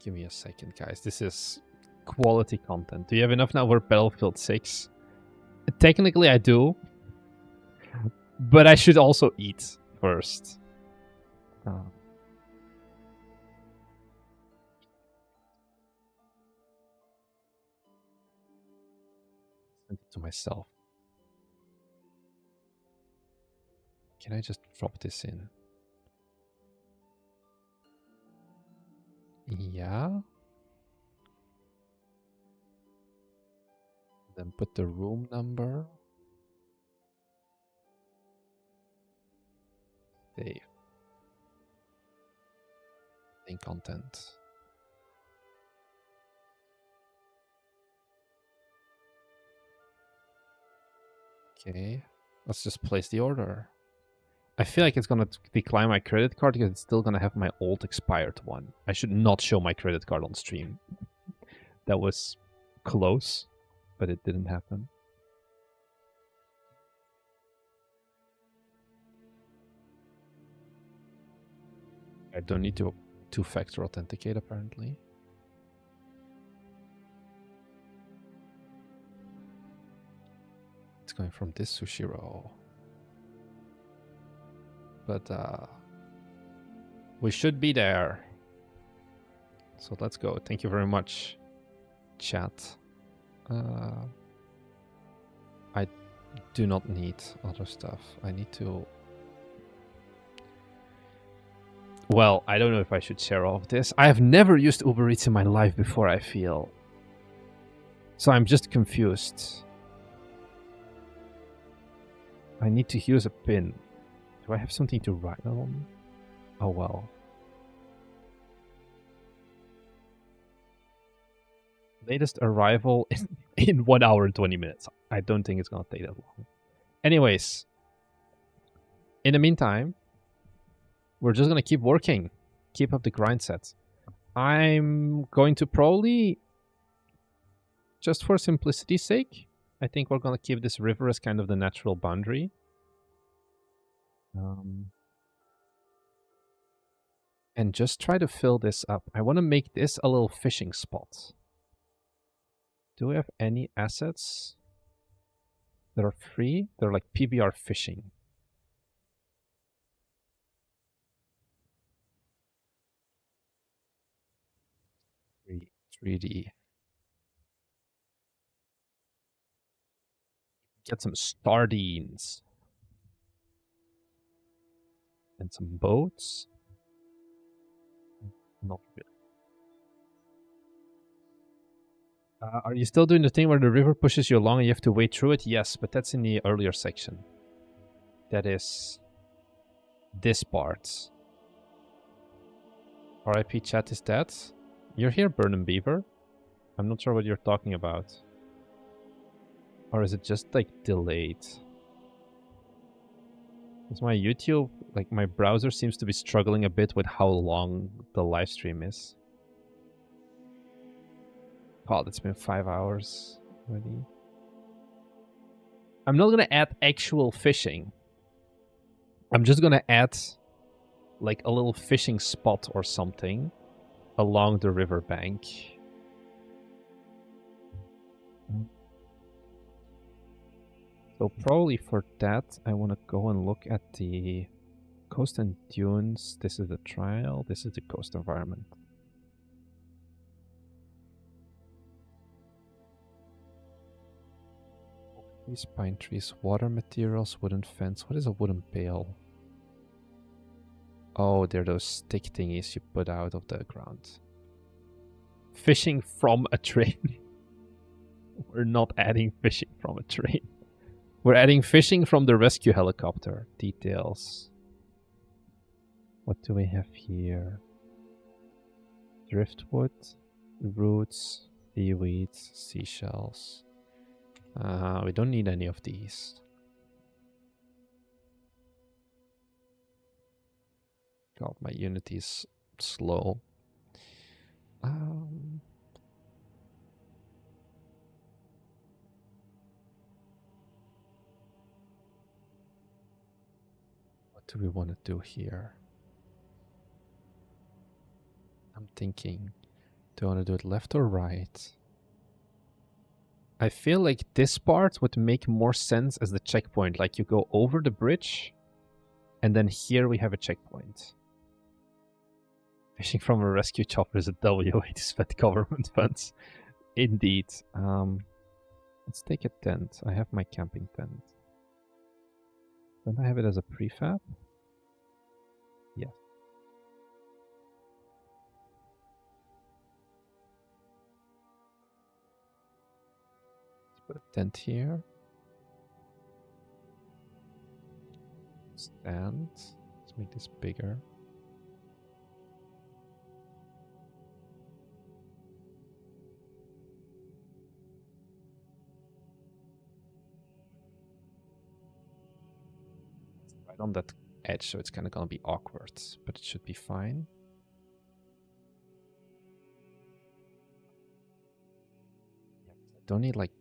Give me a second, guys. This is quality content. Do you have enough now for Battlefield 6? Technically, I do. But I should also eat first. To myself. Can I just drop this in? Yeah. Then put the room number. Save. In content. Okay. Let's just place the order. I feel like it's gonna decline my credit card because it's still gonna have my old expired one. I should not show my credit card on stream. That was close, but it didn't happen. I don't need to two-factor authenticate apparently. It's going from this sushi roll. But we should be there. So let's go. Thank you very much, chat. I do not need other stuff. I need to... Well, I don't know if I should share all of this. I have never used Uber Eats in my life before, I feel. So I'm just confused. I need to use a pin. Do I have something to write on? Oh well. Latest arrival in 1 hour and 20 minutes. I don't think it's gonna take that long. Anyways, in the meantime, we're just gonna keep working. Keep up the grind set. I'm going to probably, just for simplicity's sake, I think we're gonna keep this river as kind of the natural boundary. And just try to fill this up. I want to make this a little fishing spot. Do we have any assets that are free? They're like PBR fishing. 3D. Get some sardines. And some boats. Not really. Are you still doing the thing where the river pushes you along and you have to wade through it? Yes, but that's in the earlier section. That is this part. RIP chat is dead. You're here, Burnham Beaver. I'm not sure what you're talking about. Or is it just like delayed? Because my YouTube, like my browser seems to be struggling a bit with how long the live stream is. God, it's been 5 hours already. I'm not gonna add actual fishing. I'm just gonna add like a little fishing spot or something along the riverbank. So probably for that, I want to go and look at the coast and dunes. This is the trial. This is the coast environment. These pine trees, water materials, wooden fence. What is a wooden pail? Oh, they're those stick thingies you put out of the ground. Fishing from a train. We're not adding fishing from a train. We're adding fishing from the rescue helicopter. Details. What do we have here? Driftwood, roots, seaweeds, seashells. We don't need any of these. God, my Unity is slow. What do we want to do here? I'm thinking, do I want to do it left or right? I feel like this part would make more sense as the checkpoint. Like you go over the bridge, and then here we have a checkpoint. Fishing from a rescue chopper is a double way to spend government funds. Indeed. Let's take a tent. I have my camping tent. Don't I have it as a prefab? Yes. Put a tent here. Stand. Let's make this bigger. Right on that edge, so it's kind of gonna be awkward, but it should be fine. I don't need like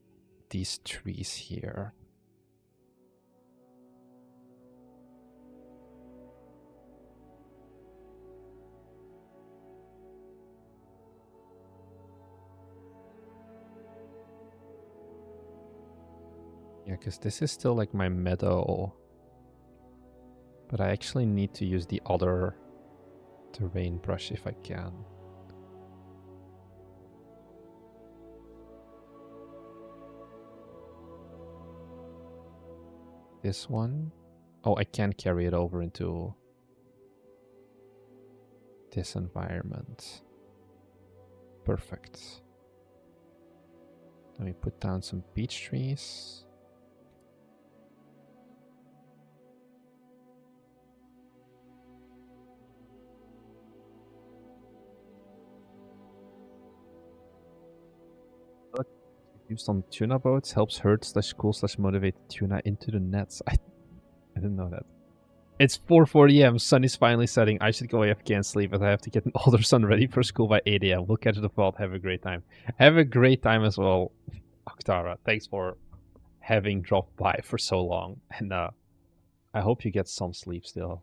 these trees here. Yeah, because this is still like my meadow. But I actually need to use the other terrain brush if I can. This one. Oh, I can't carry it over into this environment. Perfect. Let me put down some beech trees. Used on tuna boats helps herd / cool / motivate tuna into the nets. I didn't know that. It's 4:40 AM. Sun is finally setting. I should go AFK and sleep, but I have to get an older son ready for school by 8 AM. We'll catch the vault. Have a great time. Have a great time as well, Octara. Thanks for having dropped by for so long. And I hope you get some sleep still.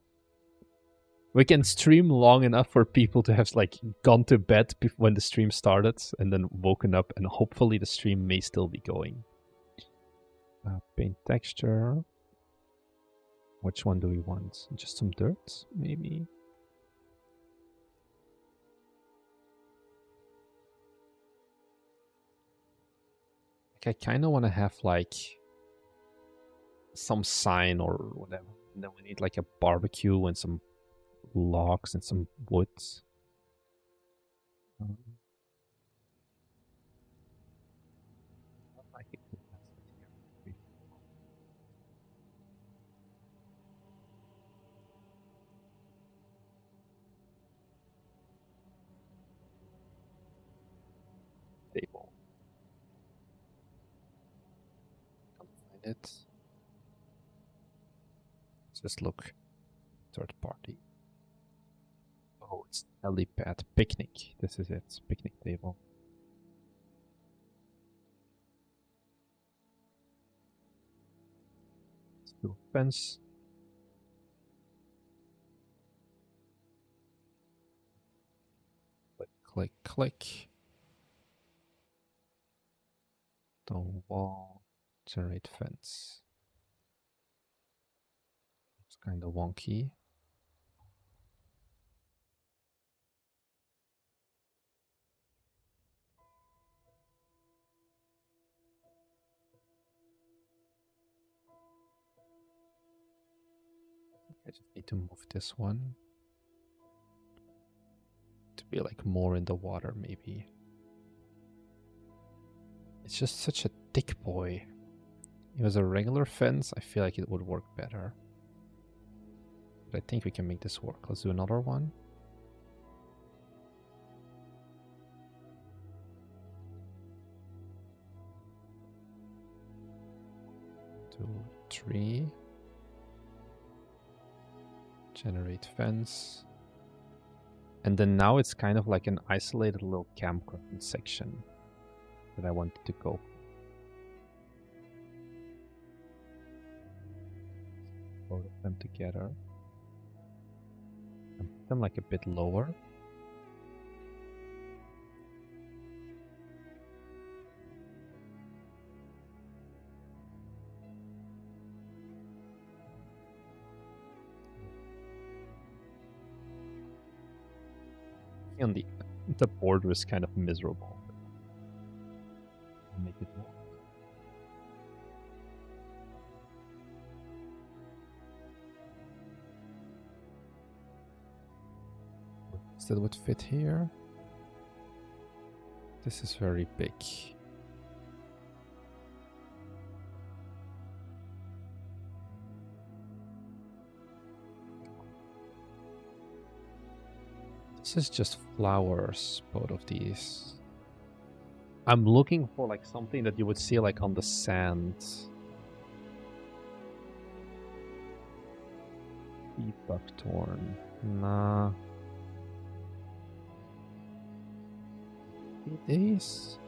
We can stream long enough for people to have like gone to bed when the stream started and then woken up, and hopefully the stream may still be going. Paint texture. Which one do we want? Just some dirt, maybe? Like, I kind of want to have like some sign or whatever. And then we need like a barbecue and some logs and some woods. Table. Can't find it. Just look. Third party. Oh, it's helipad. Picnic. This is it. Picnic table. Let's do a fence. Click, click, click. Stone wall. Generate fence. It's kind of wonky. I just need to move this one to be like more in the water, maybe. It's just such a thick boy. If it was a regular fence, I feel like it would work better. But I think we can make this work. Let's do another one. 2, 3. Generate fence. And then now it's kind of like an isolated little campground section that I wanted to go. Both of them together. And put them like a bit lower. On the border is kind of miserable. Make it more. That would fit here. This is very big. This is just flowers, both of these. I'm looking for like something that you would see like on the sand. Deep buckthorn. Nah. These?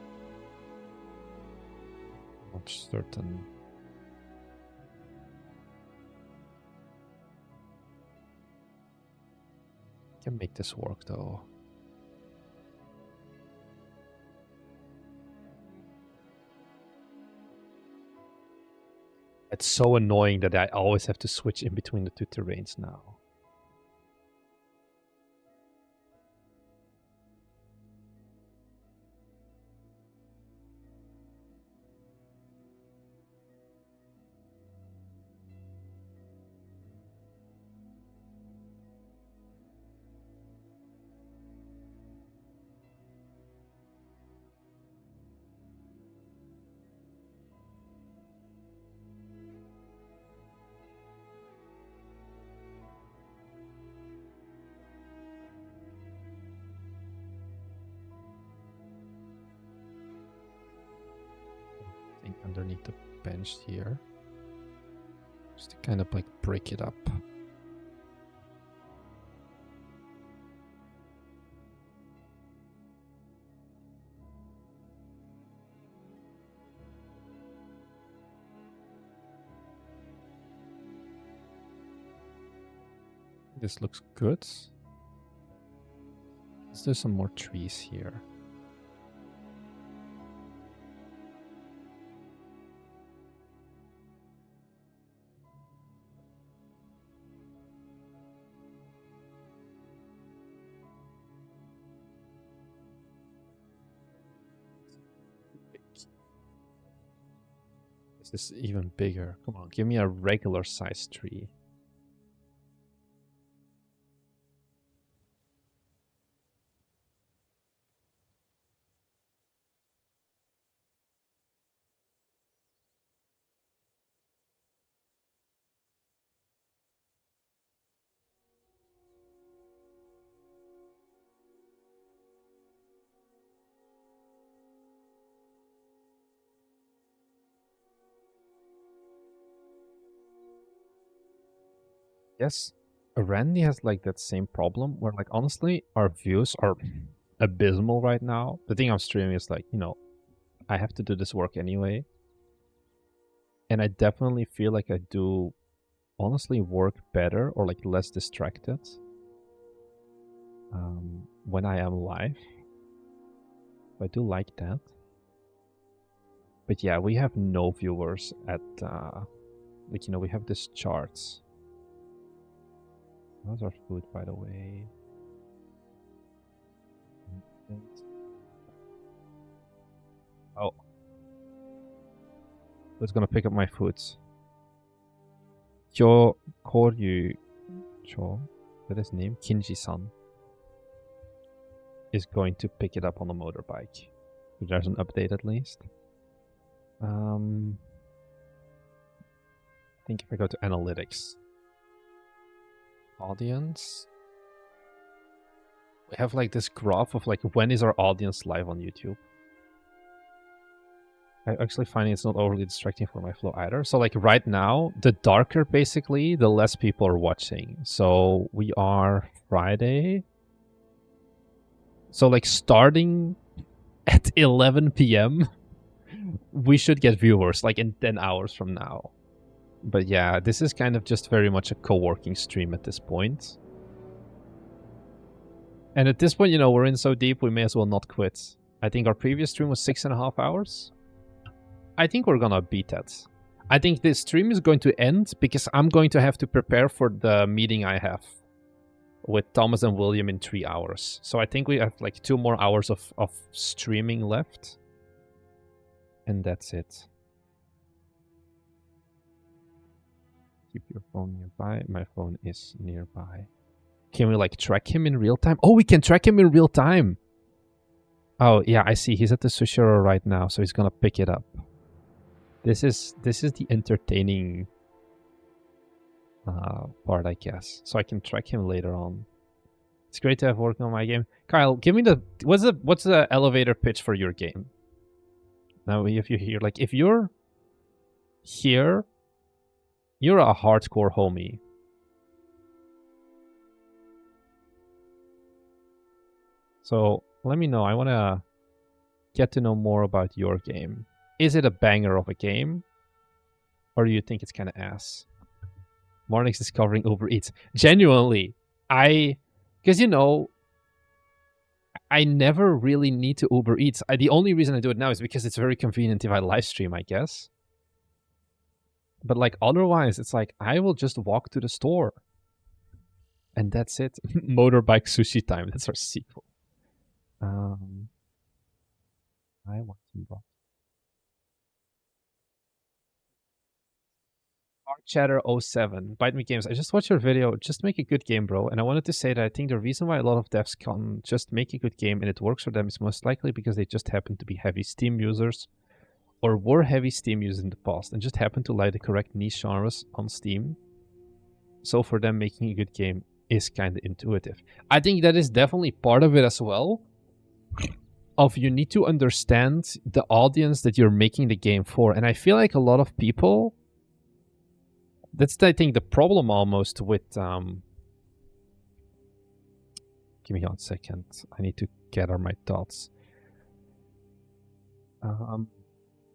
Not certain. Can make this work though. It's so annoying that I always have to switch in between the two terrains now. Underneath the bench here, just to kind of like break it up. This looks good. Let's do some more trees here. This is even bigger. Come on, give me a regular size tree. Yes, Randy has like that same problem where like honestly our views are abysmal right now. The thing I'm streaming is like, you know, I have to do this work anyway. And I definitely feel like I do honestly work better or like less distracted when I am live. I do like that. But yeah, we have no viewers at like, you know, we have this charts. How's our food, by the way? Oh. Who's gonna pick up my food? Kyo Koryu Cho, is that his name? Kinji-san is going to pick it up on a motorbike. So there's an update at least. I think if I go to analytics, audience, we have like this graph of like when is our audience live on YouTube. I actually find it's not overly distracting for my flow either. So like right now, the darker basically, the less people are watching. So we are Friday. So like starting at 11 p.m. we should get viewers like in 10 hours from now. But yeah, this is kind of just very much a co-working stream at this point. And at this point, you know, we're in so deep, we may as well not quit. I think our previous stream was 6.5 hours. I think we're gonna beat that. I think this stream is going to end because I'm going to have to prepare for the meeting I have with Thomas and William in 3 hours. So I think we have like 2 more hours of streaming left. And that's it. Keep your phone nearby. My phone is nearby. Can we like track him in real time? Oh, we can track him in real time. Oh, yeah, I see. He's at the Sushiro right now, so he's gonna pick it up. This is the entertaining part, I guess. So I can track him later on. It's great to have working on my game. Kyle, give me the what's the elevator pitch for your game? Now, if you're here, like if you're here, you're a hardcore homie. So let me know. I want to get to know more about your game. Is it a banger of a game? Or do you think it's kind of ass? Marnix discovering Uber Eats. Genuinely, because I never really need to Uber Eats. The only reason I do it now is because it's very convenient if I live stream, I guess. But like otherwise, it's like I will just walk to the store. And that's it. Motorbike Sushi Time. That's our sequel. I want to rock. Chatter 07. Bite Me Games. I just watched your video. Just make a good game, bro. And I wanted to say that I think the reason why a lot of devs can just make a good game and it works for them is most likely because they just happen to be heavy Steam users or were heavy Steam users in the past and just happen to like the correct niche genres on Steam. So for them, making a good game is kind of intuitive. I think that is definitely part of it as well. Of you need to understand the audience that you're making the game for. And I feel like a lot of people... That's, I think, the problem almost with... Give me 1 second. I need to gather my thoughts.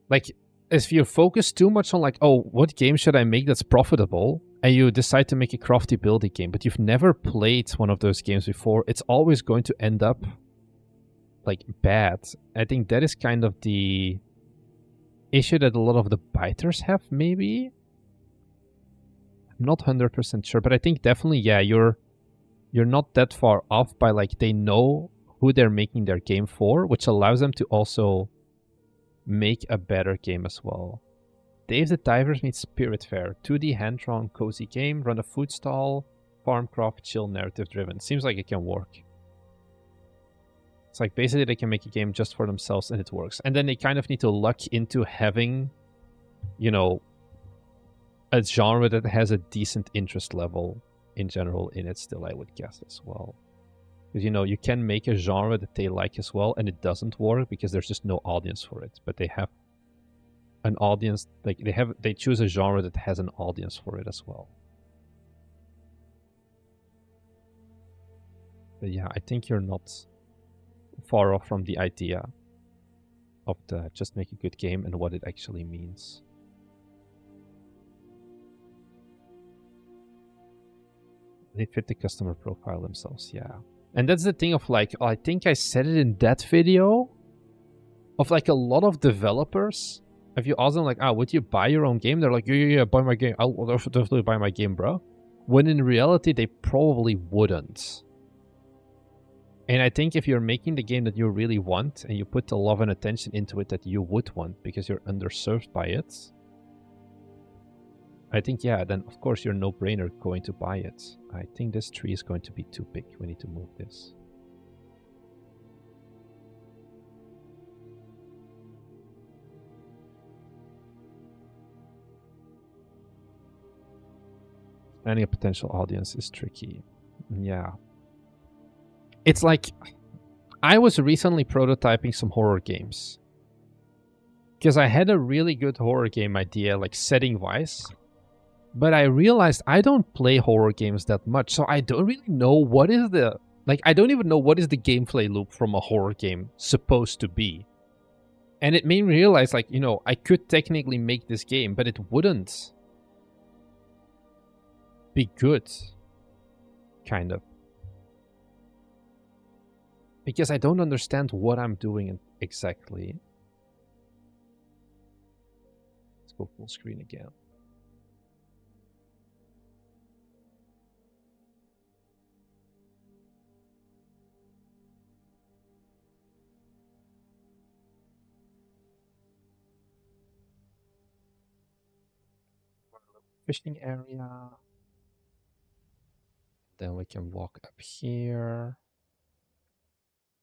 Like, if you focus too much on like, oh, what game should I make that's profitable? And you decide to make a crafty building game, but you've never played one of those games before, it's always going to end up like bad. I think that is kind of the issue that a lot of the biters have, maybe. I'm not 100% sure, but I think definitely, yeah, you're not that far off by like they know who they're making their game for, which allows them to also make a better game as well. Dave the Divers meets Spirit Fair. 2D hand-drawn cozy game, run a food stall, farmcraft, chill, narrative-driven. Seems like it can work. It's like basically they can make a game just for themselves and it works. And then they kind of need to luck into having, you know, a genre that has a decent interest level in general in it still, I would guess as well. Because, you know, you can make a genre that they like as well and it doesn't work because there's just no audience for it. But they have an audience, like they choose a genre that has an audience for it as well. But yeah, I think you're not far off from the idea of the just make a good game and what it actually means. They fit the customer profile themselves, yeah. And that's the thing of like, I think I said it in that video, of like a lot of developers, if you ask them like, would you buy your own game? They're like, yeah, buy my game. I'll definitely buy my game, bro. When in reality, they probably wouldn't. And I think if you're making the game that you really want and you put the love and attention into it that you would want because you're underserved by it, I think, yeah, then of course you're no-brainer going to buy it. I think this tree is going to be too big. We need to move this. Finding a potential audience is tricky. Yeah. It's like, I was recently prototyping some horror games. Because I had a really good horror game idea, like setting-wise. But I realized I don't play horror games that much, so I don't really know what is the... Like, I don't even know what is the gameplay loop from a horror game supposed to be. And it made me realize, like, you know, I could technically make this game, but it wouldn't be good. Kind of. Because I don't understand what I'm doing exactly. Let's go full screen again. Fishing area. Then we can walk up here.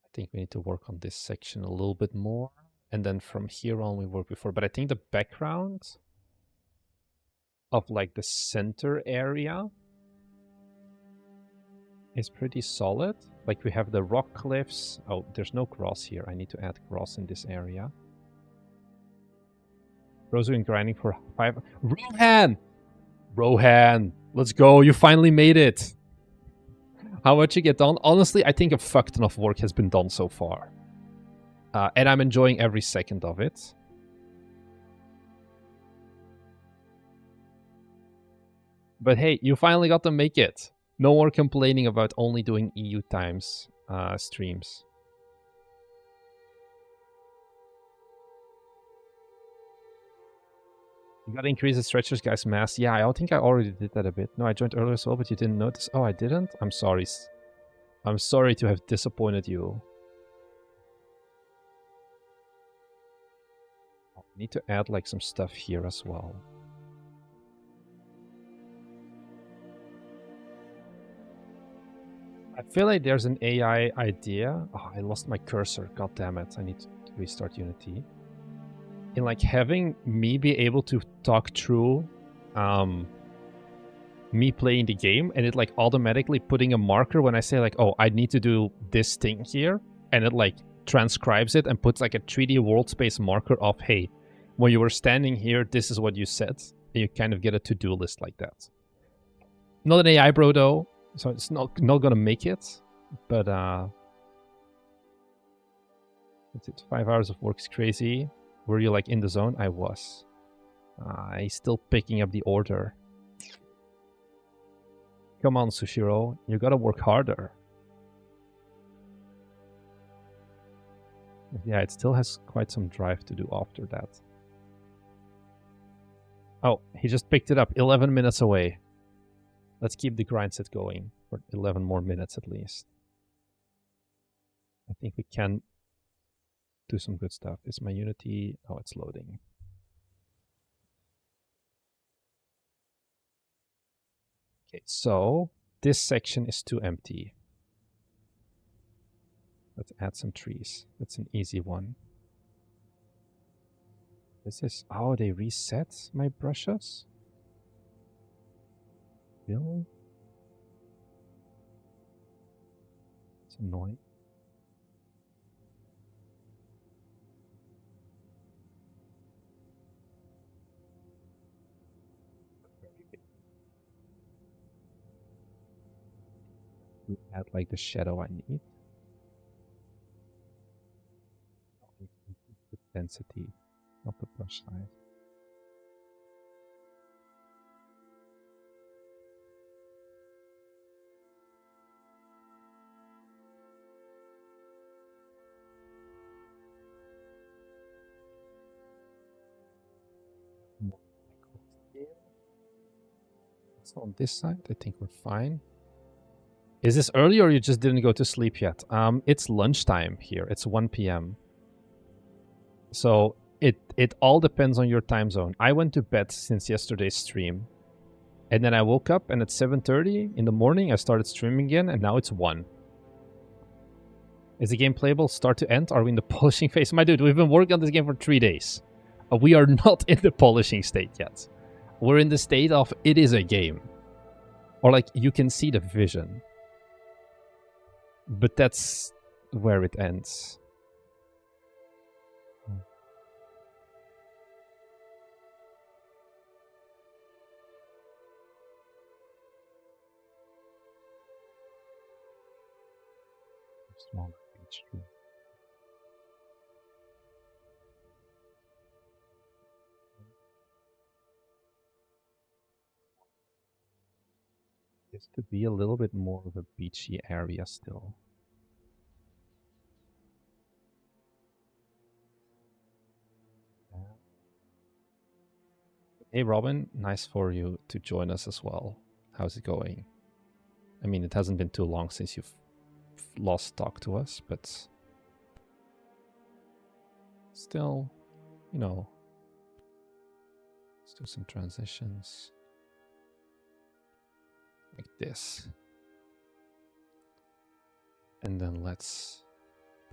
I think we need to work on this section a little bit more. And then from here on we worked before. But I think the background of like the center area is pretty solid. Like we have the rock cliffs. Oh, there's no grass here. I need to add grass in this area. Bro's been grinding for 5. Rohan! Let's go. You finally made it. How much you get done? Honestly, I think a fuck ton of work has been done so far. And I'm enjoying every second of it. But hey, you finally got to make it. No more complaining about only doing EU times streams. You gotta increase the stretchers guy's mass. Yeah, I think I already did that a bit. No, I joined earlier as well, but you didn't notice. Oh, I didn't? I'm sorry. I'm sorry to have disappointed you. I need to add like some stuff here as well. I feel like there's an AI idea. Oh, I lost my cursor. God damn it. I need to restart Unity. In like having me be able to talk through me playing the game and it like automatically putting a marker when I say like, oh, I need to do this thing here. And it like transcribes it and puts like a 3D world space marker of, hey, when you were standing here, this is what you said. And you kind of get a to-do list like that. Not an AI bro though. So it's not gonna make it, but it's 5 hours of work is crazy. Were you like in the zone? I was. I still picking up the order. Come on, Sushiro, you gotta work harder. Yeah, it still has quite some drive to do after that. Oh, he just picked it up. 11 minutes away. Let's keep the grind set going for 11 more minutes at least. I think we can do some good stuff. Is my Unity? Oh, it's loading. Okay, so this section is too empty. Let's add some trees. That's an easy one. This is... Oh, they reset my brushes? Really? It's annoying. Add like the shadow I need. The density, not the brush size. So on this side, I think we're fine. Is this early or you just didn't go to sleep yet? It's lunchtime here. It's 1 p.m. So it all depends on your time zone. I went to bed since yesterday's stream. And then I woke up and at 7:30 in the morning I started streaming again and now it's 1. Is the game playable start to end? Are we in the polishing phase? My dude, we've been working on this game for 3 days. We are not in the polishing state yet. We're in the state of it is a game. Or like you can see the vision. But that's where it ends. Small beach tree. Just to be a little bit more of a beachy area still. Hey Robin, nice for you to join us as well. How's it going? I mean, it hasn't been too long since you've lost talk to us, but still, you know, let's do some transitions like this. And then let's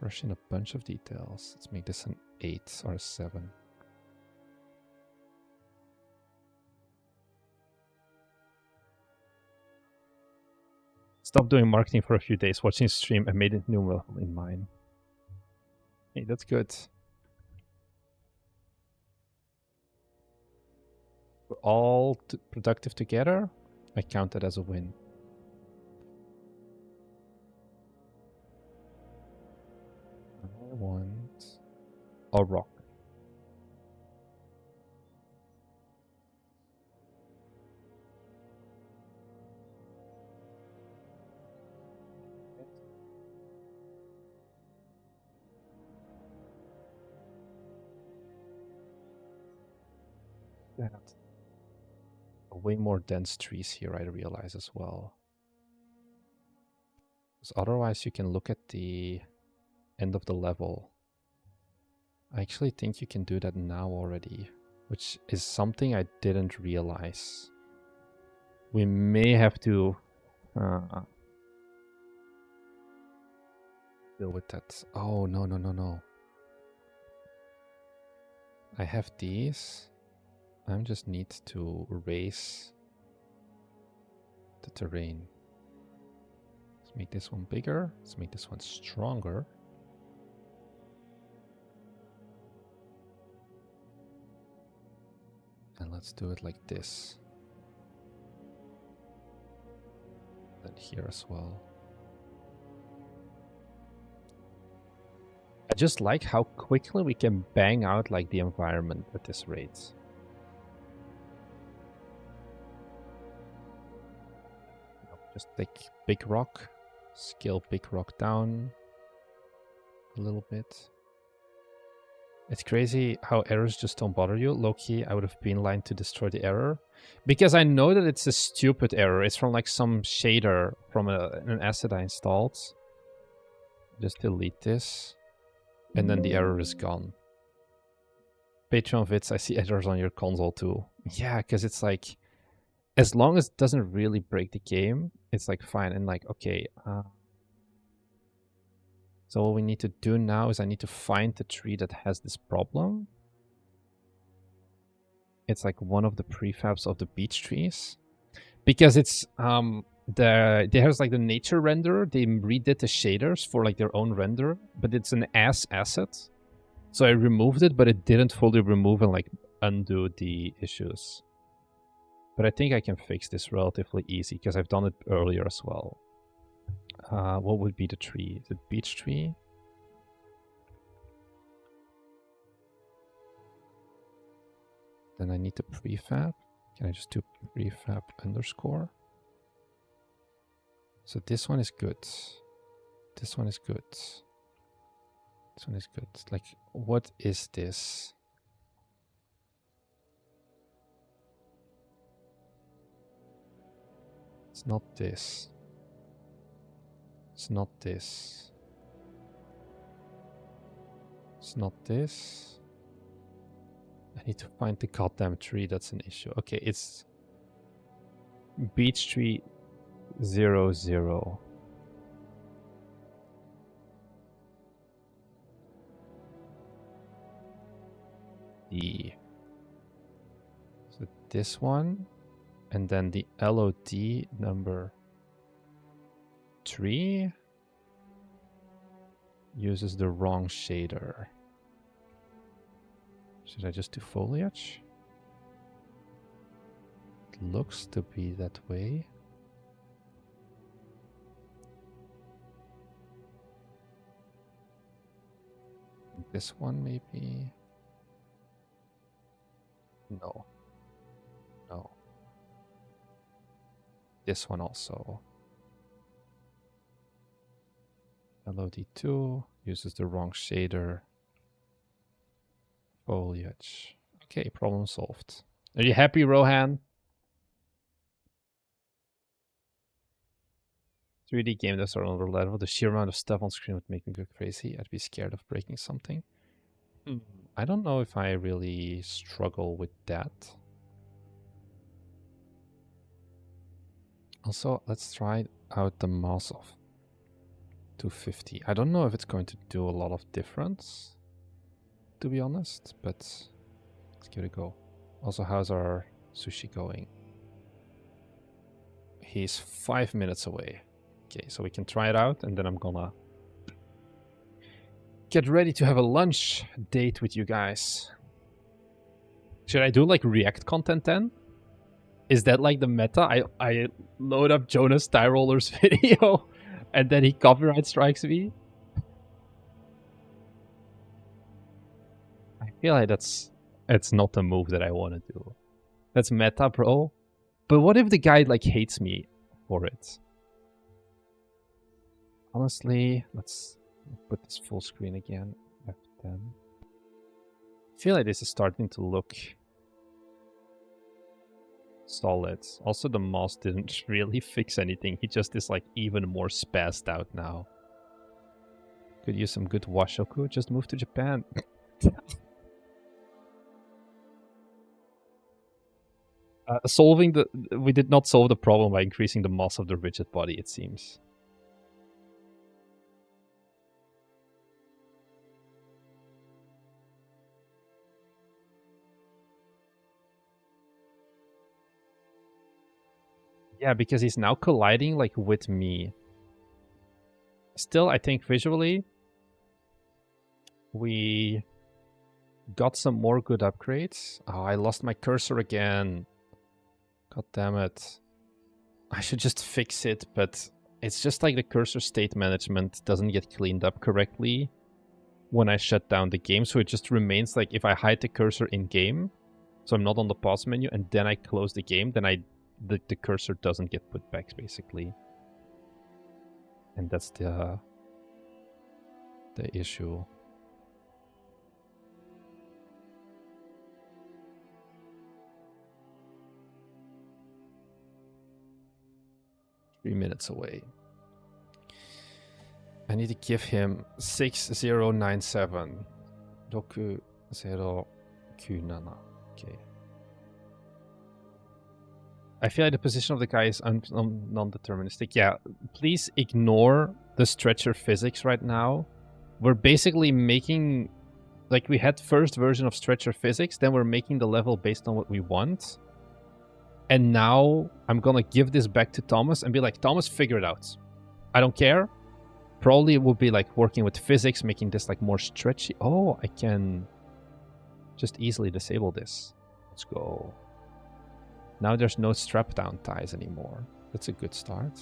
brush in a bunch of details. Let's make this an 8 or a 7. Stopped doing marketing for a few days, watching stream, and made a new level in mine. Hey, that's good. We're all productive together. I count that as a win. I want a rock. Way more dense trees here, I realize as well. Because otherwise you can look at the end of the level. I actually think you can do that now already, which is something I didn't realize. We may have to deal with that. Oh, no, no, no, no. I have these. I just need to raise the terrain. Let's make this one bigger. Let's make this one stronger. And let's do it like this. And here as well. I just like how quickly we can bang out like the environment at this rate. Just take big rock, scale big rock down a little bit. It's crazy how errors just don't bother you. Low-key, I would have been lined to destroy the error. Because I know that it's a stupid error. It's from like some shader from an asset I installed. Just delete this. And then the error is gone. Patreon vids, I see errors on your console too. Yeah, because it's like, as long as it doesn't really break the game, it's like fine. And like, okay. So what we need to do now is I need to find the tree that has this problem. It's like one of the prefabs of the beech trees. Because it's, there's like the nature renderer. They redid the shaders for like their own render, but it's an ass asset. So I removed it, but it didn't fully remove and like undo the issues. But I think I can fix this relatively easy because I've done it earlier as well. What would be the tree? The beech tree? Then I need the prefab. Can I just do prefab underscore? So this one is good. This one is good. This one is good. Like, what is this? It's not this. It's not this. It's not this. I need to find the goddamn tree. That's an issue. Okay, it's beech tree 00. So this one, and then the LOD number 3 uses the wrong shader. Should I just do foliage? It looks to be that way. This one maybe. No. No. This one also. LOD2 uses the wrong shader. Foliage. Okay, problem solved. Are you happy, Rohan? 3D game that's on another level. The sheer amount of stuff on screen would make me go crazy. I'd be scared of breaking something. I don't know if I really struggle with that. Also, let's try out the mouse of 250. I don't know if it's going to do a lot of difference, to be honest, but let's give it a go. Also, how's our sushi going? He's 5 minutes away. Okay, so we can try it out, and then I'm gonna get ready to have a lunch date with you guys. Should I do like React content then? Is that like the meta? I load up Jonas Tyroller's video and then he copyright strikes me? I feel like it's not the move that I want to do. That's meta, bro. But what if the guy like hates me for it? Honestly, let's put this full screen again. F10. I feel like this is starting to look solid. Also, the mouse didn't really fix anything. He just is like even more spazzed out now. Could use some good washoku. Just move to Japan. We did not solve the problem by increasing the mass of the rigid body, it seems. Yeah, because he's now colliding like with me. Still, I think visually we got some more good upgrades. Oh, I lost my cursor again. God damn it. I should just fix it, but it's just like the cursor state management doesn't get cleaned up correctly when I shut down the game. So it just remains like if I hide the cursor in game, so I'm not on the pause menu, and then I close the game, then the cursor doesn't get put back, basically. And that's the issue. Three minutes away. I need to give him 6097. Roku 097. Okay. I feel like the position of the guy is non-deterministic. Yeah, please ignore the stretcher physics right now. We're basically making... Like, we had first version of stretcher physics, then we're making the level based on what we want. And now I'm gonna give this back to Thomas and be like, Thomas, figure it out. I don't care. Probably it would be like working with physics, making this like more stretchy. Oh, I can just easily disable this. Let's go. Now there's no strap down ties anymore. That's a good start.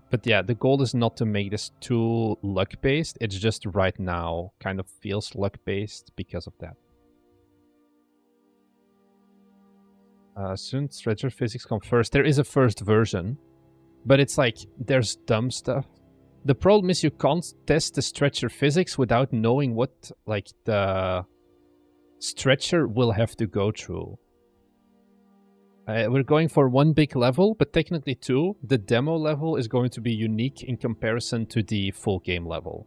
But yeah, the goal is not to make this too luck-based. It's just right now kind of feels luck-based because of that. Soon stretcher physics come first. There is a first version, but it's like there's dumb stuff. The problem is you can't test the stretcher physics without knowing what like the stretcher will have to go through. We're going for one big level, but technically two. The demo level is going to be unique in comparison to the full game level.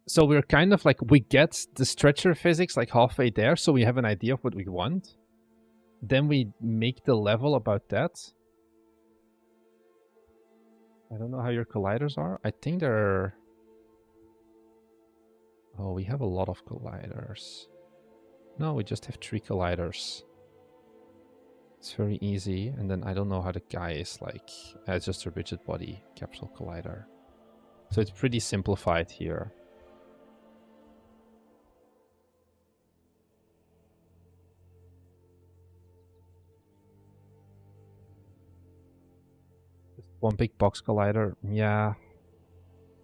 So we're kind of like, we get the stretcher physics like halfway there, so we have an idea of what we want. Then we make the level about that. I don't know how your colliders are. I think they're... Oh, we have a lot of colliders. No, we just have 3 colliders. It's very easy. And then I don't know how the guy is like. It's just a rigid body capsule collider. So it's pretty simplified here. Just one big box collider. Yeah,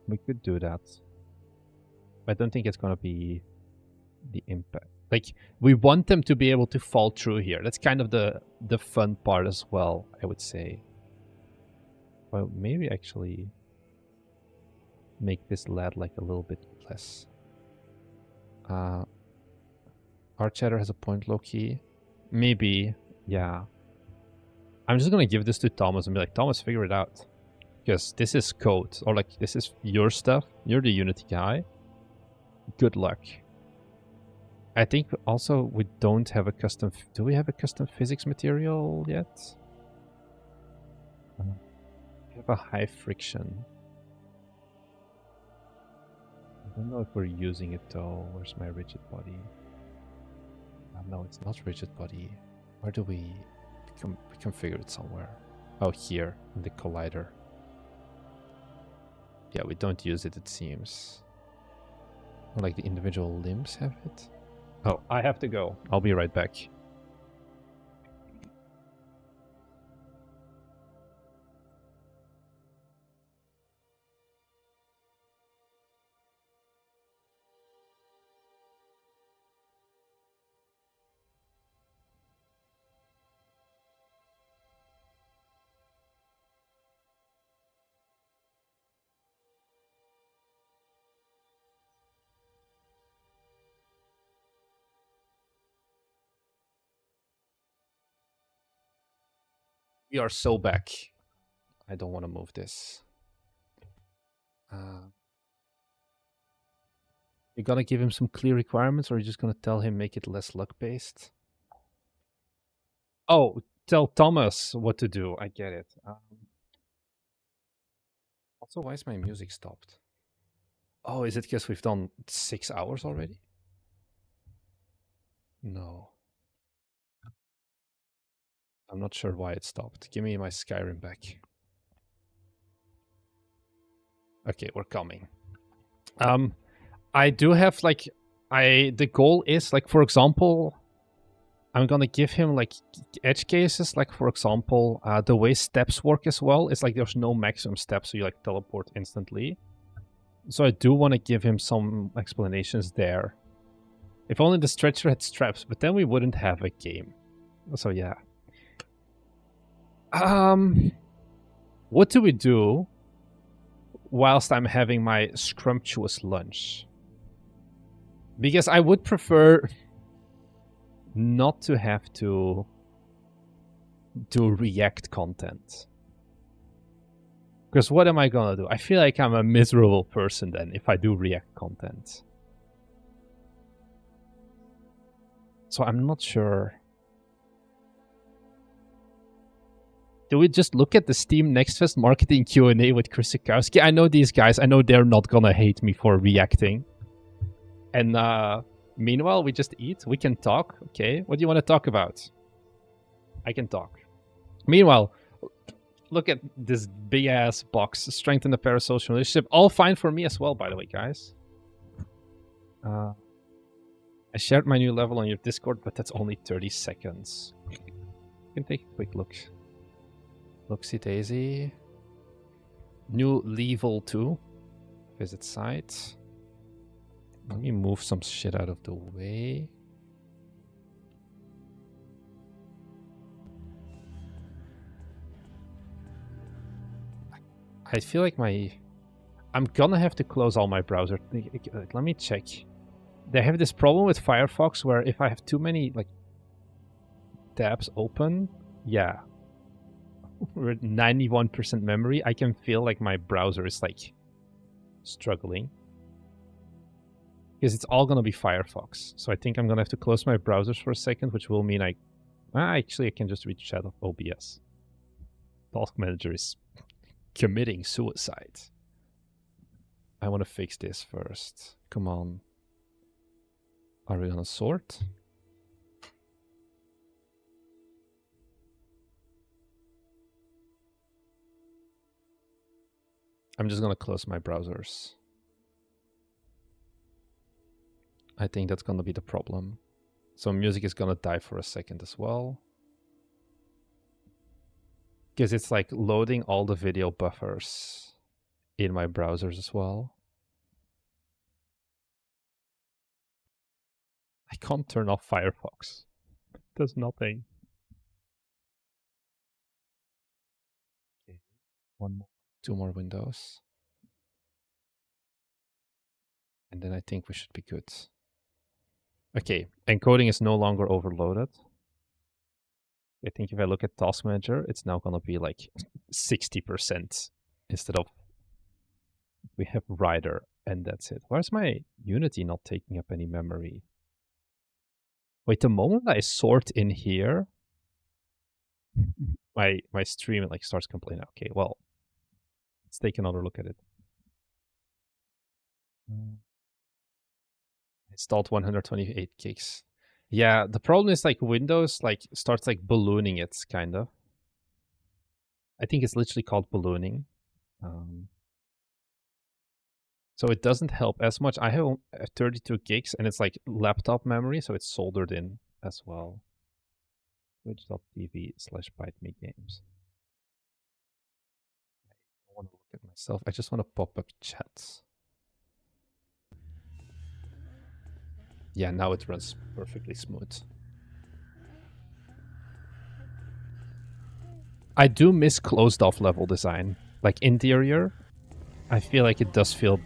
we could do that. I don't think it's going to be the impact. Like, we want them to be able to fall through here. That's kind of the fun part as well, I would say. Well, maybe actually make this LED like a little bit less. Our chatter has a point low-key. Maybe, yeah. I'm just going to give this to Thomas and be like, Thomas, figure it out. Because this is code. Or like, this is your stuff. You're the Unity guy. Good luck. I think also we don't have a custom... Do we have a custom physics material yet? We have a high friction. I don't know if we're using it though. Where's my rigid body? No, it's not rigid body. Where do we configure it somewhere? Oh, here in the collider. Yeah, we don't use it, it seems. Like the individual limbs have it. Oh, I have to go. I'll be right back. We are so back. I don't want to move this. You gonna give him some clear requirements, or are you just gonna tell him make it less luck-based? Oh, tell Thomas what to do. I get it. Also, why is my music stopped? Oh, is it because we've done 6 hours already? No. I'm not sure why it stopped. Give me my Skyrim back. Okay, we're coming. I do have like the goal is like, for example, I'm gonna give him like edge cases, like for example, the way steps work as well. It's like there's no maximum steps, so you like teleport instantly. So I do want to give him some explanations there. If only the stretcher had straps, but then we wouldn't have a game. So yeah. What do we do whilst I'm having my scrumptious lunch? Because I would prefer not to have to do react content. Because what am I gonna do? I feel like I'm a miserable person then if I do react content. So I'm not sure. Do we just look at the Steam Next Fest marketing Q&A with Chris Sikowski? I know these guys. I know they're not gonna hate me for reacting. And meanwhile, we just eat. We can talk. Okay, what do you want to talk about? I can talk. Meanwhile, look at this big-ass box. Strengthen the parasocial relationship. All fine for me as well, by the way, guys. I shared my new level on your Discord, but that's only 30 seconds. You can take a quick look. Look-see daisy. New level 2. Visit site. Let me move some shit out of the way. I feel like I'm gonna have to close all my browser. Let me check. They have this problem with Firefox where if I have too many like tabs open, yeah, with 91% memory, I can feel like my browser is like struggling. Because it's all gonna be Firefox. So I think I'm gonna have to close my browsers for a second, which will mean actually I can just reach chat of OBS. Task Manager is committing suicide. I want to fix this first. Come on. Are we gonna sort? I'm just gonna close my browsers. I think that's gonna be the problem. So music is gonna die for a second as well. Because it's like loading all the video buffers in my browsers as well. I can't turn off Firefox. It does nothing. Okay. One more. 2 more windows. And then I think we should be good. Okay, encoding is no longer overloaded. I think if I look at Task Manager, it's now gonna be like 60% instead of we have Rider and that's it. Where's my Unity not taking up any memory? Wait, the moment I sort in here, my stream like starts complaining. Okay, well, let's take another look at it. Installed 128 gigs. Yeah, the problem is like Windows like starts like ballooning it, kind of. I think it's literally called ballooning. So it doesn't help as much. I have 32 gigs and it's like laptop memory, so it's soldered in as well. Twitch.tv/BiteMeGames. I want to look at myself. I just want to pop up chats. Yeah, now it runs perfectly smooth. I do miss closed off level design. Like interior, I feel like it does feel...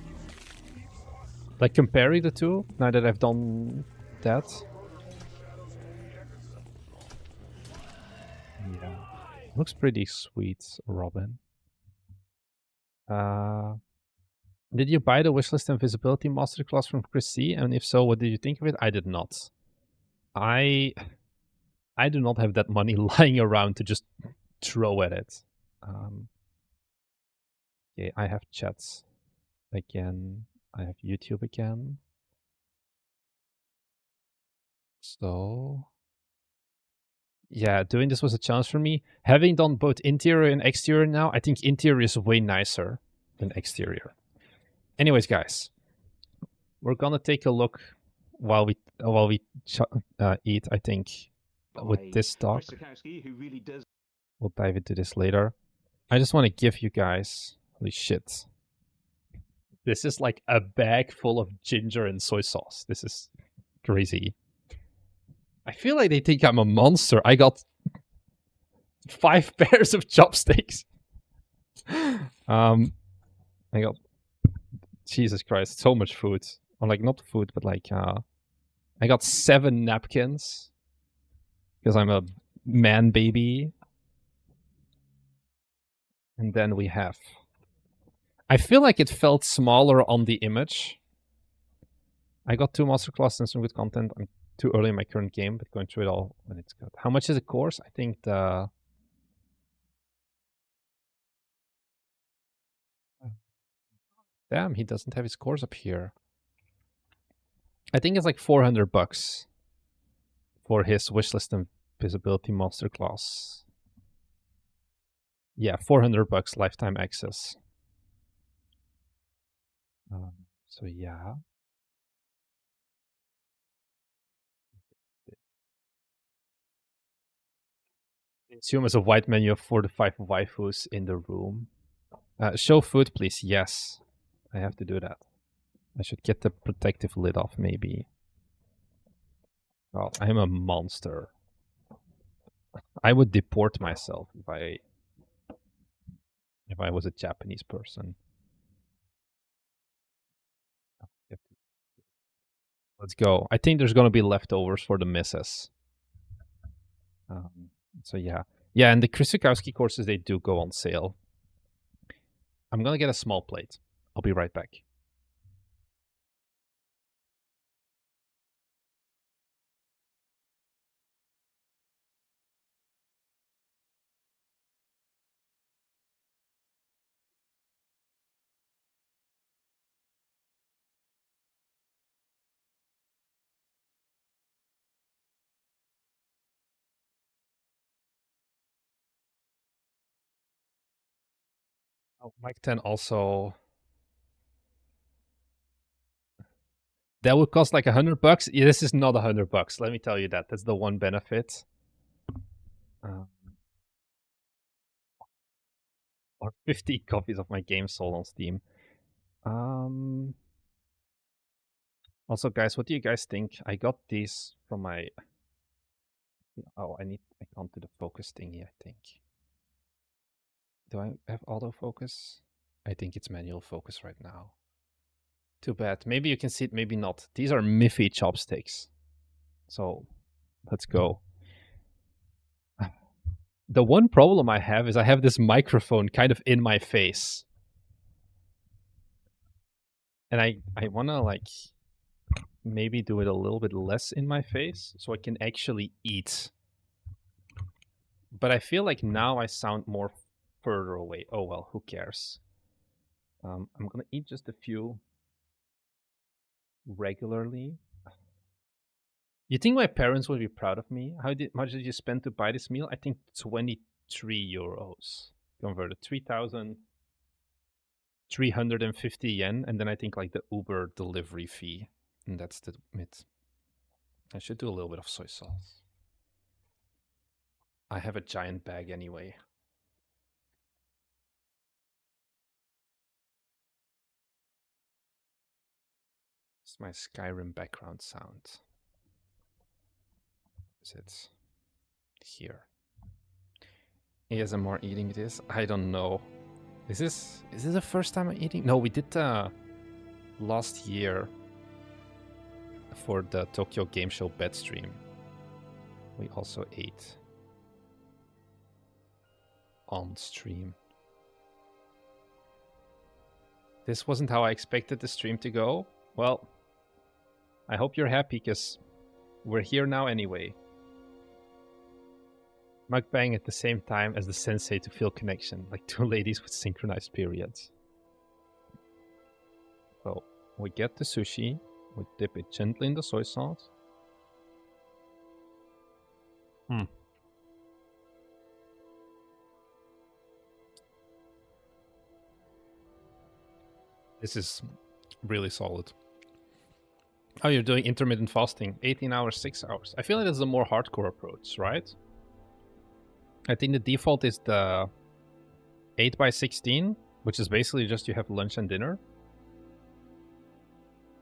Like comparing the two, now that I've done that. Yeah. Looks pretty sweet, Robin. Did you buy the wishlist and visibility masterclass from Chris C? And if so, what did you think of it? I did not. I do not have that money lying around to just throw at it. Okay, I have chats again. I have YouTube again. So yeah, doing this was a challenge for me. Having done both interior and exterior now, I think interior is way nicer than exterior. Anyways, guys, we're gonna take a look while we eat, I think, with this talk. We'll dive into this later. I just want to give you guys... Holy shit. This is like a bag full of ginger and soy sauce. This is crazy. I feel like they think I'm a monster. I got 5 pairs of chopsticks. I got... Jesus Christ, so much food. Or like, not food, but like... I got 7 napkins. Because I'm a man baby. And then we have... I feel like it felt smaller on the image. I got 2 masterclass and some good content. I'm too early in my current game, but going through it all when it's good. How much is a course? I think the... Damn, he doesn't have his course up here. I think it's like $400 for his wishlist and visibility masterclass. Yeah, $400 lifetime access. So yeah. Assume as a white menu of 4 to 5 waifus in the room. Show food, please. Yes, I have to do that. I should get the protective lid off, maybe. God, I'm a monster. I would deport myself if I was a Japanese person. Let's go. I think there's gonna be leftovers for the misses. So yeah. Yeah, and the Krzyzewski courses, they do go on sale. I'm gonna get a small plate. I'll be right back. Oh, Mike 10 also... That would cost like $100. Yeah, this is not $100. Let me tell you that. That's the one benefit. Or 50 copies of my game sold on Steam. Also, guys, what do you guys think? I got these from my... Oh, I can't do the focus thingy, I think. Do I have autofocus? I think it's manual focus right now. Too bad. Maybe you can see it, maybe not. These are Miffy chopsticks. So, let's go. The one problem I have is I have this microphone kind of in my face. And I want to, like, maybe do it a little bit less in my face so I can actually eat. But I feel like now I sound more further away. Oh well, who cares? I'm gonna eat just a few regularly. You think my parents would be proud of me? How much did you spend to buy this meal? I think 23 euros. Converted 3,350 yen, and then I think like the Uber delivery fee. And that's the it. I should do a little bit of soy sauce. I have a giant bag anyway. It's my Skyrim background sound. Is it here? ASMR eating this? I don't know. Is this the first time I'm eating? No, we did last year for the Tokyo Game Show bet stream. We also ate on stream. This wasn't how I expected the stream to go. Well, I hope you're happy because we're here now anyway. Mukbang at the same time as the sensei to feel connection, like two ladies with synchronized periods. So we get the sushi, we dip it gently in the soy sauce. This is really solid. Oh, you're doing intermittent fasting, 18 hours, 6 hours. I feel like that's a more hardcore approach, right? I think the default is the 8x16, which is basically just you have lunch and dinner.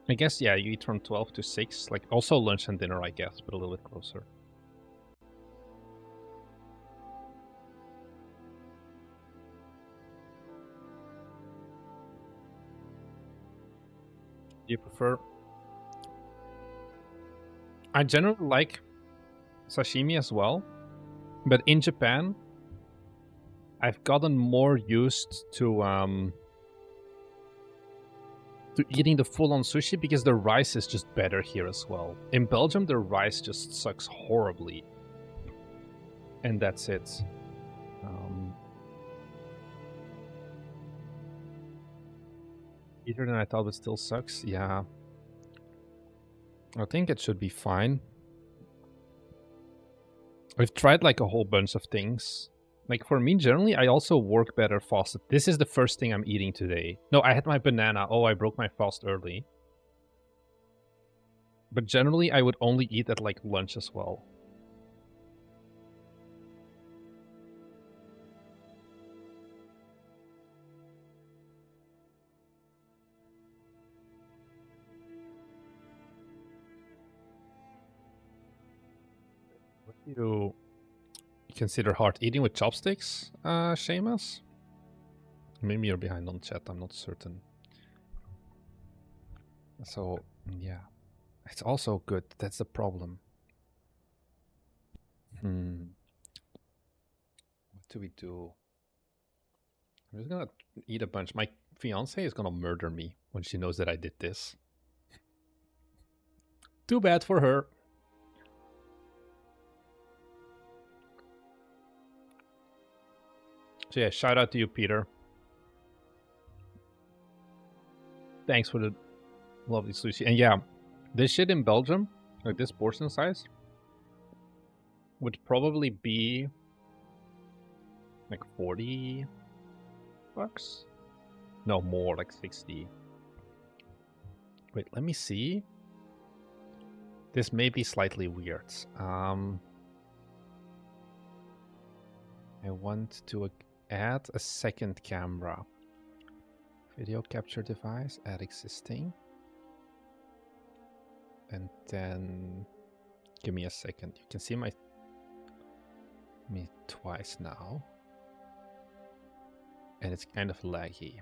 I guess, yeah, you eat from 12 to 6, like also lunch and dinner, I guess, but a little bit closer. Do you prefer? I generally like sashimi as well, but in Japan, I've gotten more used to eating the full-on sushi because the rice is just better here as well. In Belgium, the rice just sucks horribly, and that's it. Easier than I thought, but still sucks. Yeah, I think it should be fine. I've tried like a whole bunch of things. Like for me, generally, I also work better fasted. This is the first thing I'm eating today. No, I had my banana. Oh, I broke my fast early. But generally, I would only eat at like lunch as well. What do you consider hard eating with chopsticks, Seamus? Maybe you're behind on chat, I'm not certain. So, yeah. It's also good, that's the problem. What do we do? I'm just gonna eat a bunch. My fiance is gonna murder me when she knows that I did this. Too bad for her. So yeah, shout out to you, Peter. Thanks for the lovely sushi. And yeah, this shit in Belgium, like this portion size, would probably be like 40 bucks. No, more, like 60. Wait, let me see. This may be slightly weird. I want to add a second camera. Video capture device, add existing. And then give me a second. You can see me twice now. And it's kind of laggy.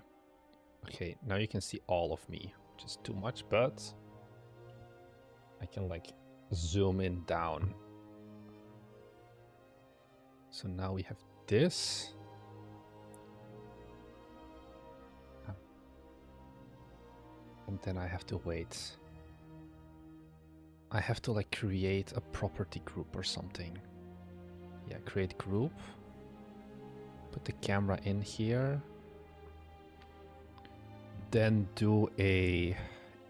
Okay, now you can see all of me, which is too much, but I can like zoom in down. So now we have this. And then I have to wait. I have to like create a property group or something. Yeah, create group. Put the camera in here. Then do a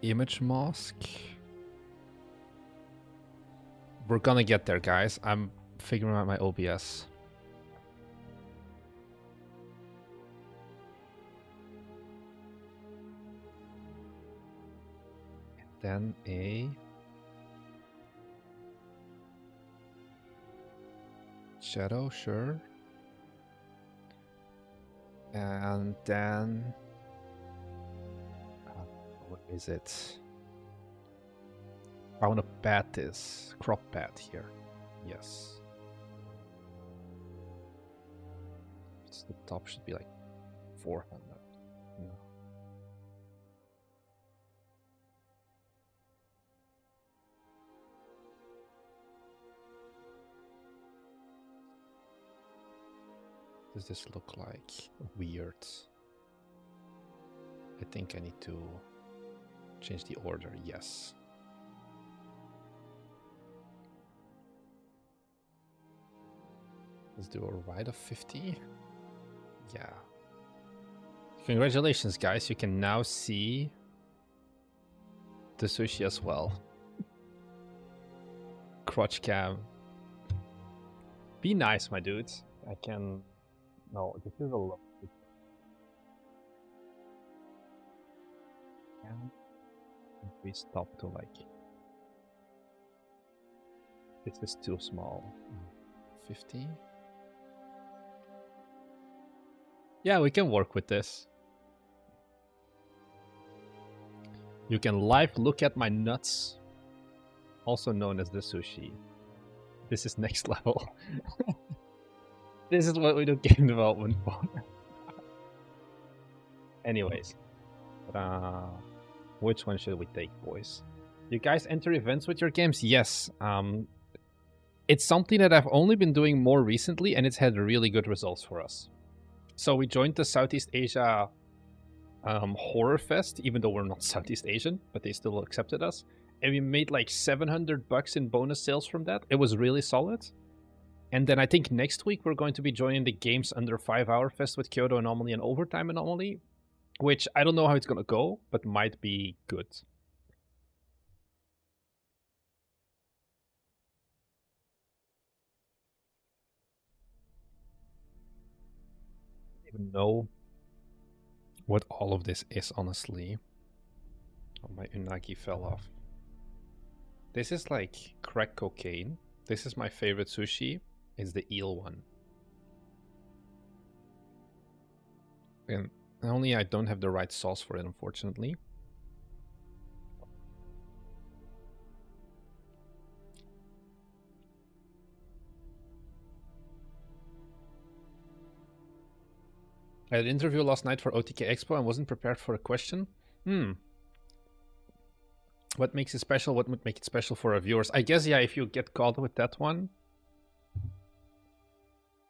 image mask. We're gonna get there, guys. I'm figuring out my OBS. Then a shadow, sure. And then what is it? I want to bat this crop bat here. Yes. So the top should be like 400. No. Does this look like weird? I think I need to change the order. Yes. Let's do a ride of 50. Yeah. Congratulations, guys. You can now see the sushi as well. Crotch cam. Be nice, my dudes. I can... No, this is a lot. And we stop to like... This is too small. 50? Yeah, we can work with this. You can live look at my nuts, also known as the sushi. This is next level. This is what we do game development for. Anyways, which one should we take, boys? You guys enter events with your games? Yes. It's something that I've only been doing more recently, and it's had really good results for us. So we joined the Southeast Asia Horror Fest, even though we're not Southeast Asian, but they still accepted us. And we made like $700 in bonus sales from that. It was really solid. And then I think next week we're going to be joining the Games Under 5 Hour Fest with Kyoto Anomaly and Overtime Anomaly, which I don't know how it's going to go, but might be good. I don't even know what all of this is, honestly. Oh, my unagi fell off. This is like crack cocaine. This is my favorite sushi. It's the eel one. And only I don't have the right sauce for it, unfortunately. I had an interview last night for OTK Expo and wasn't prepared for a question. What makes it special? What would make it special for our viewers? I guess, yeah, if you get caught with that one.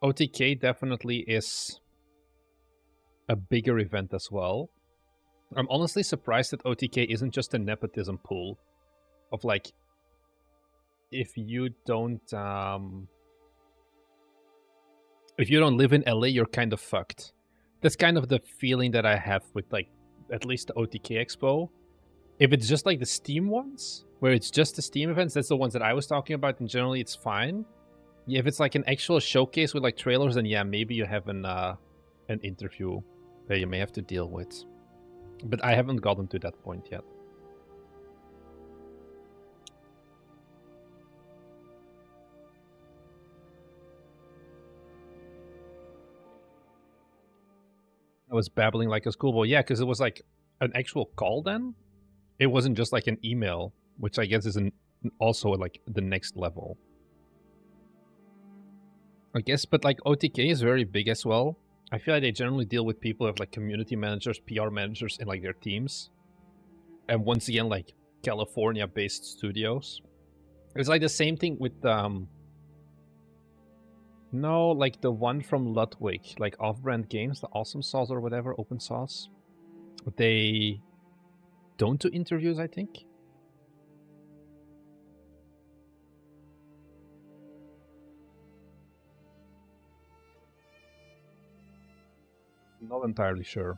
OTK definitely is a bigger event as well. I'm honestly surprised that OTK isn't just a nepotism pool of like, if you don't live in LA, you're kind of fucked. That's kind of the feeling that I have with like at least the OTK Expo. If it's just like the Steam ones, where it's just the Steam events, that's the ones that I was talking about, and generally it's fine. Yeah, if it's like an actual showcase with like trailers, then yeah, maybe you have an interview that you may have to deal with. But I haven't gotten to that point yet. I was babbling like a schoolboy. Yeah, because it was like an actual call then. It wasn't just like an email, which I guess is also like the next level. I guess, but like OTK is very big as well. I feel like they generally deal with people who have like community managers, PR managers in like their teams. And once again, like California-based studios. It's like the same thing with no, like the one from Ludwig, like off-brand games, the Awesome Sauce or whatever, Open Sauce. They don't do interviews, I think. Not entirely sure.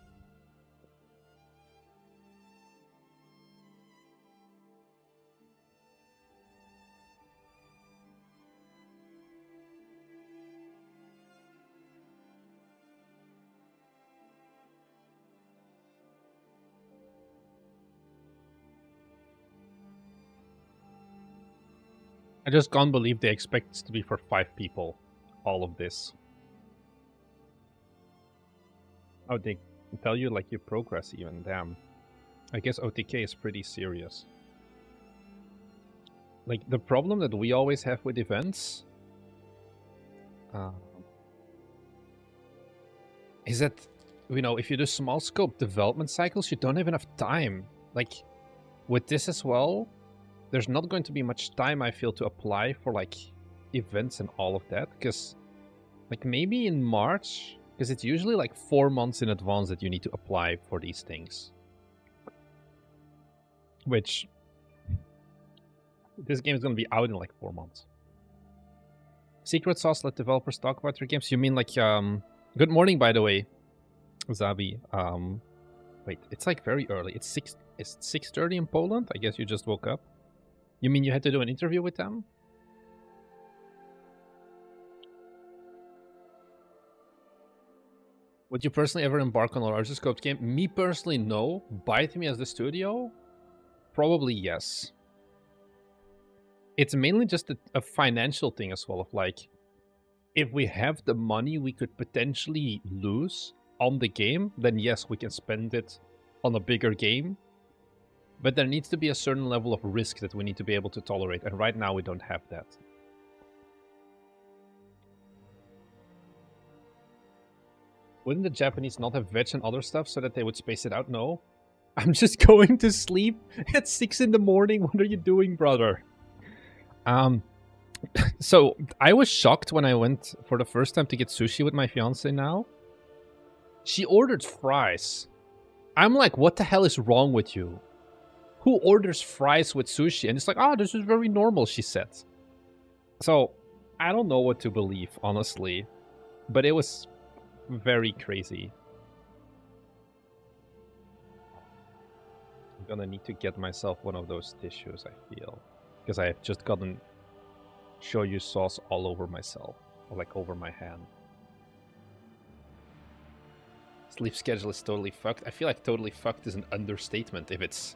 I just can't believe they expect this to be for 5 people. All of this. Oh, they tell you like your progress even. Damn. I guess OTK is pretty serious. Like, the problem that we always have with events is that, you know, if you do small scope development cycles, you don't have enough time. Like, with this as well, there's not going to be much time, I feel, to apply for, like, events and all of that. Because, like, maybe in March, because it's usually, like, 4 months in advance that you need to apply for these things. Which, this game is going to be out in, like, 4 months. Secret sauce, let developers talk about their games. You mean, like, good morning, by the way, Zabi. Wait, it's, like, very early. It's 6:30 in Poland? I guess you just woke up. You mean you had to do an interview with them? Would you personally ever embark on a larger scoped game? Me personally, no. Bite me as the studio? Probably yes. It's mainly just a financial thing as well, of like, if we have the money we could potentially lose on the game, then yes, we can spend it on a bigger game. But there needs to be a certain level of risk that we need to be able to tolerate, and right now we don't have that. Wouldn't the Japanese not have veg and other stuff so that they would space it out? No. I'm just going to sleep at 6 in the morning. What are you doing, brother? So I was shocked when I went for the first time to get sushi with my fiance now. She ordered fries. I'm like, what the hell is wrong with you? Who orders fries with sushi? And it's like, oh, this is very normal, she said. So I don't know what to believe, honestly. But it was very crazy. I'm gonna need to get myself one of those tissues, I feel. Because I have just gotten shoyu sauce all over myself. Or like over my hand. Sleep schedule is totally fucked. I feel like totally fucked is an understatement if it's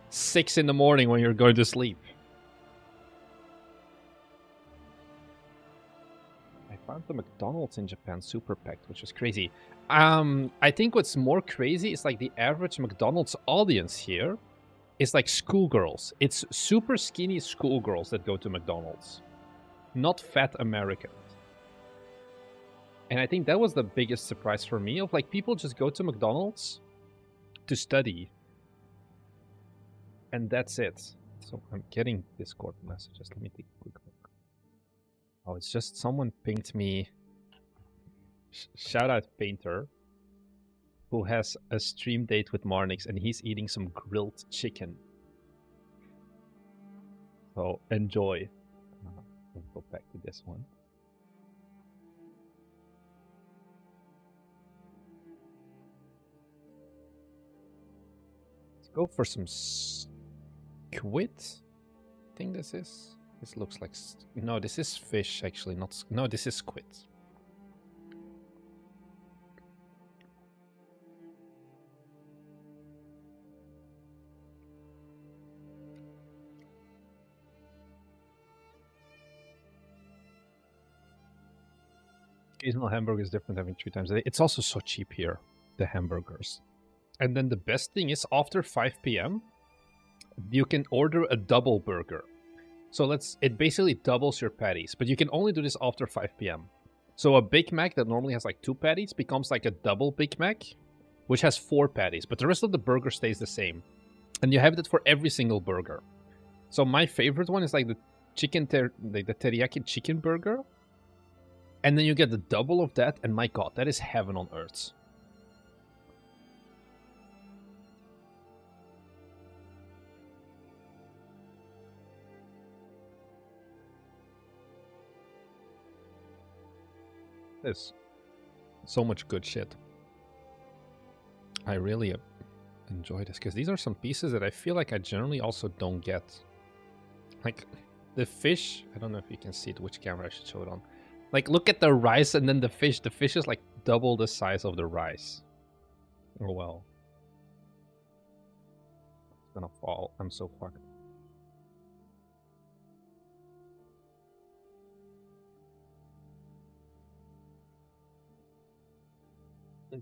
6 in the morning when you're going to sleep. I found the McDonald's in Japan super packed, which was crazy. I think what's more crazy is like the average McDonald's audience here is like schoolgirls. It's super skinny schoolgirls that go to McDonald's, not fat Americans. And I think that was the biggest surprise for me, of like people just go to McDonald's to study. And that's it. So I'm getting Discord messages. Let me take a quick look. Oh, it's just someone pinged me. Shout out Painter, who has a stream date with Marnix and he's eating some grilled chicken. So enjoy. We'll go back to this one. Let's go for some squid. I think this is. This looks like... No, this is fish, actually. Not. No, this is squid. Occasional hamburger is different having 3 times a day. It's also so cheap here, the hamburgers. And then the best thing is, after 5 p.m., you can order a double burger. So it basically doubles your patties, but you can only do this after 5 p.m. So a Big Mac that normally has like 2 patties becomes like a double Big Mac, which has 4 patties, but the rest of the burger stays the same. And you have that for every single burger. So my favorite one is like the the teriyaki chicken burger. And then you get the double of that, and my god, that is heaven on earth. There's so much good shit. I really enjoy this, because these are some pieces that I feel like I generally also don't get. Like, the fish, I don't know if you can see it, which camera I should show it on. Like, look at the rice and then the fish. The fish is like double the size of the rice. Oh well. It's gonna fall. I'm so fucked.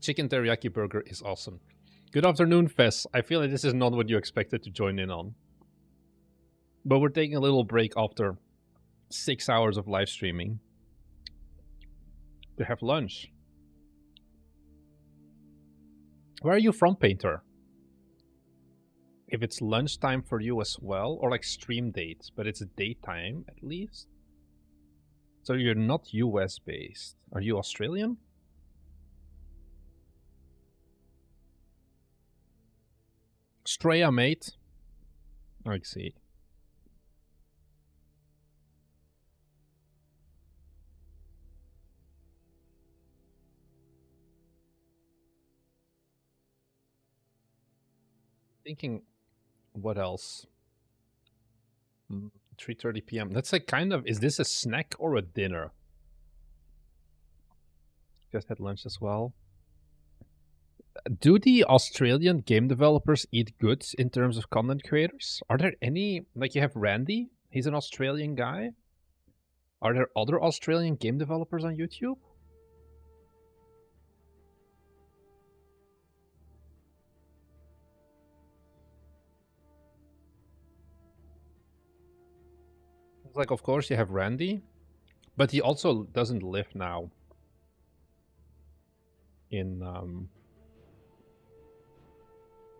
Chicken teriyaki burger is awesome. Good afternoon, Fess. I feel like this is not what you expected to join in on. But we're taking a little break after 6 hours of live streaming to have lunch. Where are you from, Painter? If it's lunchtime for you as well, or like stream dates, but it's daytime at least. So you're not US based. Are you Australian? Straya, mate. I see. Thinking, what else? 3:30 p.m. That's like kind of, is this a snack or a dinner? Just had lunch as well. Do the Australian game developers eat good in terms of content creators? Are there any, like you have Randy, he's an Australian guy. Are there other Australian game developers on YouTube? It's like, of course you have Randy, but he also doesn't live now in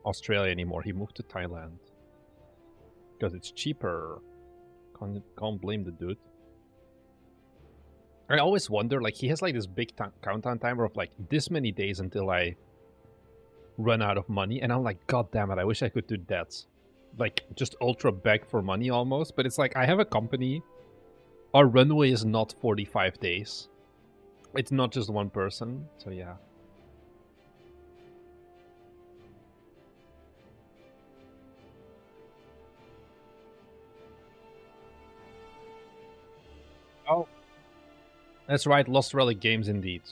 Australia anymore. He moved to Thailand because it's cheaper. Can't blame the dude. I always wonder, like, he has like this big countdown timer of like this many days until I run out of money, and I'm like, god damn it, I wish I could do that. Like, just ultra beg for money almost. But it's like, I have a company, our runway is not 45 days. It's not just one person, so yeah. Oh, that's right, Lost Relic Games indeed.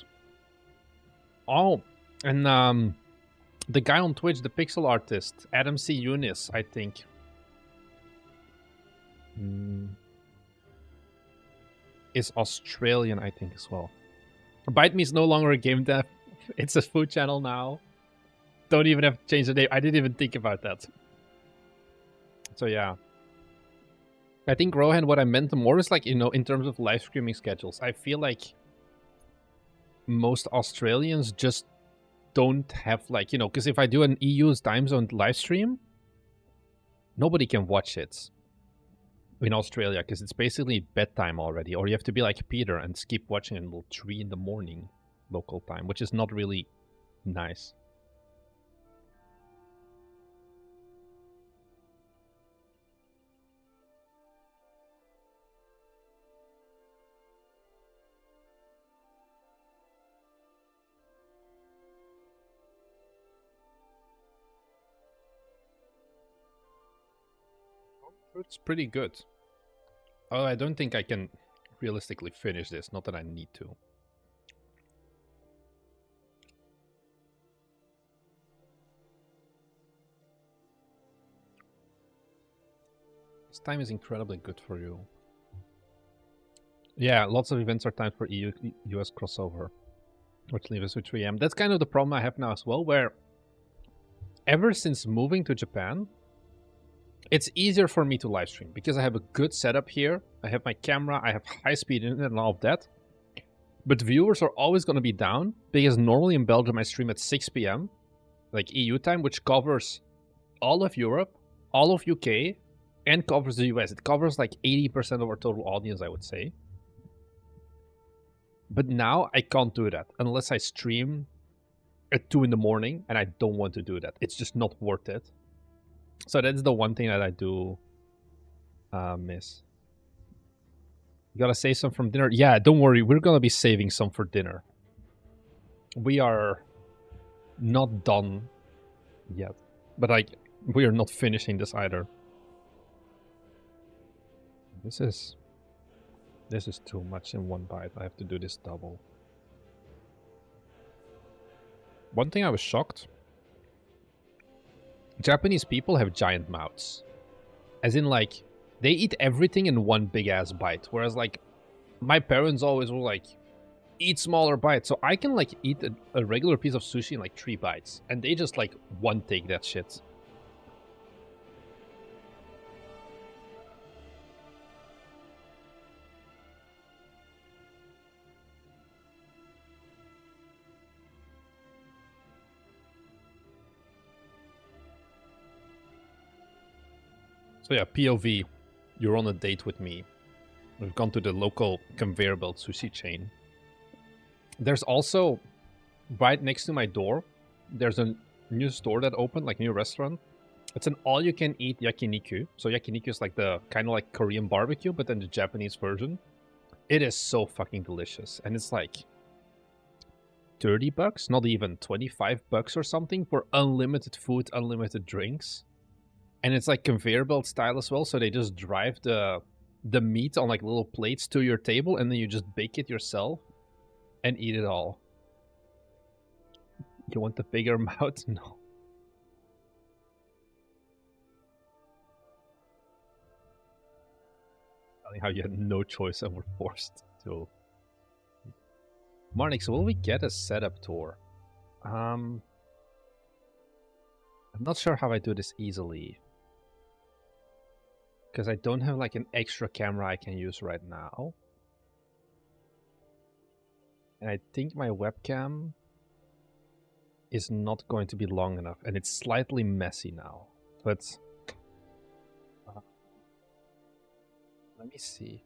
Oh, and the guy on Twitch, the pixel artist, Adam C. Eunice, I think. Is Australian, I think, as well. Bite Me is no longer a game dev. It's a food channel now. Don't even have to change the name. I didn't even think about that. So yeah. I think, Rohan, what I meant more is like, you know, in terms of live streaming schedules, I feel like most Australians just don't have like, you know, because if I do an EU's time zone live stream, nobody can watch it in Australia because it's basically bedtime already, or you have to be like Peter and skip watching until 3 in the morning local time, which is not really nice. It's pretty good. Oh, I don't think I can realistically finish this. Not that I need to. This time is incredibly good for you. Yeah, lots of events are timed for EU-US crossover, which leaves us with 3 AM. That's kind of the problem I have now as well, where ever since moving to Japan, it's easier for me to live stream because I have a good setup here. I have my camera, I have high-speed internet and all of that. But viewers are always going to be down because normally in Belgium I stream at 6 PM, like EU time, which covers all of Europe, all of UK, and covers the US. It covers like 80% of our total audience, I would say. But now I can't do that unless I stream at 2 in the morning, and I don't want to do that. It's just not worth it. So that's the one thing that I do miss. You gotta save some from dinner. Yeah, don't worry. We're gonna be saving some for dinner. We are not done yet. But like, we are not finishing this either. This is too much in one bite. I have to do this double. One thing I was shocked. Japanese people have giant mouths. As in, like, they eat everything in one big ass bite. Whereas, like, my parents always were like, eat smaller bites. So I can like eat a regular piece of sushi in like 3 bites, and they just like one take that shit. So yeah, POV, you're on a date with me. We've gone to the local conveyor belt sushi chain. There's also, right next to my door, there's a new store that opened, like new restaurant. It's an all-you-can-eat yakiniku. So yakiniku is like the kind of like Korean barbecue, but then the Japanese version. It is so fucking delicious. And it's like 30 bucks, not even 25 bucks or something for unlimited food, unlimited drinks. And it's like conveyor belt style as well, so they just drive the meat on like little plates to your table, and then you just bake it yourself and eat it all. You want the bigger mouth? No. Telling how you had no choice and were forced to. Marnix, will we get a setup tour? I'm not sure how I do this easily. Because I don't have like an extra camera I can use right now. And I think my webcam is not going to be long enough. And it's slightly messy now. But let me see.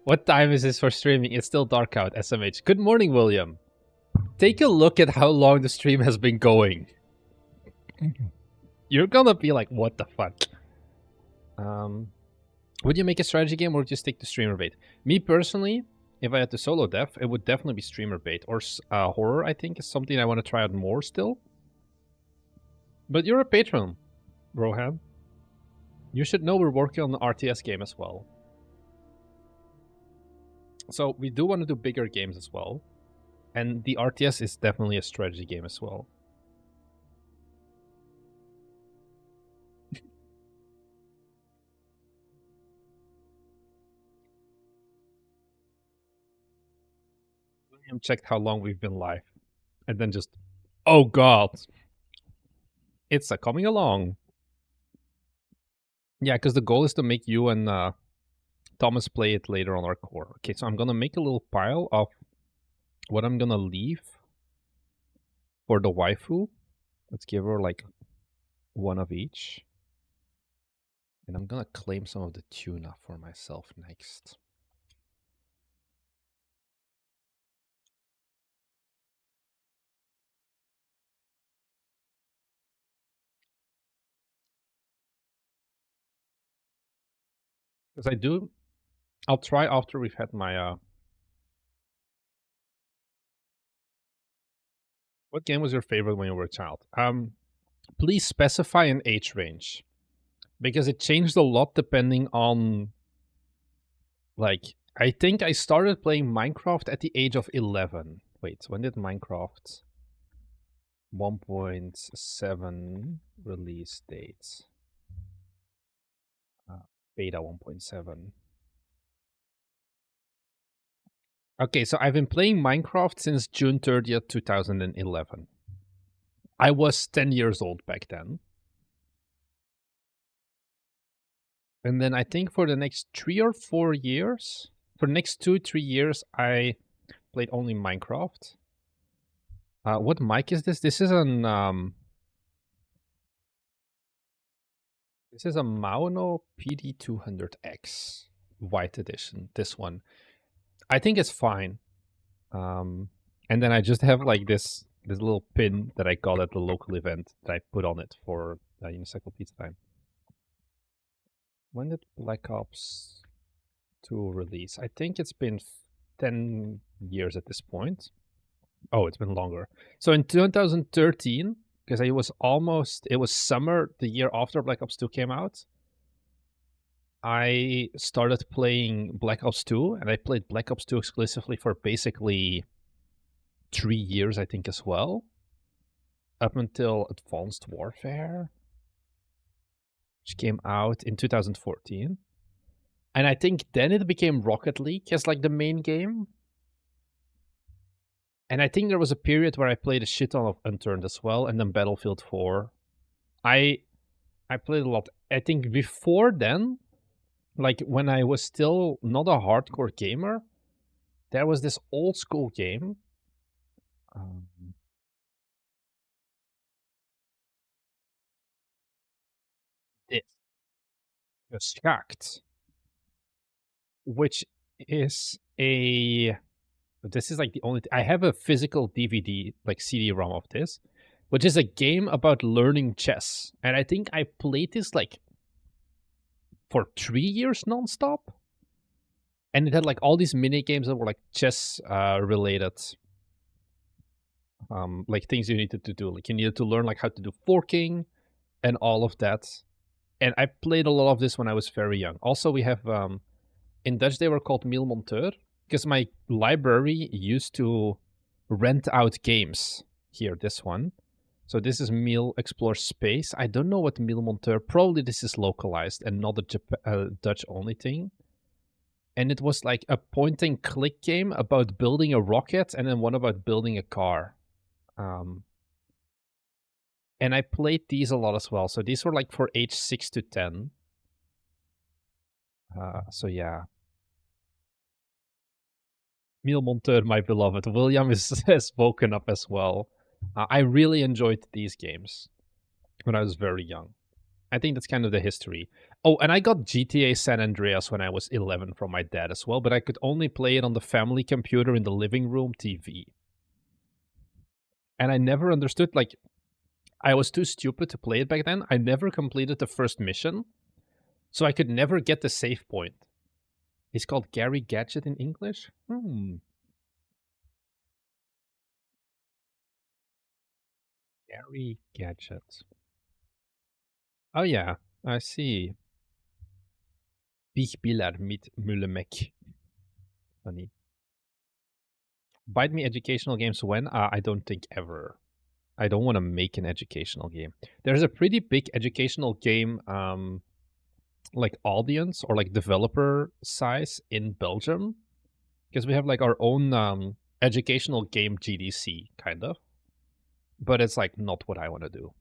What time is this for streaming? It's still dark out, SMH. Good morning, William. Take a look at how long the stream has been going. You're gonna be like, what the fuck? Would you make a strategy game or would you stick to streamer bait? Me personally, if I had to solo dev, it would definitely be streamer bait. Or horror, I think, is something I want to try out more still. But you're a patron, Rohan. You should know we're working on an RTS game as well. So we do want to do bigger games as well. And the RTS is definitely a strategy game as well. William checked how long we've been live. And then just, oh god. It's coming along. Yeah, because the goal is to make you and Thomas play it later on our core. Okay, so I'm gonna make a little pile of what I'm gonna leave for the waifu. Let's give her like one of each. And I'm gonna claim some of the tuna for myself next. Because I'll try after we've had my what game was your favorite when you were a child? Please specify an age range. Because it changed a lot depending on, like, I think I started playing Minecraft at the age of 11. Wait, when did Minecraft 1.7 release date? Beta 1.7. Okay, so I've been playing Minecraft since June 30th, 2011. I was 10 years old back then. And then I think for the next 3 or 4 years, for the next 2-3 years, I played only Minecraft. What mic is this? This is an this is a Mauno PD200X white edition. This one, I think it's fine. And then I just have like this little pin that I got at the local event that I put on it for Unicycle Pizza Time. When did Black Ops 2 release? I think it's been 10 years at this point. Oh, it's been longer. So in 2013, because it was summer the year after Black Ops 2 came out, I started playing Black Ops 2, and I played Black Ops 2 exclusively for basically 3 years, I think, as well. Up until Advanced Warfare, which came out in 2014. And I think then it became Rocket League as like the main game. And I think there was a period where I played a shit ton of Unturned as well, and then Battlefield 4. I played a lot. I think before then, like when I was still not a hardcore gamer, there was this old school game. This Geschacht, which is a. This is like the only. I have a physical DVD, like CD-ROM of this, which is a game about learning chess, and I think I played this like for 3 years nonstop. And it had like all these mini games that were like chess related, like things you needed to do. Like you needed to learn like how to do forking and all of that. And I played a lot of this when I was very young. Also, we have in Dutch they were called Mailmonteur, because my library used to rent out games. Here, this one. So this is Mail Explore Space. I don't know what Mailmonteur. Probably this is localized and not a Dutch only thing. And it was like a point and click game about building a rocket, and then one about building a car. And I played these a lot as well. So these were like for age 6 to 10. So yeah. Mailmonteur, my beloved. William has woken up as well. I really enjoyed these games when I was very young. I think that's kind of the history. Oh, and I got GTA San Andreas when I was 11 from my dad as well, but I could only play it on the family computer in the living room TV. And I never understood, like, I was too stupid to play it back then. I never completed the first mission, so I could never get the save point. He's called Gary Gadget in English? Gary Gadget. Oh yeah, I see. Biegbillar mit Müllemek. Funny. Bite me educational games when? I don't think ever. I don't want to make an educational game. There's a pretty big educational game, like audience or like developer size in Belgium, because we have like our own educational game GDC kind of, but it's like not what I want to do.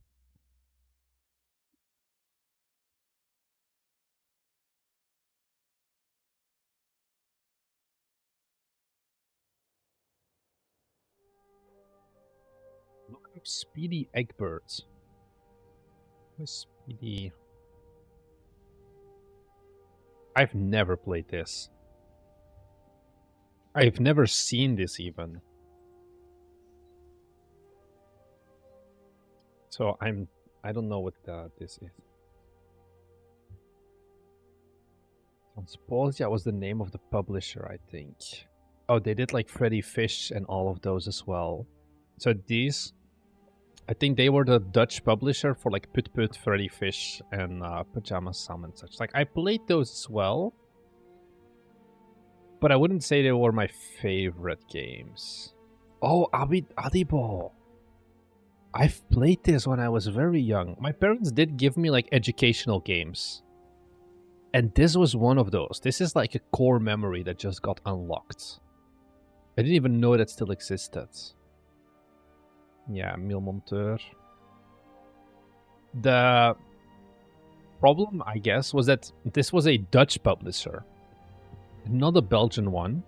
Look up Speedy Eggbirds. Where's Speedy? I've never played this. I've never seen this even. So I don't know what this is. Transposia was the name of the publisher, I think. Oh, they did like Freddy Fish and all of those as well. So these, I think they were the Dutch publisher for like Put Put, Freddy Fish, and Pajama Sam and such. Like I played those as well, but I wouldn't say they were my favorite games. Oh, Abid Adibo. I've played this when I was very young. My parents did give me like educational games. And this was one of those. This is like a core memory that just got unlocked. I didn't even know that still existed. Yeah, Mailmonteur. The problem, I guess, was that this was a Dutch publisher, not a Belgian one.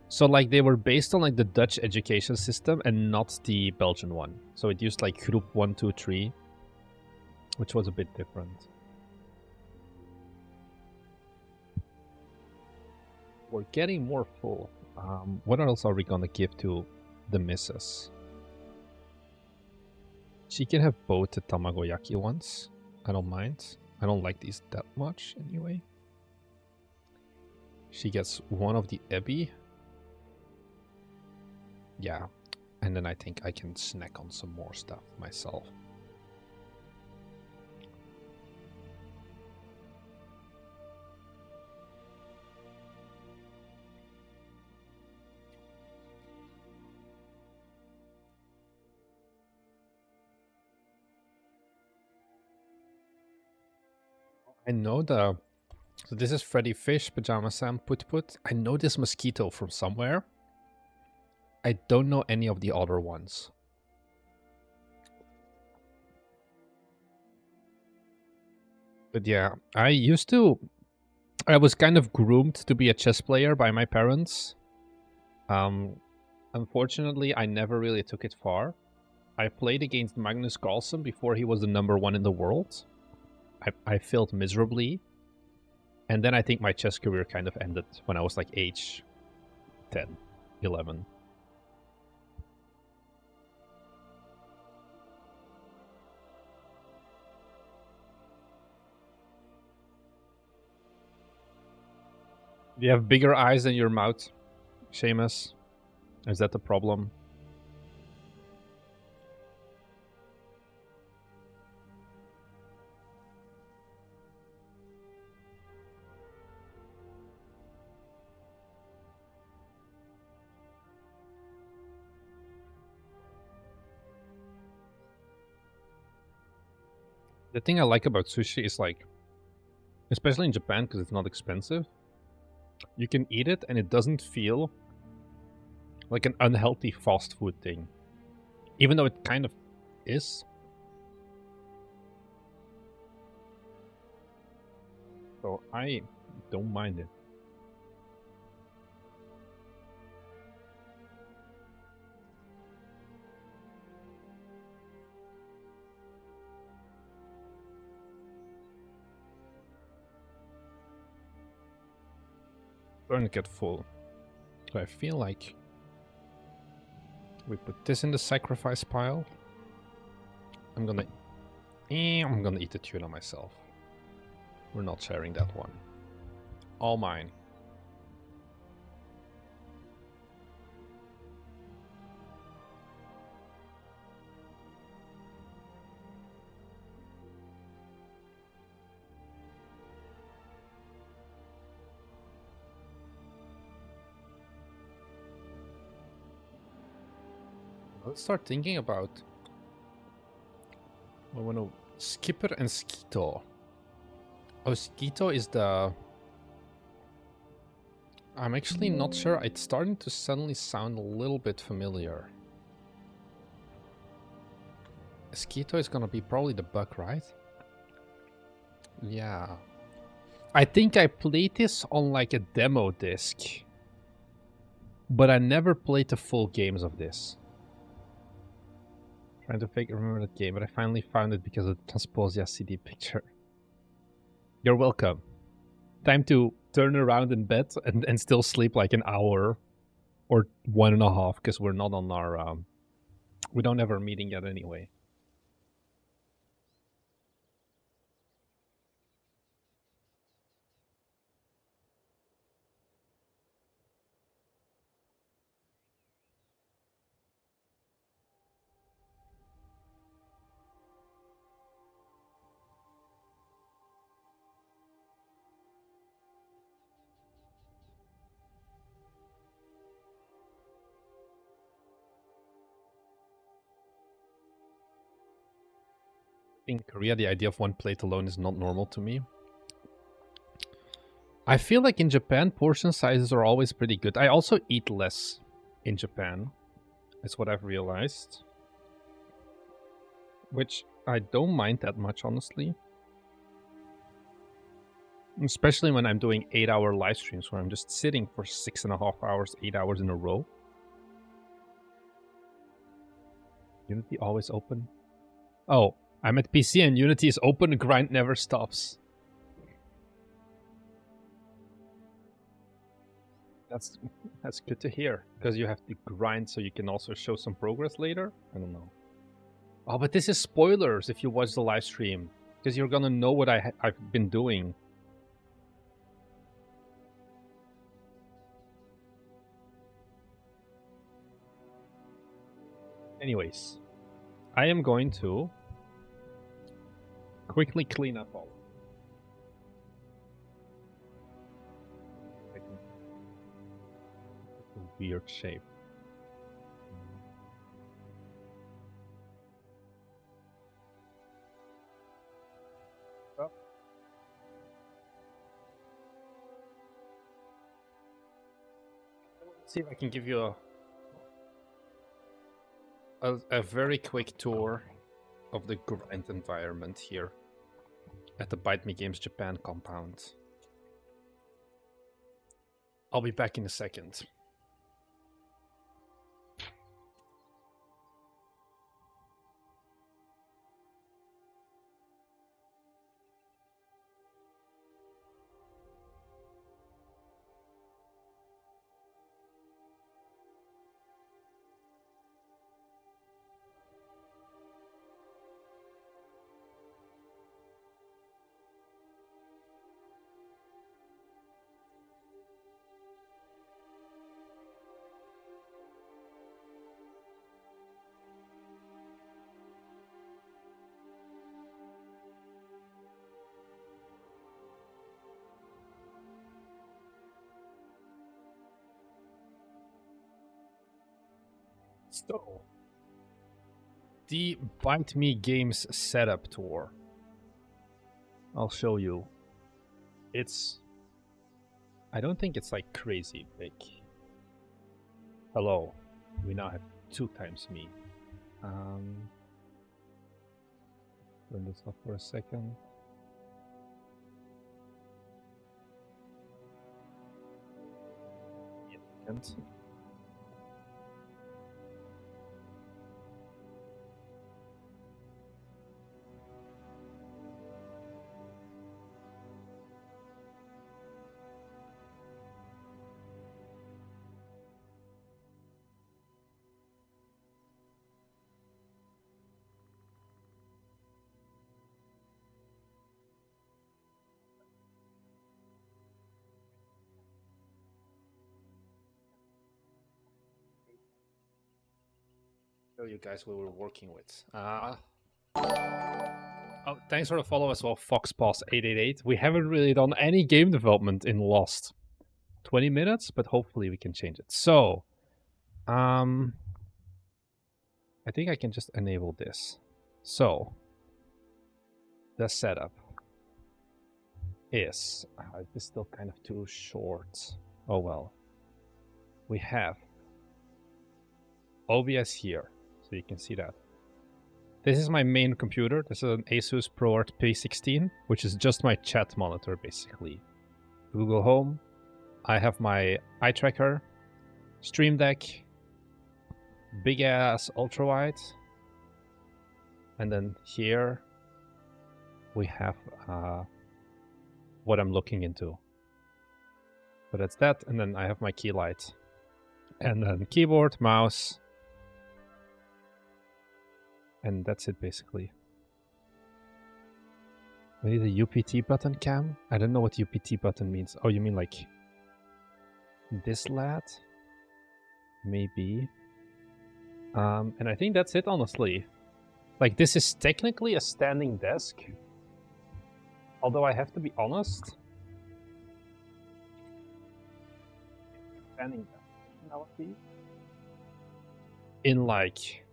So like they were based on like the Dutch education system and not the Belgian one. So it used like Group 1, 2, 3, which was a bit different. We're getting more full. What else are we gonna give to the missus? She can have both the tamagoyaki ones. I don't mind. I don't like these that much anyway. She gets one of the ebi. Yeah. And then I think I can snack on some more stuff myself. I know the... So this is Freddy Fish, Pajama Sam, Put Put. I know this mosquito from somewhere. I don't know any of the other ones. But yeah, I was kind of groomed to be a chess player by my parents. Unfortunately, I never really took it far. I played against Magnus Carlsen before he was the #1 in the world. I failed miserably. And then I think my chess career kind of ended when I was like age 10, 11. Do you have bigger eyes than your mouth, Seamus? Is that the problem? The thing I like about sushi is like, especially in Japan because it's not expensive, you can eat it and it doesn't feel like an unhealthy fast food thing. Even though it kind of is. So I don't mind it. Starting to get full. So I feel like we put this in the sacrifice pile. I'm gonna eat the tuna myself. We're not sharing that one. All mine. Let's start thinking about... I want to... Skipper and Skeeto. Oh, Skeeto is the... I'm actually not sure. It's starting to suddenly sound a little bit familiar. Skeeto is gonna be probably the bug, right? Yeah. I think I played this on like a demo disc. But I never played the full games of this. Trying to remember that game, but I finally found it because of the Transposia CD picture. You're welcome. Time to turn around in bed and still sleep like an hour or 1.5 because we're not on our... we don't have our meeting yet anyway. In Korea, the idea of one plate alone is not normal to me. I feel like in Japan, portion sizes are always pretty good. I also eat less in Japan. That's what I've realized. Which I don't mind that much, honestly. Especially when I'm doing 8-hour live streams where I'm just sitting for 6.5 hours, 8 hours in a row. Unity always open? Oh, I'm at PC and Unity is open, the grind never stops. That's good to hear, because you have to grind so you can also show some progress later? I don't know. Oh, but this is spoilers if you watch the live stream, because you're gonna know what I've been doing. Anyways, I am going to quickly clean up all. Weird shape. Oh. Let's see if I can give you a a very quick tour of the grind environment here at the Bite Me Games Japan compound. I'll be back in a second. So, the Bite Me Games setup tour. I'll show you. I don't think it's like crazy big. Hello, we now have 2 times me. Turn this off for a second. And show you guys what we're working with. Oh, thanks for the follow as well, FoxPaws888. We haven't really done any game development in the last 20 minutes, but hopefully we can change it. So, I think I can just enable this. So, the setup is... this is still kind of too short. Oh well. We have OBS here, so you can see that. This is my main computer. This is an Asus ProArt P16, which is just my chat monitor, basically. Google Home. I have my eye tracker, Stream Deck, big ass ultra wide, and then here we have what I'm looking into. So that's that, and then I have my key light, and then keyboard, mouse. And that's it, basically. We need a UPT button cam? I don't know what UPT button means. Oh, you mean like this lad? Maybe. And I think that's it, honestly. Like, this is technically a standing desk. Although I have to be honest. Standing desk in like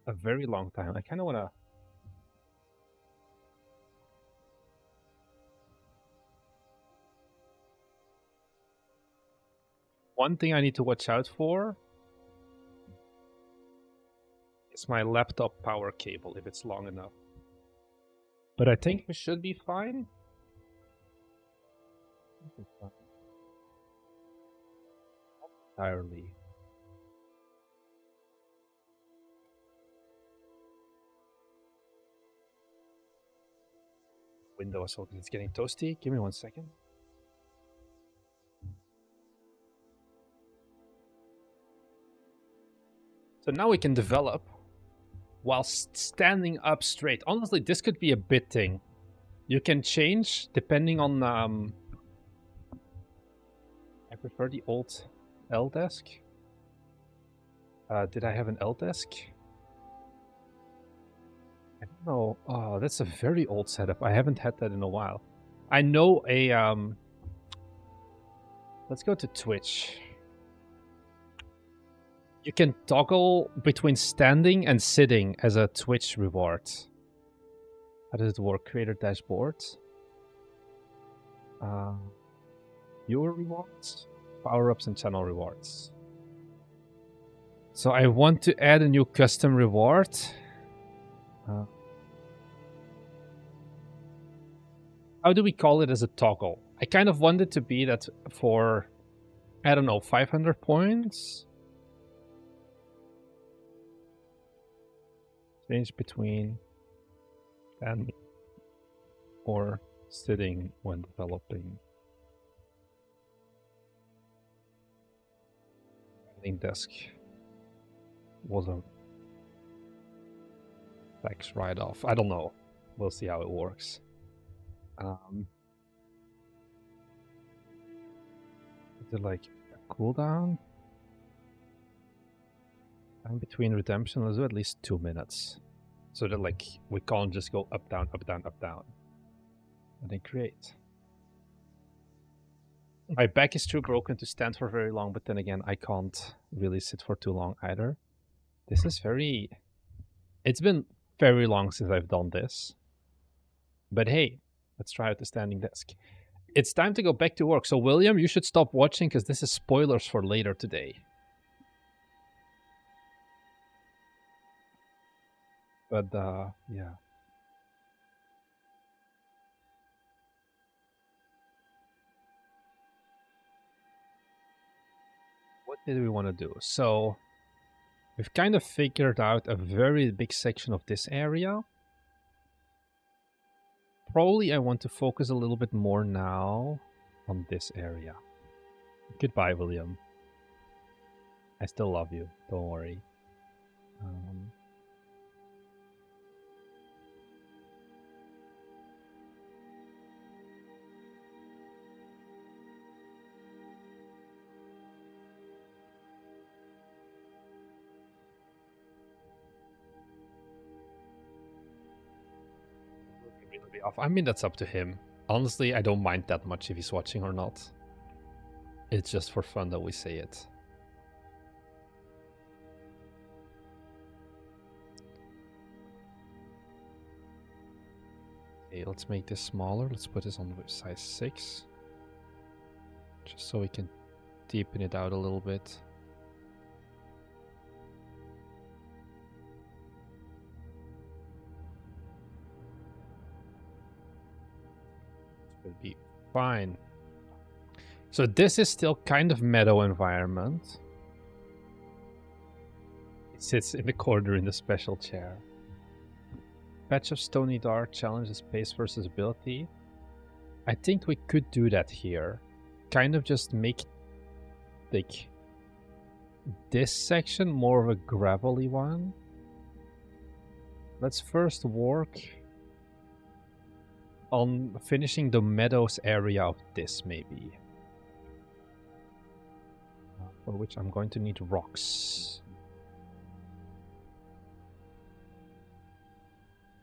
a very long time. I kind of want to... One thing I need to watch out for is my laptop power cable, if it's long enough. But I think we should be fine. Not entirely. Windows, so it's getting toasty. Give me 1 second. So now we can develop while standing up straight. Honestly, this could be a bit thing. You can change depending on... I prefer the old L desk. Did I have an L desk? I don't know. Oh, that's a very old setup. I haven't had that in a while. I know a... Let's go to Twitch. You can toggle between standing and sitting as a Twitch reward. How does it work? Creator dashboard. Viewer rewards. Power-ups and channel rewards. So I want to add a new custom reward. How do we call it as a toggle? I kind of want it to be that for, I don't know, 500 points. Change between and or sitting when developing. Editing desk was a tax write-off. I don't know. We'll see how it works. Is it like a cooldown? And between redemption, let's do at least 2 minutes. So that like we can't just go up, down, up, down, up, down. And then create. My back is too broken to stand for very long, but then again, I can't really sit for too long either. This is very... It's been very long since I've done this. But hey, let's try out the standing desk. It's time to go back to work. So William, you should stop watching because this is spoilers for later today. But yeah. What did we want to do? So we've kind of figured out a very big section of this area. Probably I want to focus a little bit more now on this area. Goodbye, William. I still love you. Don't worry. I mean, that's up to him. Honestly, I don't mind that much if he's watching or not. It's just for fun that we say it. Okay, let's make this smaller. Let's put this on size 6. Just so we can deepen it out a little bit. Will be fine. So this is still kind of meadow environment. It sits in the corner in the special chair. Patch of stony dart challenges pace versus ability. I think we could do that here. Kind of just make like this section more of a gravelly one. Let's first work on finishing the meadows area of this, maybe. For which I'm going to need rocks.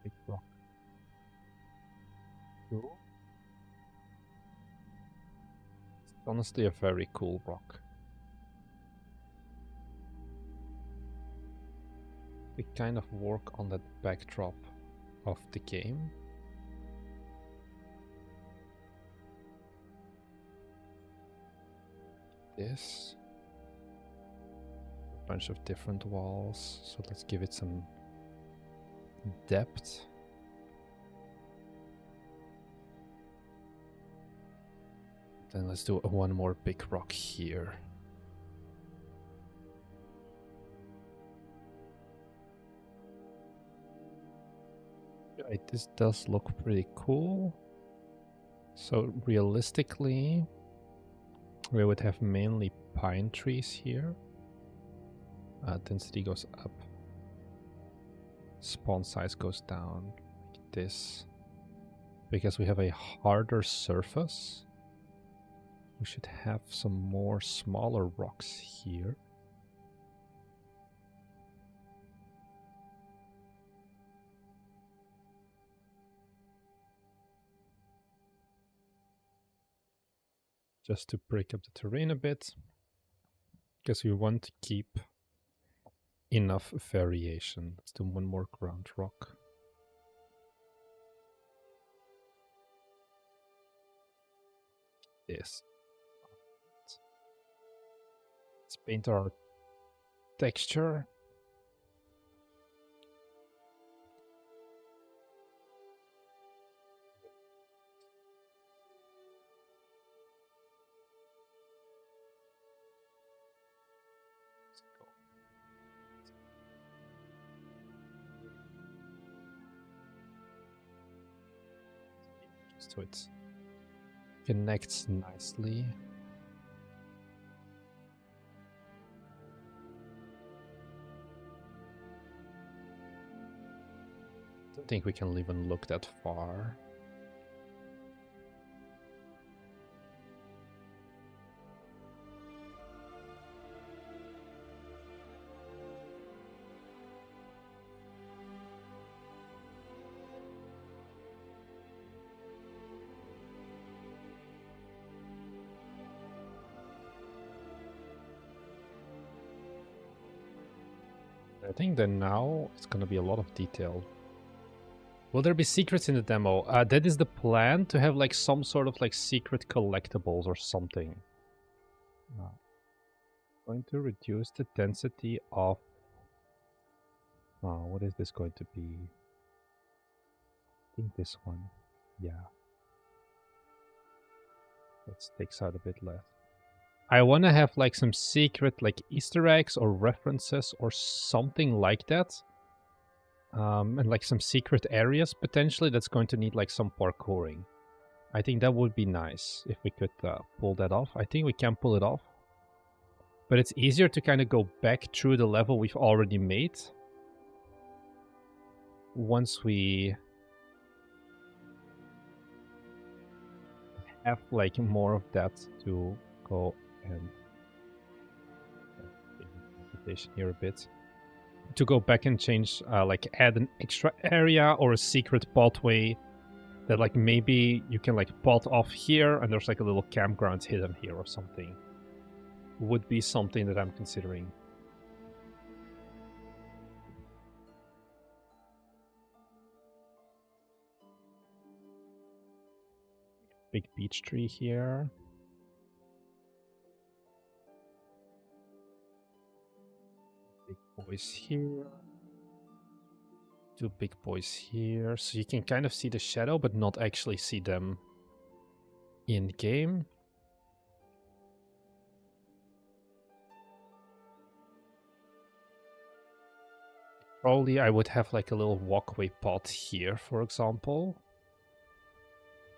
Big rock. Cool. It's honestly a very cool rock. We kind of work on that backdrop of the game. This. A bunch of different walls, so let's give it some depth. Then let's do one more big rock here. Right, this does look pretty cool. So realistically, we would have mainly pine trees here. Density goes up. Spawn size goes down. Like this. Because we have a harder surface, we should have some more smaller rocks here. Just to break up the terrain a bit, because we want to keep enough variation. Let's do one more ground rock. This. Let's paint our texture. So it connects nicely. Don't think we can even look that far. I think that now it's gonna be a lot of detail. Will there be secrets in the demo? That is the plan, to have like some sort of like secret collectibles or something. Going to reduce the density of... what is this going to be? I think this one. Yeah. That takes out a bit less. I want to have like some secret like Easter eggs or references or something like that. And like some secret areas potentially that's going to need like some parkouring. I think that would be nice if we could pull that off. I think we can pull it off. But it's easier to kind of go back through the level we've already made once we have like more of that to go and here a bit. To go back and change, like add an extra area or a secret pathway that like maybe you can like pot off here and there's like a little campground hidden here or something. Would be something that I'm considering. Big beech tree here. Big boys here. Two big boys here. So you can kind of see the shadow, but not actually see them in game. Probably I would have like a little walkway pot here, for example.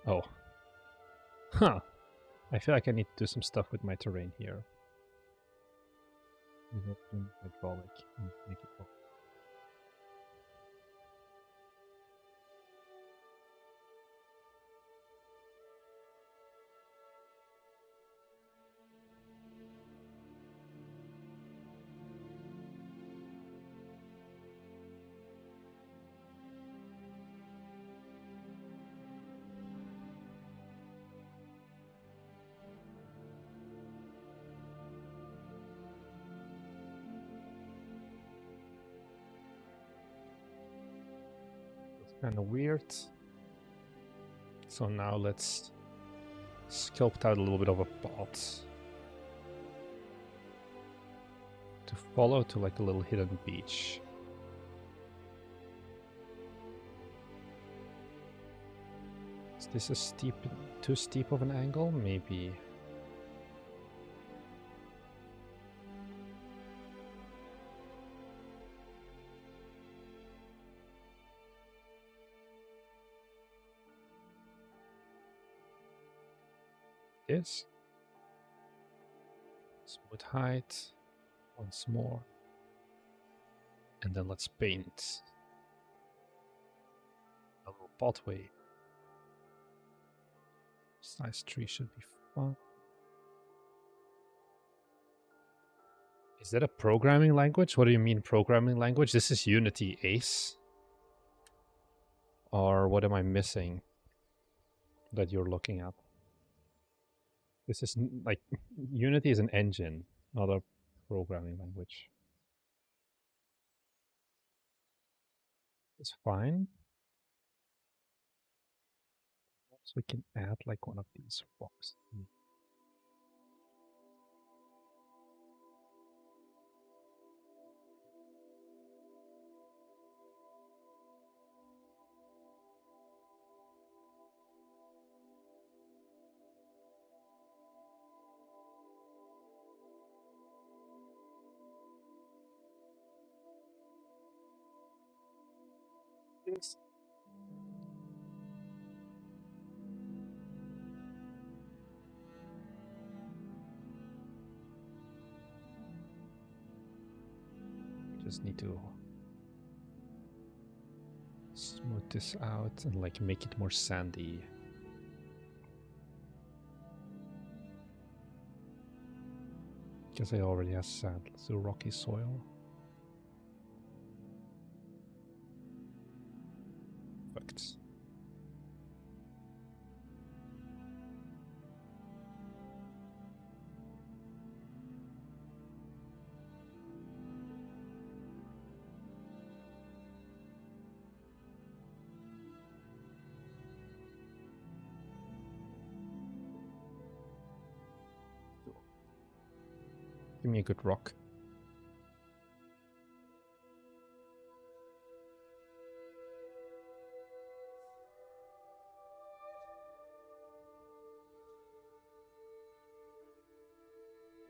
Oh. Huh. I feel like I need to do some stuff with my terrain here. Hydraulic. Make it work. Kind of weird. So now let's sculpt out a little bit of a path to follow to like a little hidden beach. Is this a steep, too steep of an angle? Maybe. This. Smooth height. Once more. And then let's paint a little pathway. This nice tree should be fun. Is that a programming language? What do you mean programming language? This is Unity, Ace. Or what am I missing that you're looking at? This is like, Unity is an engine, not a programming language. It's fine. So we can add like one of these rocks. Yes. Just need to smooth this out and like make it more sandy. Because I already have sand, so rocky soil. Perfect. Give me a good rock.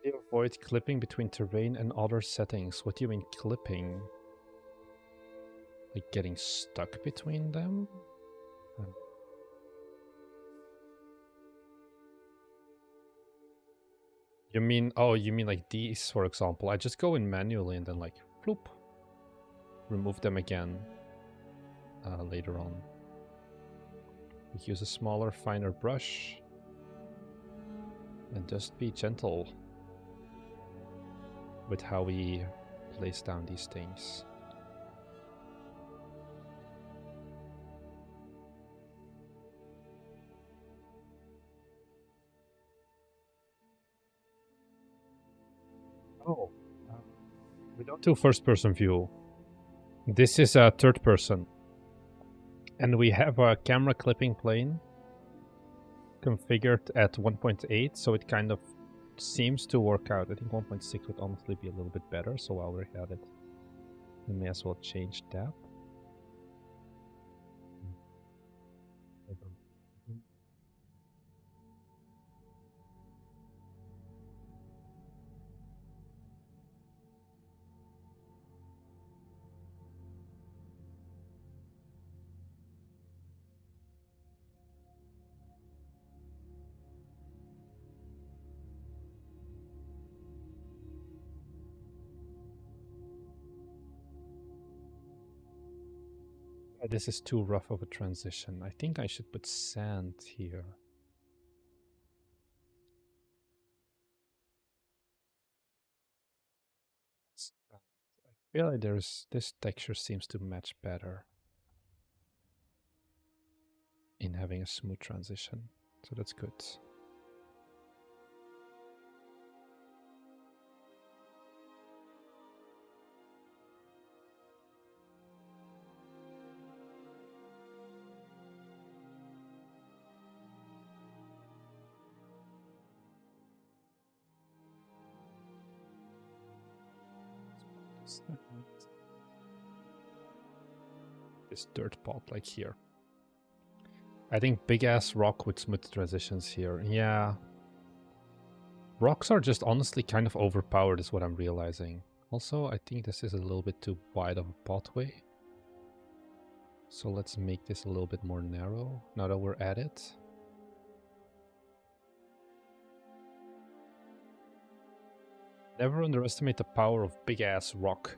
You avoid clipping between terrain and other settings. What do you mean clipping? Like getting stuck between them? You mean, oh, you mean like these, for example. I just go in manually and then like, floop. Remove them again later on. We use a smaller, finer brush. And just be gentle with how we place down these things. Oh, we don't do first-person view. This is a third person. And we have a camera clipping plane configured at 1.8, so it kind of seems to work out. I think 1.6 would honestly be a little bit better, so while we're at it, we may as well change that. This is too rough of a transition. I think I should put sand here. I feel like this texture seems to match better in having a smooth transition, so that's good. This dirt pot like here. I think big ass rock with smooth transitions here. Yeah. Rocks are just honestly kind of overpowered is what I'm realizing. Also, I think this is a little bit too wide of a pathway. So let's make this a little bit more narrow now that we're at it. Never underestimate the power of big ass rock.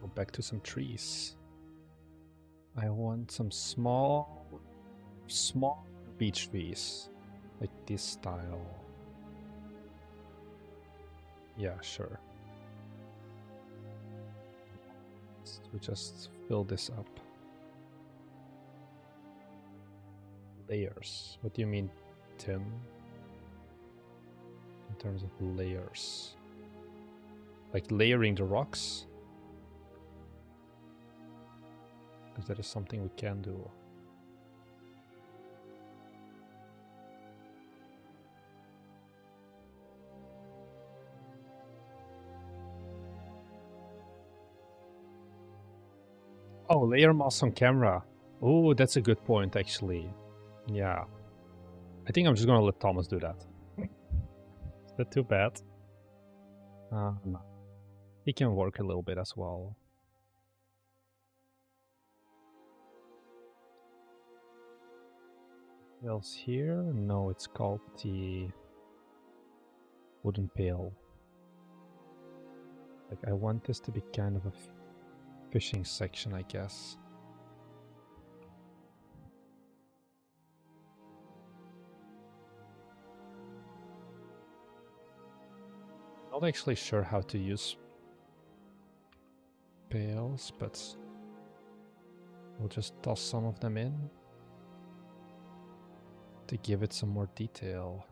Go back to some trees. I want some small beech trees, like this style. Yeah, sure. So we just fill this up. Layers. What do you mean, Tim? In terms of layers. Like layering the rocks? Because that is something we can do. Oh, layer moss on camera. Oh, that's a good point, actually. Yeah. I think I'm just gonna let Thomas do that. Is that too bad? No. He can work a little bit as well. What else here? No, it's called the wooden pail. Like, I want this to be kind of a fishing section, I guess. Not actually sure how to use pails, but we'll just toss some of them in to give it some more detail.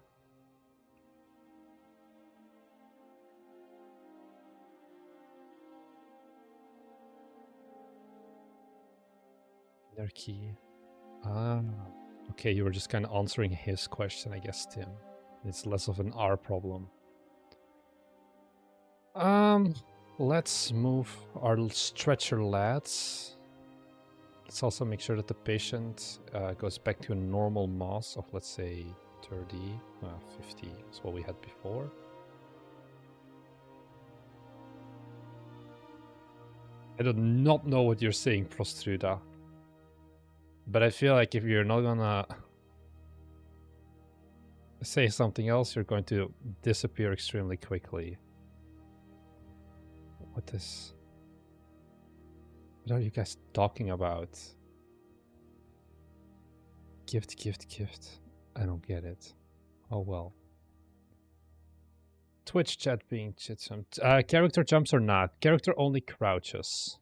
Their key. Ah, okay, you were just kind of answering his question, I guess, Tim. It's less of an R problem. Let's move our stretcher lads. Let's also make sure that the patient goes back to a normal mass of, let's say, 30, 50. That's what we had before. I do not know what you're saying, Prostruda. But I feel like if you're not gonna say something else, you're going to disappear extremely quickly. What are you guys talking about? Gift. I don't get it. Oh well. Twitch chat being chit jumped. Character jumps or not? Character only crouches,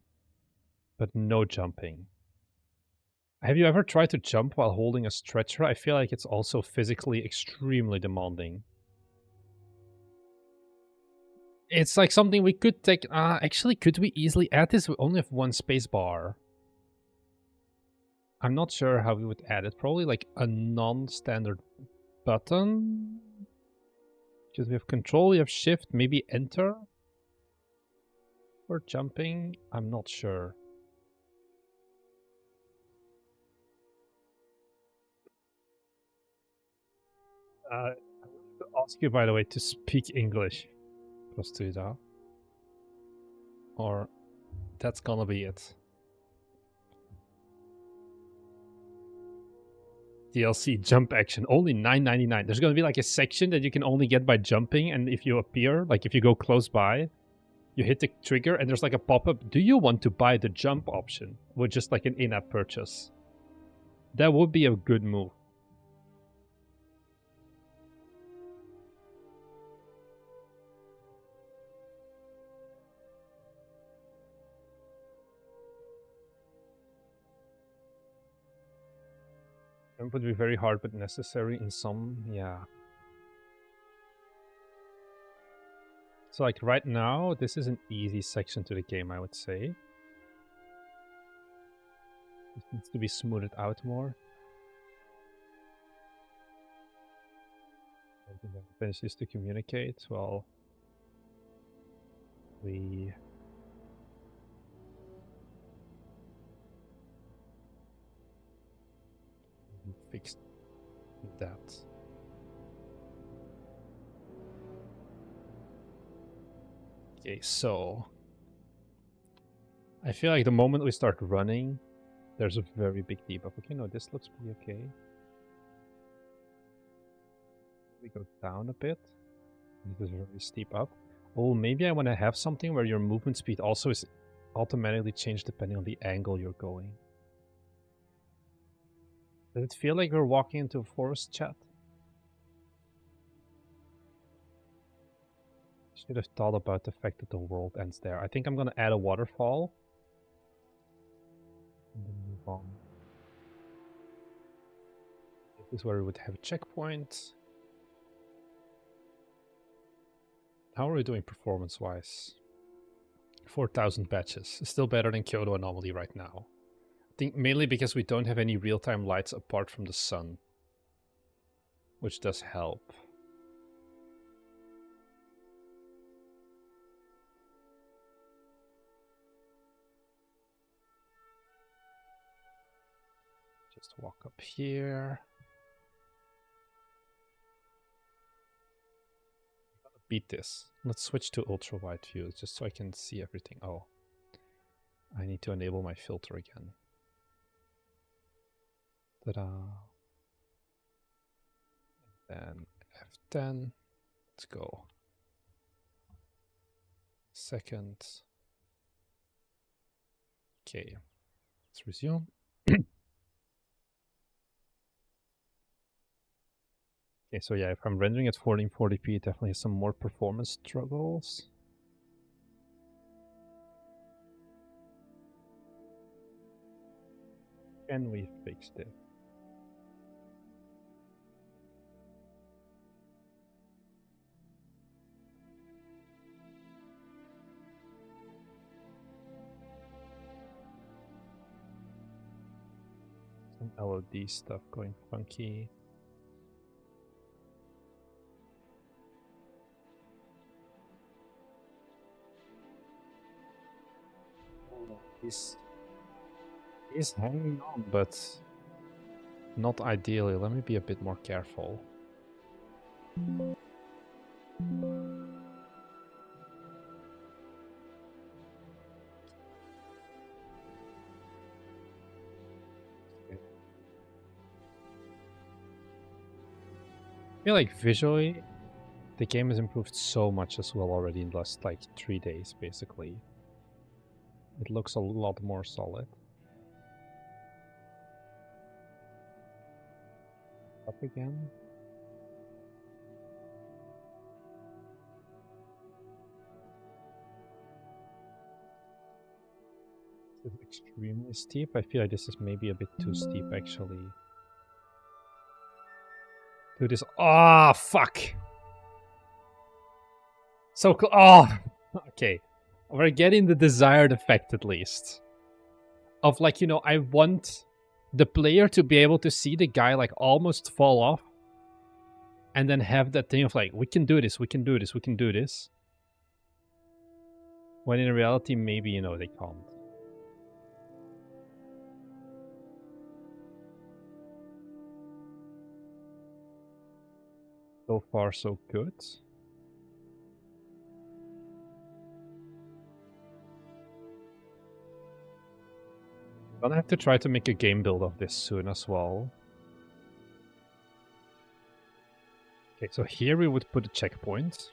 but no jumping. Have you ever tried to jump while holding a stretcher? I feel like it's also physically extremely demanding. It's like something we could take... actually, could we easily add this? We only have one space bar. I'm not sure how we would add it. Probably like a non-standard button. Because we have control, we have shift, maybe enter. For jumping, I'm not sure. I want to ask you, by the way, to speak English. Prostuda. Or that's gonna be it. DLC jump action, only $9.99. There's gonna be like a section that you can only get by jumping, and if you appear, like if you go close by, you hit the trigger and there's like a pop-up. Do you want to buy the jump option? With just like an in-app purchase. That would be a good move. Jump would be very hard but necessary in some, yeah. So like right now, this is an easy section to the game, I would say. It needs to be smoothed out more. Finishes to communicate. Well, we fixed that. Okay, so I feel like the moment we start running, there's a very big debuff. Okay, no, this looks pretty okay. We go down a bit. This is very steep up. Oh, maybe I want to have something where your movement speed also is automatically changed depending on the angle you're going. Does it feel like we're walking into a forest, chat? Should have thought about the fact that the world ends there. I think I'm gonna add a waterfall. And then move on. This is where we would have a checkpoint. How are we doing performance-wise? 4,000 batches. Still better than Kyoto Anomaly right now. I think mainly because we don't have any real-time lights apart from the sun. Which does help. Just walk up here. Beat this. Let's switch to ultra wide view just so I can see everything. Oh, I need to enable my filter again. Ta-da. Then F10. Let's go. Second. Okay, let's resume. Okay, so yeah, if I'm rendering at 1440p, it definitely has some more performance struggles. Can we fix it? Some LOD stuff going funky. He's hanging on, but not ideally. Let me be a bit more careful. I feel like visually, the game has improved so much as well already in the last like 3 days, basically. It looks a lot more solid. Up again. This is extremely steep. I feel like this is maybe a bit too steep, actually. Do this. Ah, oh, fuck. So cool. Oh, okay. We're getting the desired effect at least. Of like, you know, I want the player to be able to see the guy like almost fall off. And then have that thing of like, we can do this, we can do this, we can do this. When in reality, maybe, you know, they can't. So far, so good. I'm gonna have to try to make a game build of this soon as well. Okay, so here we would put a checkpoint.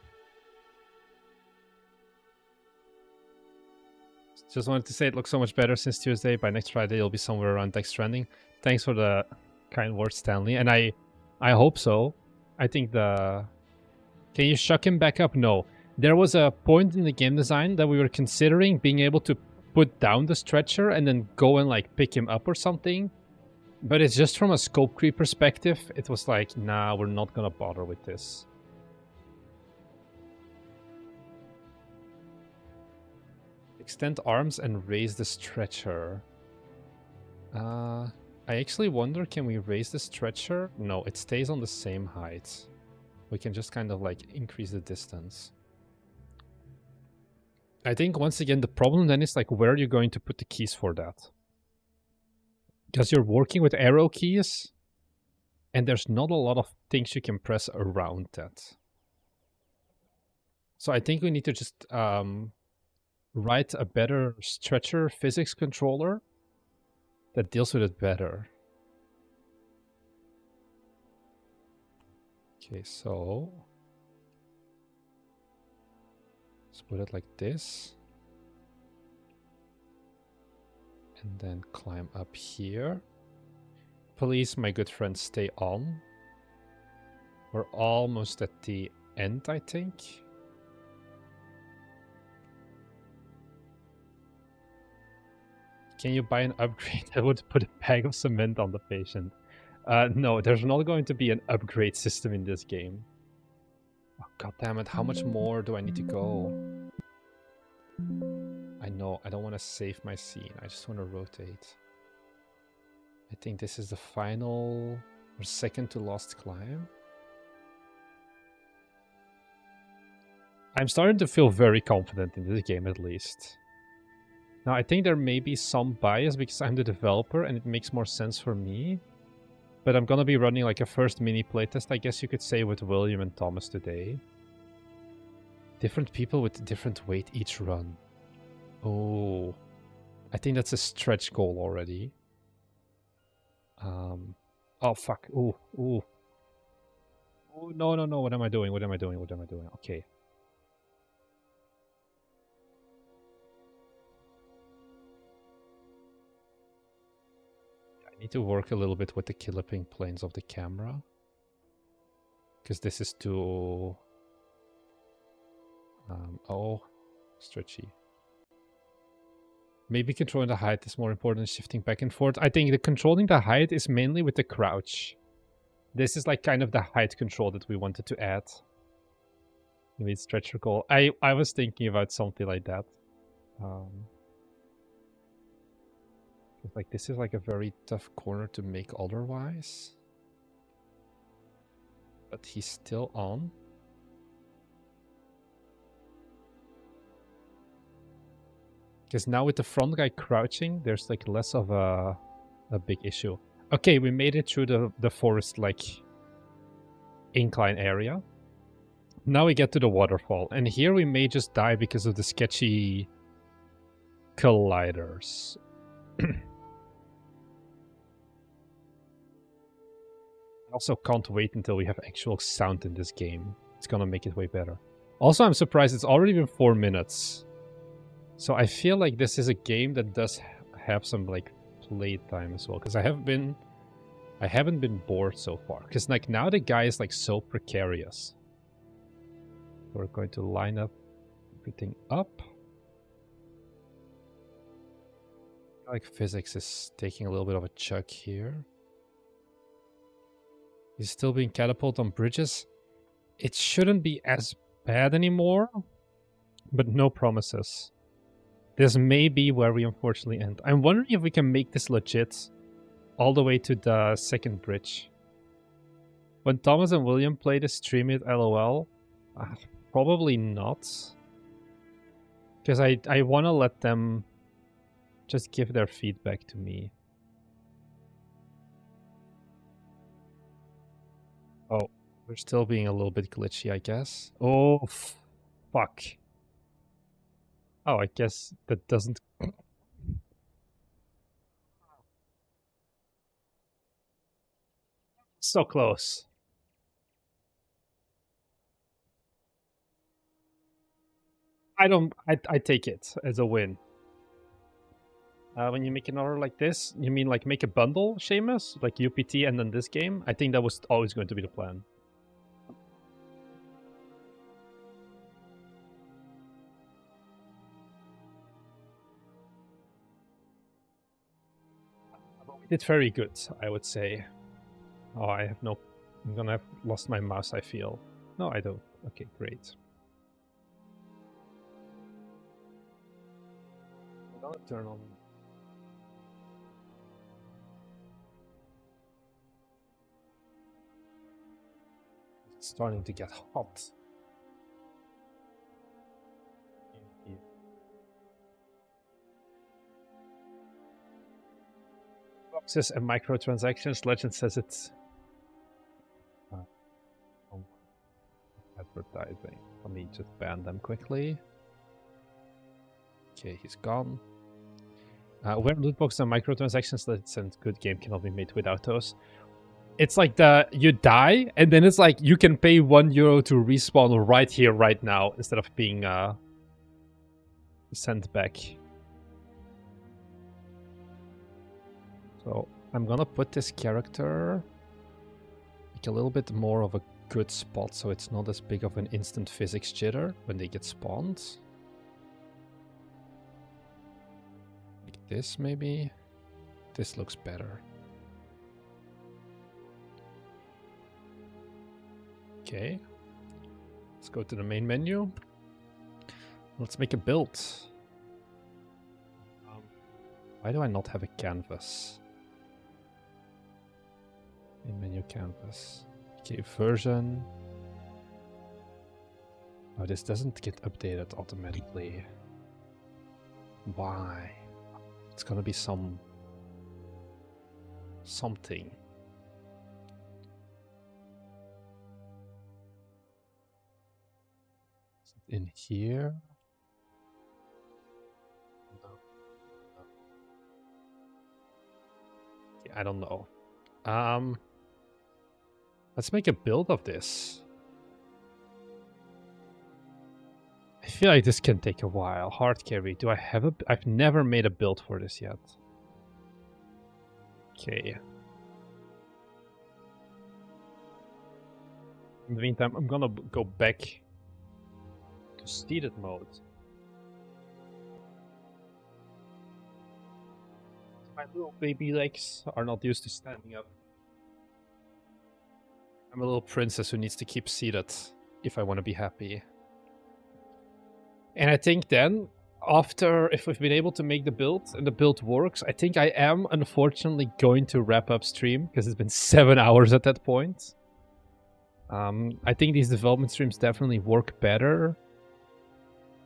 Just wanted to say it looks so much better since Tuesday. By next Friday, it'll be somewhere around Death Stranding. Thanks for the kind words, Stanley. And I hope so. I think the... Can you shuck him back up? No. There was a point in the game design that we were considering being able to put down the stretcher and then go and like pick him up or something. But it's just from a scope creep perspective. It was like, nah, we're not gonna bother with this. Extend arms and raise the stretcher. I actually wonder, can we raise the stretcher? No, it stays on the same height. We can just kind of like increase the distance. I think once again, the problem then is like, where are you going to put the keys for that? Because you're working with arrow keys and there's not a lot of things you can press around that. So I think we need to just write a better stretcher physics controller that deals with it better. Okay, so let's put it like this. And then climb up here. Please, my good friend, stay on. We're almost at the end, I think. Can you buy an upgrade that would put a bag of cement on the patient? No, there's not going to be an upgrade system in this game. Oh, God damn it, how much more do I need to go? I know, I don't want to save my scene. I just want to rotate. I think this is the final or second to last climb. I'm starting to feel very confident in this game, at least. Now, I think there may be some bias because I'm the developer and it makes more sense for me. But I'm gonna be running like a first mini playtest, I guess you could say, with William and Thomas today. Different people with different weight each run. Oh, I think that's a stretch goal already. Oh fuck. Ooh. Oh, no. What am I doing? Okay. I need to work a little bit with the clipping planes of the camera. Because this is too... oh, stretchy. Maybe controlling the height is more important than shifting back and forth. I think the controlling the height is mainly with the crouch. This is like kind of the height control that we wanted to add. Maybe stretch recall. I was thinking about something like that. Like this is like a very tough corner to make otherwise. But he's still on. Because now with the front guy crouching, there's like less of a big issue. Okay, we made it through the forest like incline area. Now we get to the waterfall. And here we may just die because of the sketchy colliders. I also can't wait until we have actual sound in this game. It's gonna make it way better. Also, I'm surprised it's already been 4 minutes. So I feel like this is a game that does have some like play time as well. Because I haven't been bored so far. Because like now the guy is like so precarious. We're going to line up everything up. Like physics is taking a little bit of a chug here. He's still being catapulted on bridges. It shouldn't be as bad anymore, but no promises. This may be where we unfortunately end. I'm wondering if we can make this legit all the way to the second bridge. When Thomas and William play this, stream it, LOL. Probably not. Because I want to let them just give their feedback to me. Oh, we're still being a little bit glitchy, I guess. Oh, fuck. Oh, I guess that doesn't... So close. I take it as a win. When you make an order like this, you mean like make a bundle, Seamus? Like UPT and then this game? I think that was always going to be the plan. We did very good, I would say. Oh, I have no... I'm gonna have lost my mouse, I feel. No, I don't. Okay, great. I'm gonna turn on... It's starting to get hot. Boxes and microtransactions. Legend says it's... advertising. Let me just ban them quickly. Okay, he's gone. Where loot boxes and microtransactions, let's send good game cannot be made without those. It's like you die, and then it's like you can pay €1 to respawn right here, right now, instead of being sent back. So I'm gonna put this character like a little bit more of a good spot, so it's not as big of an instant physics jitter when they get spawned. Like this, maybe. This looks better. Okay. Let's go to the main menu. Let's make a build. Why do I not have a canvas? Main menu canvas. Okay, version. Oh, this doesn't get updated automatically. Why? It's gonna be something. Is it in here? No. Yeah, I don't know. Let's make a build of this. I feel like this can take a while. Hard carry. Do I have a... I've never made a build for this yet. Okay. In the meantime, I'm gonna go back to seated mode. My little baby legs are not used to standing up. I'm a little princess who needs to keep seated if I want to be happy. And I think then, after, if we've been able to make the build and the build works, I think I am unfortunately going to wrap up stream because it's been 7 hours at that point. I think these development streams definitely work better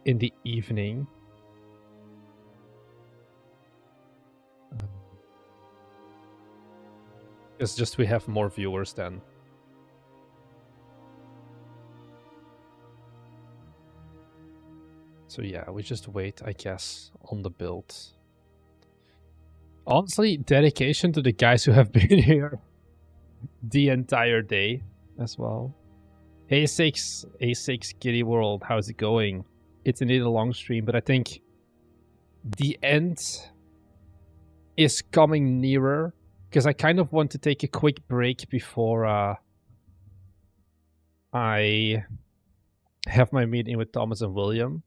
in the evening. It's just we have more viewers then. So yeah, we just wait, I guess, on the build. Honestly, dedication to the guys who have been here the entire day as well. A6 Giddy World, how's it going? It's indeed a long stream, but I think the end is coming nearer because I kind of want to take a quick break before I have my meeting with Thomas and William.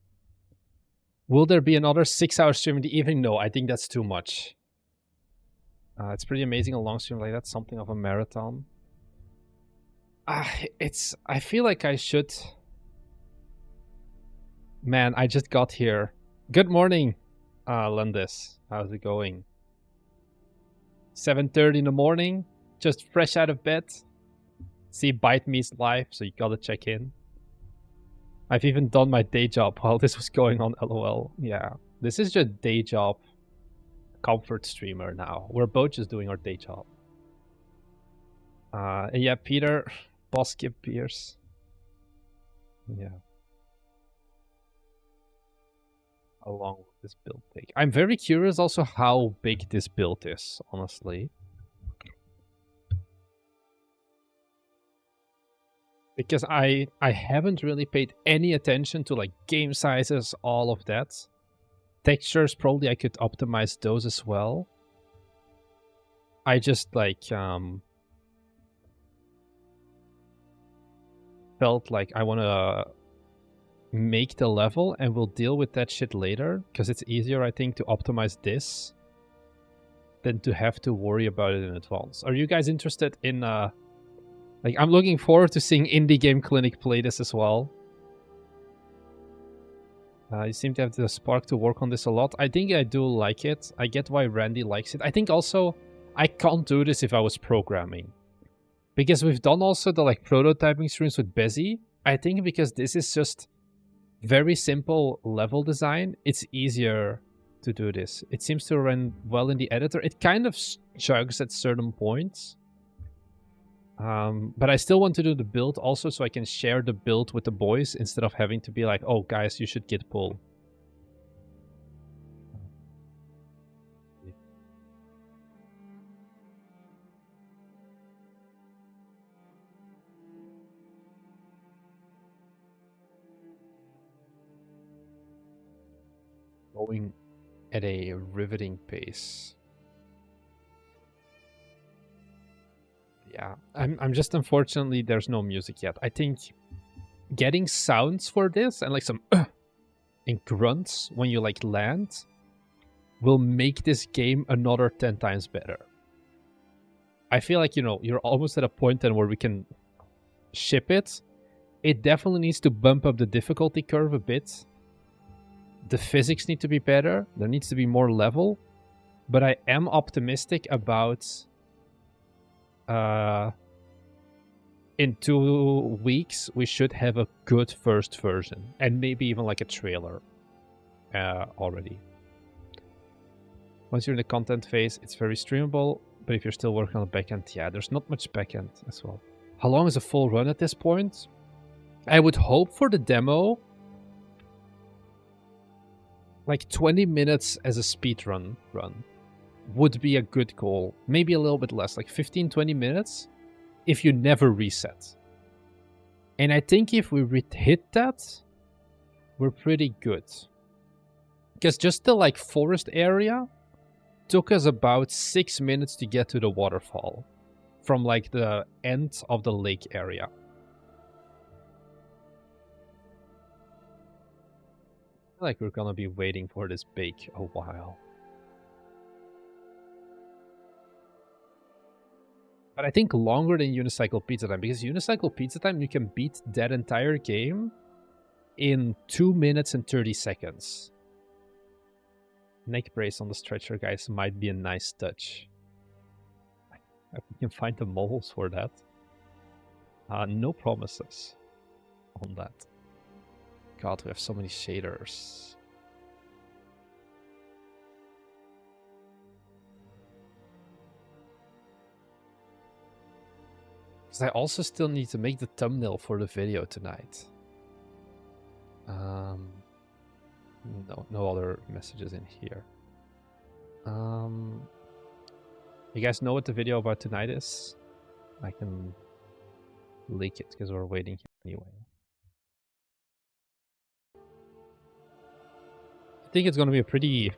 Will there be another 6-hour stream in the evening? No, I think that's too much. It's pretty amazing, a long stream like that, something of a marathon. I feel like I should... Man, I just got here. Good morning, Landis. How's it going? 7:30 in the morning, just fresh out of bed. See Bite Me's live, so you gotta check in. I've even done my day job while this was going on, lol. Yeah, this is just day job comfort streamer now. We're both just doing our day job. And yeah, Peter, boss give Pierce. Yeah. How long will this build take? I'm very curious also how big this build is, honestly. Because I haven't really paid any attention to like game sizes, all of that. Textures, probably I could optimize those as well. I just like felt like I want to make the level and we'll deal with that shit later. Because it's easier, I think, to optimize this than to have to worry about it in advance. Are you guys interested in... Like, I'm looking forward to seeing Indie Game Clinic play this as well. You seem to have the spark to work on this a lot. I think I do like it. I get why Randy likes it. I think also I can't do this if I was programming. Because we've done also the like prototyping streams with Bezzy. I think because this is just very simple level design, it's easier to do this. It seems to run well in the editor. It kind of chugs at certain points. But I still want to do the build also so I can share the build with the boys instead of having to be like, oh guys, you should git pull. Going at a riveting pace. Yeah, I'm just unfortunately there's no music yet. I think getting sounds for this and like some and grunts when you like land will make this game another 10 times better. I feel like, you know, you're almost at a point then where we can ship it. It definitely needs to bump up the difficulty curve a bit. The physics need to be better. There needs to be more level. But I am optimistic about... in 2 weeks, we should have a good first version. And maybe even like a trailer already. Once you're in the content phase, it's very streamable. But if you're still working on the backend, yeah, there's not much backend as well. How long is a full run at this point? I would hope for the demo, like 20 minutes as a speed run would be a good goal. Maybe a little bit less, like 15, 20 minutes if you never reset. And I think if we hit that, we're pretty good. Because just the like forest area took us about 6 minutes to get to the waterfall from like the end of the lake area. I feel like we're gonna be waiting for this bake a while. But I think longer than Unicycle Pizza Time, because Unicycle Pizza Time, you can beat that entire game in 2 minutes and 30 seconds. Neck brace on the stretcher, guys, might be a nice touch. If we can find the moles for that. No promises on that. God, we have so many shaders. Because I also still need to make the thumbnail for the video tonight. No other messages in here. You guys know what the video about tonight is? I can leak it because we're waiting here anyway. I think it's gonna be a pretty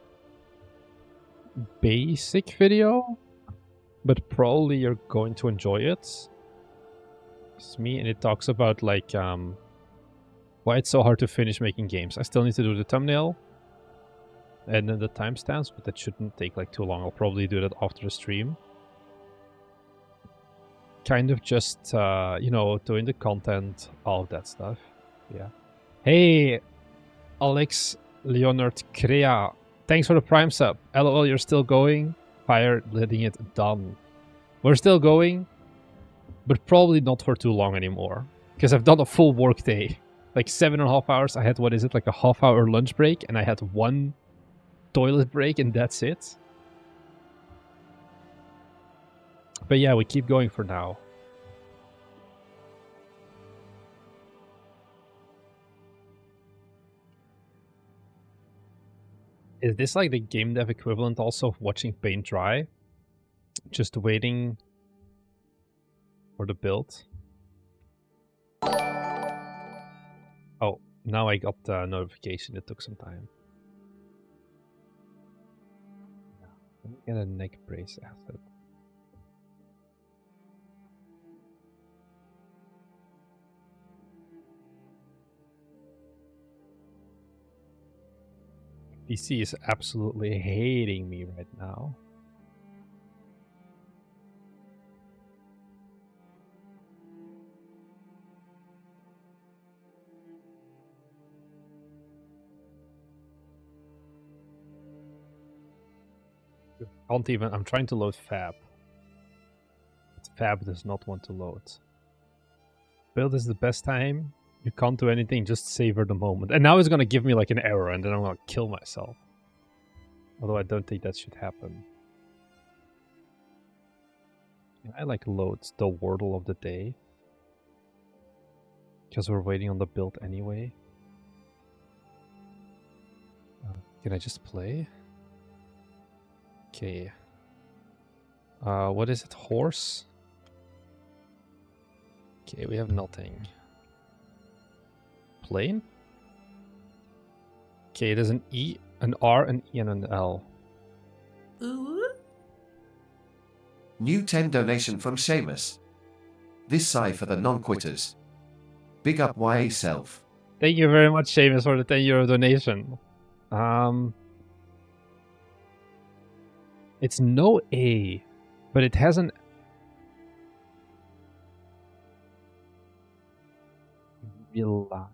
basic video, but probably you're going to enjoy it. It's me, and it talks about like why it's so hard to finish making games. I still need to do the thumbnail and then the timestamps, but that shouldn't take like too long. I'll probably do that after the stream. Kind of just you know, doing the content, all of that stuff. Yeah. Hey, Alex Leonard Crea, thanks for the Prime sub. LOL, you're still going. Fire letting it done. We're still going, but probably not for too long anymore, because I've done a full work day, like 7.5 hours. I had, what is it, like a half-hour lunch break, and I had 1 toilet break, and that's it. But yeah, we keep going for now. Is this like the game dev equivalent also of watching paint dry? Just waiting for the build? Oh, now I got the notification. It took some time. Let me get a neck brace asset. PC is absolutely hating me right now. Can't even. I'm trying to load Fab. But Fab does not want to load. Build is the best time. You can't do anything, just savor the moment. And now it's gonna give me like an error, and then I'm gonna kill myself. Although I don't think that should happen. Can I like load the Wordle of the day? Because we're waiting on the build anyway. Can I just play? Okay. What is it? Horse? Okay, we have nothing. Plane? Okay, there's an E, an R, an E, and an L. New 10 donation from Seamus. This sigh for the non-quitters. Big up YA self. Thank you very much, Seamus, for the 10 euro donation. It's no A, but it has an... Reliable.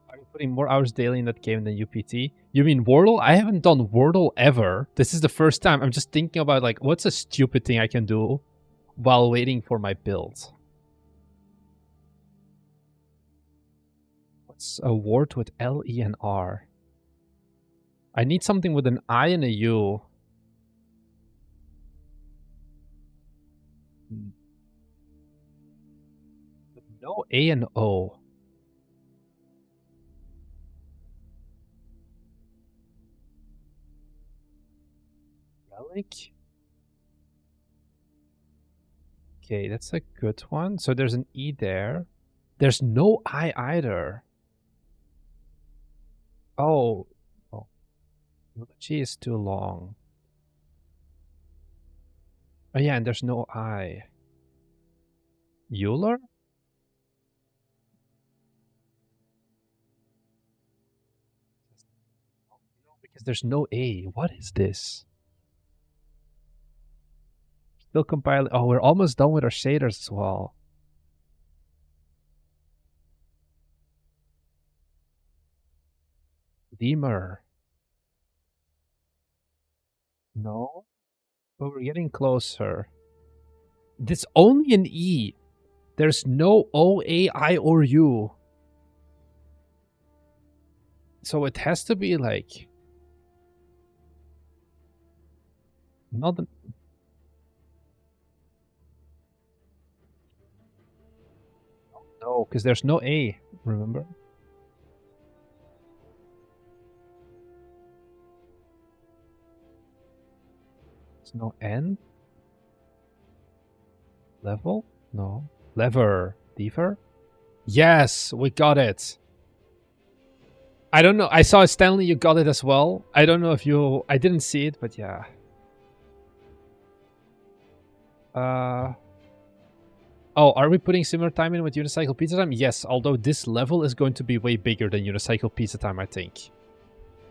Are you putting more hours daily in that game than UPT? You mean Wordle? I haven't done Wordle ever. This is the first time. I'm just thinking about like, what's a stupid thing I can do while waiting for my build? What's a word with L, E, and R? I need something with an I and a U. No A and O. Relic? Okay, that's a good one. So there's an E there. There's no I either. Oh. Oh. G is too long. Oh yeah, and there's no I. Euler? Because there's no A. What is this? Still compiling. Oh, we're almost done with our shaders as well. Lemur. No. But we're getting closer. It's only an E. There's no O, A, I, or U. So it has to be like... Not... No, because there's no A, remember? There's no N? Level? No. Lever. Lever? Yes, we got it. I don't know. I saw Stanley, you got it as well. I don't know if you... I didn't see it, but yeah. Oh, are we putting similar time in with Unicycle Pizza Time? Yes, although this level is going to be way bigger than Unicycle Pizza Time, I think.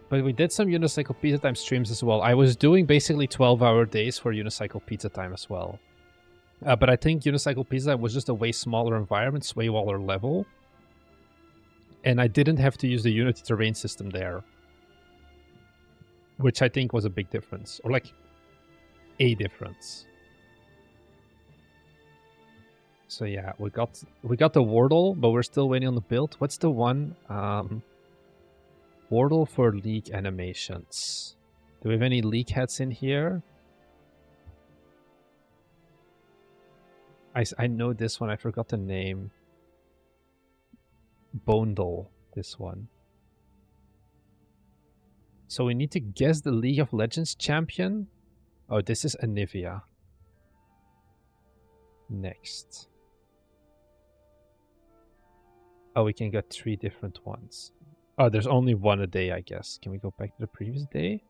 But we did some Unicycle Pizza Time streams as well. I was doing basically 12-hour days for Unicycle Pizza Time as well. But I think Unicycle Pizza Time was just a way smaller environment, way smaller level. And I didn't have to use the Unity terrain system there. Which I think was a big difference. Or like, a difference. So yeah, we got the Wordle, but we're still waiting on the build. What's the one? Wordle for leak animations. Do we have any leak heads in here? I know this one. I forgot the name. Bondel, this one. So we need to guess the League of Legends champion. Oh, this is Anivia. Next. Oh, we can get 3 different ones. Oh, there's only one a day, I guess. Can we go back to the previous day?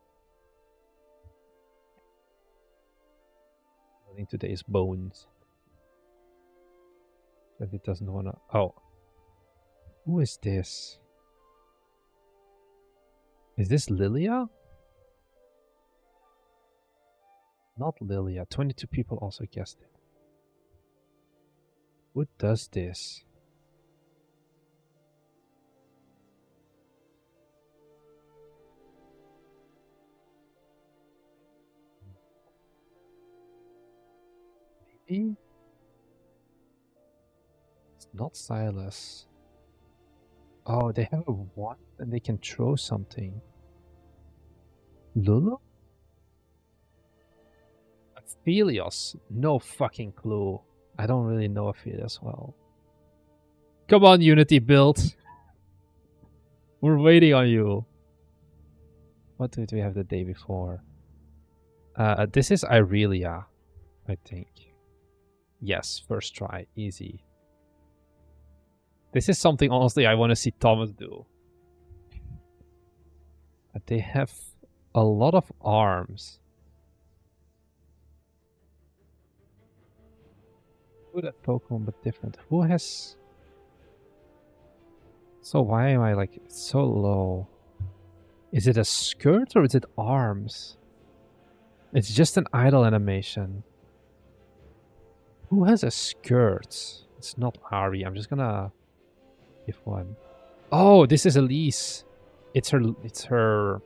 I think today is Bones. But it doesn't want to... Oh. Who is this? Is this Lilia? Not Lilia. 22 people also guessed it. Who does this? Maybe? It's not Silas. Oh, they have a wand and they can throw something. Lulu? Aphelios? No fucking clue. I don't really know Aphelios well. Come on, Unity build. We're waiting on you. What did we have the day before? This is Irelia, I think. Yes, first try. Easy. This is something, honestly, I want to see Thomas do. They have a lot of arms. Good at Pokemon, but different. Who has... So why am I like so low? Is it a skirt or is it arms? It's just an idle animation. Who has a skirt? It's not Ari. I'm just gonna give one. Oh, this is Elise. It's her.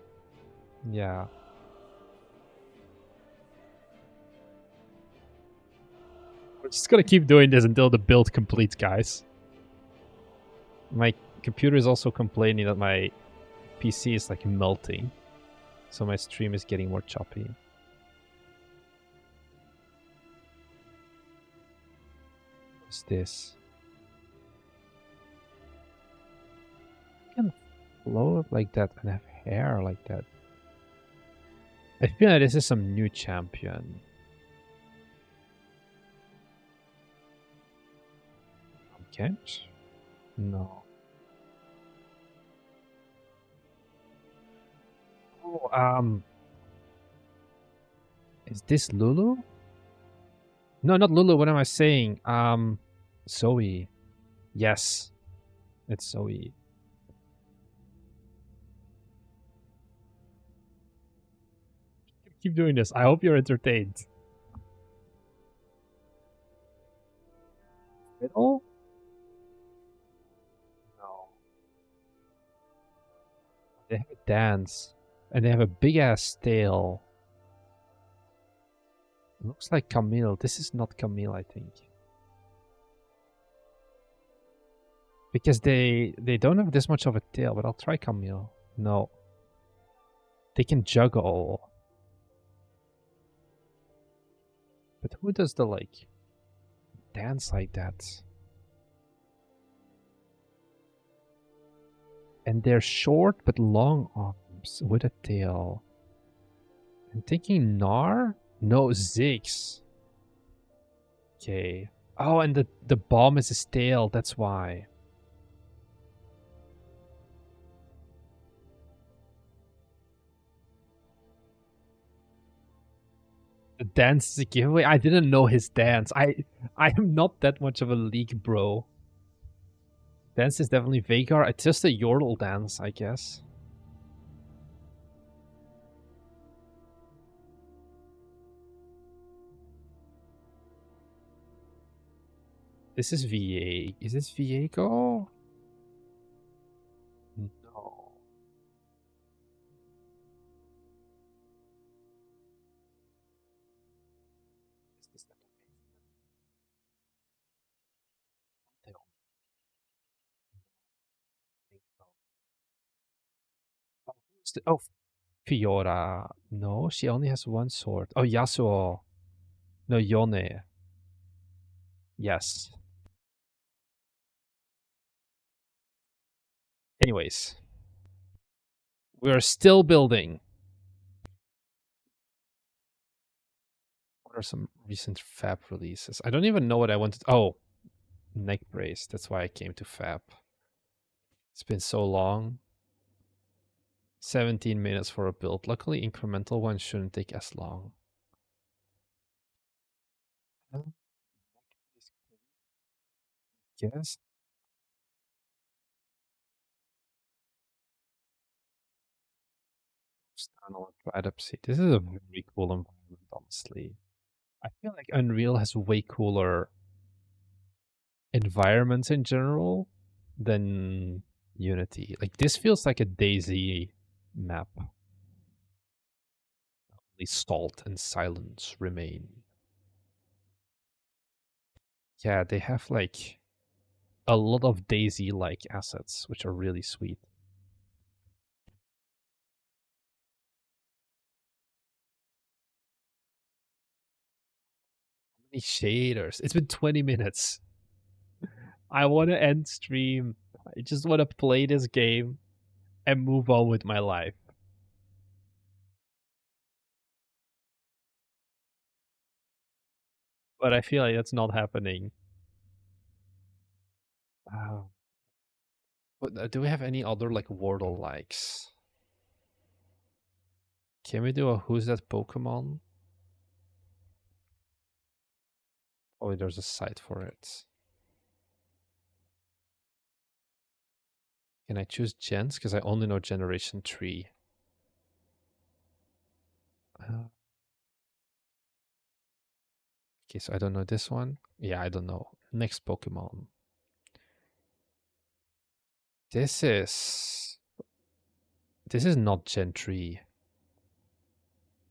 Yeah. We're just gonna keep doing this until the build completes, guys. My computer is also complaining that my PC is like melting. So my stream is getting more choppy. What's this? I can float like that and have hair like that. I feel like this is some new champion. Kent? No. Oh, is this Lulu? No, not Lulu. What am I saying? Zoe. Yes, it's Zoe. Keep doing this. I hope you're entertained. Fiddle? No. They have a dance. And they have a big ass tail. Looks like Camille. This is not Camille, I think. Because they don't have this much of a tail, but I'll try Camille. No. They can juggle. But who does the, like, dance like that? And they're short but long arms with a tail. I'm thinking Gnar? No, Ziggs. Okay. Oh, and the bomb is his tail, that's why. The dance is a giveaway? I didn't know his dance. I am not that much of a League bro. Dance is definitely Veigar. It's just a Yordle dance, I guess. This is VA. Is this Viego? No. Is this I don't think so. Oh, oh, Fiora. No, she only has one sword. Oh, Yasuo. No, Yone. Yes. Anyways. We're still building. What are some recent Fab releases? I don't even know what I wanted. Oh, neck brace. That's why I came to Fab. It's been so long. 17 minutes for a build. Luckily, incremental ones shouldn't take as long. Yes. External adaptation. This is a very cool environment, honestly. I feel like Unreal has way cooler environments in general than Unity. Like, this feels like a DayZ map. Only salt and silence remain. Yeah, they have like a lot of DayZ-like assets, which are really sweet. How many shaders? It's been 20 minutes. I want to end stream. I just want to play this game and move on with my life. But I feel like that's not happening. But do we have any other like Wordle likes? Can we do a who's that Pokemon? Oh, there's a site for it. Can I choose gens? Because I only know Generation 3. Okay, so I don't know this one. Yeah, I don't know. Next Pokemon. This is not Gen 3.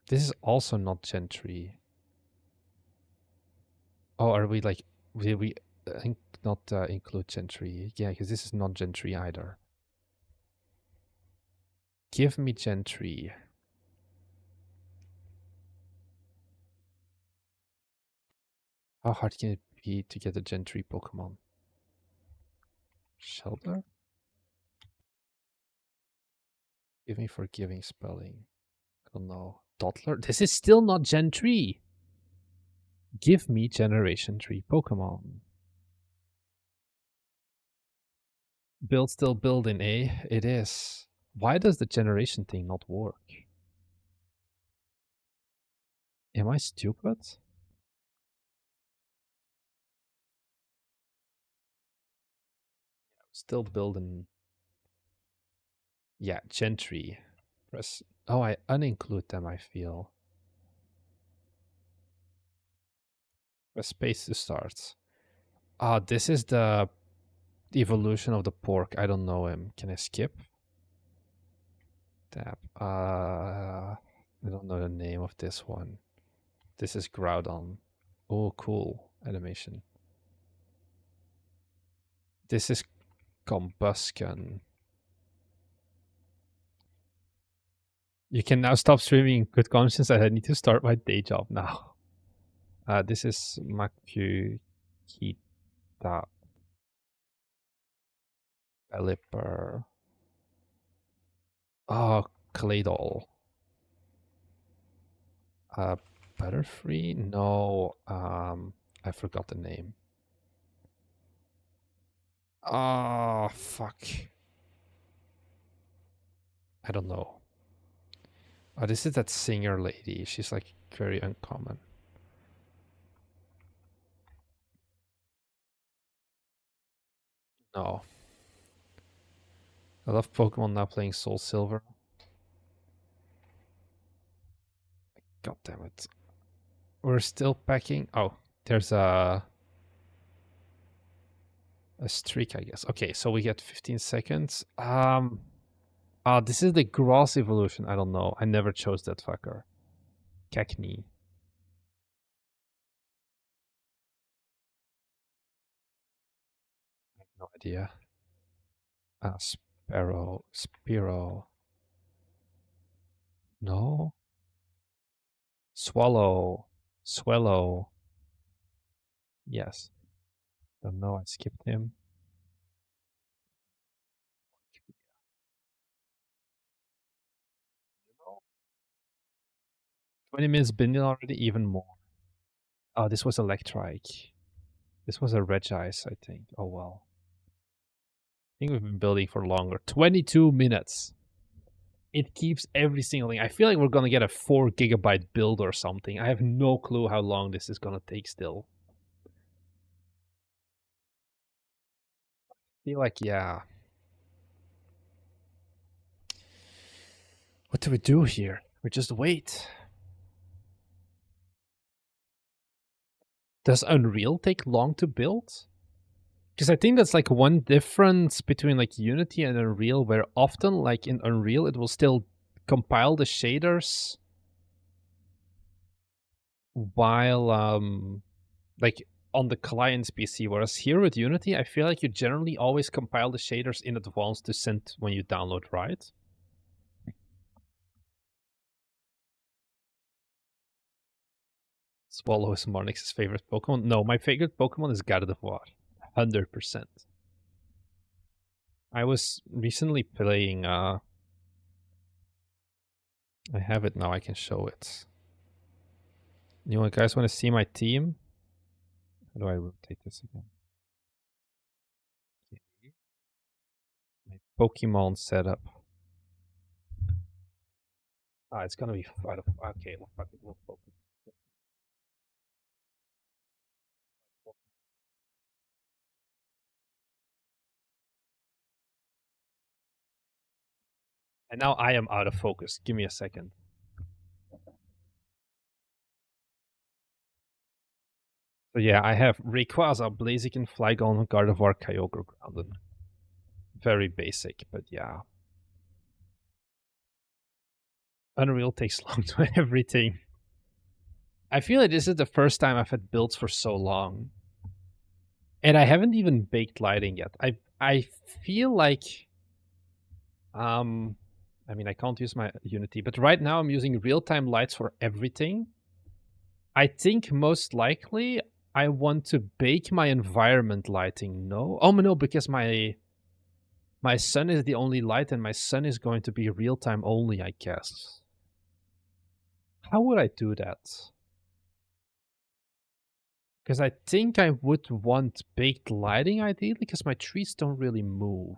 This is also not Gen 3. Oh, are we like... we not include Gen 3? Yeah, because this is not Gen 3 either. Give me Gen 3. How hard can it be to get a Gen 3 Pokemon? Shelter? Give me forgiving spelling. I don't know. Dottler? This is still not Gen 3. Give me Generation 3 Pokemon. Build still building, eh? It is. Why does the generation thing not work? Am I stupid? Still building. Yeah, Gen 3. Press. Oh, I uninclude them, I feel. Press space to start. Ah, this is the evolution of the pork. I don't know him. Can I skip? Tab. I don't know the name of this one. This is Groudon. Oh, cool animation. This is Combustion. You can now stop streaming in good conscience. I need to start my day job now. This is Makukita. Pelipper. Oh, Claydol. Butterfree? No. I forgot the name. Oh, fuck. I don't know. Oh, this is that singer lady. She's like very uncommon. No. I love Pokemon now playing Soul Silver. God damn it. We're still packing. Oh, there's a streak, I guess. Okay, so we get 15 seconds. This is the Gross evolution. I don't know. I never chose that fucker. Cackney. I have no idea. Sparrow. Spearow. No. Swallow. Swallow. Yes. Don't know. I skipped him. 20 minutes been already, even more. Oh, this was Electrike. This was a Regice, I think. Oh, well. I think we've been building for longer. 22 minutes. It keeps every single thing. I feel like we're going to get a 4 gigabyte build or something. I have no clue how long this is going to take still. I feel like, yeah. What do we do here? We just wait. Does Unreal take long to build? Because I think that's like one difference between like Unity and Unreal, where often like in Unreal it will still compile the shaders while like on the client's PC, whereas here with Unity I feel like you generally always compile the shaders in advance to send when you download, right? Swallow is Marnix's favorite Pokemon. No, my favorite Pokemon is Gardevoir. 100%. I was recently playing I have it now, I can show it. You guys want to see my team? How do I rotate this again? Okay. My Pokemon setup. It's gonna be out of. Okay, well, fuck it, we'll focus. And now I am out of focus. Give me a second. So yeah, I have Rayquaza, Blaziken, Flygon, Gardevoir, Kyogre, Groudon. Very basic, but yeah. Unreal takes long to everything. I feel like this is the first time I've had builds for so long. And I haven't even baked lighting yet. I feel like I mean I can't use my Unity, but right now I'm using real-time lights for everything. I think most likely I want to bake my environment lighting. No. Oh no, because my sun is the only light, and my sun is going to be real time only, I guess. How would I do that? Because I think I would want baked lighting ideally, because my trees don't really move.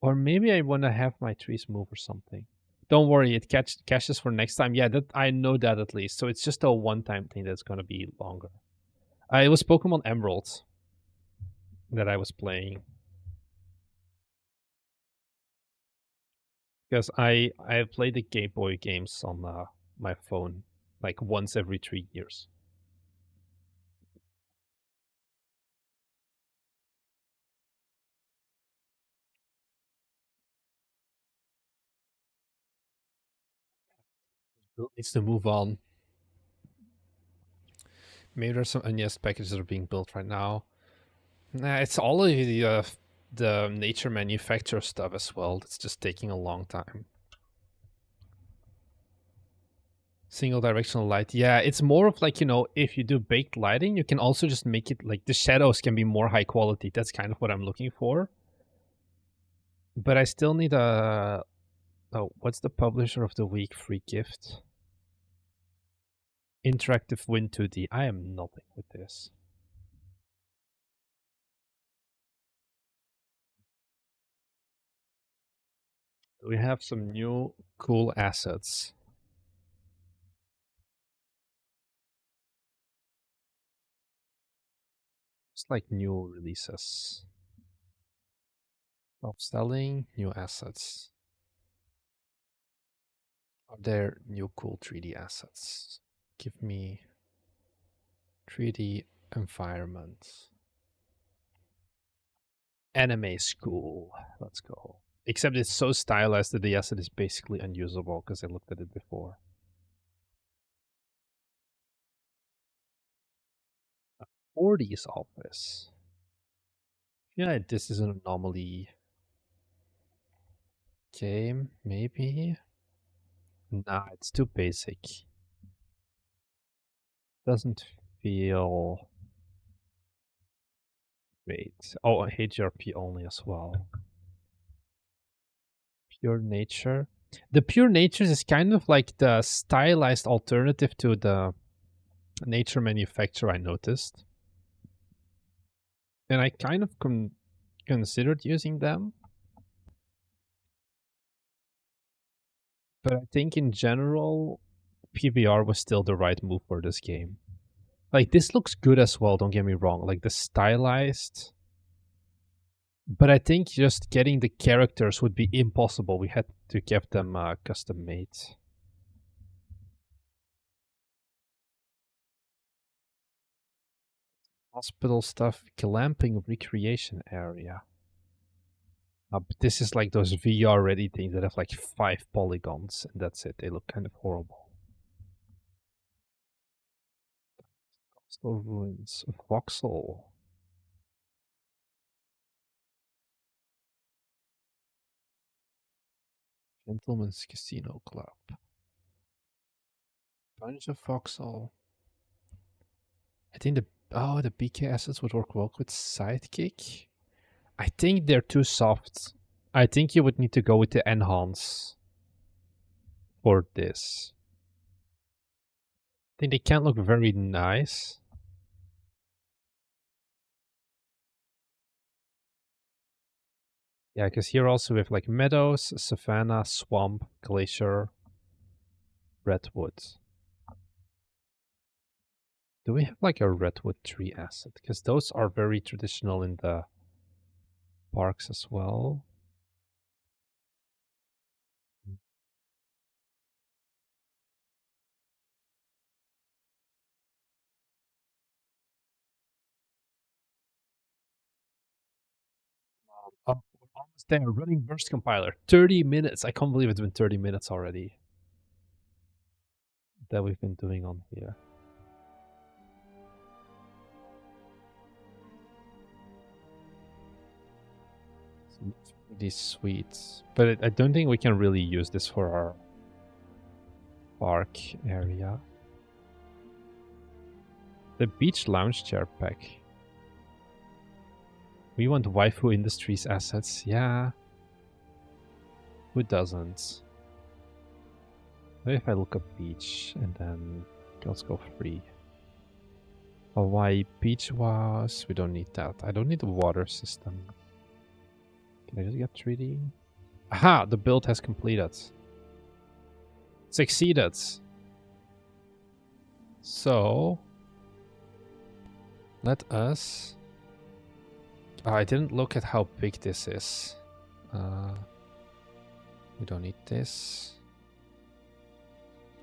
Or maybe I want to have my trees move or something. Don't worry, it caches for next time. Yeah, that I know that at least. So it's just a one-time thing that's going to be longer. It was Pokemon Emerald that I was playing. Because I play the Game Boy games on my phone like once every 3 years. Needs to move on. Maybe there's some unused packages that are being built right now. Nah, it's all of the nature manufacture stuff as well. It's just taking a long time. Single directional light. Yeah, it's more of like, you know, if you do baked lighting, you can also just make it like the shadows can be more high quality. That's kind of what I'm looking for. But I still need a... Oh, what's the publisher of the week free gift? Interactive Win 2D. I am nothing with this. We have some new cool assets. It's like new releases. Stop selling, new assets. Are there new cool 3D assets? Give me 3D environment. Anime school. Let's go. Except it's so stylized that the asset is basically unusable because I looked at it before. 40's office. Yeah, this is an anomaly game, maybe? Nah, it's too basic. Doesn't feel great. Oh, HRP only as well. Pure nature. The pure nature is kind of like the stylized alternative to the nature manufacturer, I noticed. And I kind of considered using them. But I think in general, PBR was still the right move for this game. Like, this looks good as well, don't get me wrong. Like, the stylized... But I think just getting the characters would be impossible. We had to get them custom made. Hospital stuff, glamping recreation area. But this is like those VR ready things that have like 5 polygons and that's it. They look kind of horrible. Coastal ruins, voxel. Gentleman's Casino Club. Bunch of voxel. I think the BK assets would work well with Sidekick. I think they're too soft. I think you would need to go with the enhance for this. I think they can look very nice. Yeah, because here also we have like meadows, savanna, swamp, glacier, redwood. Do we have like a redwood tree asset? Because those are very traditional in the parks as well. Oh, we're almost there. Running burst compiler. 30 minutes. I can't believe it's been 30 minutes already that we've been doing on here. It's pretty sweet. But I don't think we can really use this for our park area. The beach lounge chair pack. We want waifu industries assets. Yeah. Who doesn't? Maybe if I look up beach and then let's go free. Hawaii beach was. We don't need that. I don't need the water system. Can I just get 3D? Aha! The build has completed. Succeeded. So let us. Oh, I didn't look at how big this is. We don't need this.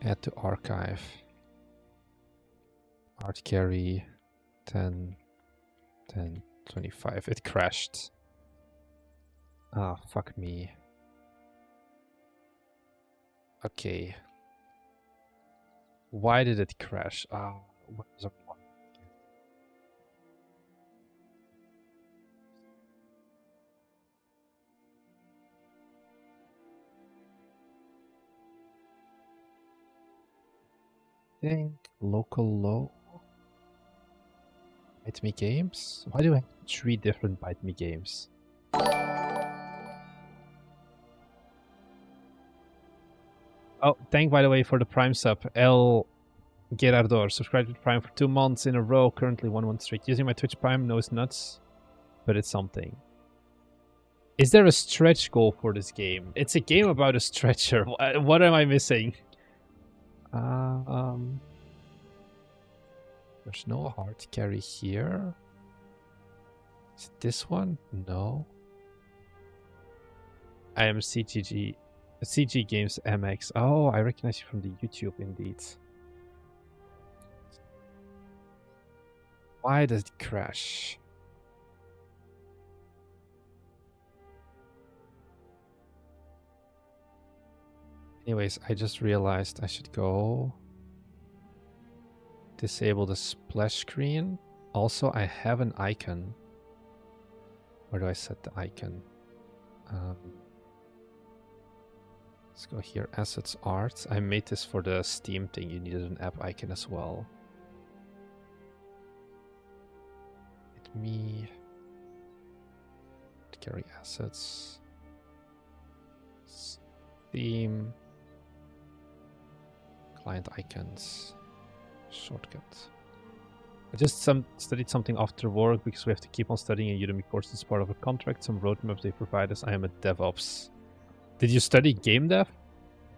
Add to archive. Art carry 10, 10, 25. It crashed. Ah, fuck me. Okay. Why did it crash? Ah, what was it? Think local low. Bite Me Games? Why do I have 3 different Bite Me Games? Oh, thank by the way for the Prime sub. El Gerardor subscribed to Prime for 2 months in a row, currently 1 month straight. Using my Twitch Prime, no it's nuts, but it's something. Is there a stretch goal for this game? It's a game about a stretcher. What am I missing? There's no hard carry here. Is it this one? No. I am CG Games MX. Oh, I recognize you from the YouTube indeed. Why does it crash? Anyways, I just realized I should go disable the splash screen. Also, I have an icon. Where do I set the icon? Let's go here, assets, art. I made this for the Steam thing. You needed an app icon as well. Let me carry assets. Steam. Client icons. Shortcut. I just studied something after work because we have to keep on studying a Udemy course as part of a contract. Some roadmaps they provide us. I am a DevOps. Did you study game dev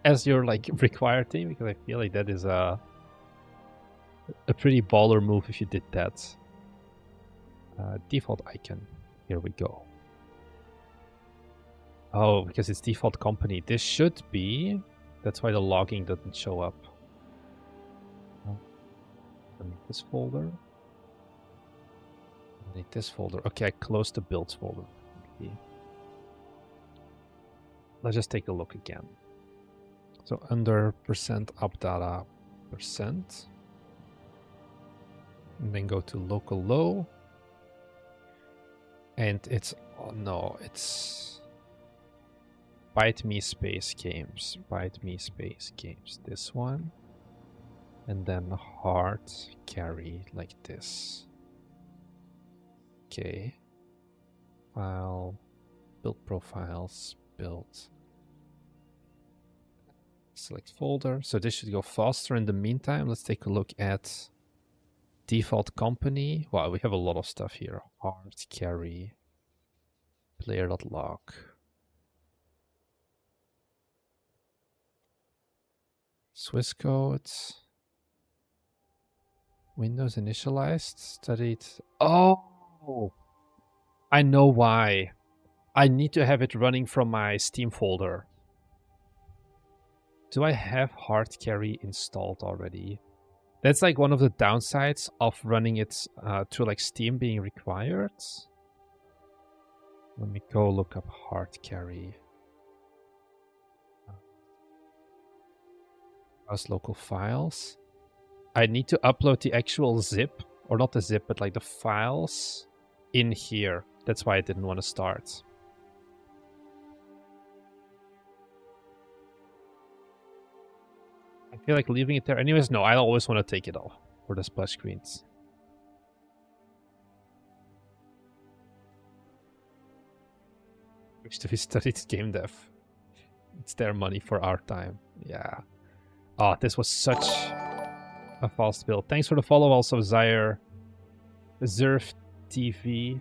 as your like required thing? Because I feel like that is a pretty baller move if you did that. Default icon. Here we go. Oh, because it's default company. This should be. That's why the logging doesn't show up. I need this folder. I need this folder. Okay, I closed the builds folder. Okay. Let's just take a look again. So under %updata %. And then go to local low. And it's, oh no, it's Bite Me Space Games. Bite Me Space Games. This one. And then hard carry like this. Okay. File. Build profiles. Build. Select folder. So this should go faster. In the meantime, let's take a look at default company. Wow, we have a lot of stuff here. Hard carry. Player.log. Swiss codes. Windows initialized. Studied. Oh! I know why. I need to have it running from my Steam folder. Do I have hard carry installed already? That's like one of the downsides of running it through like Steam being required. Let me go look up hard carry. Browse local files. I need to upload the actual zip, or not the zip, but like the files in here. That's why I didn't want to start. I feel like leaving it there. Anyways, no, I always want to take it off for the splash screens. Wish to be studied game dev. It's their money for our time. Yeah. Oh, this was such a fast build. Thanks for the follow also, Zaire. Zerf TV.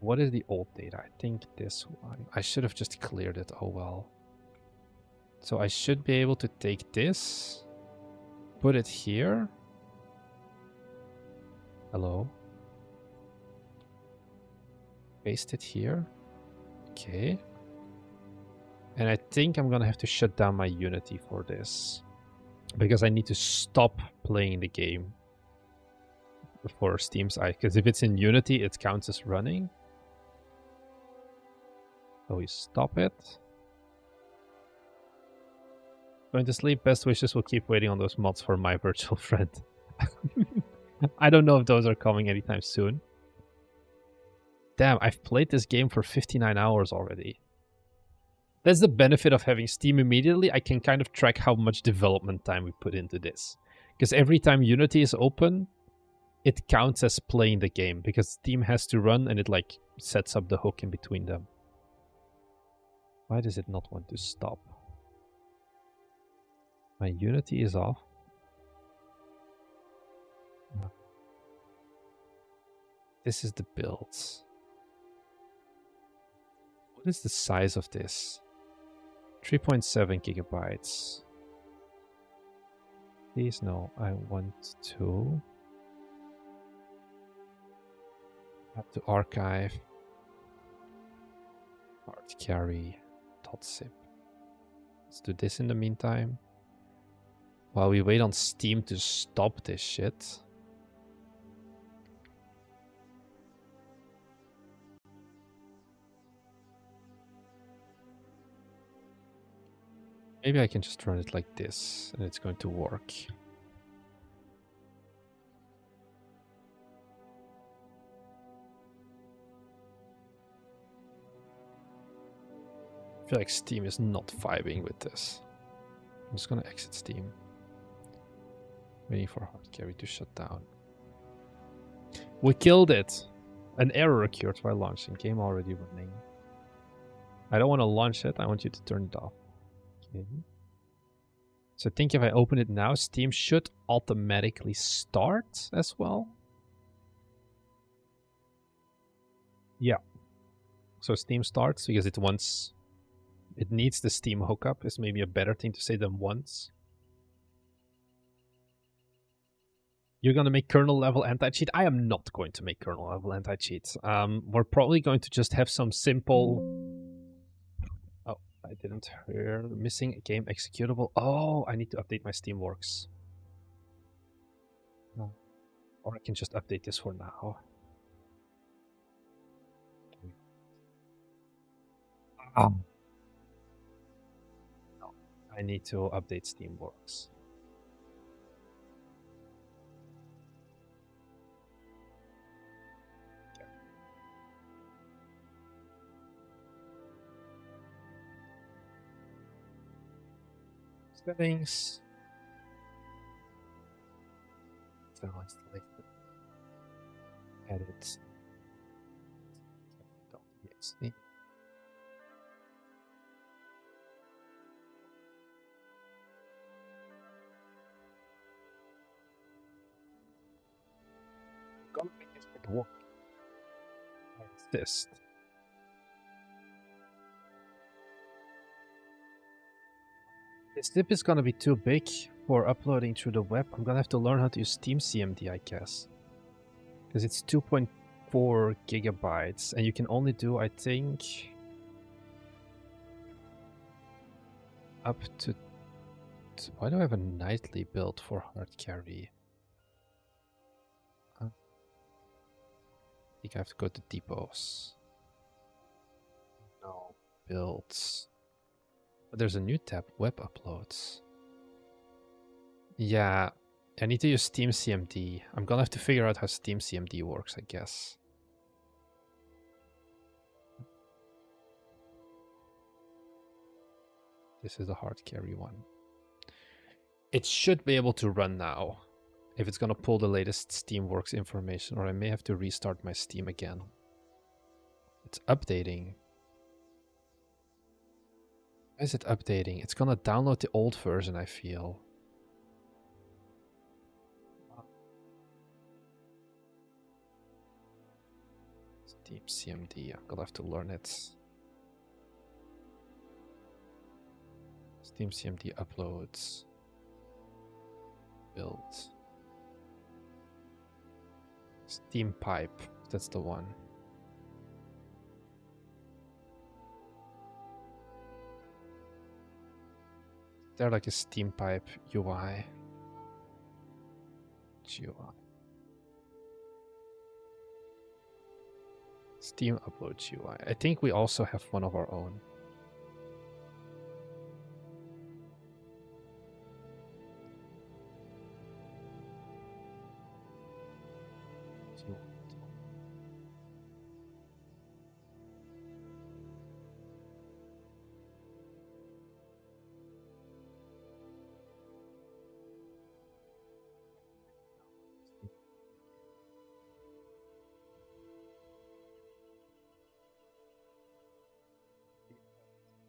What is the old data? I think this one. I should have just cleared it. Oh well. So I should be able to take this, put it here. Hello. Paste it here. Okay. And I think I'm gonna have to shut down my Unity for this, because I need to stop playing the game for Steam's eye. Because if it's in Unity, it counts as running. So we stop it. Going to sleep. Best wishes. We'll keep waiting on those mods for my virtual friend. I don't know if those are coming anytime soon. Damn, I've played this game for 59 hours already. That's the benefit of having Steam immediately. I can kind of track how much development time we put into this. Because every time Unity is open, it counts as playing the game. Because Steam has to run and it like sets up the hook in between them. Why does it not want to stop? My Unity is off. This is the builds. What is the size of this? 3.7 gigabytes. Please no, I want to have to archive hard carry .zip. Let's do this in the meantime. While we wait on Steam to stop this shit. Maybe I can just run it like this and it's going to work. I feel like Steam is not vibing with this. I'm just gonna exit Steam. Waiting for hard carry to shut down. We killed it! An error occurred while launching. Game already running. I don't want to launch it, I want you to turn it off. Okay. So I think if I open it now, Steam should automatically start as well. Yeah. So Steam starts because it wants... It needs the Steam hookup. Is maybe a better thing to say than once. You're going to make kernel level anti-cheat? I am not going to make kernel level anti-cheat. We're probably going to just have some simple... Oh, I didn't hear. Missing a game executable. Oh, I need to update my Steamworks. No. Or I can just update this for now. Oh. I need to update Steamworks. Okay. Settings. Edit. .exe. Gonna make it work. I insist. This tip is gonna be too big for uploading through the web. I'm gonna have to learn how to use Steam CMD, I guess. Because it's 2.4 gigabytes, and you can only do, I think, up to... Why do I have a nightly build for hard carry? I think I have to go to depots. No, builds. But there's a new tab, web uploads. Yeah, I need to use Steam CMD. I'm gonna have to figure out how Steam CMD works, I guess. This is the hard carry one. It should be able to run now. If it's gonna pull the latest Steamworks information, or I may have to restart my Steam again. it updating? Why is it updating? It's gonna download the old version, I feel. Steam CMD, I'm gonna have to learn it. Steam CMD uploads. Build. Steam pipe, that's the one. They're like a Steam pipe UI. GUI. Steam upload UI. I think we also have one of our own.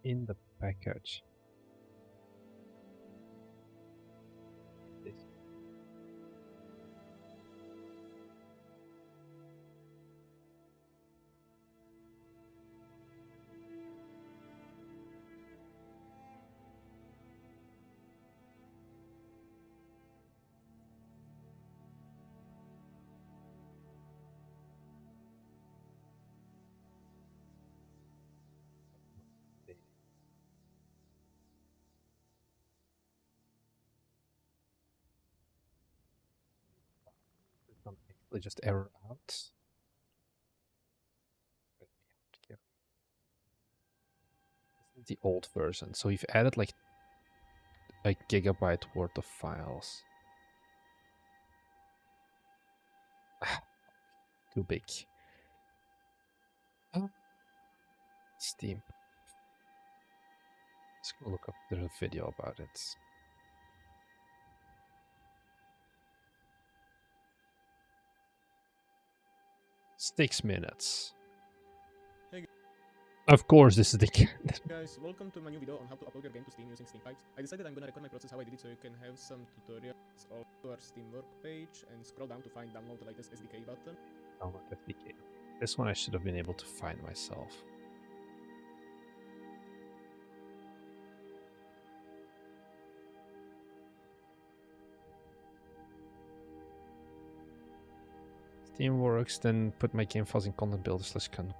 In the package. Actually just error out. This is the old version, so we've added like a gigabyte worth of files. Too big. Steam. Let's go look up. There's a video about it. Six minutes. Hey. Of course, this is the Guys, welcome to my new video on how to upload your game to Steam using Steam pipes. I decided I'm gonna record my process how I did it so you can have some tutorials all to our Steam work page and scroll down to find download the latest SDK button. Download SDK. This one I should have been able to find myself. Steamworks, then put my game files in content builder / content.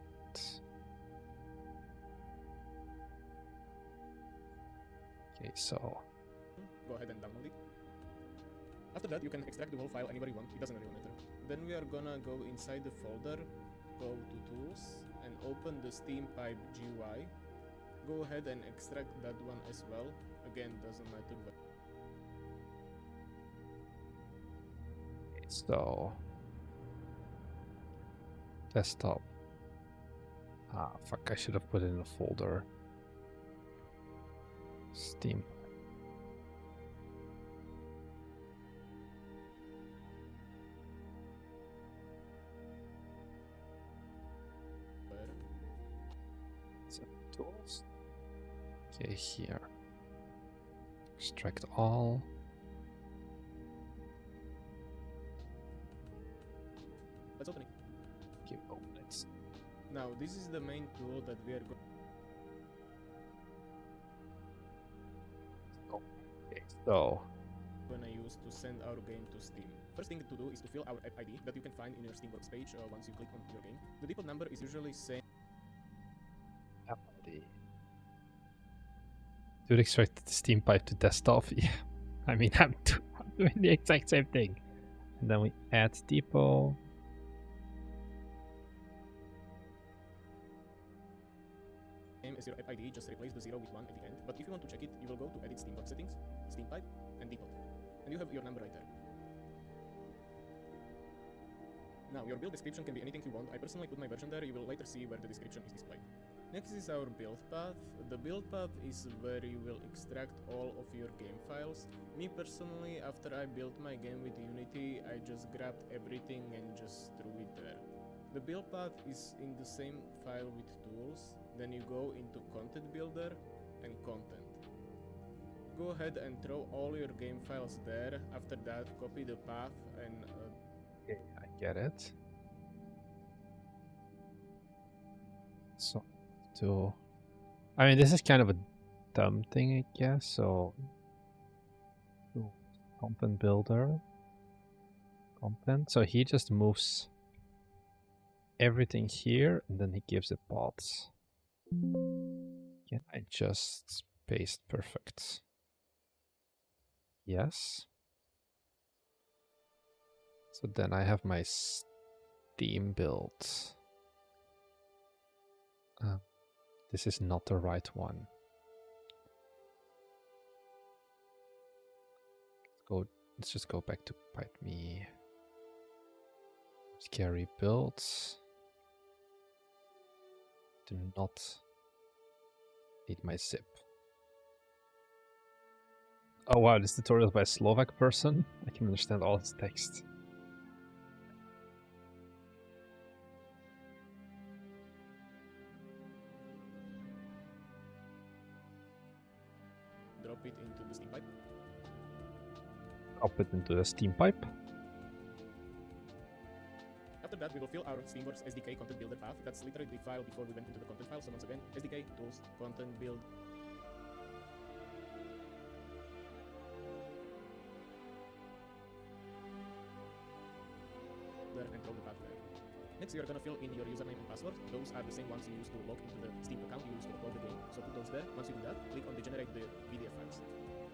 Okay, so Go ahead and download it. After that, you can extract the whole file anywhere you want, it doesn't really matter. Then we are gonna go inside the folder, go to tools, and open the Steam pipe GUI. Go ahead and extract that one as well. Again, doesn't matter, but... So desktop. Ah, fuck, I should have put it in a folder. Steam. Tools. Okay, here. Extract all. Let's open it. Okay, open it. Now, this is the main tool that we are going... Okay, so gonna use to send our game to Steam. First thing to do is to fill our app ID that you can find in your Steamworks page once you click on your game. The default number is usually same. app ID. Do you extract the Steam pipe to desktop? Yeah, I mean I'm doing the exact same thing. And then we add depot. Same as your app ID, just replace the 0 with 1 at the end. But if you want to check it, you will go to Edit Steamworks Settings, Steam pipe, and Default. And you have your number right there. Now, your build description can be anything you want. I personally put my version there. You will later see where the description is displayed. Next is our build path. The build path is where you will extract all of your game files. Me personally, after I built my game with Unity, I just grabbed everything and just threw it there. The build path is in the same file with tools. Then you go into content builder and content. Go ahead and throw all your game files there. After that, copy the path and Okay, I get it. So, I mean, this is kind of a dumb thing, I guess. So, content builder, content. So he just moves everything here, and then he gives it paths. Can I just paste perfect? Yes. So then I have my Steam build. This is not the right one. Let's just go back to PipeMe. Scary builds. Do not need my zip. Oh wow, this tutorial is by a Slovak person. I can understand all its text. drop it into the steam pipe. Drop it into the steam pipe. After that, we will fill our Steamworks SDK content builder path. That's literally the file before we went into the content file. So once again, SDK, tools, content, build. There and throw the path there. Next, you're gonna fill in your username and password. Those are the same ones you use to log into the Steam account you use to upload the game. So put those there. Once you do that, click on the generate the PDF files.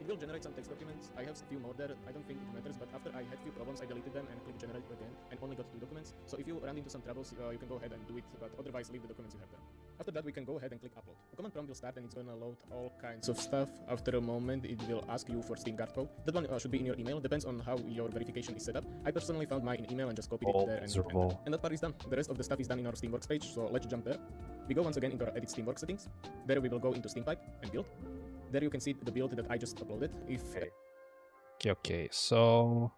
It will generate some text documents. I have a few more there. I don't think it matters, but after I had few problems, I deleted them and clicked generate again and only got 2 documents. So if you run into some troubles, you can go ahead and do it, but otherwise leave the documents you have there. After that, we can go ahead and click upload. The command prompt will start and it's gonna load all kinds of stuff. After a moment, it will ask you for Steam card code. That one should be in your email. Depends on how your verification is set up. I personally found mine in email and just copied it there and hit enter. And that part is done. The rest of the stuff is done in our Steamworks page. So let's jump there. We go once again into our edit Steamworks settings. There we will go into Steam pipe and build. There you can see the build that I just uploaded. Okay, so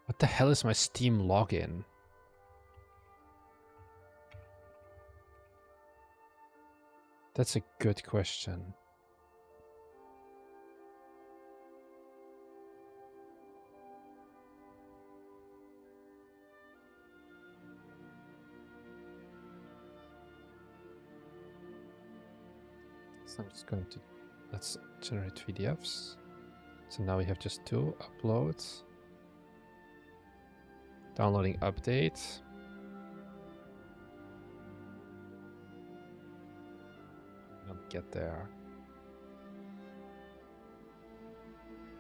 what the hell is my Steam login? That's a good question. So I'm just going to, let's generate PDFs. So now we have just 2 uploads. Downloading update. Don't get there.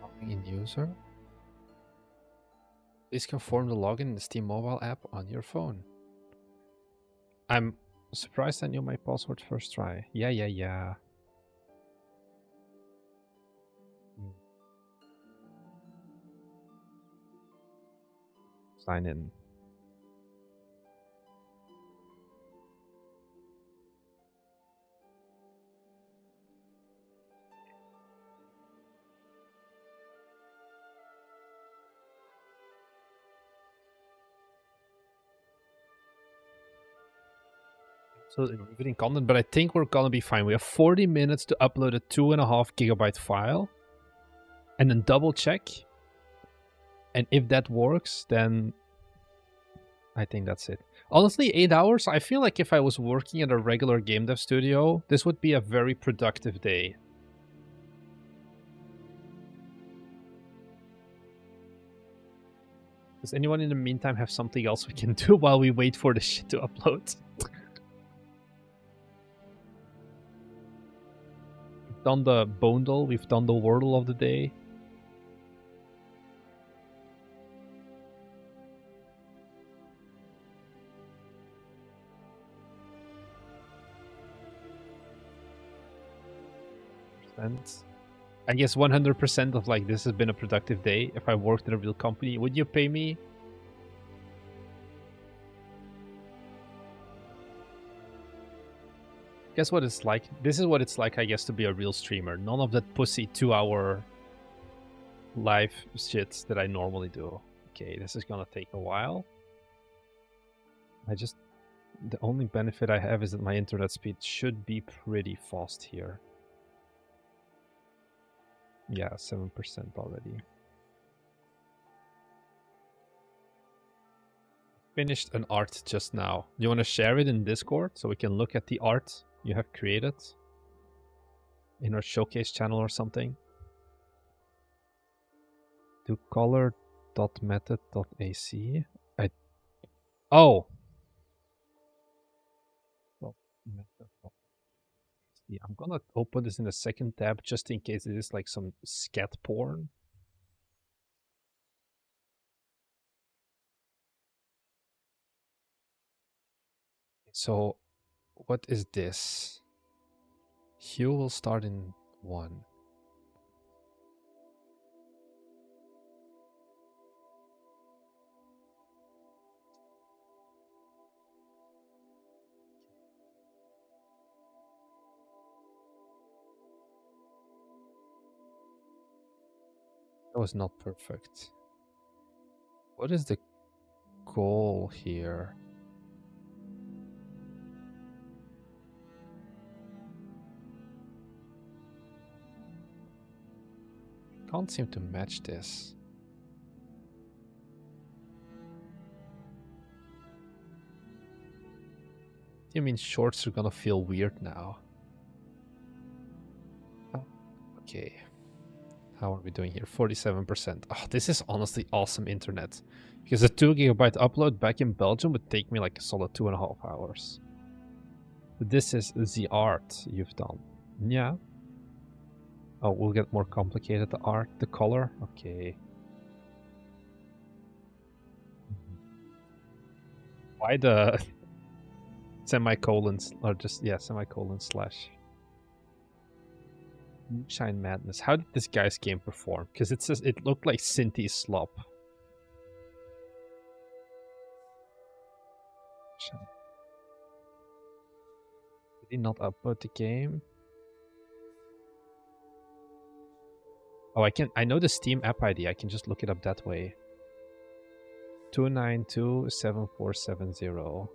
Logging in user. Please confirm the login in the Steam mobile app on your phone. I'm surprised I knew my password first try. Yeah. Sign in. So reviewing content, but I think we're gonna be fine. We have 40 minutes to upload a 2.5 gigabyte file and then double check. And if that works, then I think that's it. Honestly, 8 hours, I feel like if I was working at a regular game dev studio, this would be a very productive day. Does anyone in the meantime have something else we can do while we wait for the shit to upload? We've done the Boondle, we've done the Wordle of the day. I guess 100% of like this has been a productive day. If I worked in a real company, would you pay me? Guess what it's like? This is what it's like, I guess, to be a real streamer. None of that pussy 2-hour live shit that I normally do. Okay, this is gonna take a while. The only benefit I have is that my internet speed should be pretty fast here. Yeah, 7% already. Finished an art just now. Do you want to share it in Discord so we can look at the art you have created in our showcase channel or something? Do color.method.ac. Oh! I'm gonna open this in a second tab just in case it is like some scat porn. So, what is this? Hue will start in 1. That was not perfect. What is the goal here? Can't seem to match this. You mean shorts are gonna feel weird now? Oh, okay. How are we doing here? 47%. Oh, this is honestly awesome internet. Because a 2 GB upload back in Belgium would take me like a solid 2.5 hours. This is the art you've done. Yeah. Oh, we'll get more complicated. The art, the color. Okay. Why the semicolons or just, yeah, semicolon slash. Moonshine Madness. How did this guy's game perform? Because it says it looked like Sinti slop. Did he not upload the game? Oh, I know the Steam app ID. I can just look it up that way. 2927470.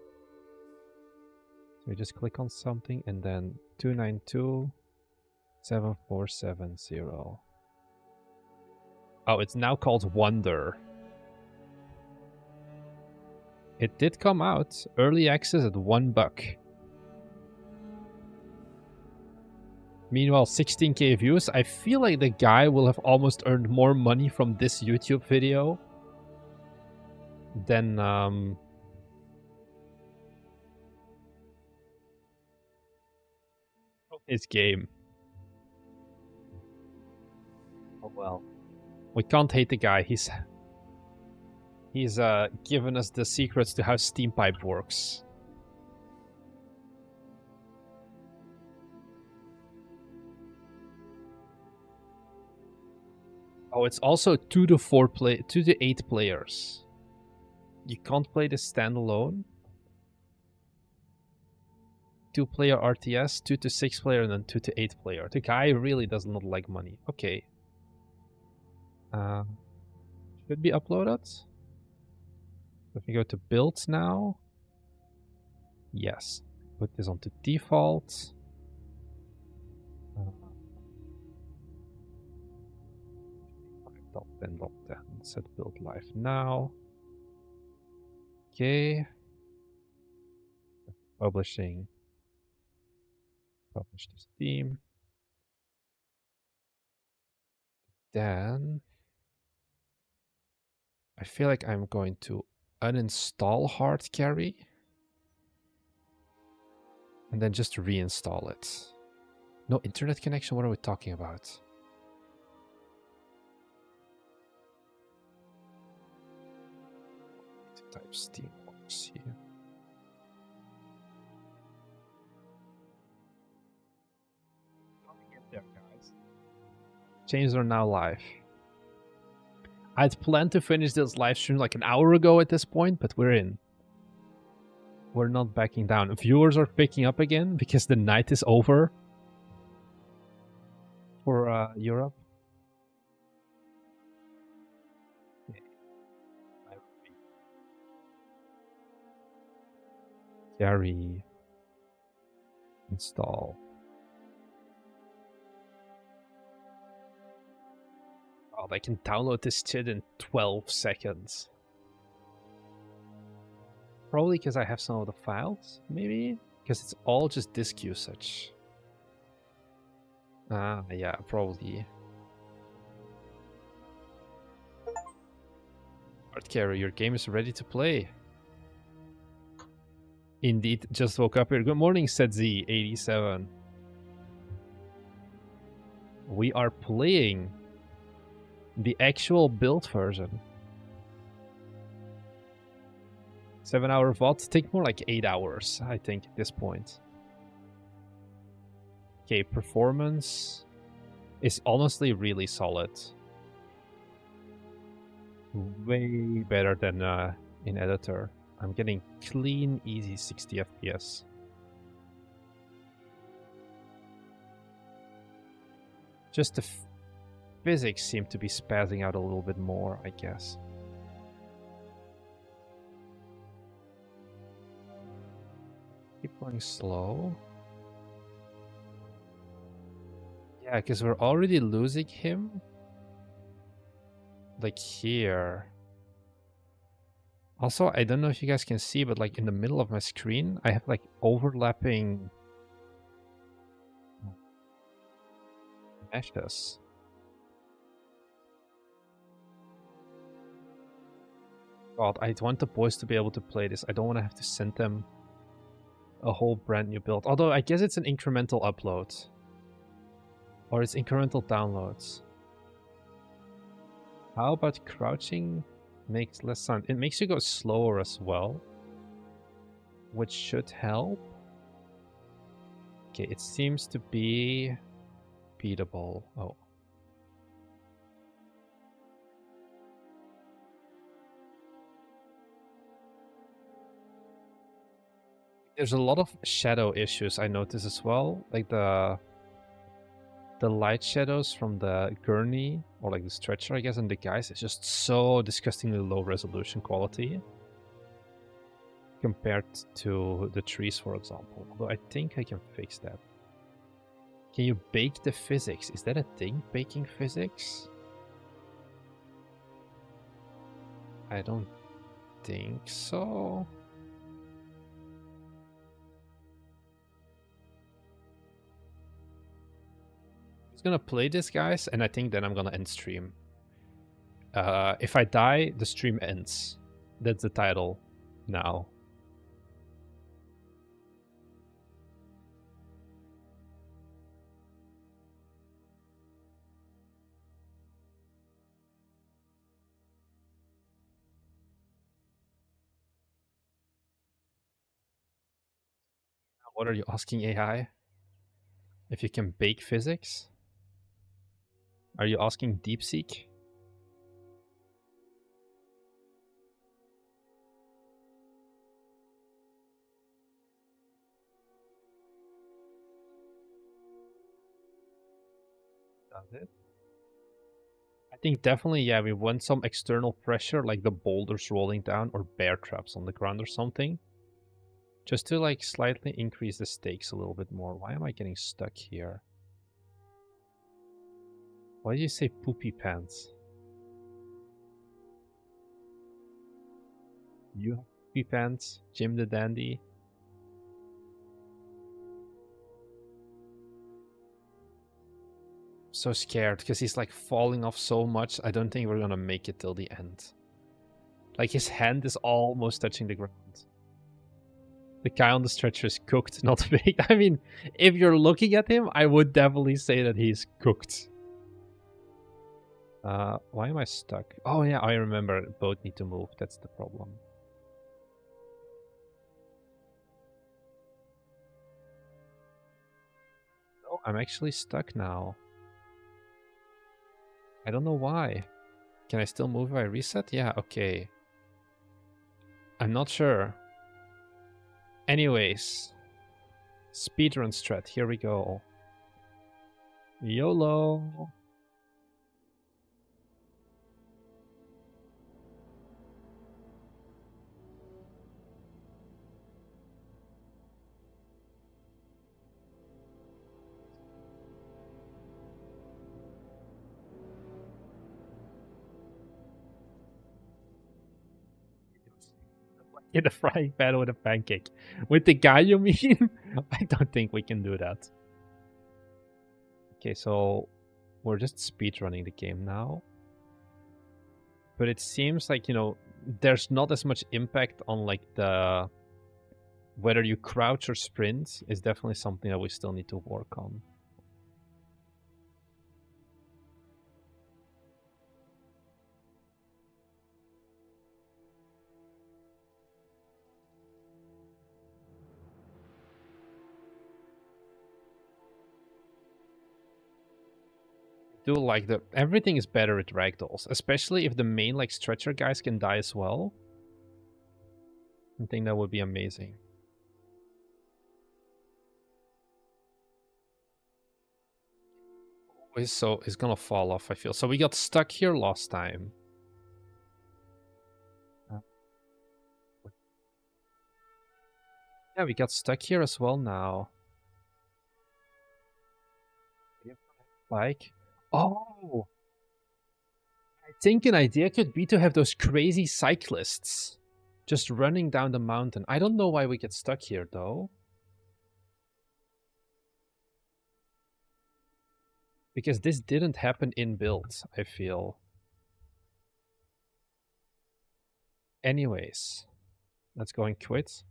So we just click on something and then 2927470. Oh, it's now called Wonder. It did come out. Early access at $1. Meanwhile, 16k views. I feel like the guy will have almost earned more money from this YouTube video than his game. Oh well. We can't hate the guy. He's given us the secrets to how Steam Pipe works. Oh, it's also 2 to 8 players. You can't play this standalone. 2-player RTS, 2 to 6 player, and then 2 to 8 player. The guy really does not like money. Okay. Should be uploaded. If we go to builds now. Yes. Put this onto default. Set build live now. Okay. Publishing. Publish to Steam. Then I feel like I'm going to uninstall hard carry and then just reinstall it. No internet connection? What are we talking about? Type Steamworks here. Get there, guys. Changes are now live. I'd planned to finish this live stream like an hour ago at this point, but we're in. We're not backing down. Viewers are picking up again because the night is over for Europe. Carry. Install. Oh, I can download this shit in 12 seconds. Probably because I have some of the files, maybe? Because it's all just disk usage. Ah, yeah, probably. Art Carry, your game is ready to play. Indeed, just woke up here. Good morning, said Z87. We are playing the actual build version. 7-hour VOD, take more like 8 hours, I think, at this point. Okay, performance is honestly really solid. Way better than in editor. I'm getting clean, easy 60 FPS. Just the physics seem to be spazzing out a little bit more, I guess. Keep going slow. Yeah, because we're already losing him. Like here. Also, I don't know if you guys can see, but like in the middle of my screen, I have like overlapping meshes. God, I want the boys to be able to play this. I don't want to have to send them a whole brand new build. Although I guess it's an incremental upload. Or it's incremental downloads. How about crouching makes less sound? It makes you go slower as well, which should help. Okay, it seems to be beatable. Oh. There's a lot of shadow issues I notice as well. Like the light shadows from the gurney, or like the stretcher, I guess, and the guys, it's just so disgustingly low resolution quality compared to the trees, for example. Although I think I can fix that. Can you bake the physics? Is that a thing, baking physics? I don't think so. I'm just gonna play this, guys, and I think then I'm gonna end stream. If I die, the stream ends. That's the title now. What are you asking AI? If you can bake physics? Are you asking DeepSeek? Does it? I think definitely, yeah, we want some external pressure, like the boulders rolling down or bear traps on the ground or something. Just to like slightly increase the stakes a little bit more. Why am I getting stuck here? Why did you say poopy pants? You have poopy pants, Jim the Dandy? So scared because he's like falling off so much. I don't think we're gonna make it till the end. Like his hand is almost touching the ground. The guy on the stretcher is cooked, not baked. I mean, if you're looking at him, I would definitely say that he's cooked. Why am I stuck? Oh yeah, I remember. Both need to move. That's the problem. Oh, I'm actually stuck now. I don't know why. Can I still move if I reset? Yeah, okay. I'm not sure. Anyways. Speedrun strat, here we go. YOLO! in a frying pan with a pancake. With the guy, you mean? I don't think we can do that. Okay, so we're just speedrunning the game now. But it seems like, you know, there's not as much impact on like the... Whether you crouch or sprint is definitely something that we still need to work on. Do like the everything is better with ragdolls, especially if the main like stretcher guys can die as well. I think that would be amazing. So it's gonna fall off, I feel. So we got stuck here last time. Yeah, we got stuck here as well now. Bike. Oh! I think an idea could be to have those crazy cyclists just running down the mountain. I don't know why we get stuck here, though. Because this didn't happen in build, I feel. Anyways, let's go and quit.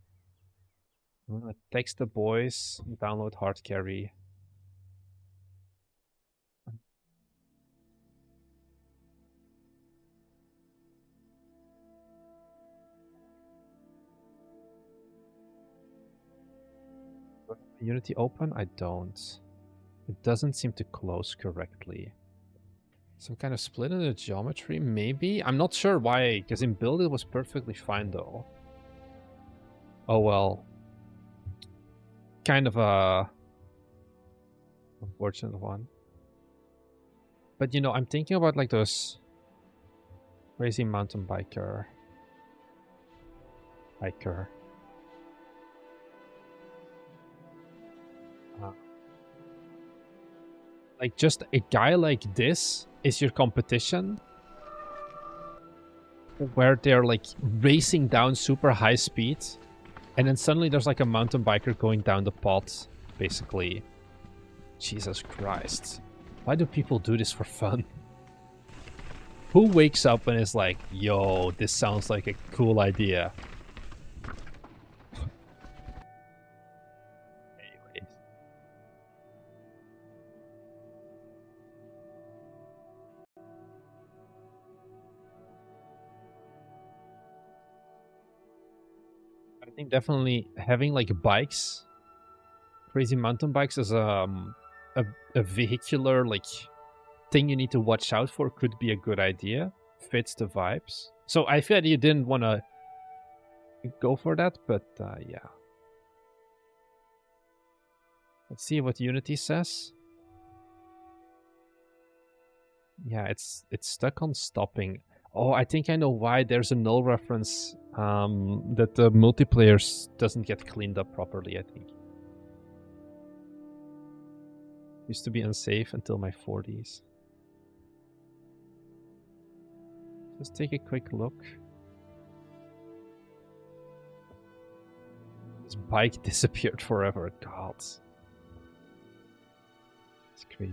I'm gonna text the boys, download hard carry. Unity open? I don't. It doesn't seem to close correctly. Some kind of split in the geometry, maybe? I'm not sure why, because in build it was perfectly fine though. Oh well. Kind of a unfortunate one. But you know, I'm thinking about like those crazy mountain hiker. Like just a guy like this is your competition, where they're like racing down super high speed, and then suddenly there's like a mountain biker going down the pot, basically. Jesus Christ. Why do people do this for fun? Who wakes up and is like, yo, this sounds like a cool idea? I think definitely having like bikes, crazy mountain bikes as a vehicular like thing you need to watch out for could be a good idea. Fits the vibes. So I feel that you didn't want to go for that, but yeah. Let's see what Unity says. Yeah, it's stuck on stopping. Oh, I think I know why. There's a null reference that the multiplayer doesn't get cleaned up properly, I think. Used to be unsafe until my 40s. Just take a quick look. This bike disappeared forever. God. It's crazy.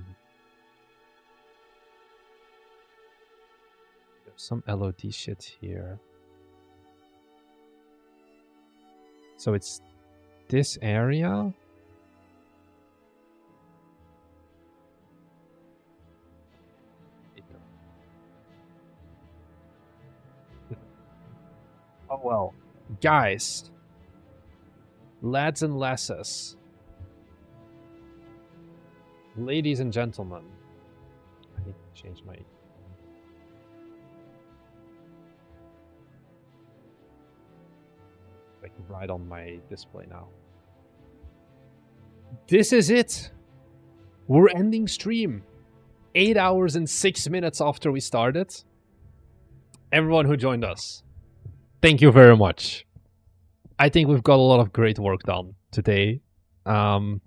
Some LOD shit here. So it's this area. Oh well. Guys. Lads and lasses. Ladies and gentlemen. I need to change my... like right on my display now. This is it. We're ending stream. 8 hours and 6 minutes after we started. Everyone who joined us, thank you very much. I think we've got a lot of great work done today. Game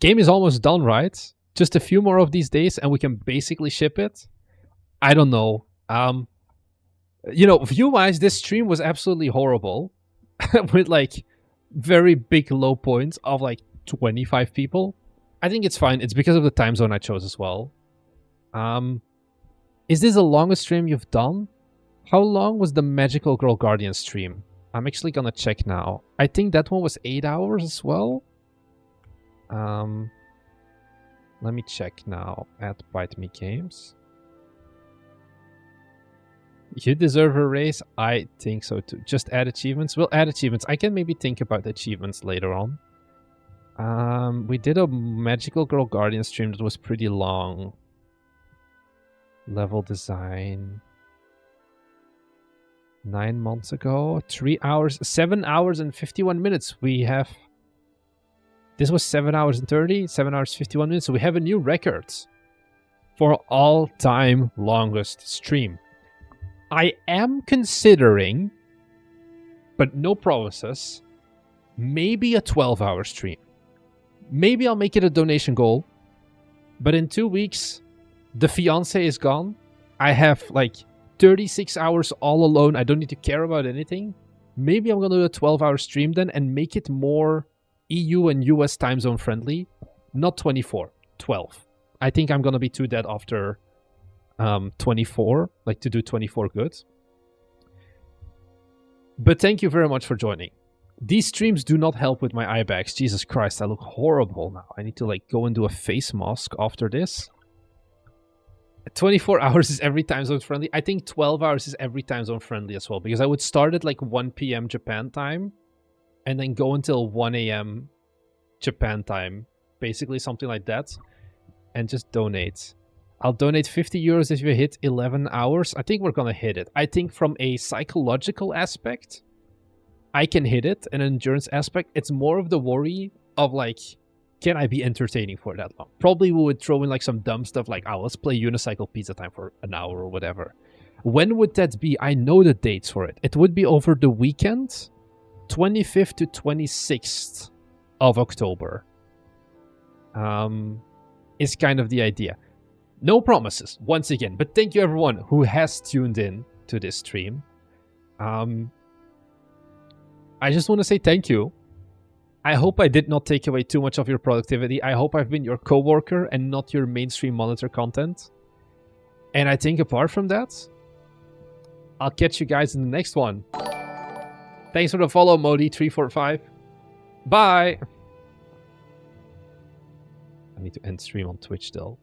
is almost done, right? Just a few more of these days and we can basically ship it. I don't know. You know, view-wise, this stream was absolutely horrible. With like very big low points of like 25 people. I think it's fine. It's because of the time zone I chose as well. Is this the longest stream you've done? How long was the Magical Girl Guardian stream? I'm actually gonna check now. I think that one was 8 hours as well. Let me check now at Bite Me Games. You deserve a raise? I think so too. Just add achievements? We'll add achievements. I can maybe think about the achievements later on. We did a Magical Girl Guardian stream that was pretty long. Level design. 9 months ago. 3 hours. 7 hours and 51 minutes. We have... This was 7 hours and 30. 7 hours 51 minutes. So we have a new record for all-time longest stream. I am considering, but no promises, maybe a 12-hour stream. Maybe I'll make it a donation goal. But in 2 weeks, the fiancé is gone. I have like 36 hours all alone. I don't need to care about anything. Maybe I'm going to do a 12-hour stream then and make it more EU and US time zone friendly. Not 24, 12. I think I'm going to be too dead after 24, like to do 24 good. But thank you very much for joining. These streams do not help with my eye bags. Jesus Christ, I look horrible now. I need to like go and do a face mask after this. 24 hours is every time zone friendly. I think 12 hours is every time zone friendly as well, because I would start at like 1 p.m. Japan time and then go until 1 a.m. Japan time, basically something like that, and just donate. I'll donate 50 euros if you hit 11 hours. I think we're gonna hit it. I think from a psychological aspect, I can hit it. An endurance aspect, it's more of the worry of like, can I be entertaining for that long? Probably we would throw in like some dumb stuff like, oh, let's play Unicycle Pizza Time for an hour or whatever. When would that be? I know the dates for it. It would be over the weekend, 25th to 26th of October. Is kind of the idea. No promises, once again, but thank you everyone who has tuned in to this stream. I just want to say thank you. I hope I did not take away too much of your productivity. I hope I've been your coworker and not your mainstream monitor content. And I think apart from that, I'll catch you guys in the next one. Thanks for the follow, Modi345. Bye! I need to end stream on Twitch still.